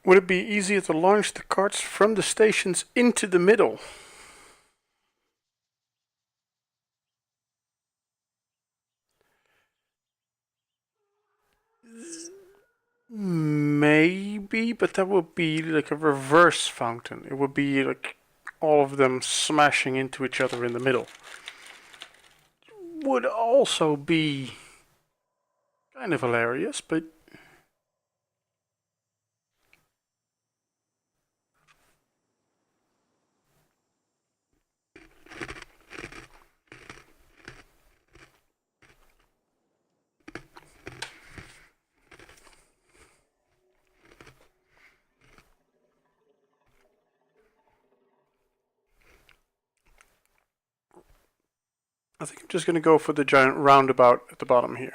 [SPEAKER 1] Would it be easier to launch the carts from the stations into the middle? Maybe, but that would be like a reverse fountain. It would be like all of them smashing into each other in the middle. Would also be kind of hilarious, but I think I'm just going to go for the giant roundabout at the bottom here.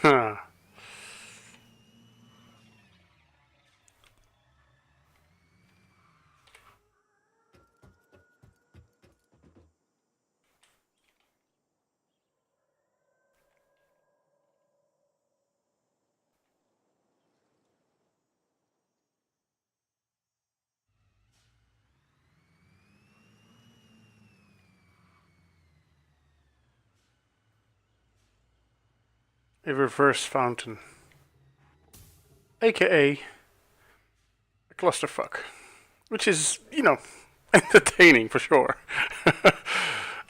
[SPEAKER 1] Huh. A reverse fountain. AKA a clusterfuck. Which is, entertaining for sure.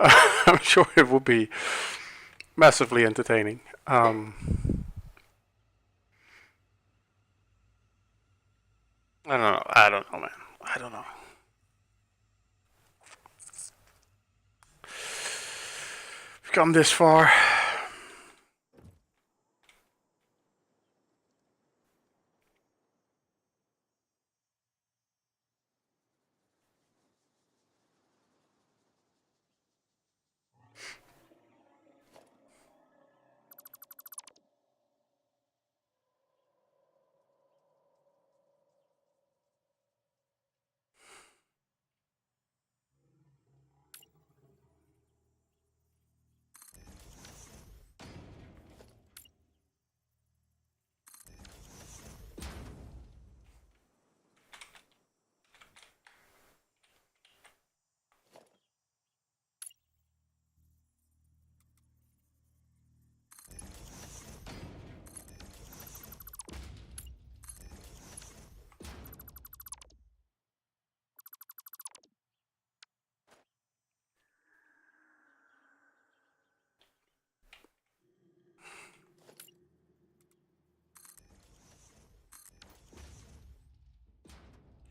[SPEAKER 1] I'm sure it will be massively entertaining. I don't know. I don't know, man. I don't know. We've come this far.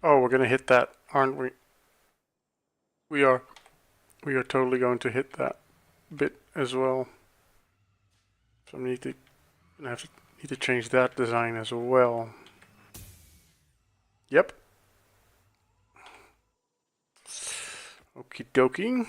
[SPEAKER 1] Oh, we're gonna hit that, aren't we? We are. We are totally going to hit that bit as well. So I need to change that design as well. Yep. Okie dokie.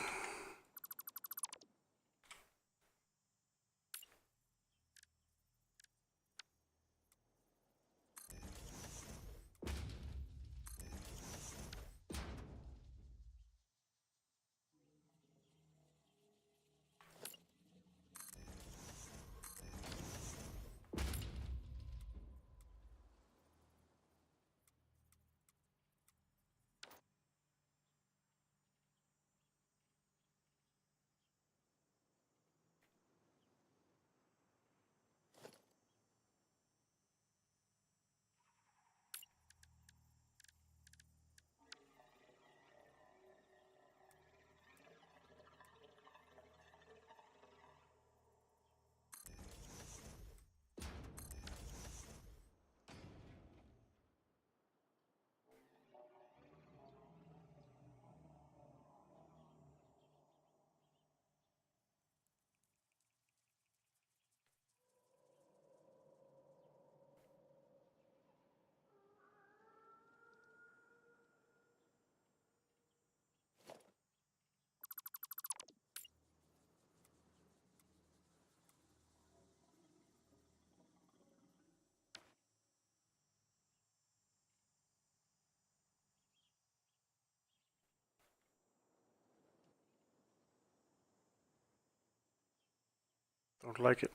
[SPEAKER 1] Don't like it.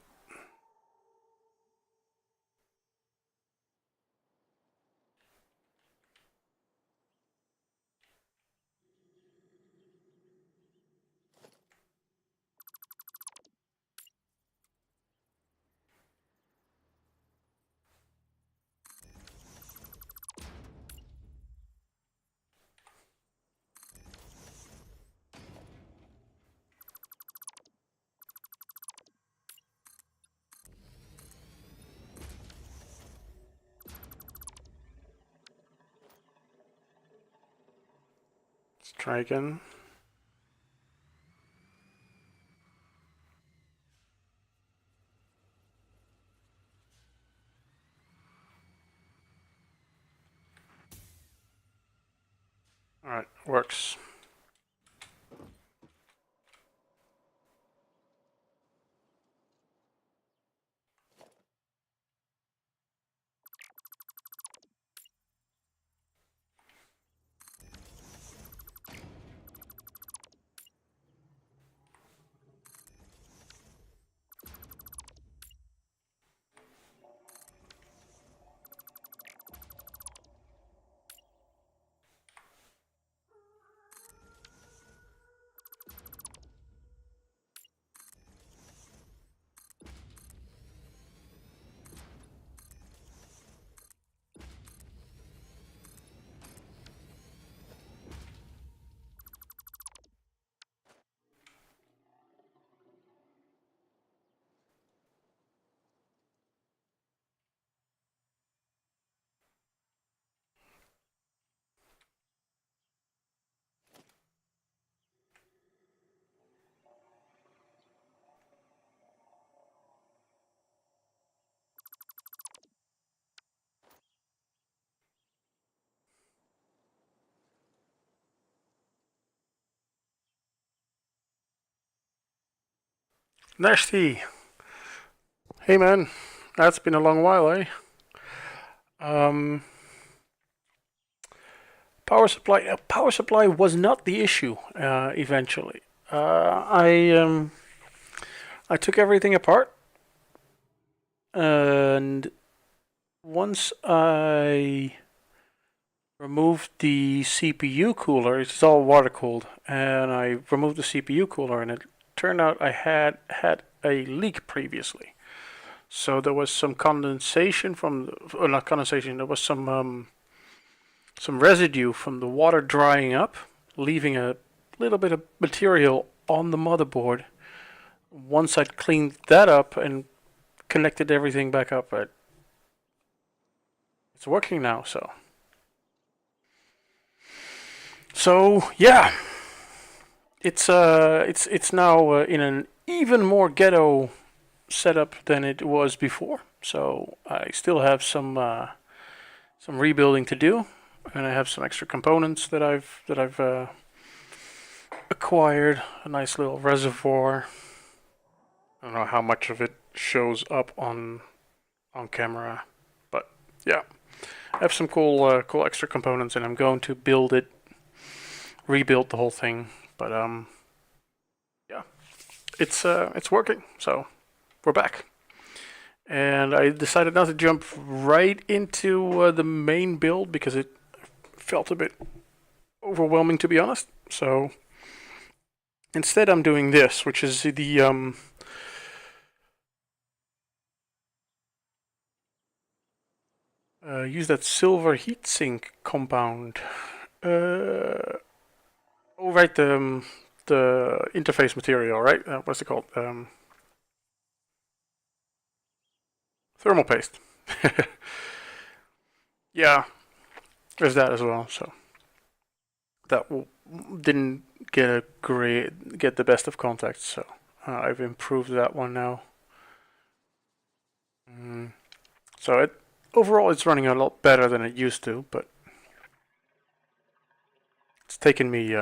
[SPEAKER 1] Let's try again. Alright, works. Nasty! Hey man, that's been a long while, eh? Um, Power supply was not the issue. Eventually, I took everything apart, and once I removed the CPU cooler, it's all water cooled, and I removed the CPU cooler, and it turned out I had a leak previously. So there was some condensation from, not condensation. There was some residue from the water drying up, leaving a little bit of material on the motherboard. Once I'd cleaned that up and connected everything back up, it's working now. So yeah, it's now in an even more ghetto setup than it was before. So I still have some rebuilding to do, and I have some extra components that I've acquired. A nice little reservoir. I don't know how much of it shows up on camera, but yeah, I have some cool extra components, and I'm going to rebuild the whole thing. But yeah, it's working. So we're back, and I decided not to jump right into the main build because it felt a bit overwhelming, to be honest. So instead, I'm doing this, which is the use that silver heatsink compound. Oh, right, the interface material, right? What's it called? Thermal paste. Yeah, there's that as well. So that didn't get the best of contacts. So I've improved that one now. So overall it's running a lot better than it used to, but it's taken me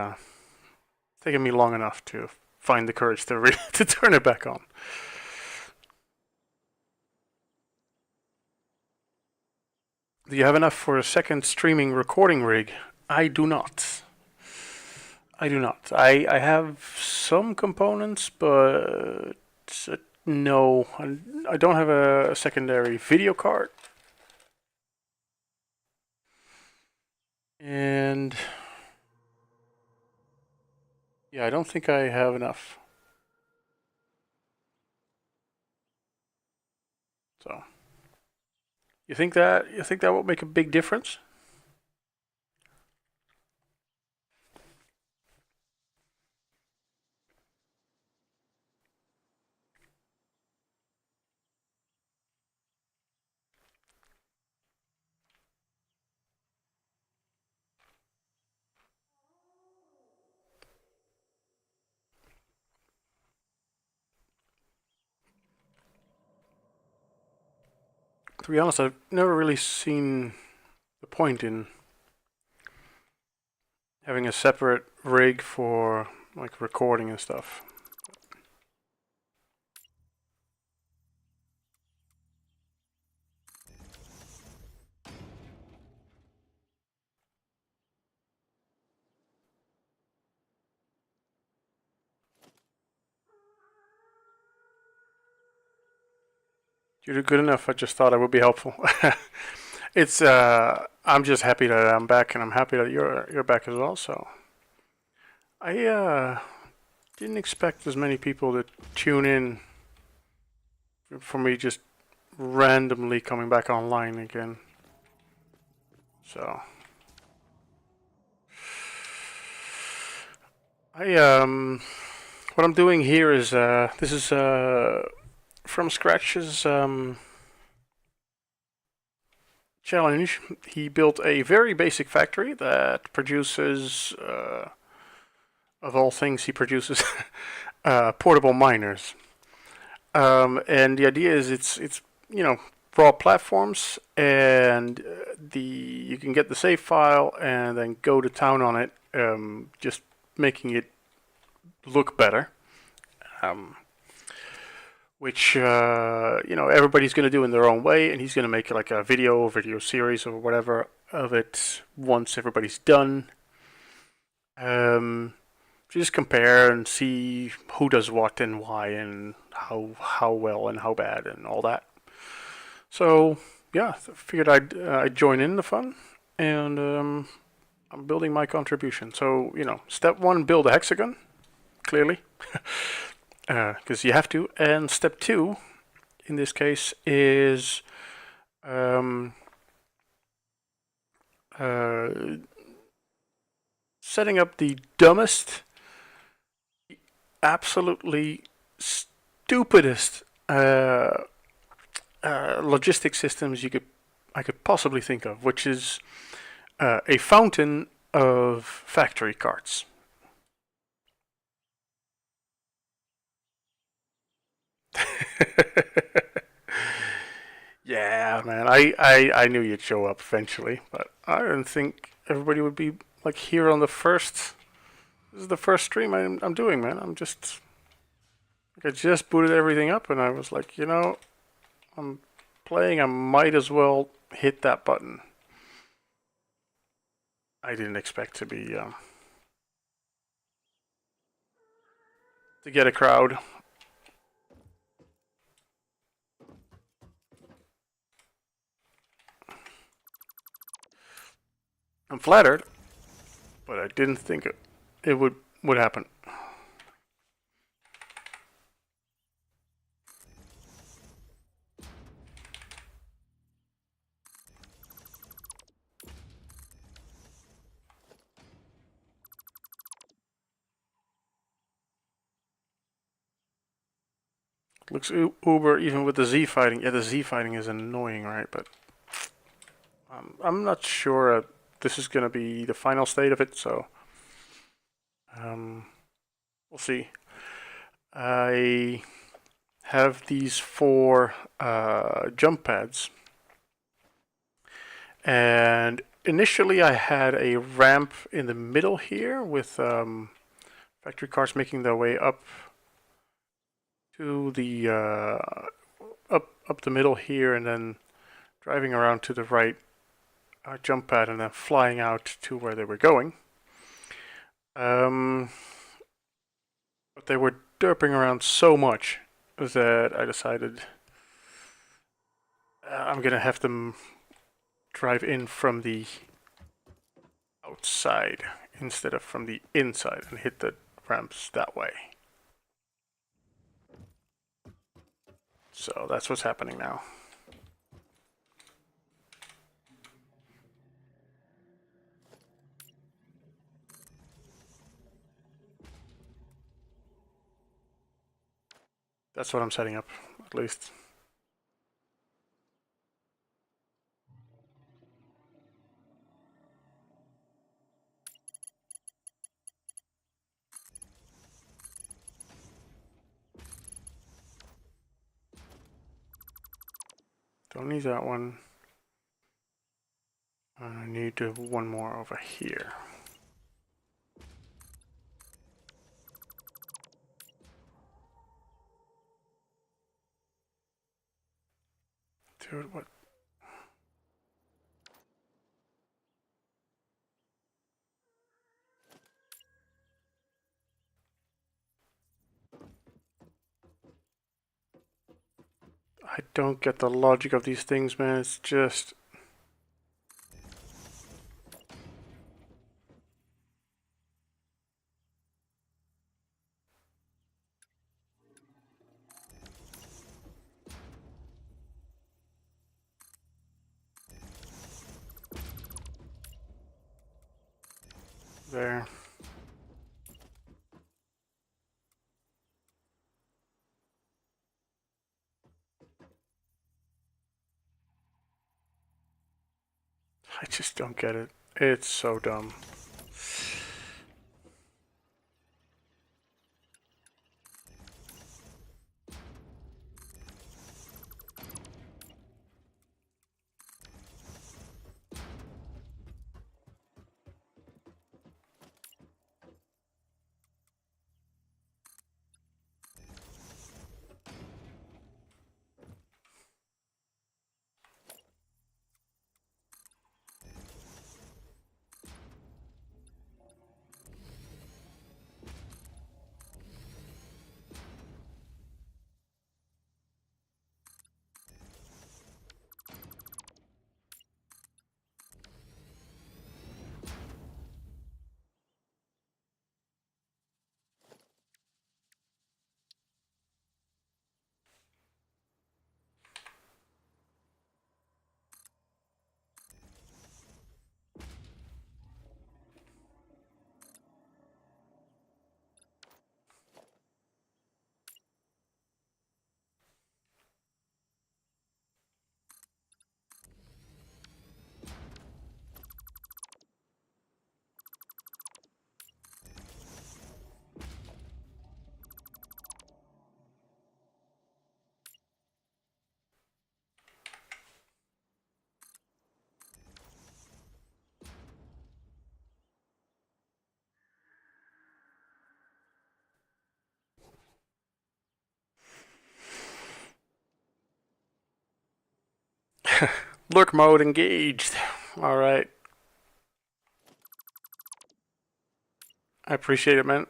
[SPEAKER 1] long enough to find the courage to to turn it back on. Do you have enough for a second streaming recording rig? I do not. I do not. I have some components, but No, I don't have a secondary video card. And yeah, I don't think I have enough. So you think that will make a big difference? To be honest, I've never really seen the point in having a separate rig for like recording and stuff. You did good enough. I just thought it would be helpful. It's I'm just happy that I'm back, and I'm happy that you're back as well. So I didn't expect as many people to tune in for me just randomly coming back online again. So I what I'm doing here is this is from Scratch's challenge. He built a very basic factory that produces, of all things, he produces portable miners. And the idea is it's raw platforms, and the you can get the save file and then go to town on it, just making it look better. Um, which everybody's going to do in their own way, and he's going to make like a video series or whatever of it once everybody's done. Just compare and see who does what and why and how well and how bad and all that. So yeah, I figured I'd join in the fun, and I'm building my contribution. So step one, build a hexagon, clearly, because you have to. And step two, in this case, is uh, setting up the dumbest, absolutely stupidest logistic systems I could possibly think of, which is a fountain of factory carts. Yeah, man. I knew you'd show up eventually, but I didn't think everybody would be like here on the first. This is the first stream I'm doing, man. I just booted everything up, and I was like, I'm playing. I might as well hit that button. I didn't expect to get a crowd. I'm flattered, but I didn't think it would happen. Looks uber even with the Z fighting. Yeah, the Z fighting is annoying, right? But I'm not sure this is gonna be the final state of it. So we'll see. I have these four jump pads, and initially I had a ramp in the middle here with factory cars making their way up to the up the middle here, and then driving around to the right jump pad, and then flying out to where they were going. But they were derping around so much that I decided I'm gonna have them drive in from the outside instead of from the inside and hit the ramps that way. So that's what's happening now. That's what I'm setting up, at least. Don't need that one. I need to have one more over here. Dude, what? I don't get the logic of these things, man. It's just... There. I just don't get it. It's so dumb. Lurk mode engaged. Alright. I appreciate it, man.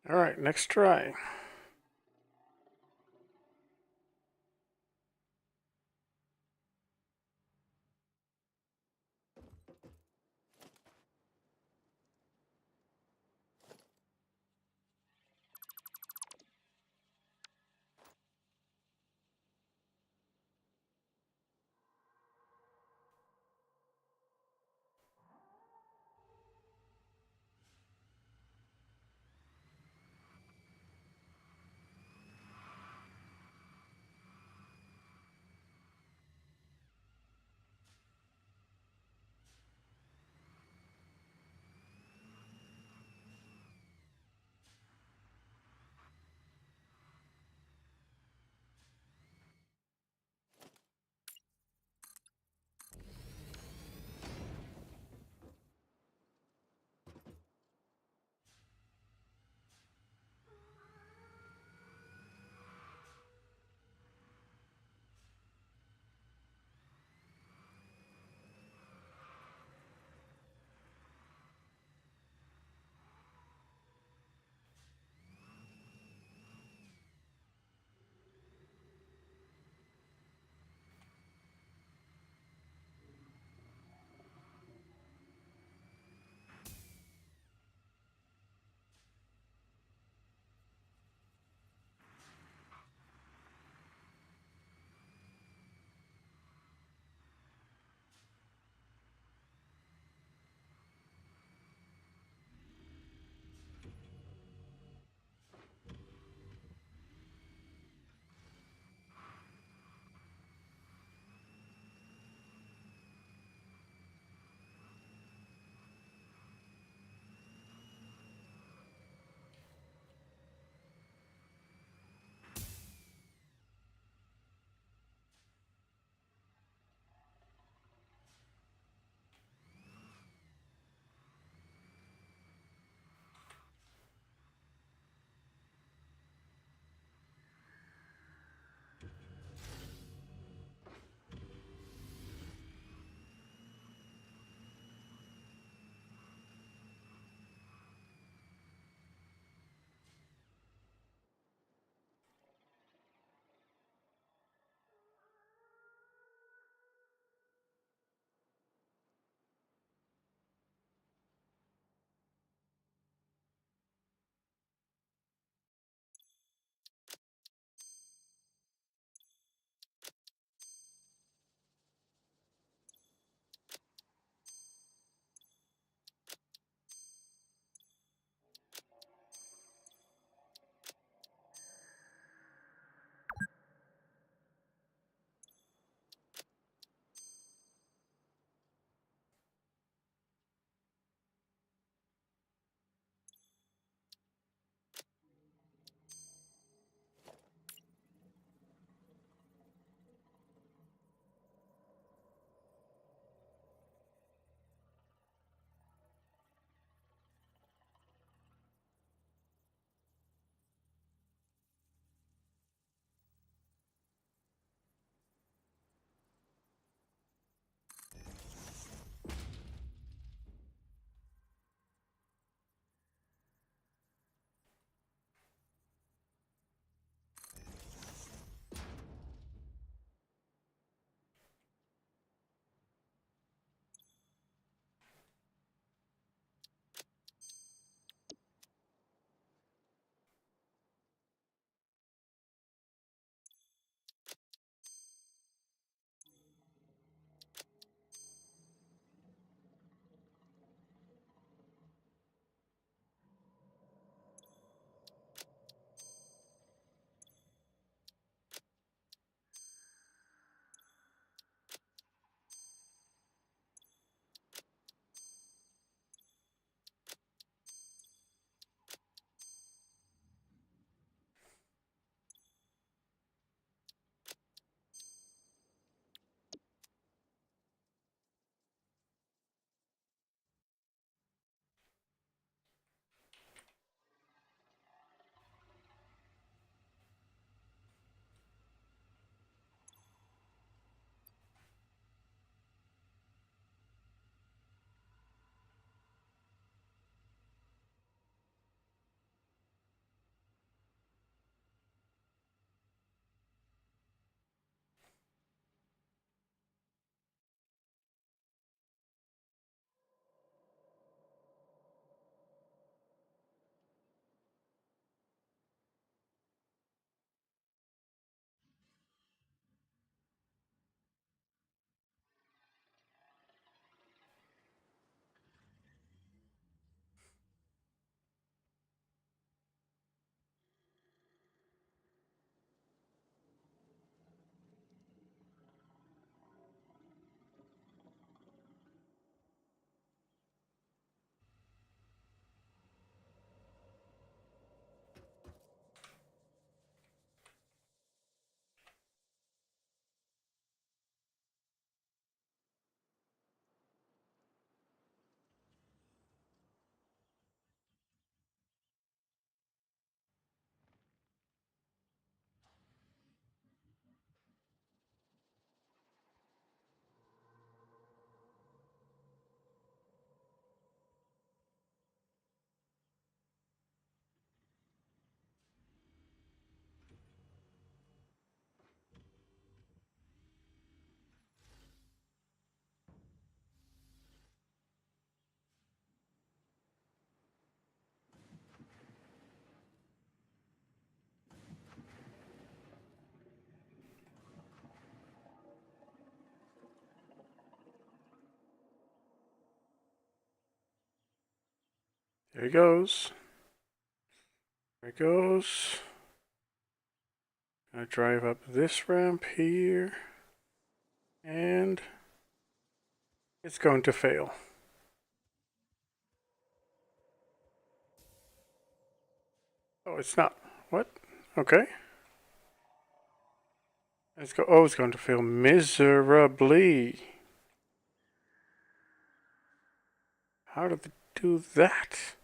[SPEAKER 1] Alright, next try. There he goes. There he goes. Gonna drive up this ramp here. And it's going to fail. Oh, it's not. What? Okay. Let's go. Oh, it's going to fail miserably. How did it do that?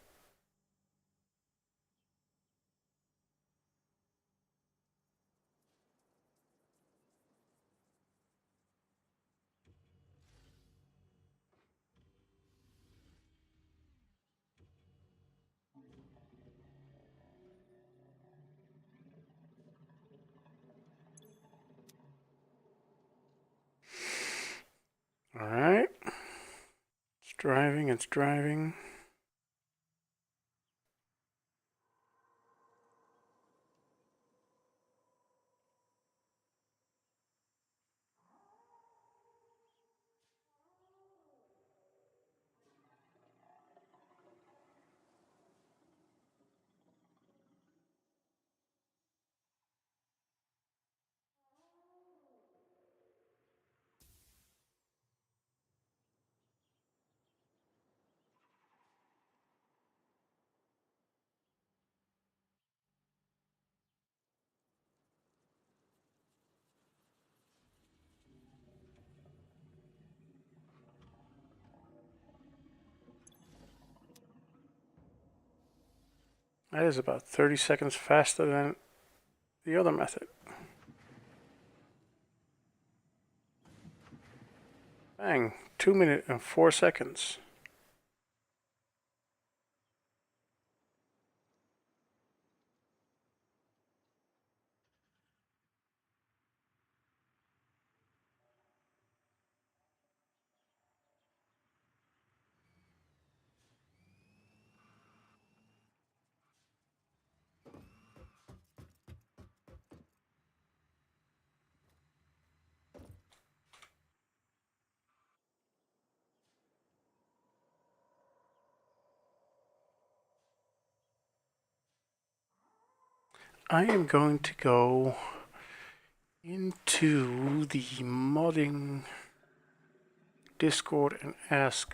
[SPEAKER 1] All right. It's driving. It's driving. That is about 30 seconds faster than the other method. Bang. 2 minutes and 4 seconds. I am going to go into the modding Discord and ask.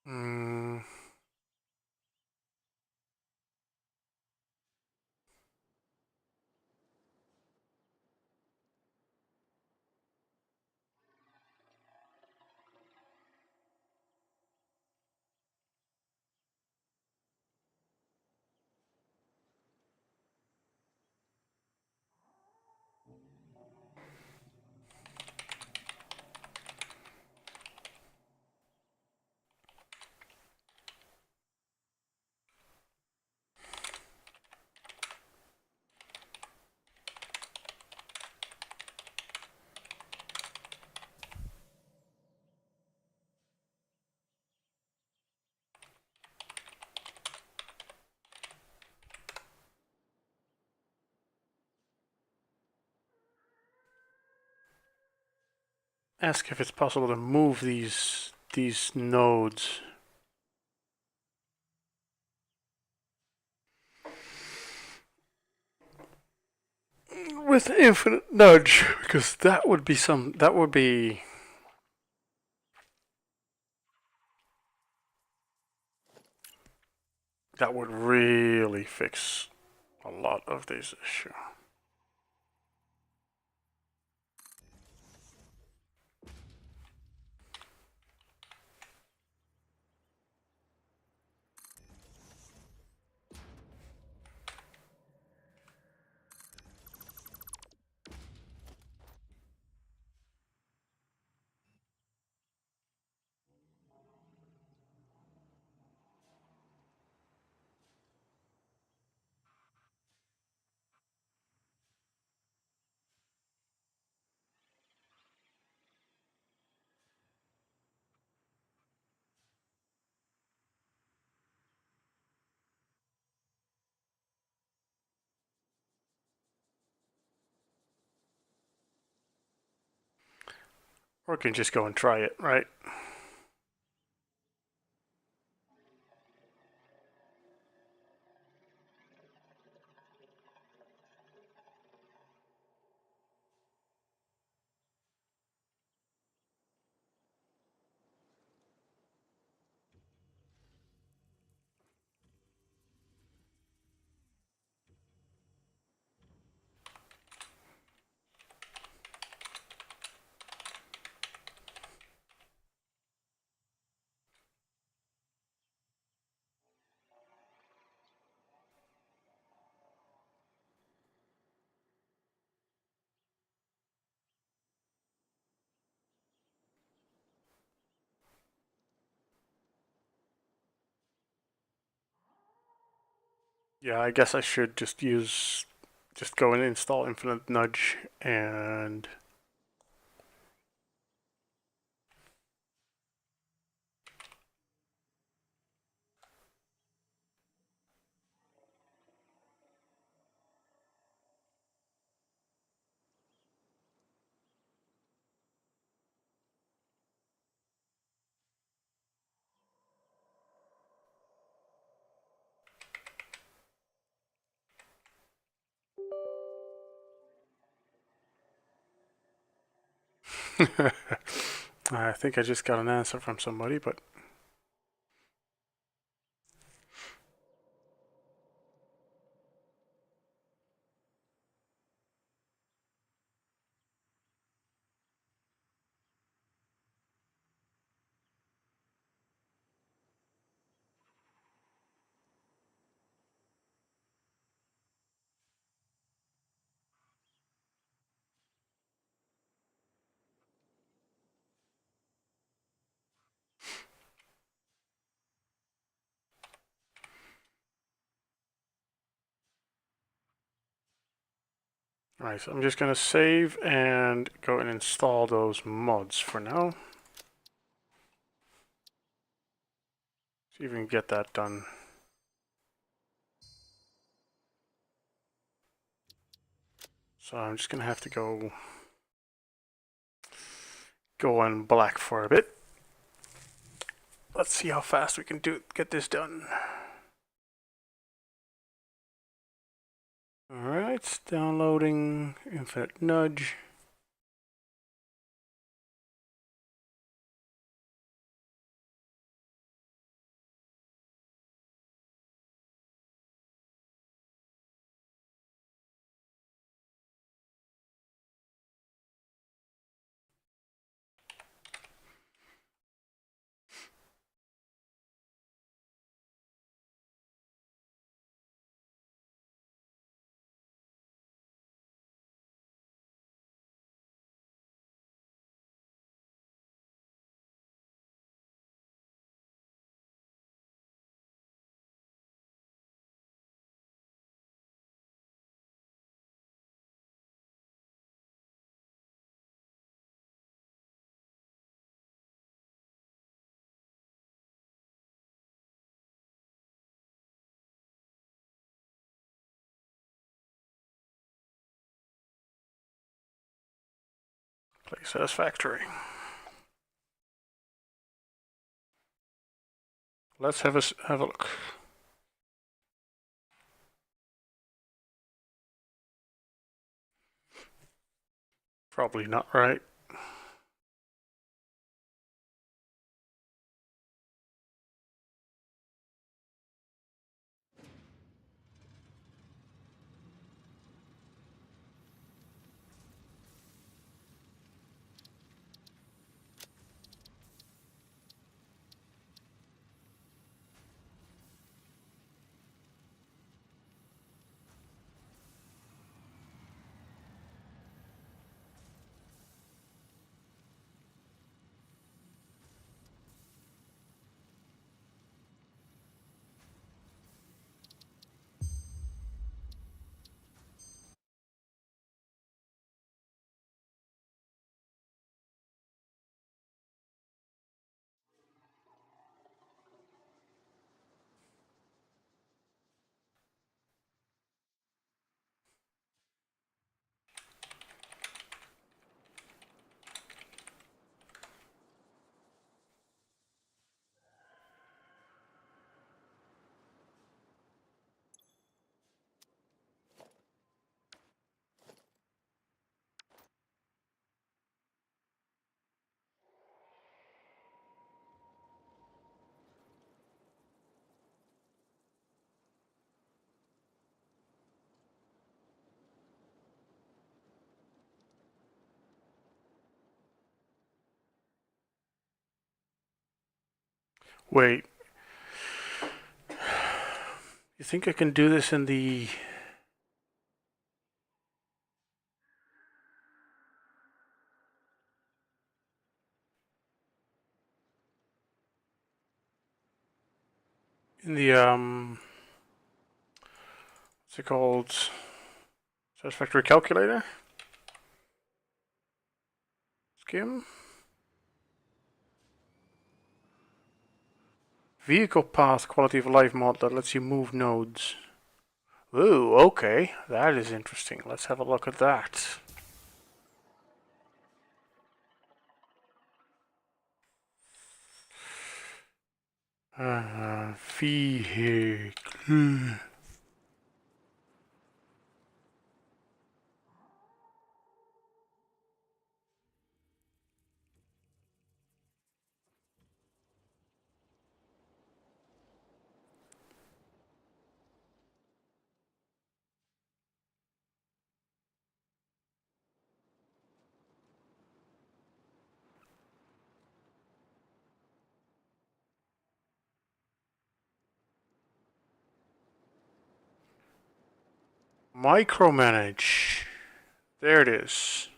[SPEAKER 1] Hmm, ask if it's possible to move these nodes. With infinite nudge, because that would be that would really fix a lot of this issue. Or we can just go and try it, right? Yeah, I guess I should just go and install Infinite Nudge and I think I just got an answer from somebody, but alright, so I'm just gonna save and go and install those mods for now. See if we can get that done. So I'm just gonna have to go on black for a bit. Let's see how fast we can get this done. Alright, it's downloading Infinite Nudge. Play satisfactory. Let's have a look. Probably not right. Wait, you think I can do this in the... in the, what's it called? Satisfactory calculator? Skim? Vehicle path quality of life mod that lets you move nodes. Ooh, okay. That is interesting. Let's have a look at that. Vehicle. Micromanage. There it is.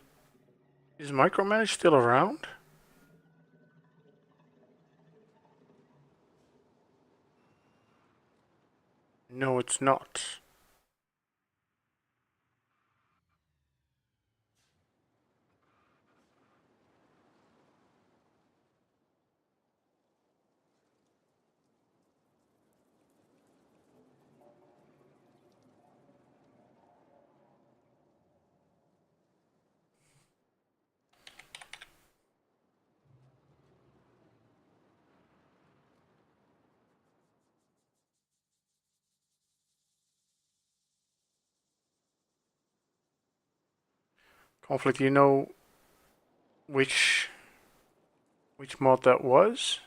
[SPEAKER 1] Is micromanage still around? No, it's not. Conflict, you know which mod that was?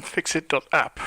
[SPEAKER 1] Fixit.app.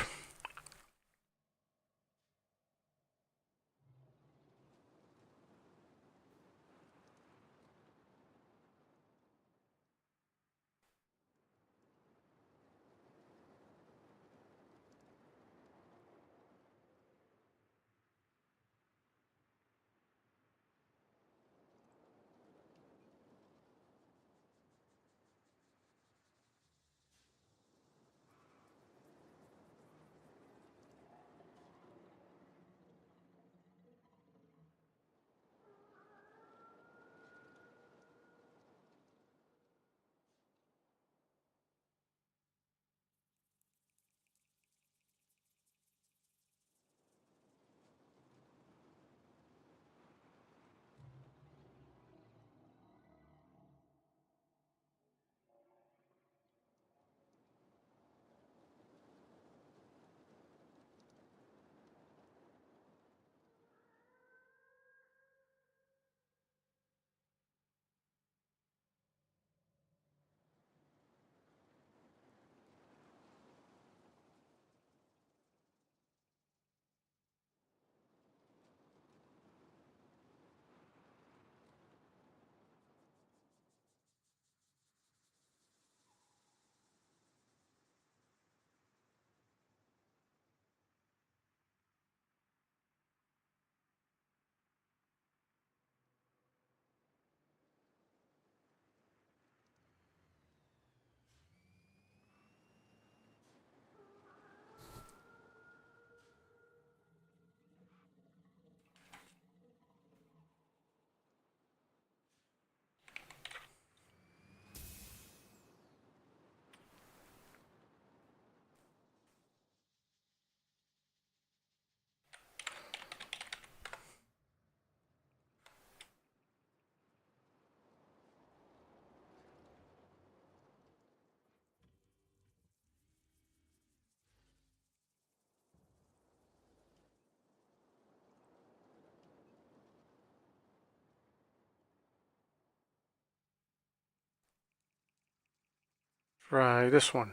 [SPEAKER 1] Try this one.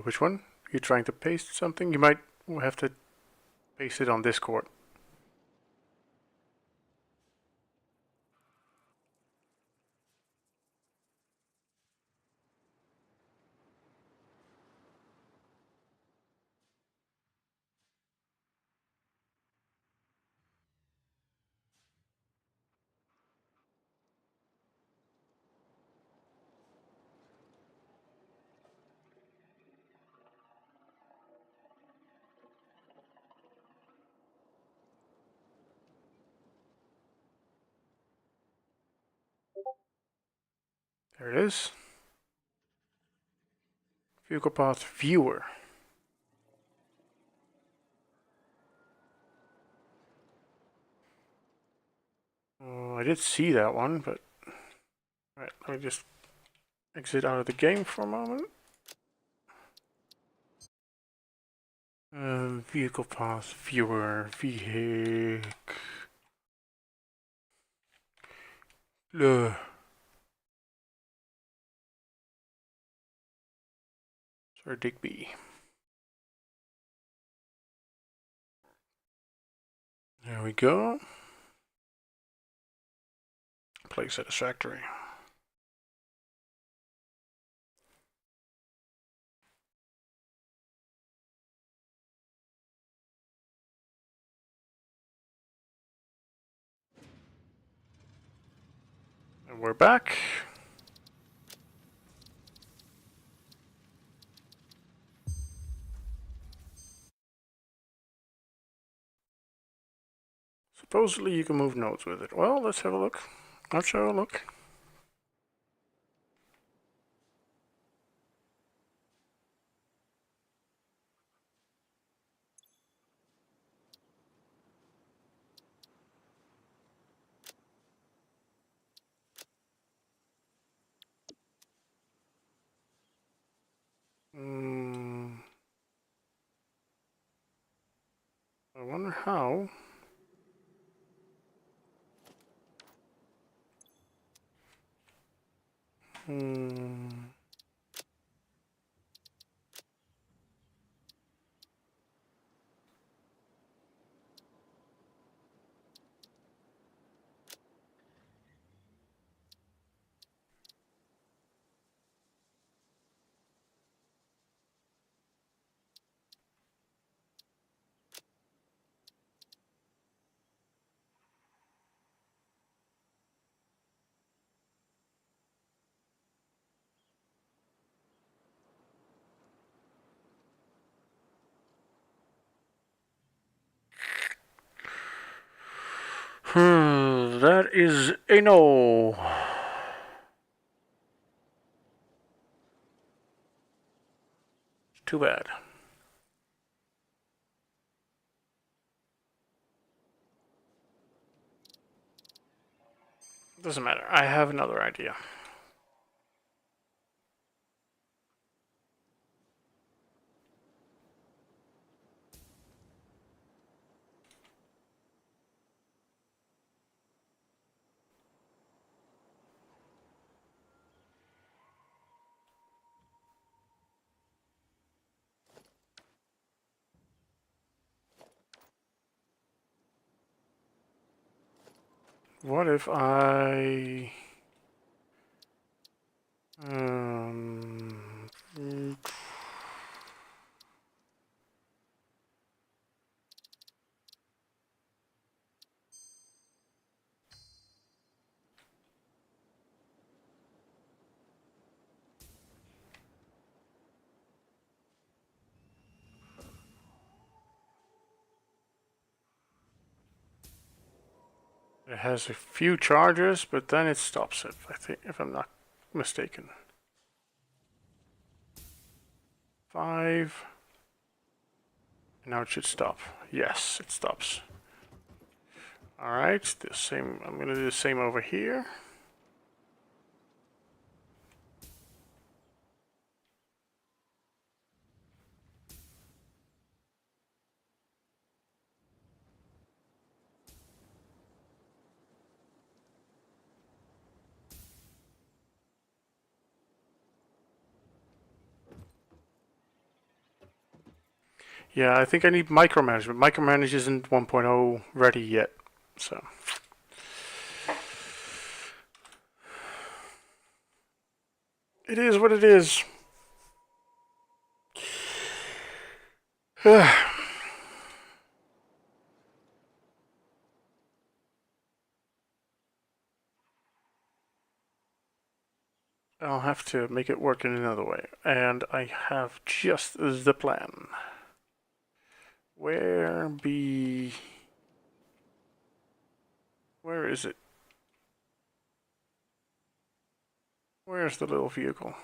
[SPEAKER 1] Which one? You trying to paste something? You might have to paste it on Discord. There it is. Vehicle path viewer. I did see that one, but alright, let me just exit out of the game for a moment. Vehicle path viewer, vehicle. Sir Digby. There we go. Play satisfactory. And we're back. Supposedly you can move nodes with it. Well, let's have a look. Let's have a look. I wonder how. That is a no. Too bad. Doesn't matter. I have another idea. What if I it has a few charges, but then it stops it, I think, if I'm not mistaken. 5. Now it should stop. Yes, it stops. Alright, the same. I'm gonna do the same over here. Yeah, I think I need micromanagement. Micromanage isn't 1.0 ready yet, so. It is what it is. I'll have to make it work in another way. And I have just the plan. Where be... Where is it? Where's the little vehicle?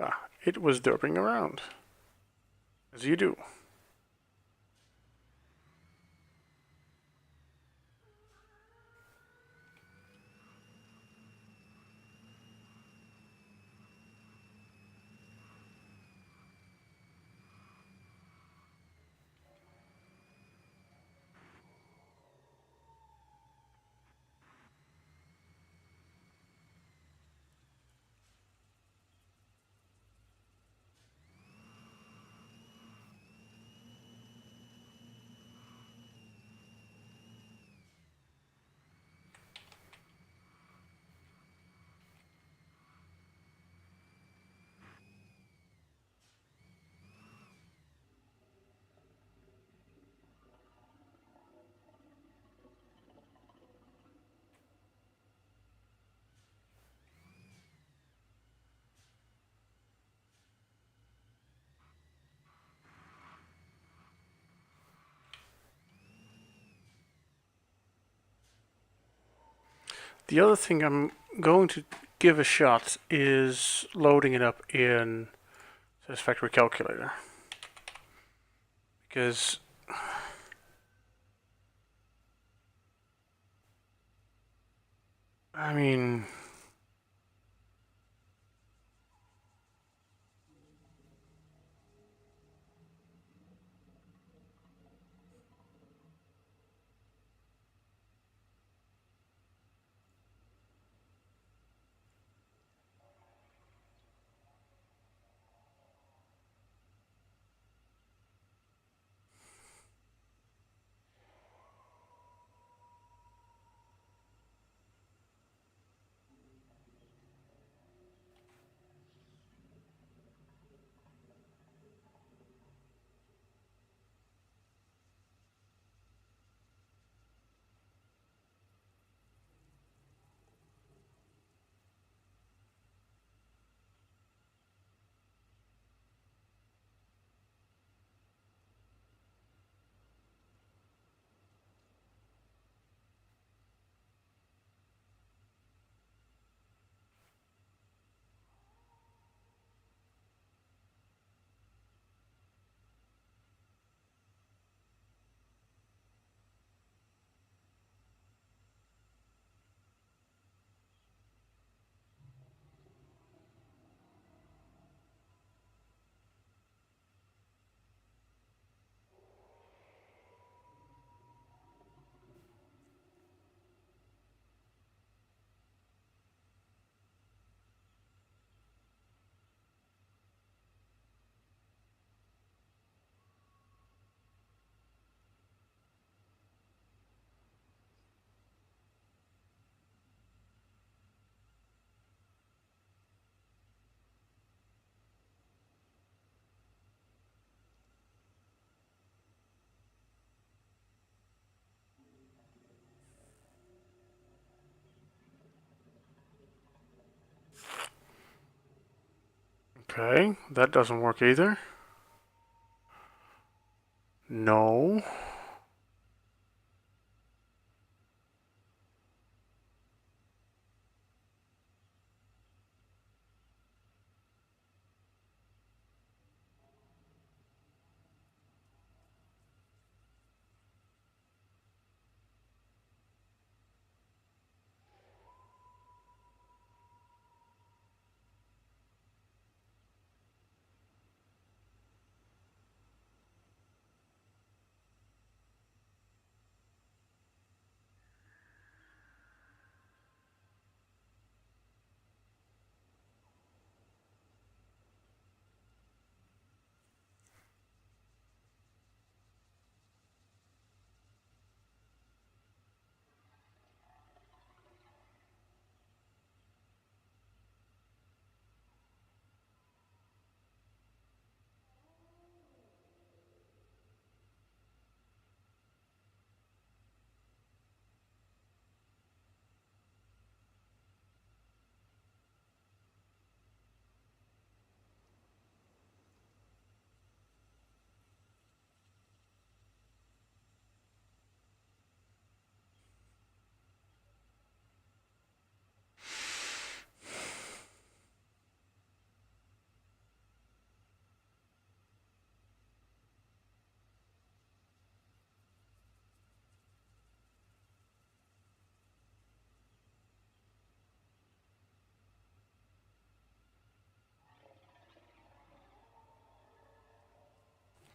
[SPEAKER 1] Ah, it was derping around. As you do. The other thing I'm going to give a shot is loading it up in Satisfactory Calculator. Because, I mean, okay, that doesn't work either. No.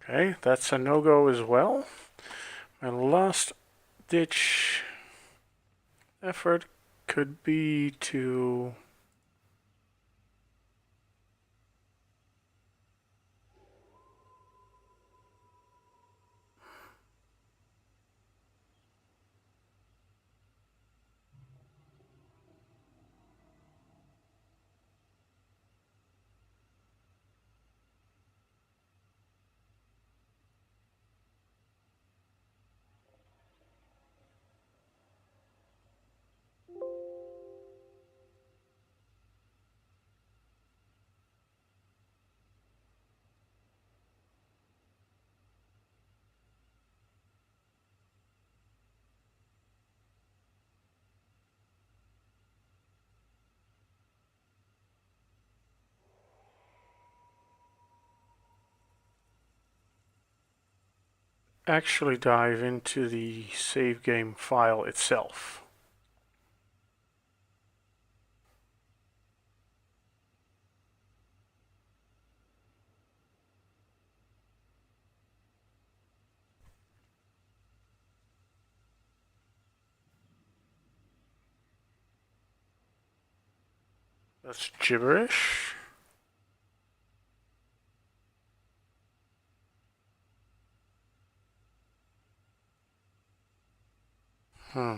[SPEAKER 1] Okay, that's a no-go as well. My last ditch effort could be to actually dive into the save game file itself. That's gibberish. Hmm.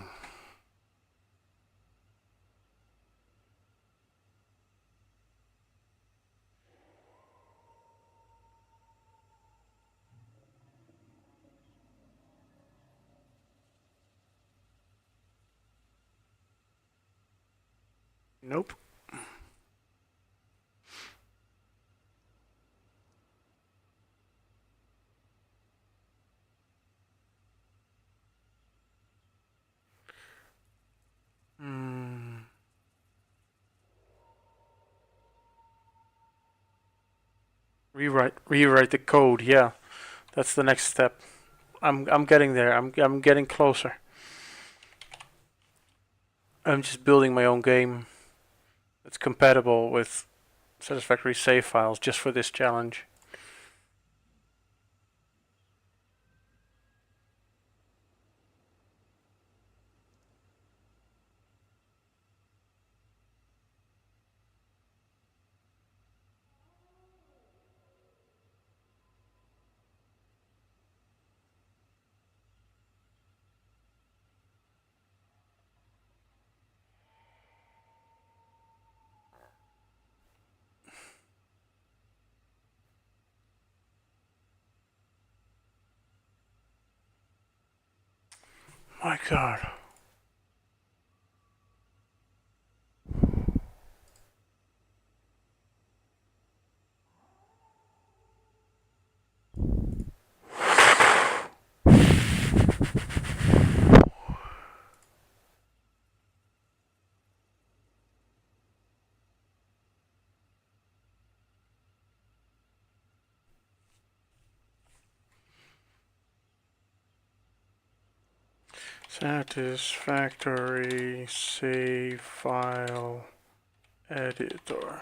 [SPEAKER 1] Nope. Hmm. Rewrite the code. Yeah, that's the next step. I'm getting there. I'm getting closer. I'm just building my own game that's compatible with satisfactory save files just for this challenge. My God. Satisfactory save file editor.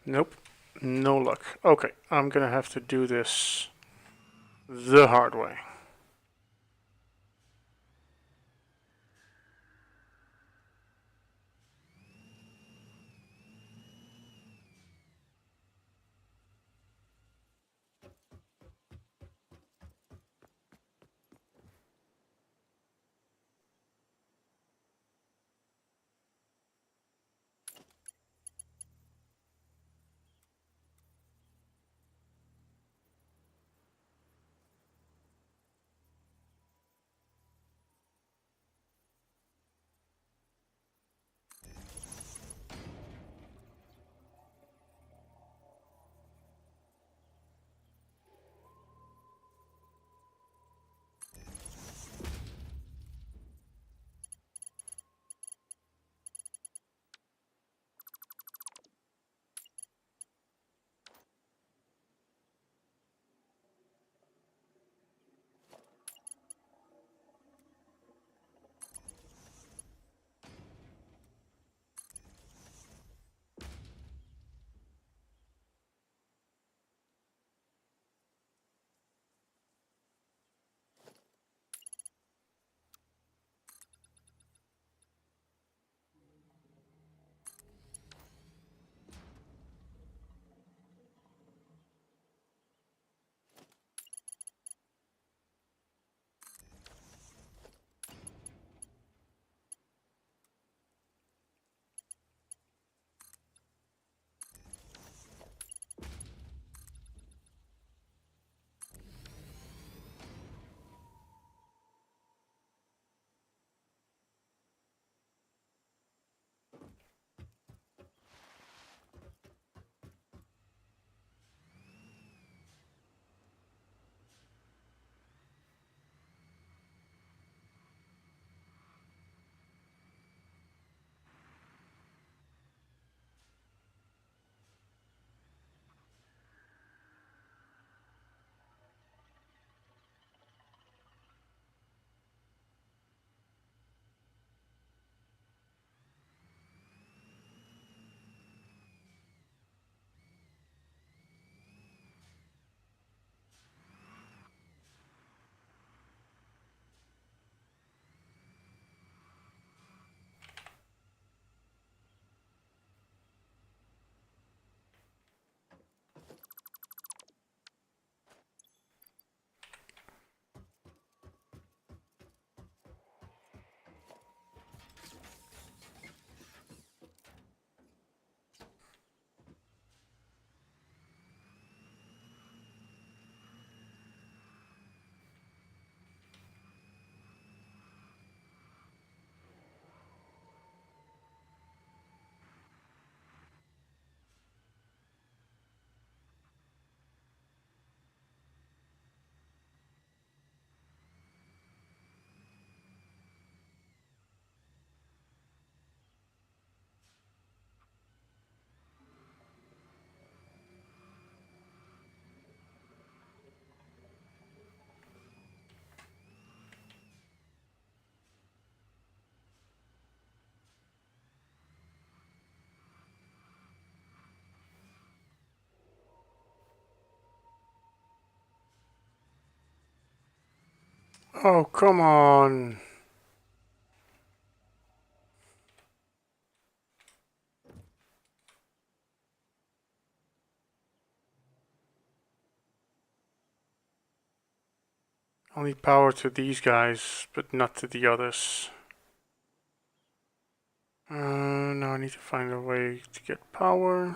[SPEAKER 1] Nope. No luck. Okay, I'm gonna have to do this the hard way. Oh, come on. Only power to these guys, but not to the others. Now I need to find a way to get power.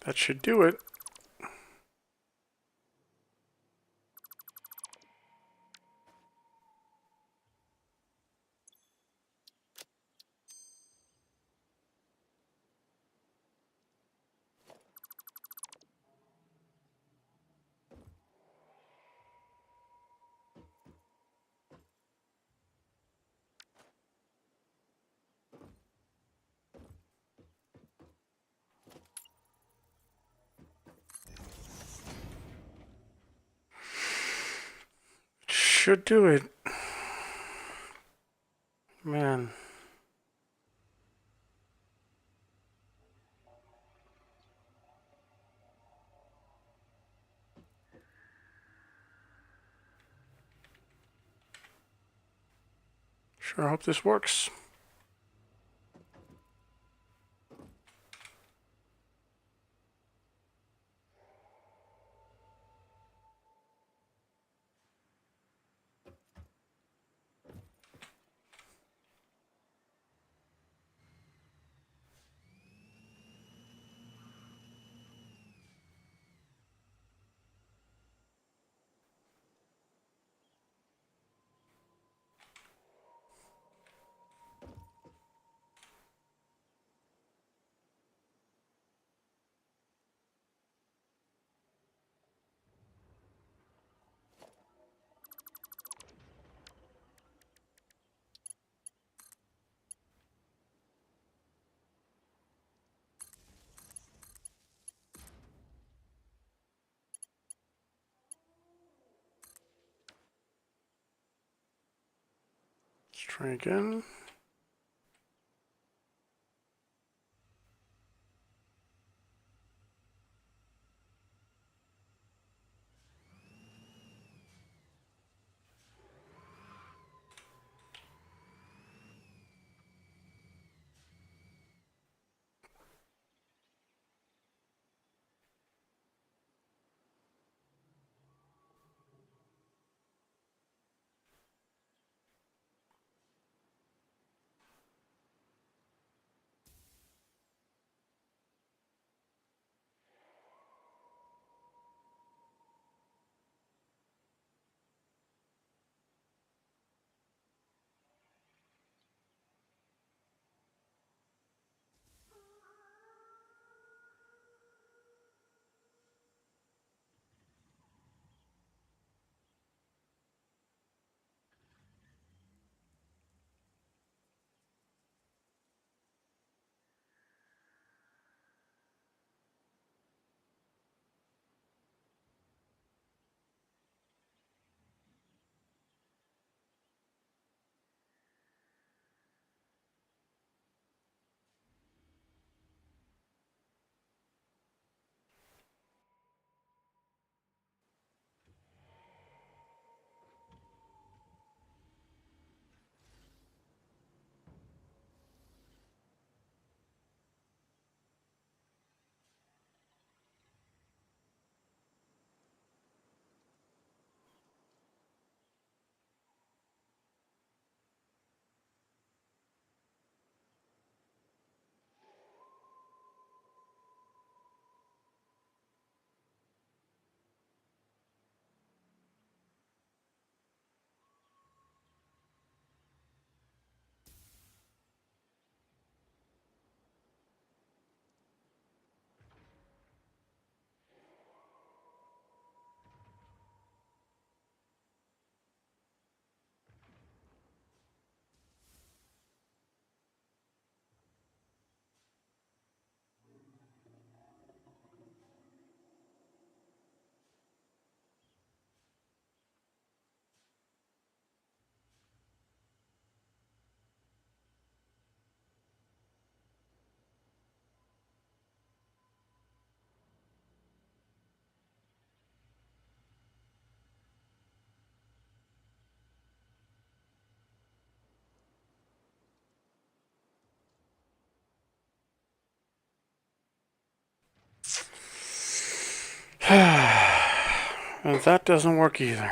[SPEAKER 1] That should do it. Should do it. Man. Sure hope this works. Let's try again. And that doesn't work either.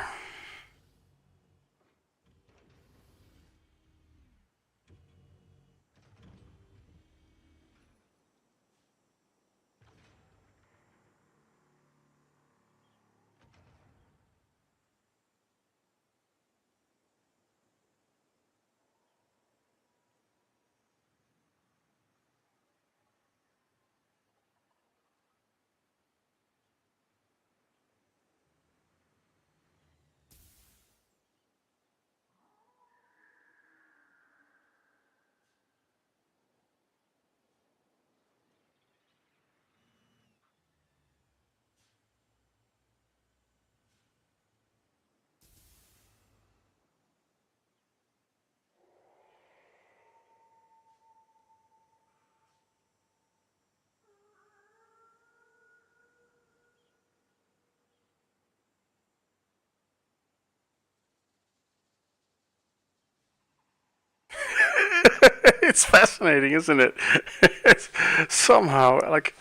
[SPEAKER 1] It's fascinating, isn't it? It's somehow like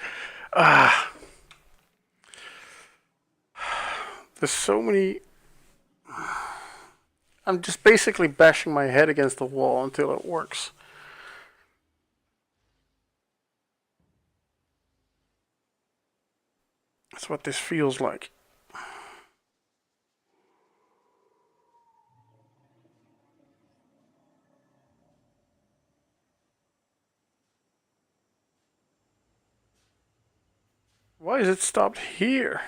[SPEAKER 1] there's so many. I'm just basically bashing my head against the wall until it works. That's what this feels like. Why is it stopped here?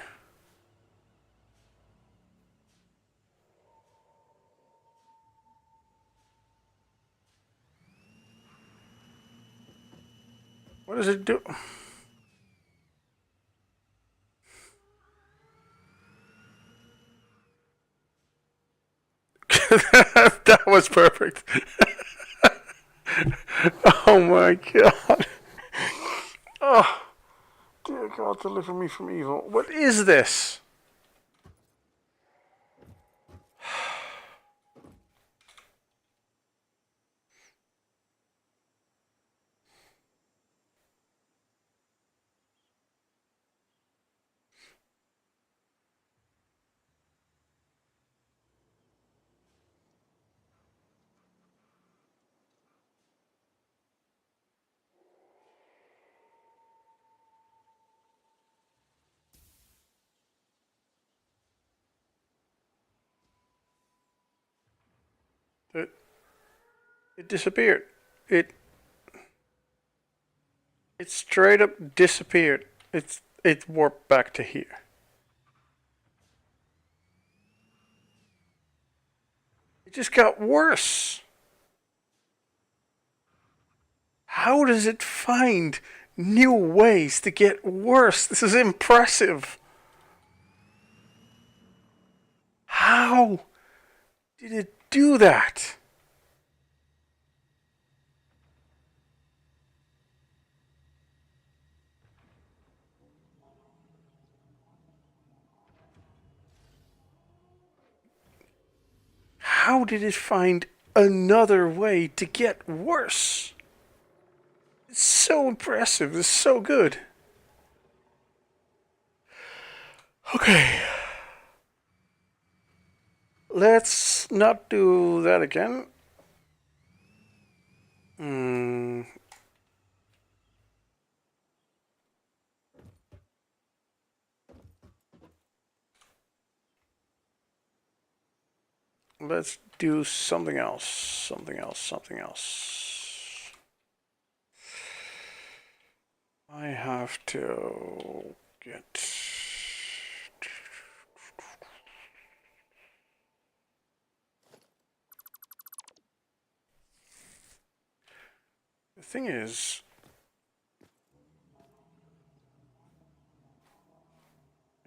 [SPEAKER 1] What does it do? That was perfect. Oh my god. Oh, dear God, deliver me from evil. What is this? It, it disappeared. It it straight up disappeared. It warped back to here. It just got worse. How does it find new ways to get worse? This is impressive. How did it do that? How did it find another way to get worse? It's so impressive. It's so good. Okay. Let's not do that again. Hmm. Let's do something else. Something else. Something else. I have to get. The thing is,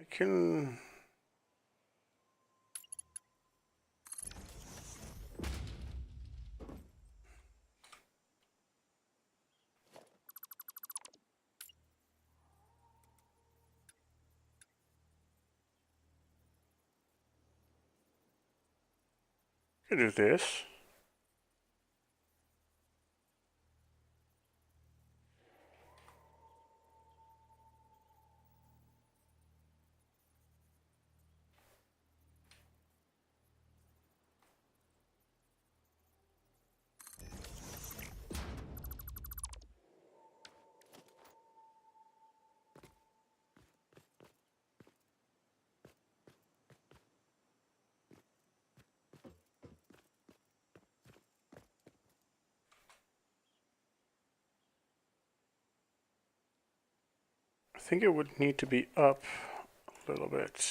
[SPEAKER 1] I can. I can do this. I think it would need to be up a little bit.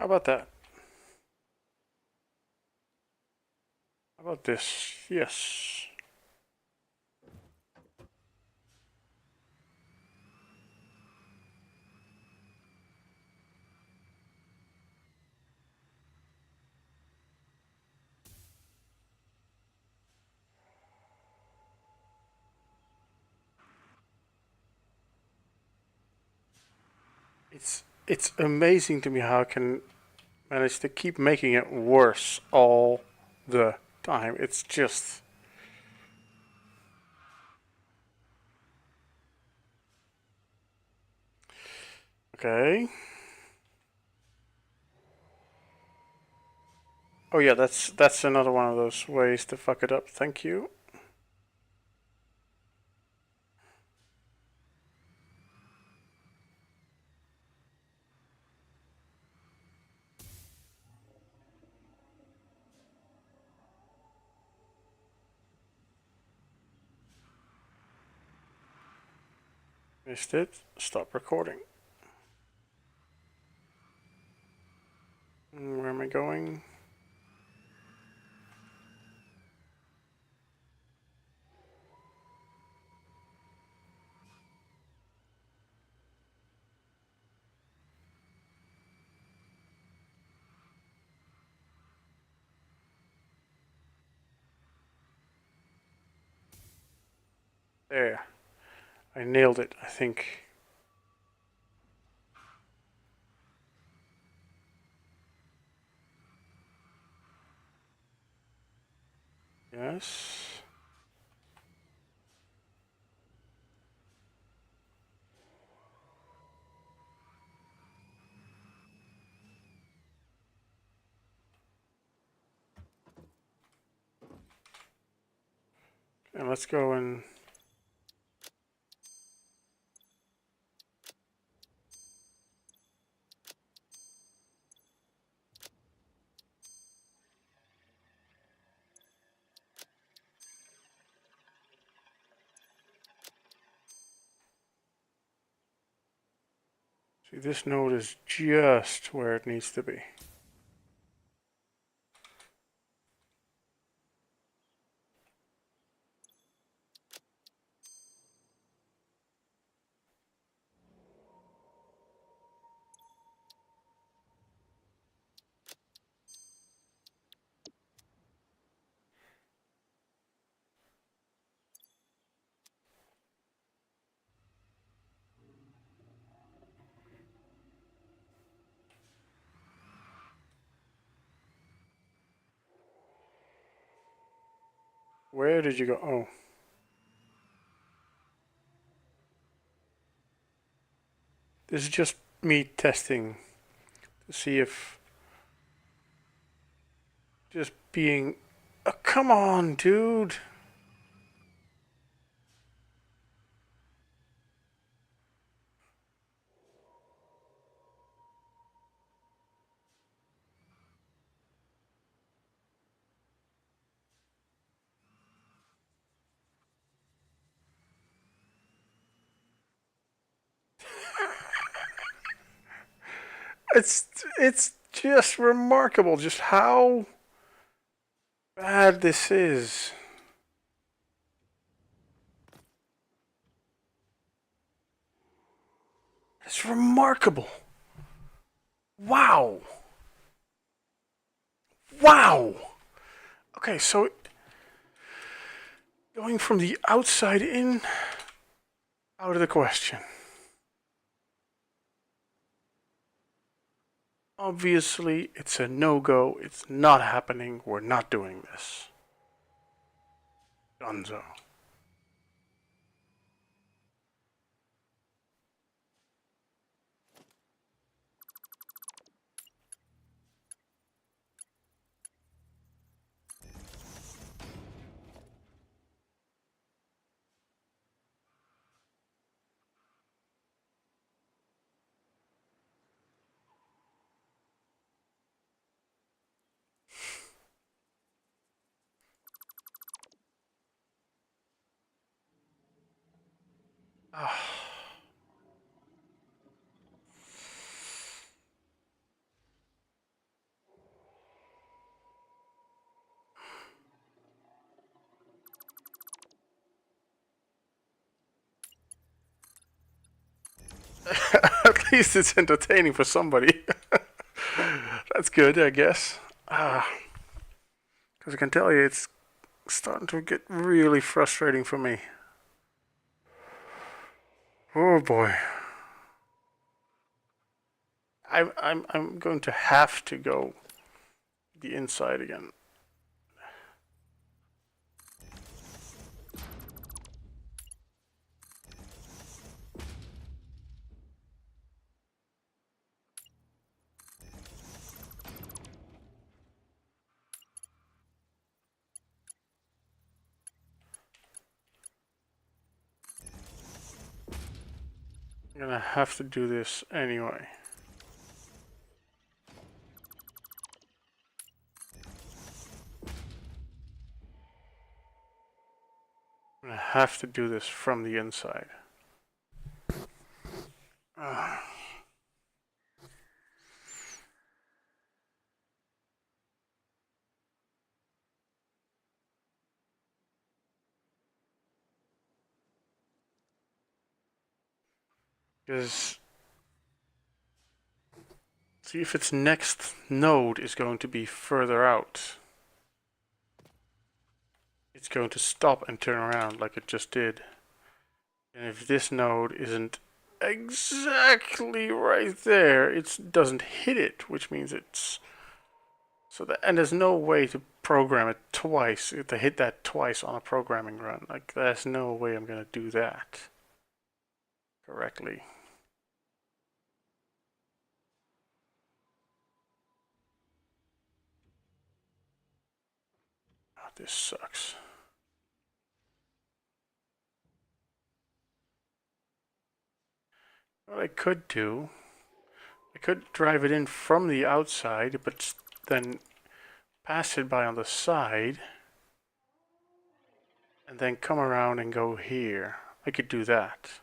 [SPEAKER 1] about that? How about this? Yes. It's amazing to me how I can manage to keep making it worse all the time. It's just okay. Oh yeah, that's another one of those ways to fuck it up. Thank you. Missed it. Stop recording. Where am I going? There. I nailed it, I think. Yes. And let's go and see, this node is just where it needs to be. Where did you go? Oh. This is just me testing to see if just being. Oh, come on, dude. It's it's just remarkable just how bad this is. It's remarkable. Wow. Wow. Okay, so going from the outside in, out of the question. Obviously, it's a no-go. It's not happening. We're not doing this. Dunzo. At least it's entertaining for somebody. That's good, I guess. Because I can tell you, it's starting to get really frustrating for me. Oh boy. I'm going to have to go the inside again. I'm gonna have to do this anyway. I'm gonna have to do this from the inside. Because see if its next node is going to be further out. It's going to stop and turn around like it just did. And if this node isn't exactly right there, it doesn't hit it, which means it's so that, and there's no way to program it twice, to hit that twice on a programming run. Like there's no way I'm gonna do that correctly. Oh, this sucks. What I could do, I could drive it in from the outside, but then pass it by on the side, and then come around and go here. I could do that.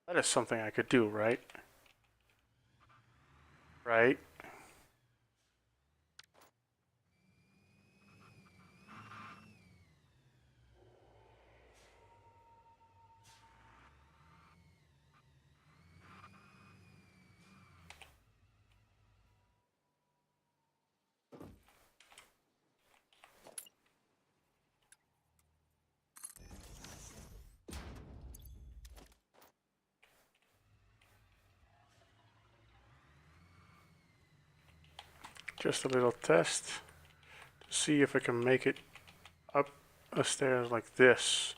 [SPEAKER 1] That is something I could do, right? Right? Just a little test to see if I can make it up the stairs like this.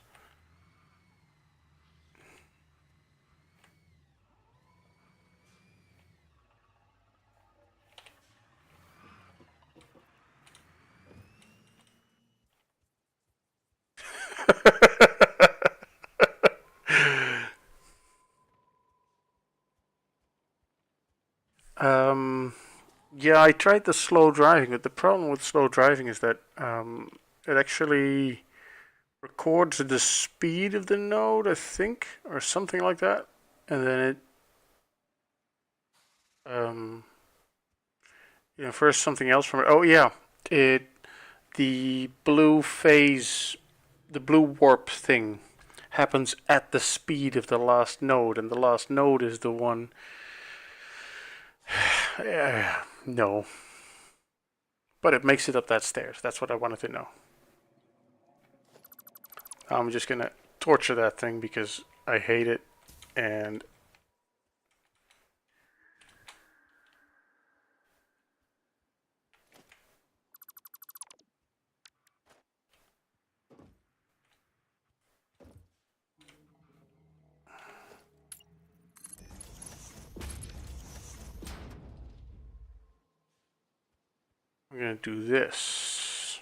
[SPEAKER 1] Yeah, I tried the slow driving, but the problem with slow driving is that it actually records the speed of the node, I think, or something like that, and then um, first something else from it. Oh yeah, it the blue phase, the blue warp thing happens at the speed of the last node, and the last node is the one. No, but it makes it up that stairs. That's what I wanted to know. I'm just gonna torture that thing because I hate it, and I'm gonna do this.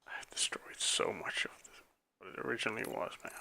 [SPEAKER 1] I've destroyed so much of what it originally was, man.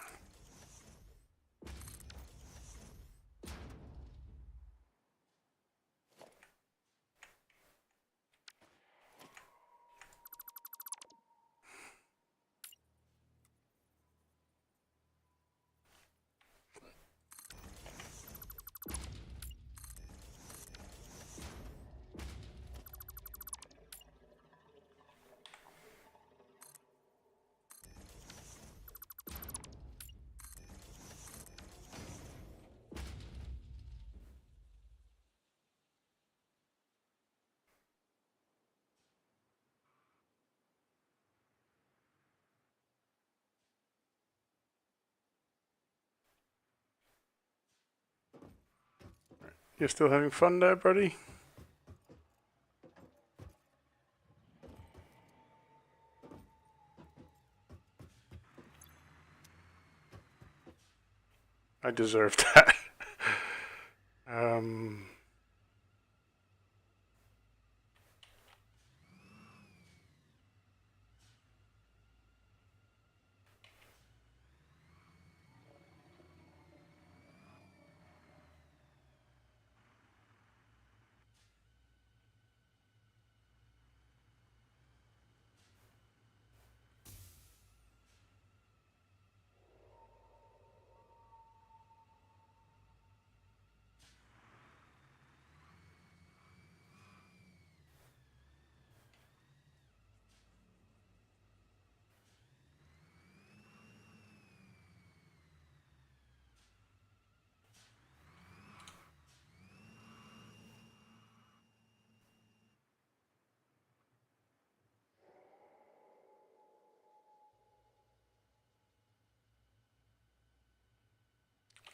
[SPEAKER 1] You're still having fun there, buddy? I deserve that. um,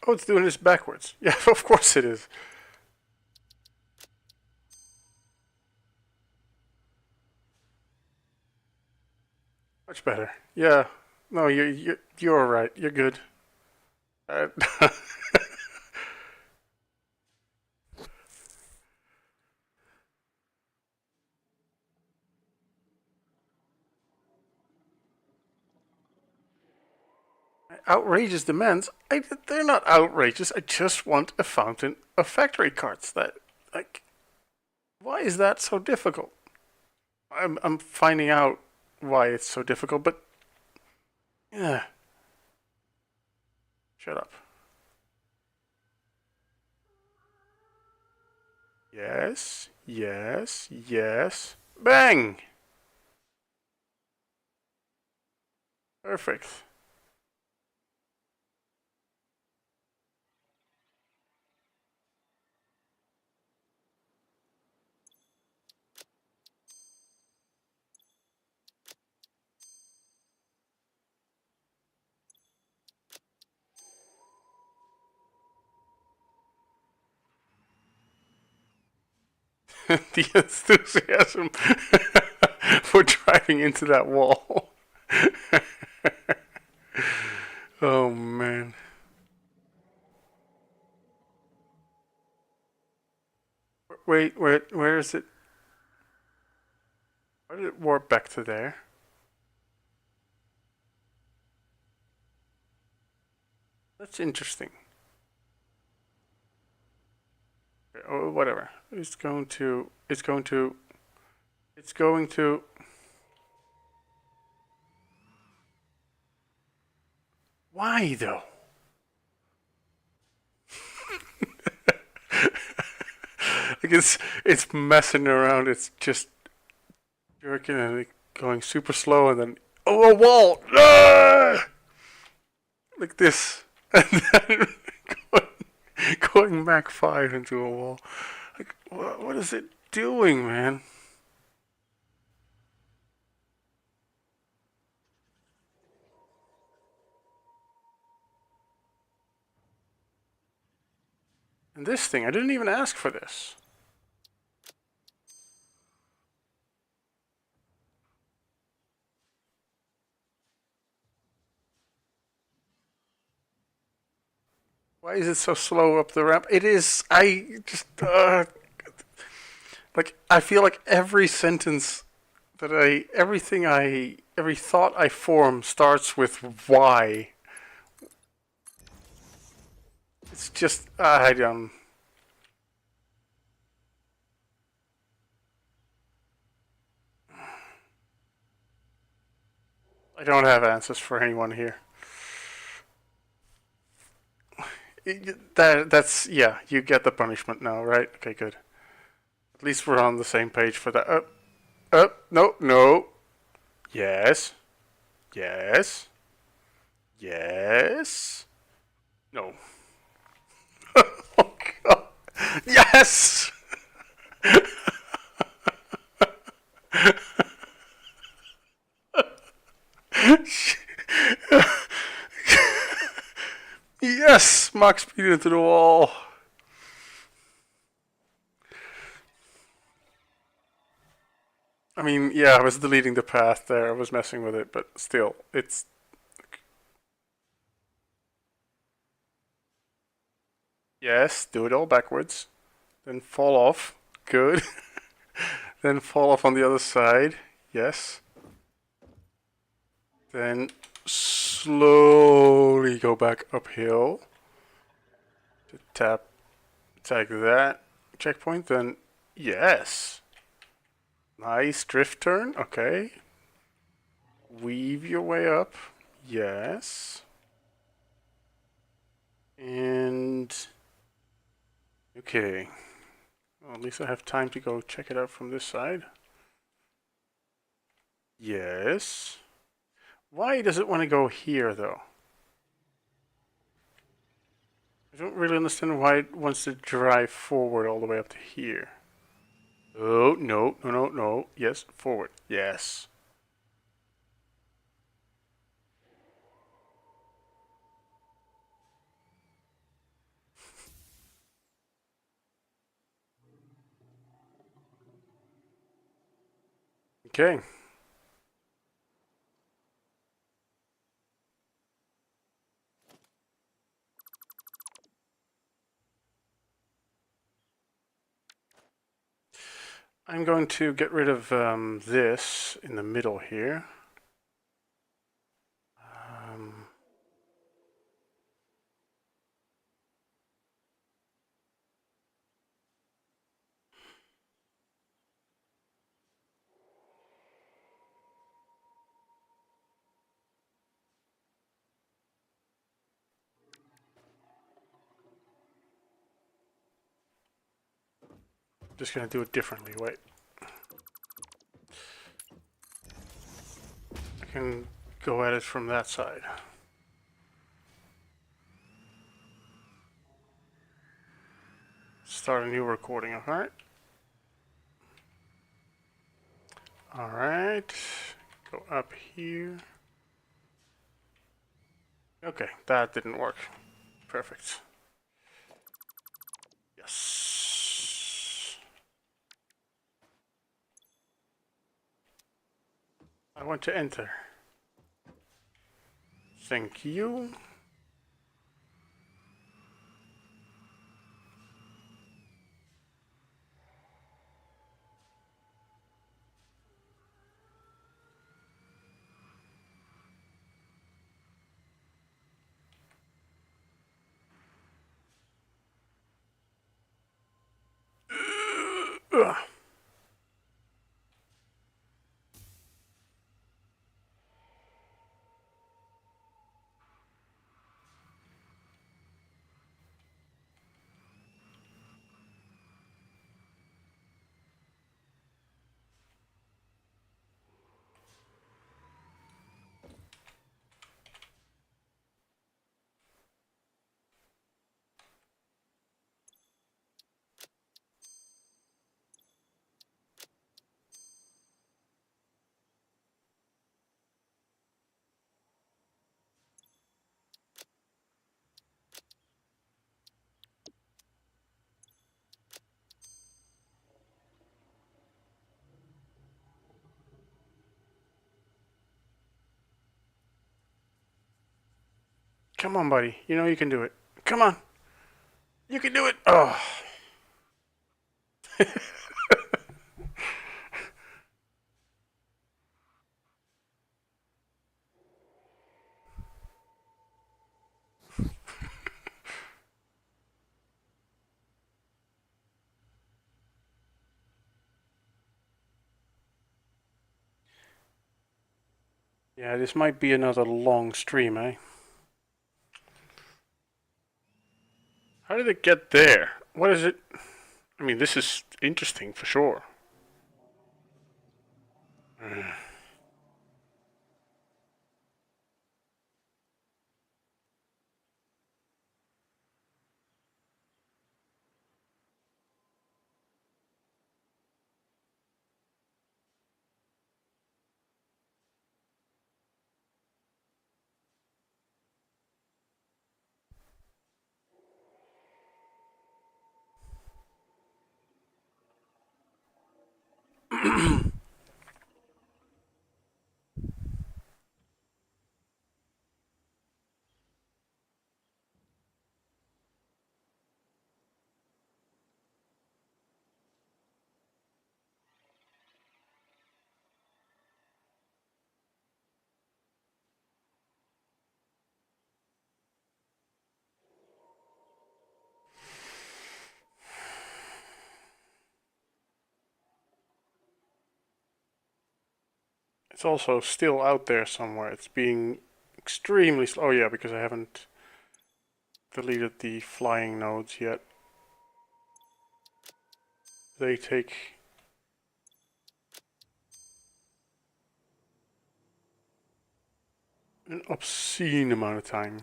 [SPEAKER 1] oh, it's doing this backwards. Yeah, of course it is. Much better. Yeah. No, you're all right. You're good. Uh, outrageous demands. They're not outrageous. I just want a fountain of factory carts. That, like, why is that so difficult? I'm finding out why it's so difficult, but yeah. Shut up. Yes, yes, yes. Bang! Perfect. The enthusiasm for driving into that wall. Oh man. Wait, where is it? Why did it warp back to there? That's interesting. Oh, whatever. It's going to. It's going to. It's going to. Why though? Like it's messing around. It's just jerking and going super slow, and then oh, a wall! Ah! Like this, and then going Mach 5 into a wall. Like what is it doing, man? And this thing, I didn't even ask for this. Why is it so slow up the ramp? It is. I just like I feel like every sentence that every thought I form starts with why. It's just I don't. I don't have answers for anyone here. That's yeah. You get the punishment now, right? Okay, good. At least we're on the same page for that. No, no. Yes, yes, yes. No. Oh God. Yes. Yes. Max speed into the wall. I mean, yeah, I was deleting the path there. I was messing with it, but still, it's... Yes, do it all backwards. Then fall off. Good. Then fall off on the other side. Yes. Then slowly go back uphill. To tag that checkpoint. Then, yes. Nice drift turn. Okay. Weave your way up. Yes. And... Okay. Well, at least I have time to go check it out from this side. Yes. Why does it want to go here, though? I don't really understand why it wants to drive forward all the way up to here. Oh, no, no, no, no. Yes, forward. Yes. Okay. I'm going to get rid of this in the middle here. Um, just going to do it differently. Wait. I can go at it from that side. Start a new recording, alright? Alright. Go up here. Okay, that didn't work. Perfect. Yes. I want to enter. Thank you. Ugh. Come on, buddy. You know you can do it. Come on. You can do it. Oh. Yeah, this might be another long stream, eh? How did it get there? What is it? I mean, this is interesting for sure. It's also still out there somewhere. It's being extremely slow. Oh yeah, because I haven't deleted the flying nodes yet. They take an obscene amount of time.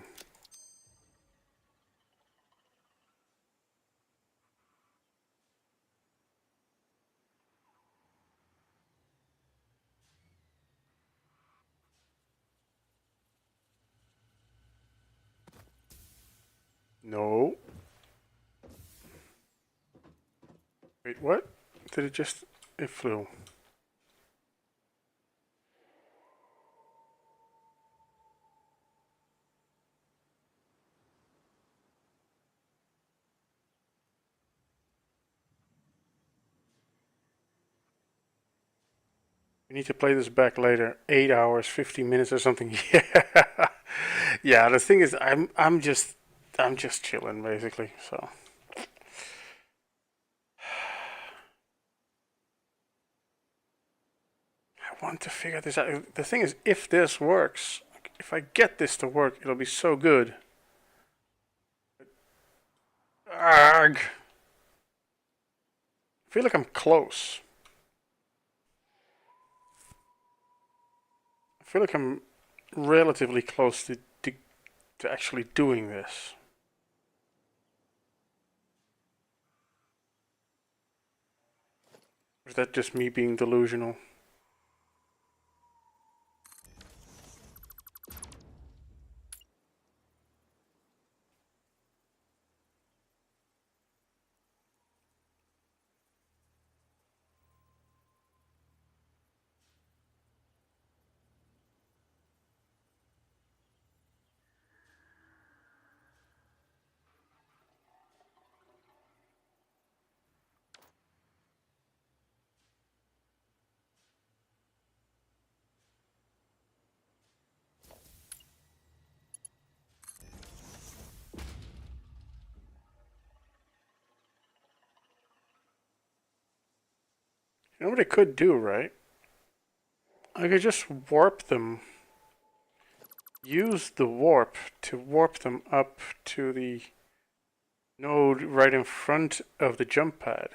[SPEAKER 1] No. Wait, what? Did it just... It flew. We need to play this back later. 8 hours, 50 minutes or something. Yeah. Yeah, the thing is I'm just chilling basically, so I want to figure this out. The thing is, if this works, if I get this to work, it'll be so good. Arg! I feel like I'm close. I feel like I'm relatively close to actually doing this. Or is that just me being delusional? You know what I could do, right? I could just warp them. Use the warp to warp them up to the node right in front of the jump pad.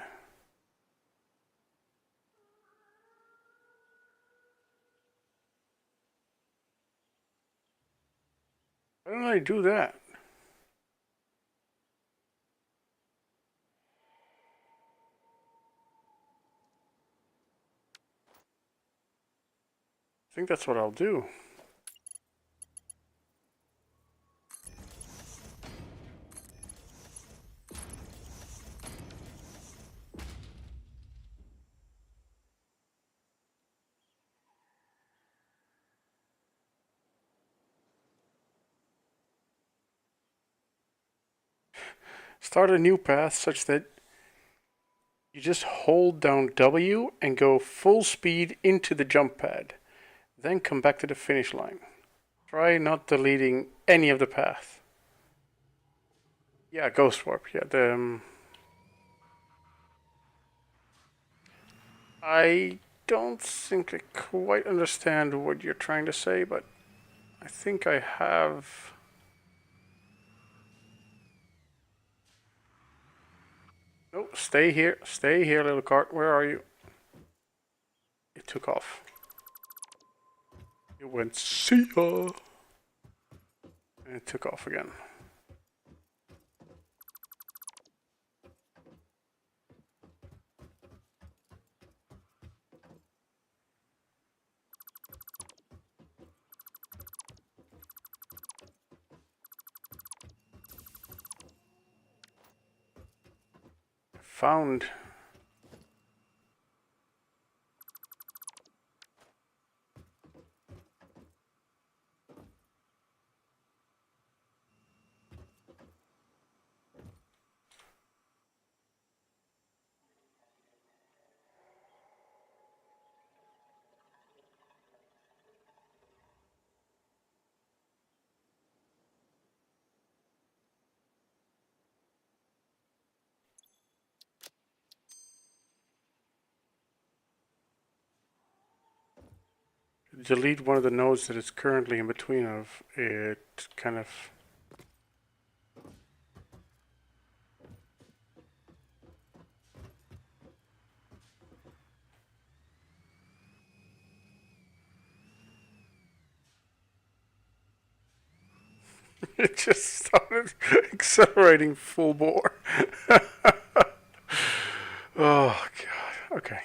[SPEAKER 1] Why don't I do that? I think that's what I'll do. Start a new path such that you just hold down W and go full speed into the jump pad. Then come back to the finish line. Try not deleting any of the path. Yeah, ghost warp. Yeah, I don't think I quite understand what you're trying to say, but I think I have. No, stay here. Stay here, little cart. Where are you? It took off. It went, see ya. And it took off again. Found. delete one of the nodes that it's currently in between of, it kind of it just started accelerating full bore. Oh god. Okay.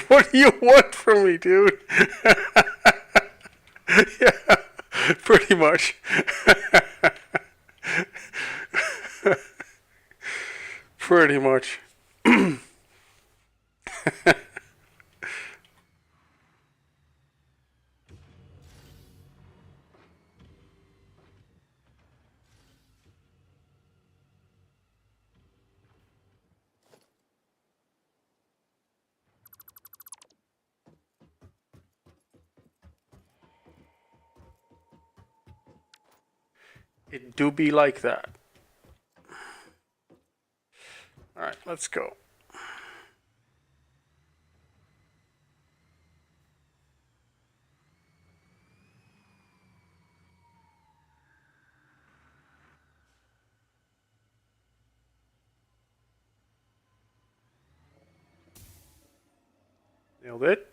[SPEAKER 1] What do you want from me, dude? Yeah, pretty much. Pretty much. It do be like that. Alright, let's go. Nailed it.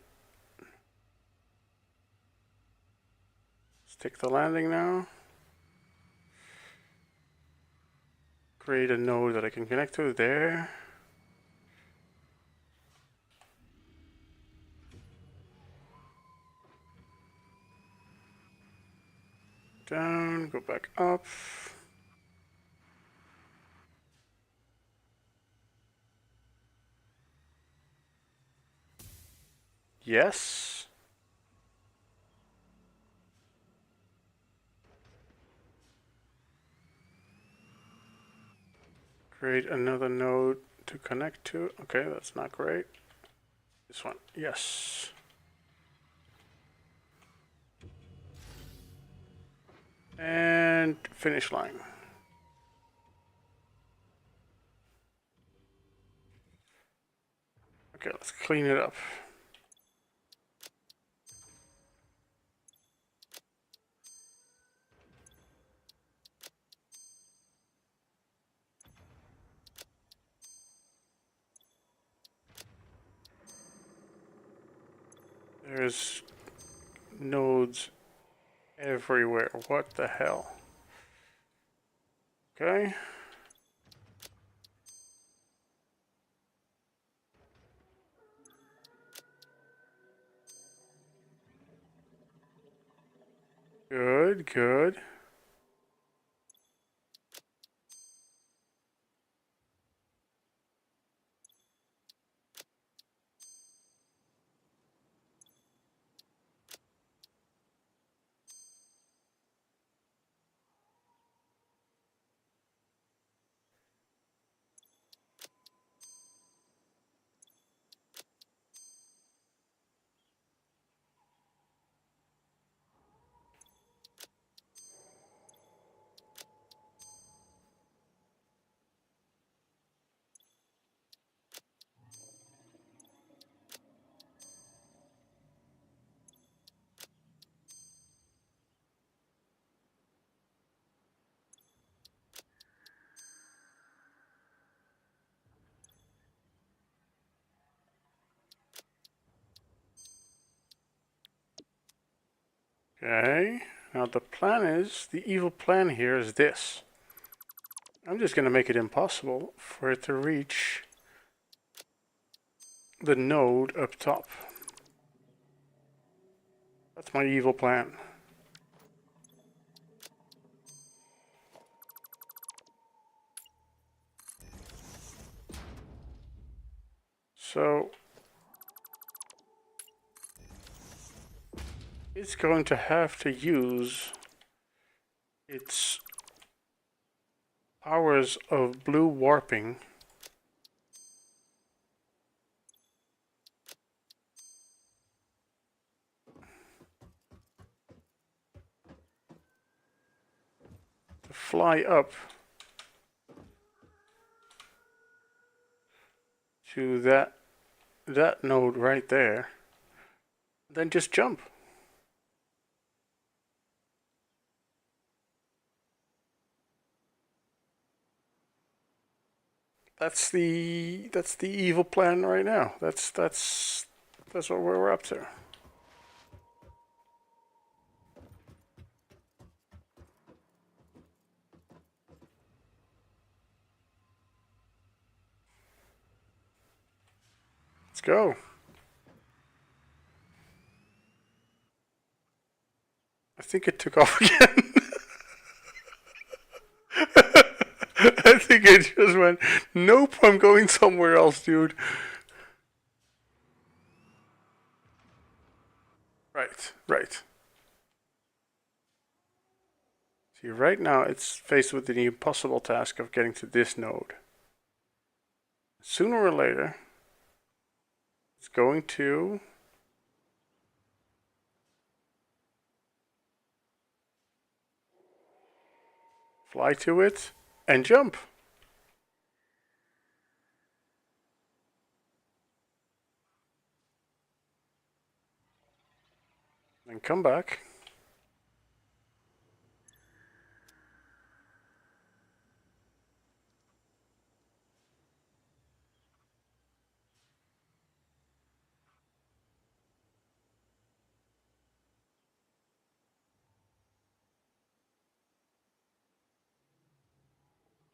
[SPEAKER 1] Stick the landing now. Create a node that I can connect to there. Down, go back up. Yes. Create another node to connect to. Okay, that's not great. This one, yes. And finish line. Okay, let's clean it up. There's nodes everywhere. What the hell? Okay. Good, good. Okay, now the plan is, the evil plan here is this. I'm just going to make it impossible for it to reach the node up top. That's my evil plan. So it's going to have to use its powers of blue warping to fly up to that node right there, then just jump. That's the evil plan right now. That's what we're up to. Let's go. I think it took off again. I think it just went, nope, I'm going somewhere else, dude. Right. See, right now it's faced with the impossible task of getting to this node. Sooner or later, it's going to fly to it and jump. And come back.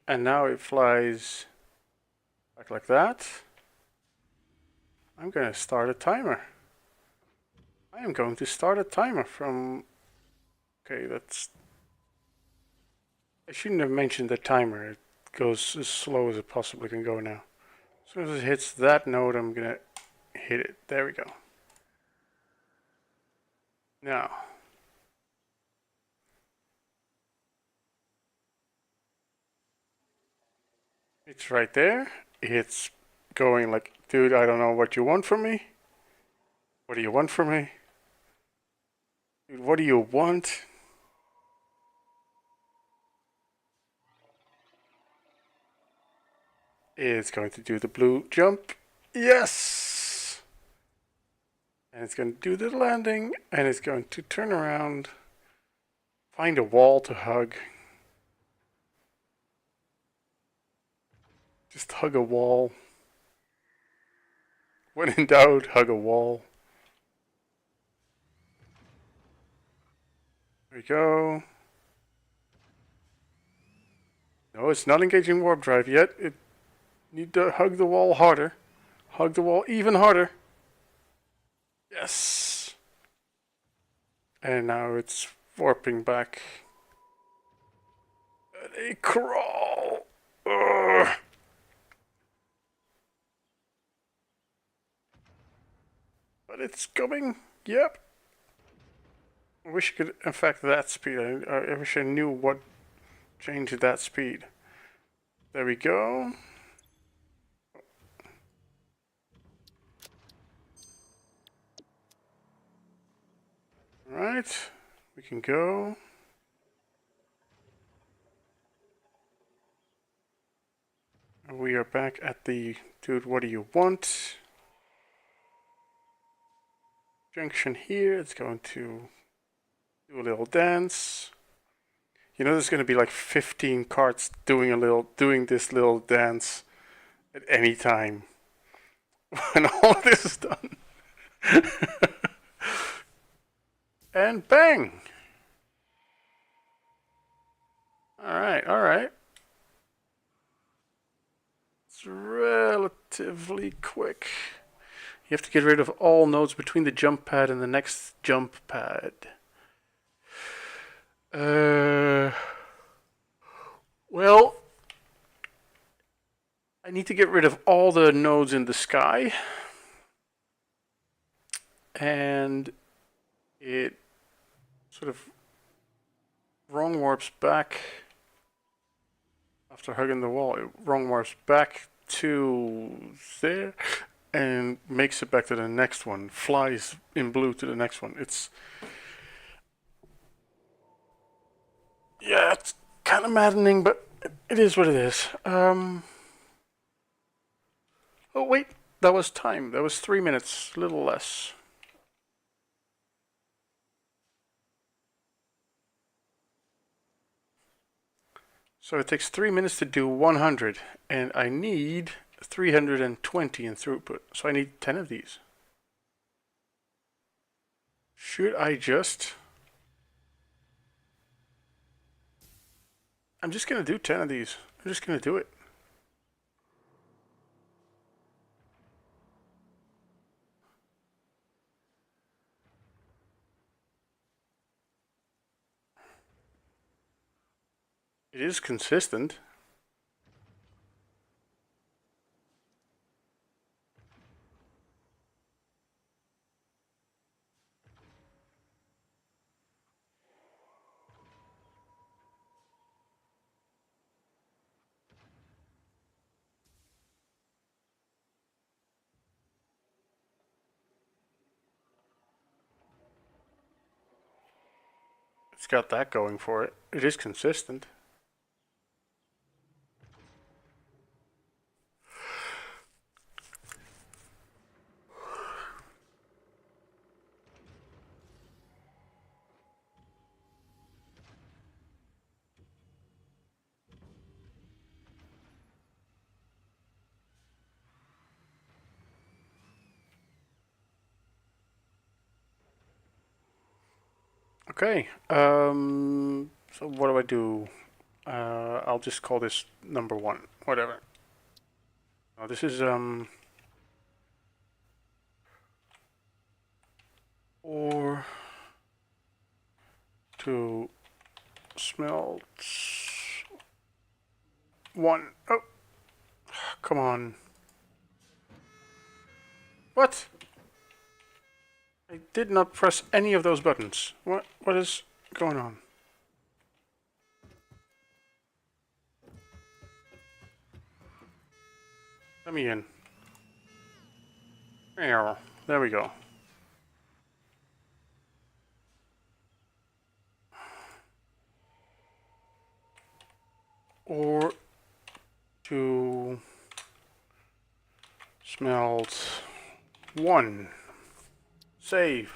[SPEAKER 1] And now it flies back like that. I'm going to start a timer. I am going to start a timer from... Okay, that's... I shouldn't have mentioned the timer. It goes as slow as it possibly can go now. As soon as it hits that node, I'm going to hit it. There we go. Now... It's right there. It's going like, dude, I don't know what you want from me. What do you want from me? Dude, what do you want? It's going to do the blue jump. Yes! And it's going to do the landing, and it's going to turn around, find a wall to hug. Just hug a wall. When in doubt, hug a wall. There we go. No, it's not engaging warp drive yet. It need to hug the wall harder. Hug the wall even harder. Yes. And now it's warping back. And a crawl. Ugh. But it's coming. Yep. I wish I could affect that speed. I wish I knew what changed that speed. There we go. Alright. We can go. We are back at the dude, what do you want? Junction here. It's going to do a little dance. You know, there's going to be like 15 carts doing this little dance at any time when all of this is done. And bang! Alright, alright. It's relatively quick. You have to get rid of all nodes between the jump pad and the next jump pad. Well, I need to get rid of all the nodes in the sky. And it sort of wrong warps back after hugging the wall. It wrong warps back to there and makes it back to the next one. Flies in blue to the next one. Yeah, it's kind of maddening, but it is what it is. Oh wait, that was time. That was 3 minutes, a little less. So it takes 3 minutes to do 100, and I need 320 in throughput. So I need 10 of these. Should I just... I'm just going to do 10 of these. I'm just going to do it. It is consistent. It's got that going for it. It is consistent. Okay. So what do I do? I'll just call this number 1. Whatever. Oh, this is or to smelt 1. Oh, come on. What? I did not press any of those buttons. What is going on? Let me in. There we go. Or to smelt 1. Save.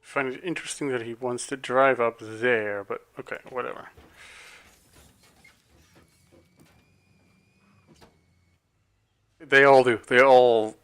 [SPEAKER 1] I find it interesting that he wants to drive up there, but okay, whatever. They all do. They all...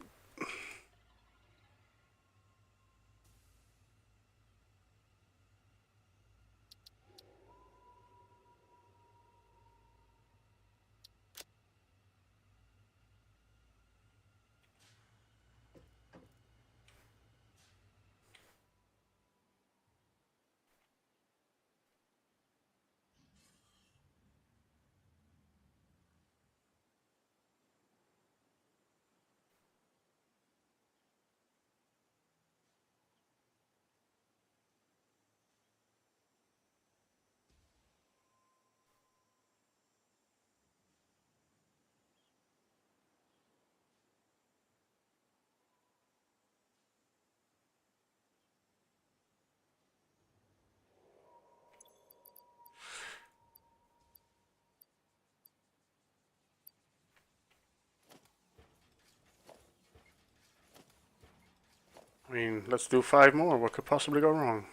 [SPEAKER 1] I mean, let's do 5 more. What could possibly go wrong?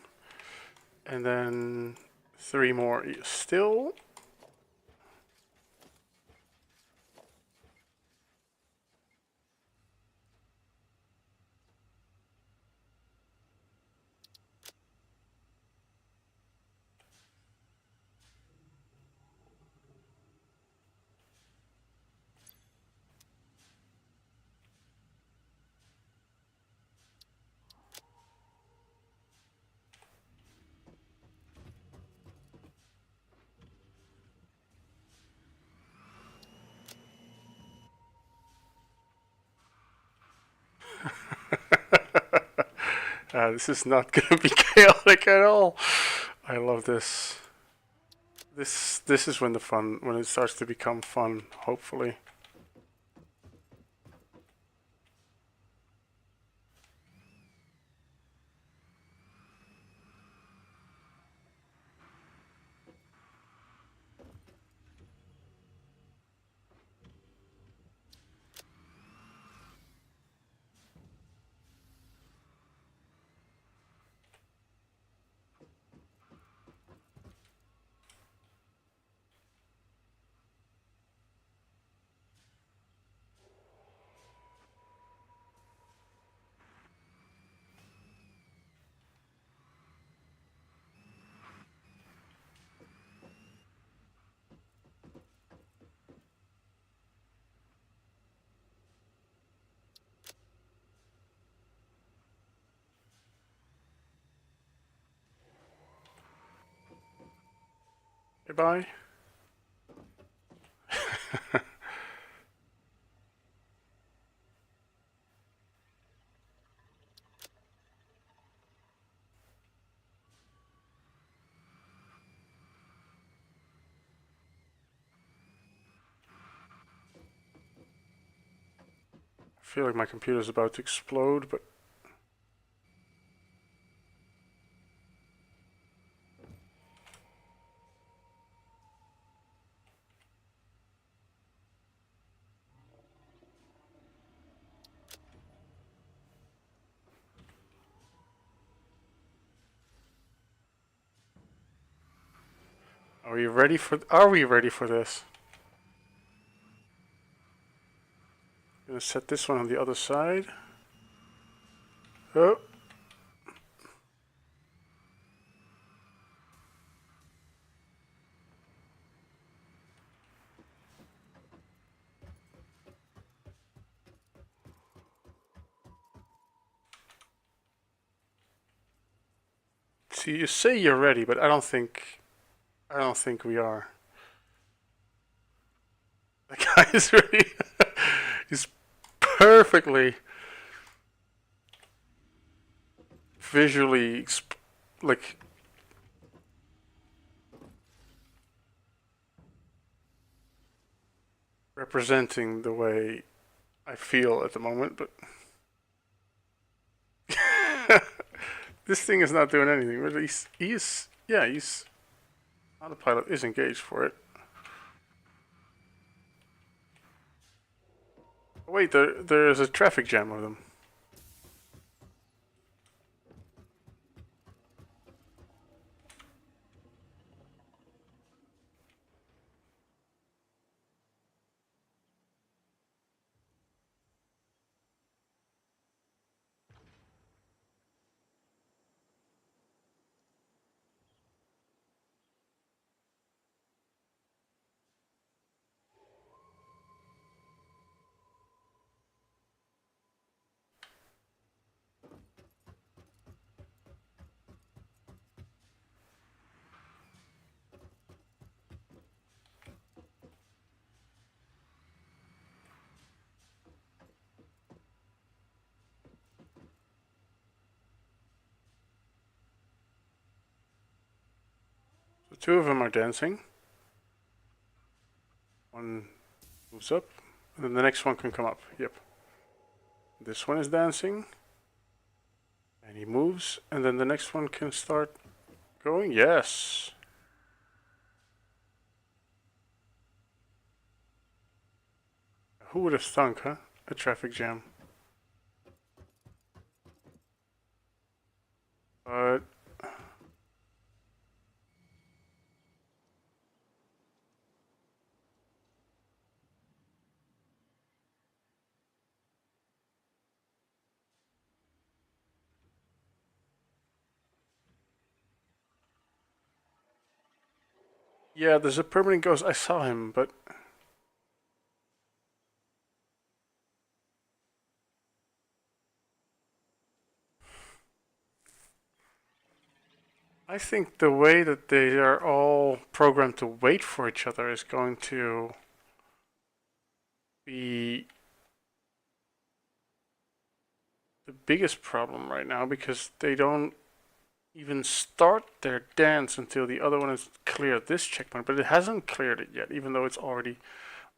[SPEAKER 1] And then 3 more. Still. This is not going to be chaotic at all. I love this. This is when it starts to become fun, hopefully. Goodbye. I feel like my computer's about to explode, but are we ready for this? Gonna set this one on the other side. Oh. See, you say you're ready, but I don't think we are. The guy is ready. He's perfectly visually like representing the way I feel at the moment, but this thing is not doing anything. But he's autopilot is engaged for it. Oh, wait, there is a traffic jam of them. So 2 of them are dancing. One moves up, and then the next one can come up. Yep. This one is dancing. And he moves, and then the next one can start going. Yes. Who would have thunk, huh? A traffic jam. But yeah, there's a permanent ghost. I saw him, but I think the way that they are all programmed to wait for each other is going to be the biggest problem right now because they don't even start their dance until the other one has cleared this checkpoint, but it hasn't cleared it yet, even though it's already.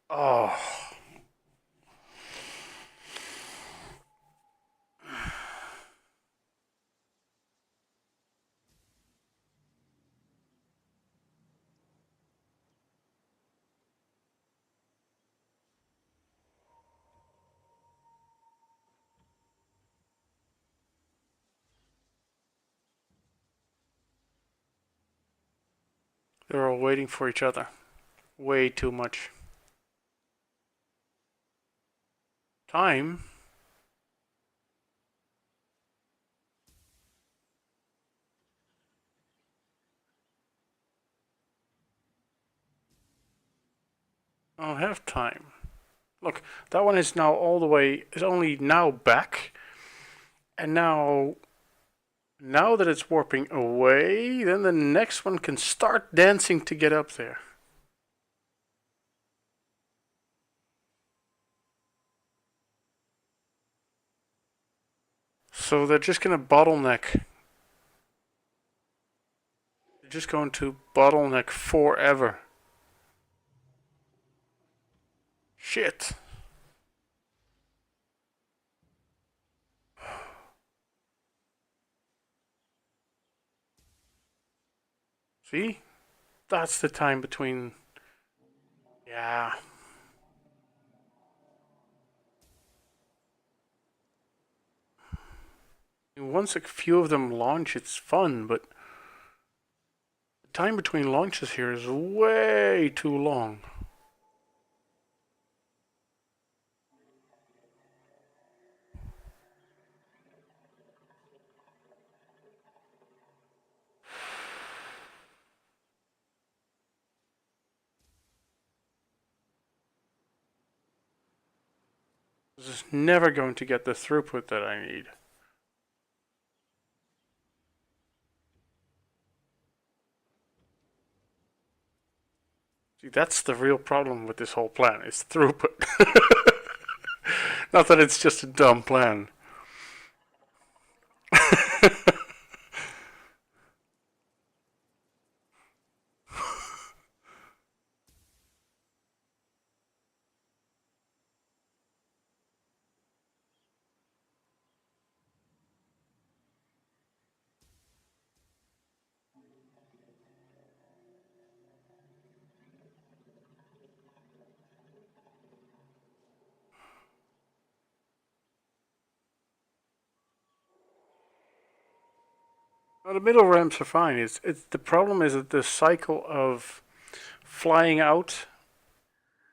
[SPEAKER 1] Oh, they're all waiting for each other. Way too much time. I don't have time. Look, that one is now all the way, is only now back. And now that it's warping away, then the next one can start dancing to get up there. So they're just going to bottleneck. They're just going to bottleneck forever. Shit. See? That's the time between. Yeah. Once a few of them launch, it's fun, but the time between launches here is way too long. This is never going to get the throughput that I need. See, that's the real problem with this whole plan, is throughput. Not that it's just a dumb plan. Well, the middle ramps are fine. It's the problem is that the cycle of flying out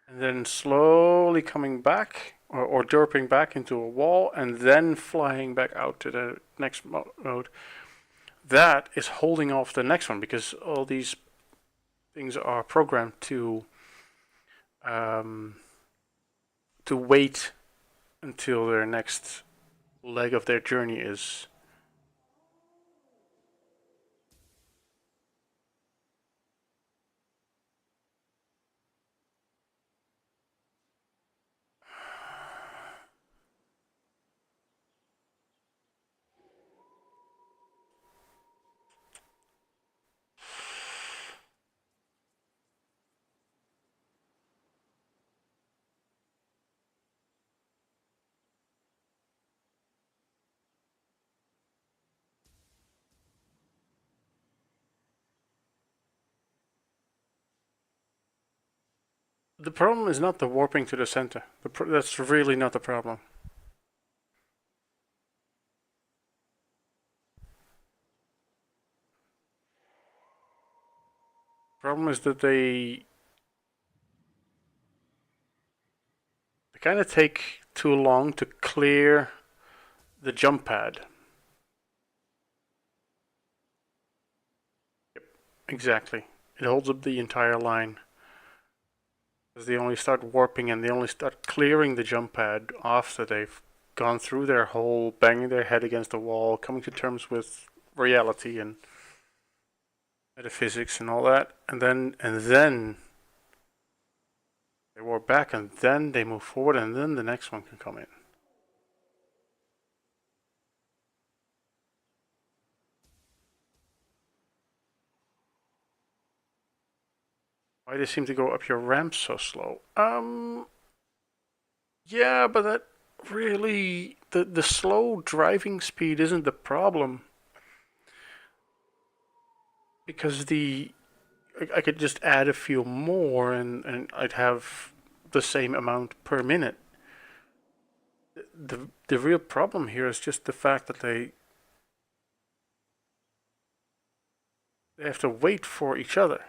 [SPEAKER 1] and then slowly coming back or derping back into a wall and then flying back out to the next mode. That is holding off the next one because all these things are programmed um, to wait until their next leg of their journey is. The problem is not the warping to the center. That's really not the problem. Problem is that they kind of take too long to clear the jump pad. Exactly. It holds up the entire line. Because they only start warping and they only start clearing the jump pad after they've gone through their hole, banging their head against the wall, coming to terms with reality and metaphysics and all that, and then they warp back, and then they move forward, and then the next one can come in. Why do they seem to go up your ramp so slow? Yeah, but that really the slow driving speed isn't the problem because I could just add a few more and I'd have the same amount per minute. The real problem here is just the fact that they have to wait for each other.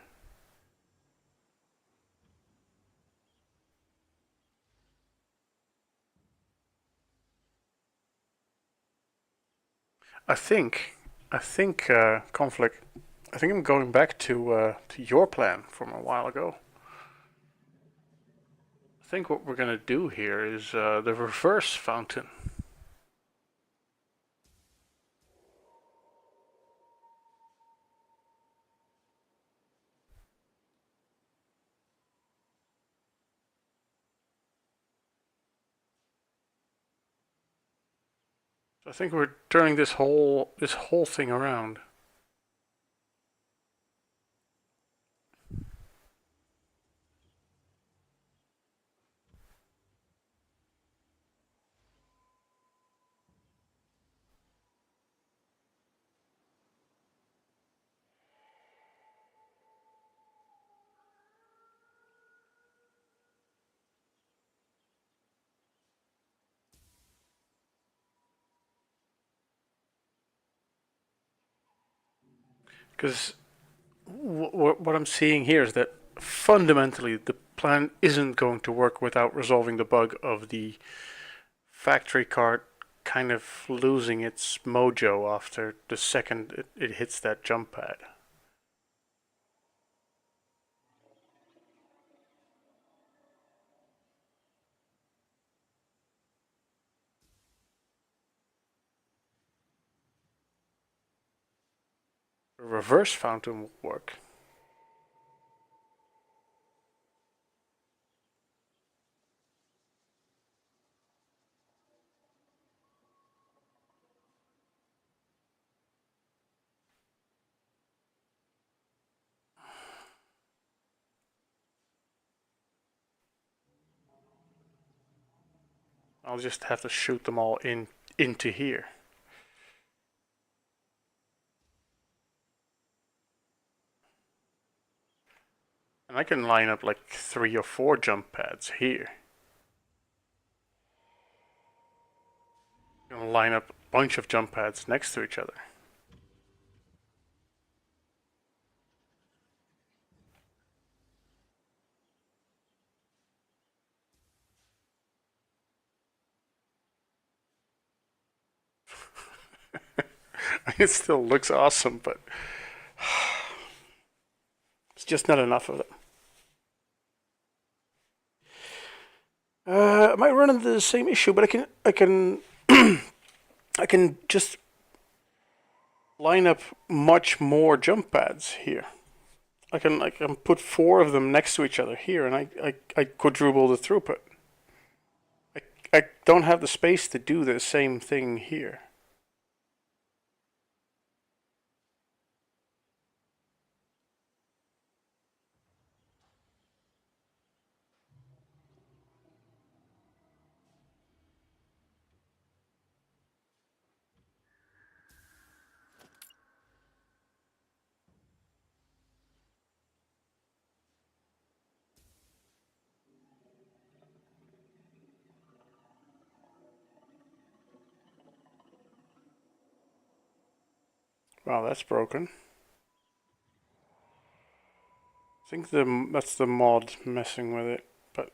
[SPEAKER 1] I think I think conflict. I think I'm going back to your plan from a while ago. I think what we're gonna do here is the reverse fountain. So I think we're turning this whole thing around. Because what I'm seeing here is that fundamentally the plan isn't going to work without resolving the bug of the factory cart kind of losing its mojo after the second it hits that jump pad. A reverse fountain will work. I'll just have to shoot them all into here. And I can line up like 3 or 4 jump pads here. I'm gonna line up a bunch of jump pads next to each other. It still looks awesome, but it's just not enough of them. I might run into the same issue, but I can just line up much more jump pads here. I can put 4 of them next to each other here, and I quadruple the throughput. I don't have the space to do the same thing here. Wow, that's broken. I think that's the mod messing with it, but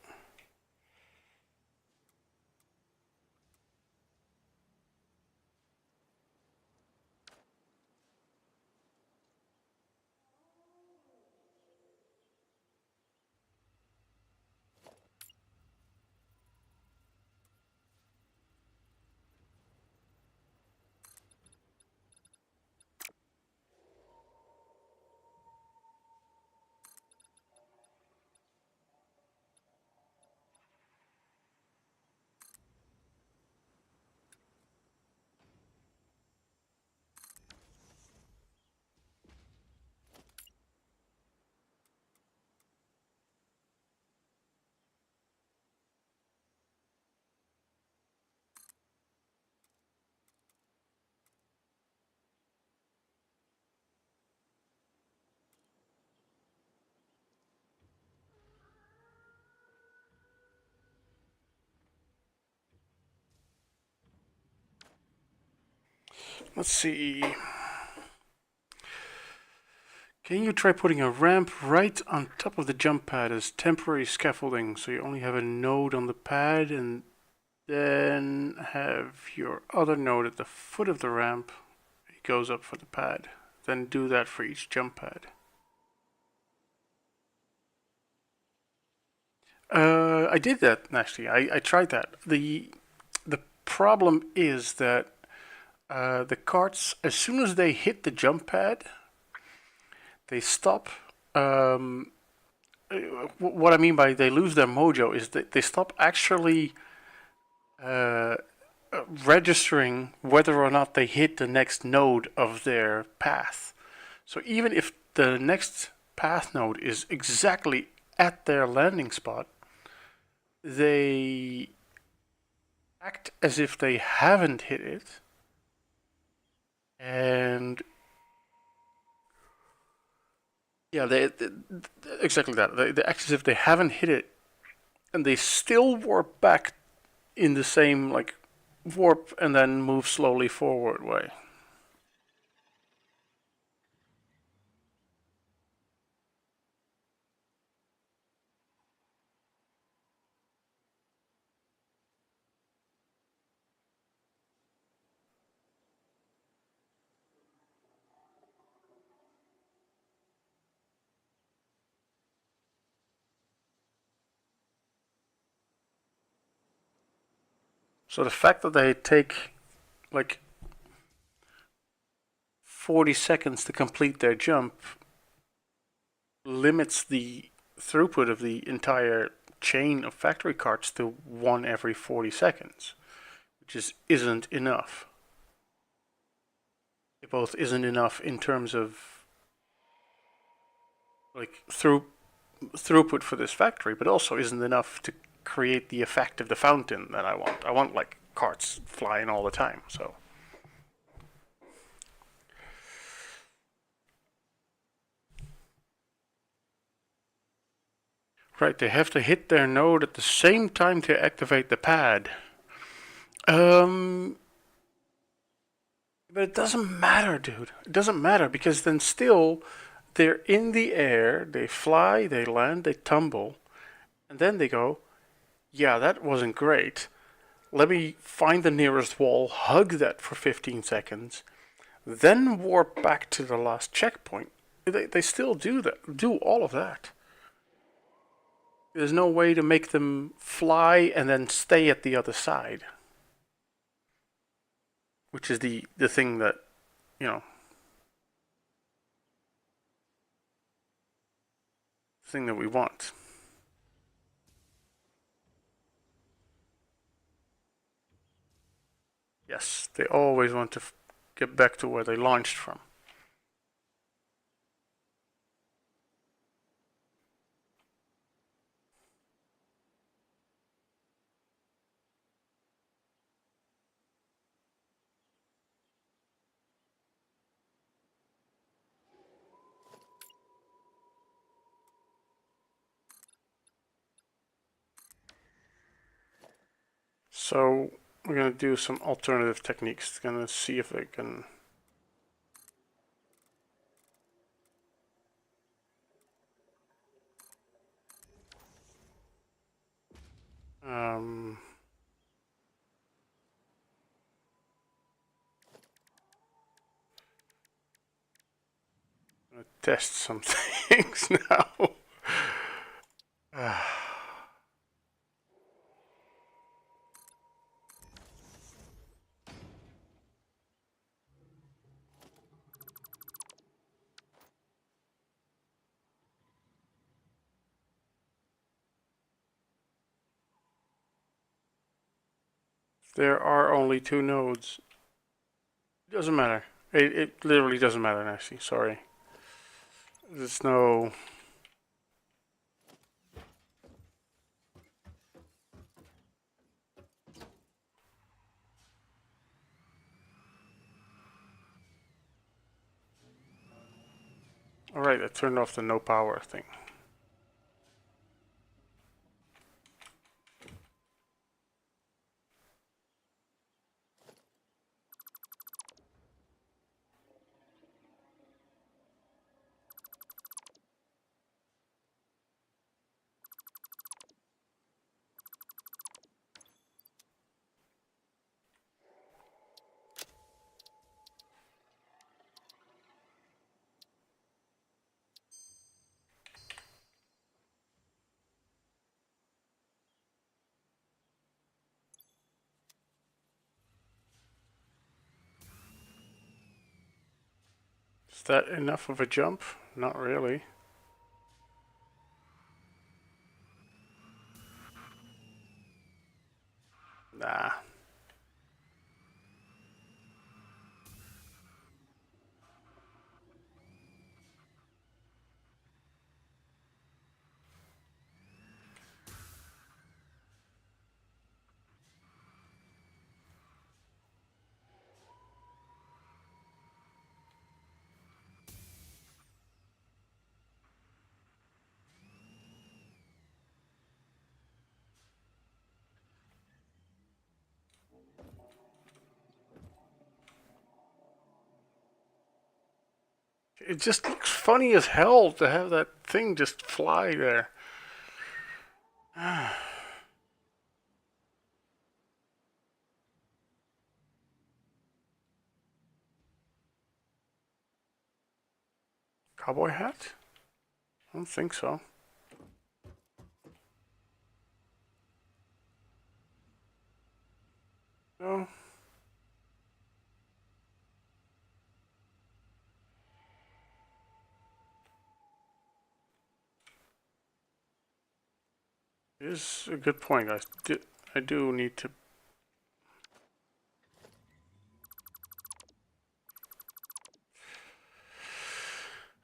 [SPEAKER 1] let's see. Can you try putting a ramp right on top of the jump pad as temporary scaffolding so you only have a node on the pad and then have your other node at the foot of the ramp? It goes up for the pad. Then do that for each jump pad. I did that actually. I tried that. The problem is that the carts, as soon as they hit the jump pad, they stop. What I mean by they lose their mojo is that they stop actually uh, registering whether or not they hit the next node of their path. So even if the next path node is exactly at their landing spot, they act as if they haven't hit it, and yeah, they exactly that. They act as if they haven't hit it, and they still warp back in the same like warp and then move slowly forward way. So the fact that they take like 40 seconds to complete their jump limits the throughput of the entire chain of factory carts to one every 40 seconds, which isn't enough. It both isn't enough in terms of like throughput for this factory, but also isn't enough to create the effect of the fountain that I want. I want like carts flying all the time. So right, they have to hit their node at the same time to activate the pad. Um, but it doesn't matter, dude. It doesn't matter because then still they're in the air, they fly, they land, they tumble, and then they go, yeah, that wasn't great. Let me find the nearest wall, hug that for 15 seconds, then warp back to the last checkpoint. They still do that, do all of that. There's no way to make them fly and then stay at the other side, which is the thing that, you know, thing that we want. Yes, they always want to get back to where they launched from. So we're going to do some alternative techniques. Going to see if I can. Test some things now. There are only 2 nodes. It doesn't matter. It literally doesn't matter, Nancy. Sorry. There's no... Alright, I turned off the no power thing. Is that enough of a jump? Not really. Nah. It just looks funny as hell to have that thing just fly there. Cowboy hat? I don't think so. No. It is a good point. I do need to...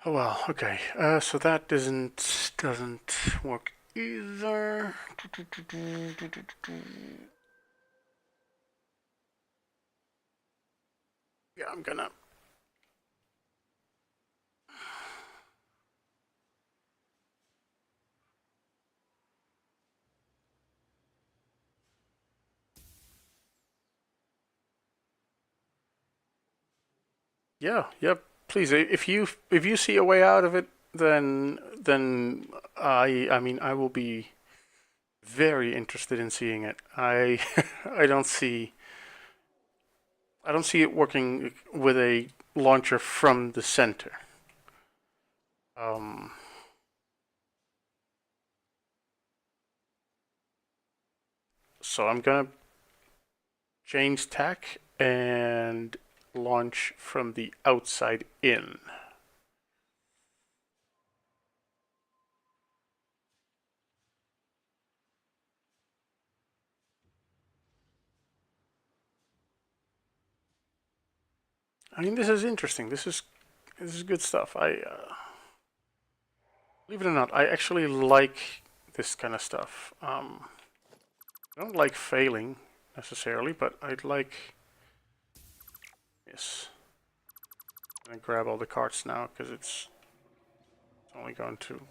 [SPEAKER 1] Oh well, okay. So that doesn't work either. Yeah, I'm gonna... Yeah, yep. Please, if you see a way out of it, then I mean I will be very interested in seeing it. I I don't see it working with a launcher from the center. Um, so I'm gonna change tack and launch from the outside in. I mean, this is interesting. This is good stuff. Believe it or not, I actually like this kind of stuff. I don't like failing necessarily, but I'd like this. I'm gonna grab all the cards now because it's only going to...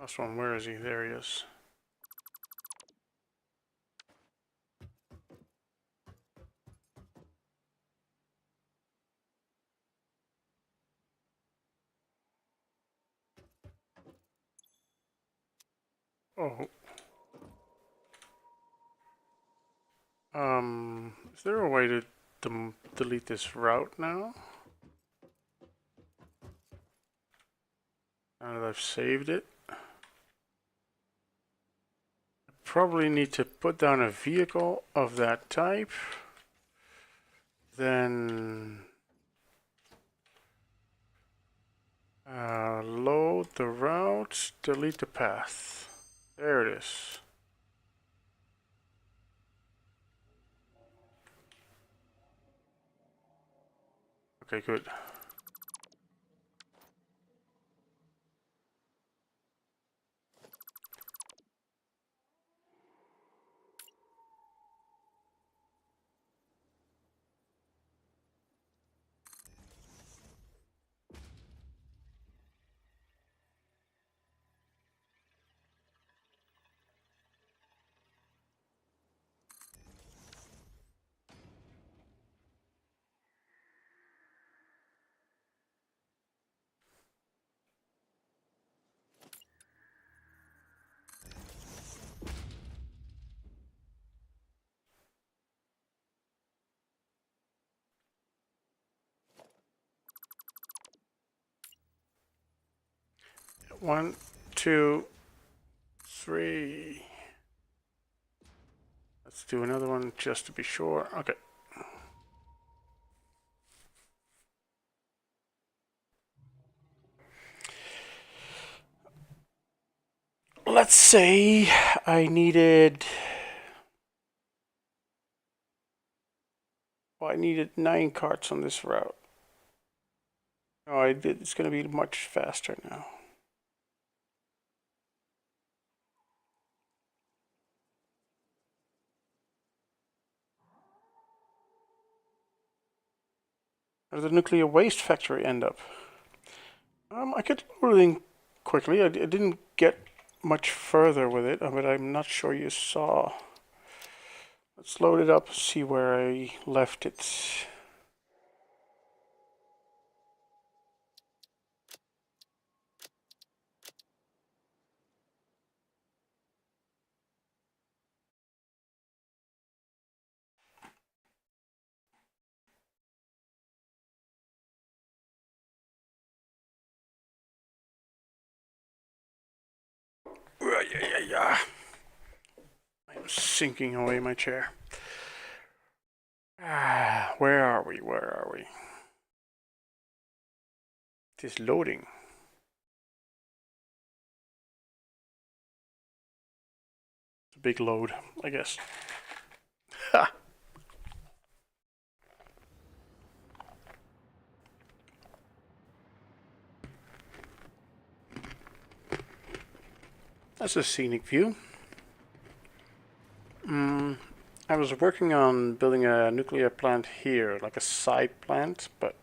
[SPEAKER 1] Last one, where is he? There he is. Oh. Is there a way to delete this route now? Now that I've saved it? Probably need to put down a vehicle of that type. Then load the route, delete the path. There it is. Okay, good. One, two, three. Let's do another one just to be sure. Okay. Let's say I needed... Well, I needed 9 carts on this route. Oh, I did. It's going to be much faster now. Where did the nuclear waste factory end up? I could load it in quickly. I didn't get much further with it, but I'm not sure you saw. Let's load it up, see where I left it. Yeah. I'm sinking away my chair. Where are we? Where are we? It is loading. It's a big load, I guess. Ha! That's a scenic view. I was working on building a nuclear plant here, like a side plant, but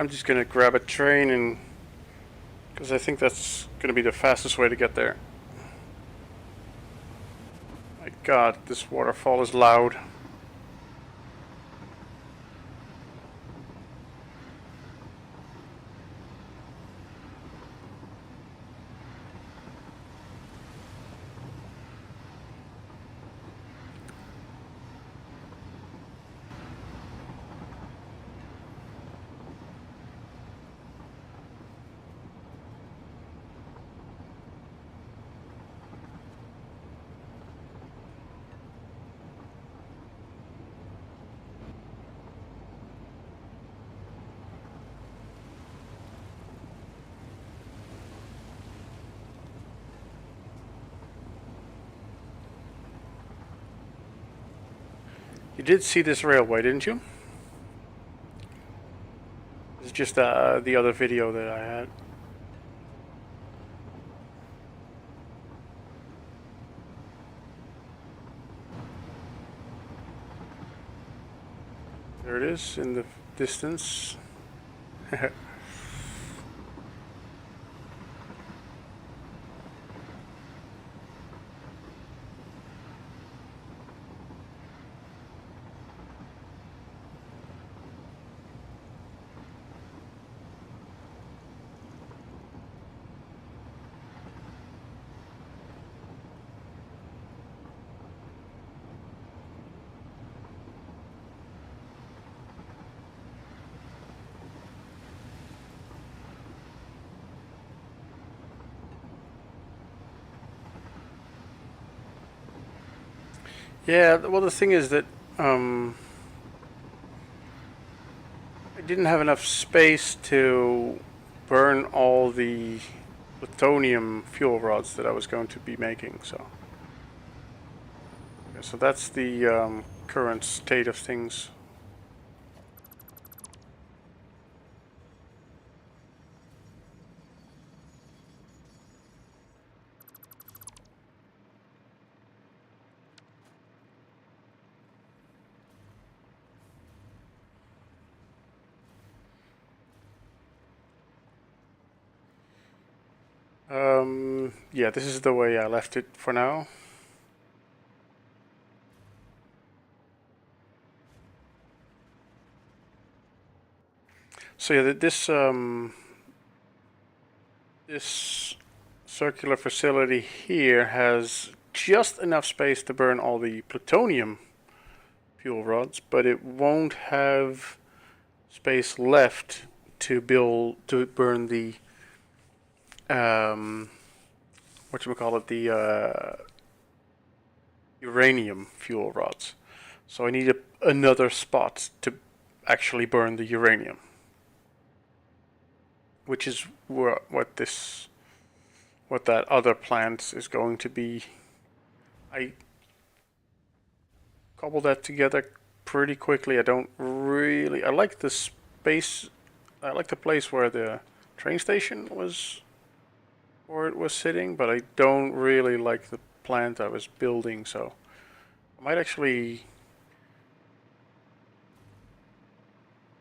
[SPEAKER 1] I'm just gonna grab a train and because I think that's gonna be the fastest way to get there. My God, this waterfall is loud. You did see this railway, didn't you? It's just the other video that I had. There it is in the distance. Yeah, well, the thing is that I didn't have enough space to burn all the plutonium fuel rods that I was going to be making. So, yeah, so that's the current state of things. Yeah, this is the way I left it for now. So yeah, this circular facility here has just enough space to burn all the plutonium fuel rods, but it won't have space left to burn the whatchamacallit, the uranium fuel rods. So I need another spot to actually burn the uranium, which is what that other plant is going to be. I cobbled that together pretty quickly. I like the space. I like the place where the train station was, where it was sitting, but I don't really like the plant I was building. So I might actually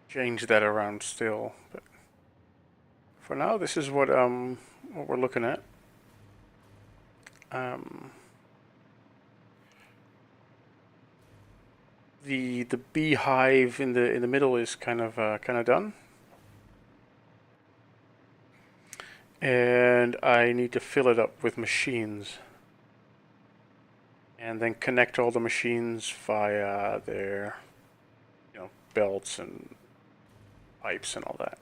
[SPEAKER 1] change that around still. But for now, this is what we're looking at. The beehive in the middle is kind of done, and I need to fill it up with machines, and then connect all the machines via their belts and pipes and all that.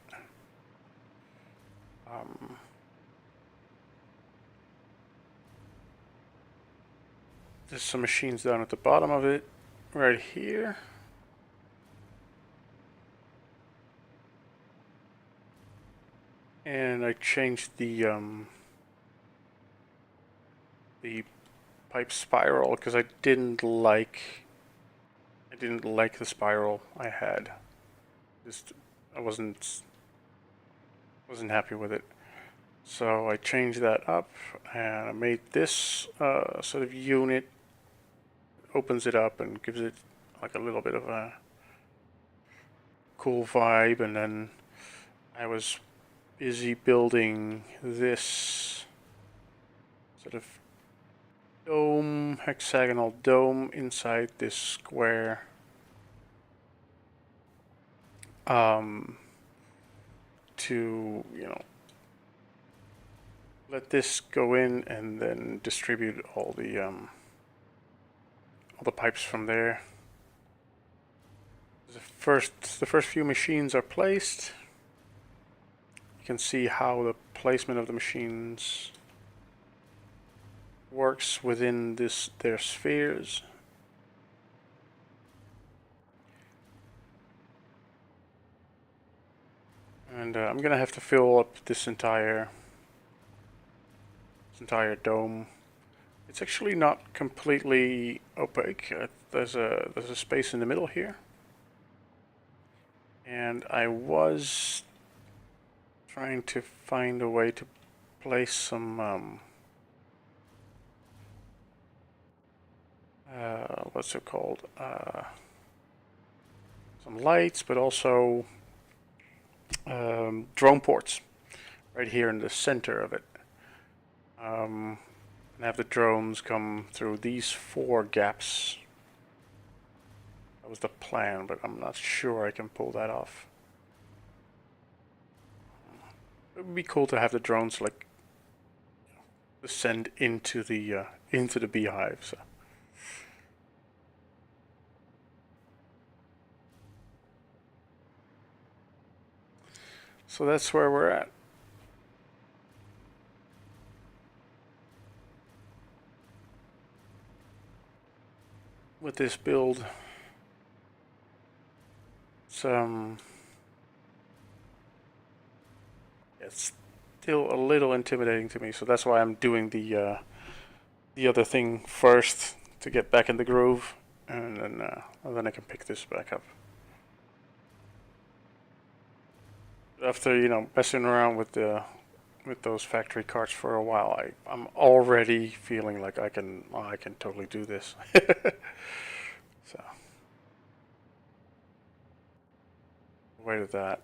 [SPEAKER 1] There's some machines down at the bottom of it, right here. And I changed the pipe spiral because I didn't like the spiral I had. Just I wasn't happy with it. So I changed that up and I made this sort of unit. Opens it up and gives it like a little bit of a cool vibe. And then I was busy building this sort of dome, hexagonal dome inside this square. To let this go in and then distribute all the pipes from there. The first few machines are placed. You can see how the placement of the machines works within their spheres. And I'm gonna have to fill up this entire dome. It's actually not completely opaque. There's a space in the middle here. And I was trying to find a way to place some what's it called? Some lights, but also drone ports right here in the center of it. And have the drones come through these 4 gaps. That was the plan, but I'm not sure I can pull that off. It would be cool to have the drones like descend into the beehive. So that's where we're at. With this build, it's still a little intimidating to me, so that's why I'm doing the other thing first to get back in the groove, and then I can pick this back up. After messing around with those factory carts for a while, I'm already feeling like I can totally do this. So, wait at that.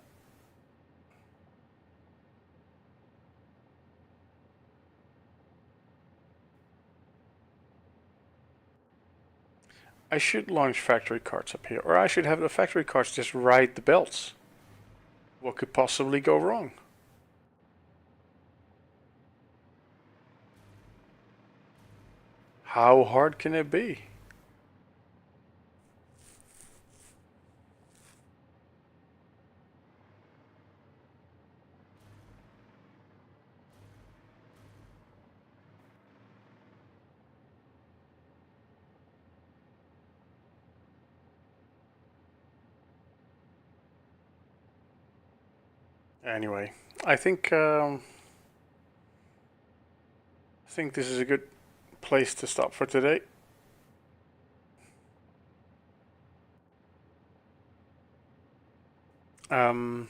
[SPEAKER 1] I should launch factory carts up here, or I should have the factory carts just ride the belts. What could possibly go wrong? How hard can it be? Anyway, I think this is a good place to stop for today. I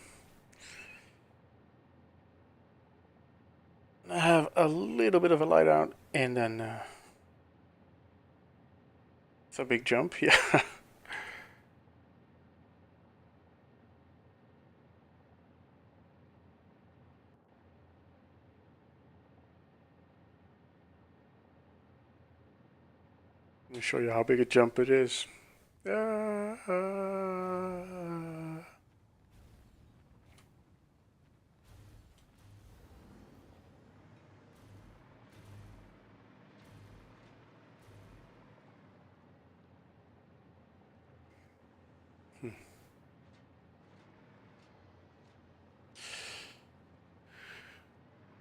[SPEAKER 1] have a little bit of a lie down, and then it's a big jump. Yeah. Let me show you how big a jump it is.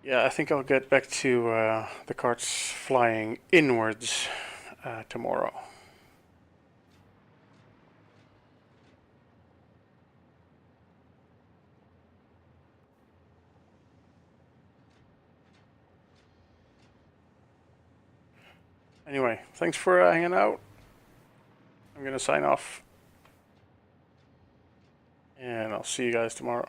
[SPEAKER 1] Yeah, I think I'll get back to the carts flying inwards tomorrow. Anyway, thanks for hanging out. I'm going to sign off. And I'll see you guys tomorrow.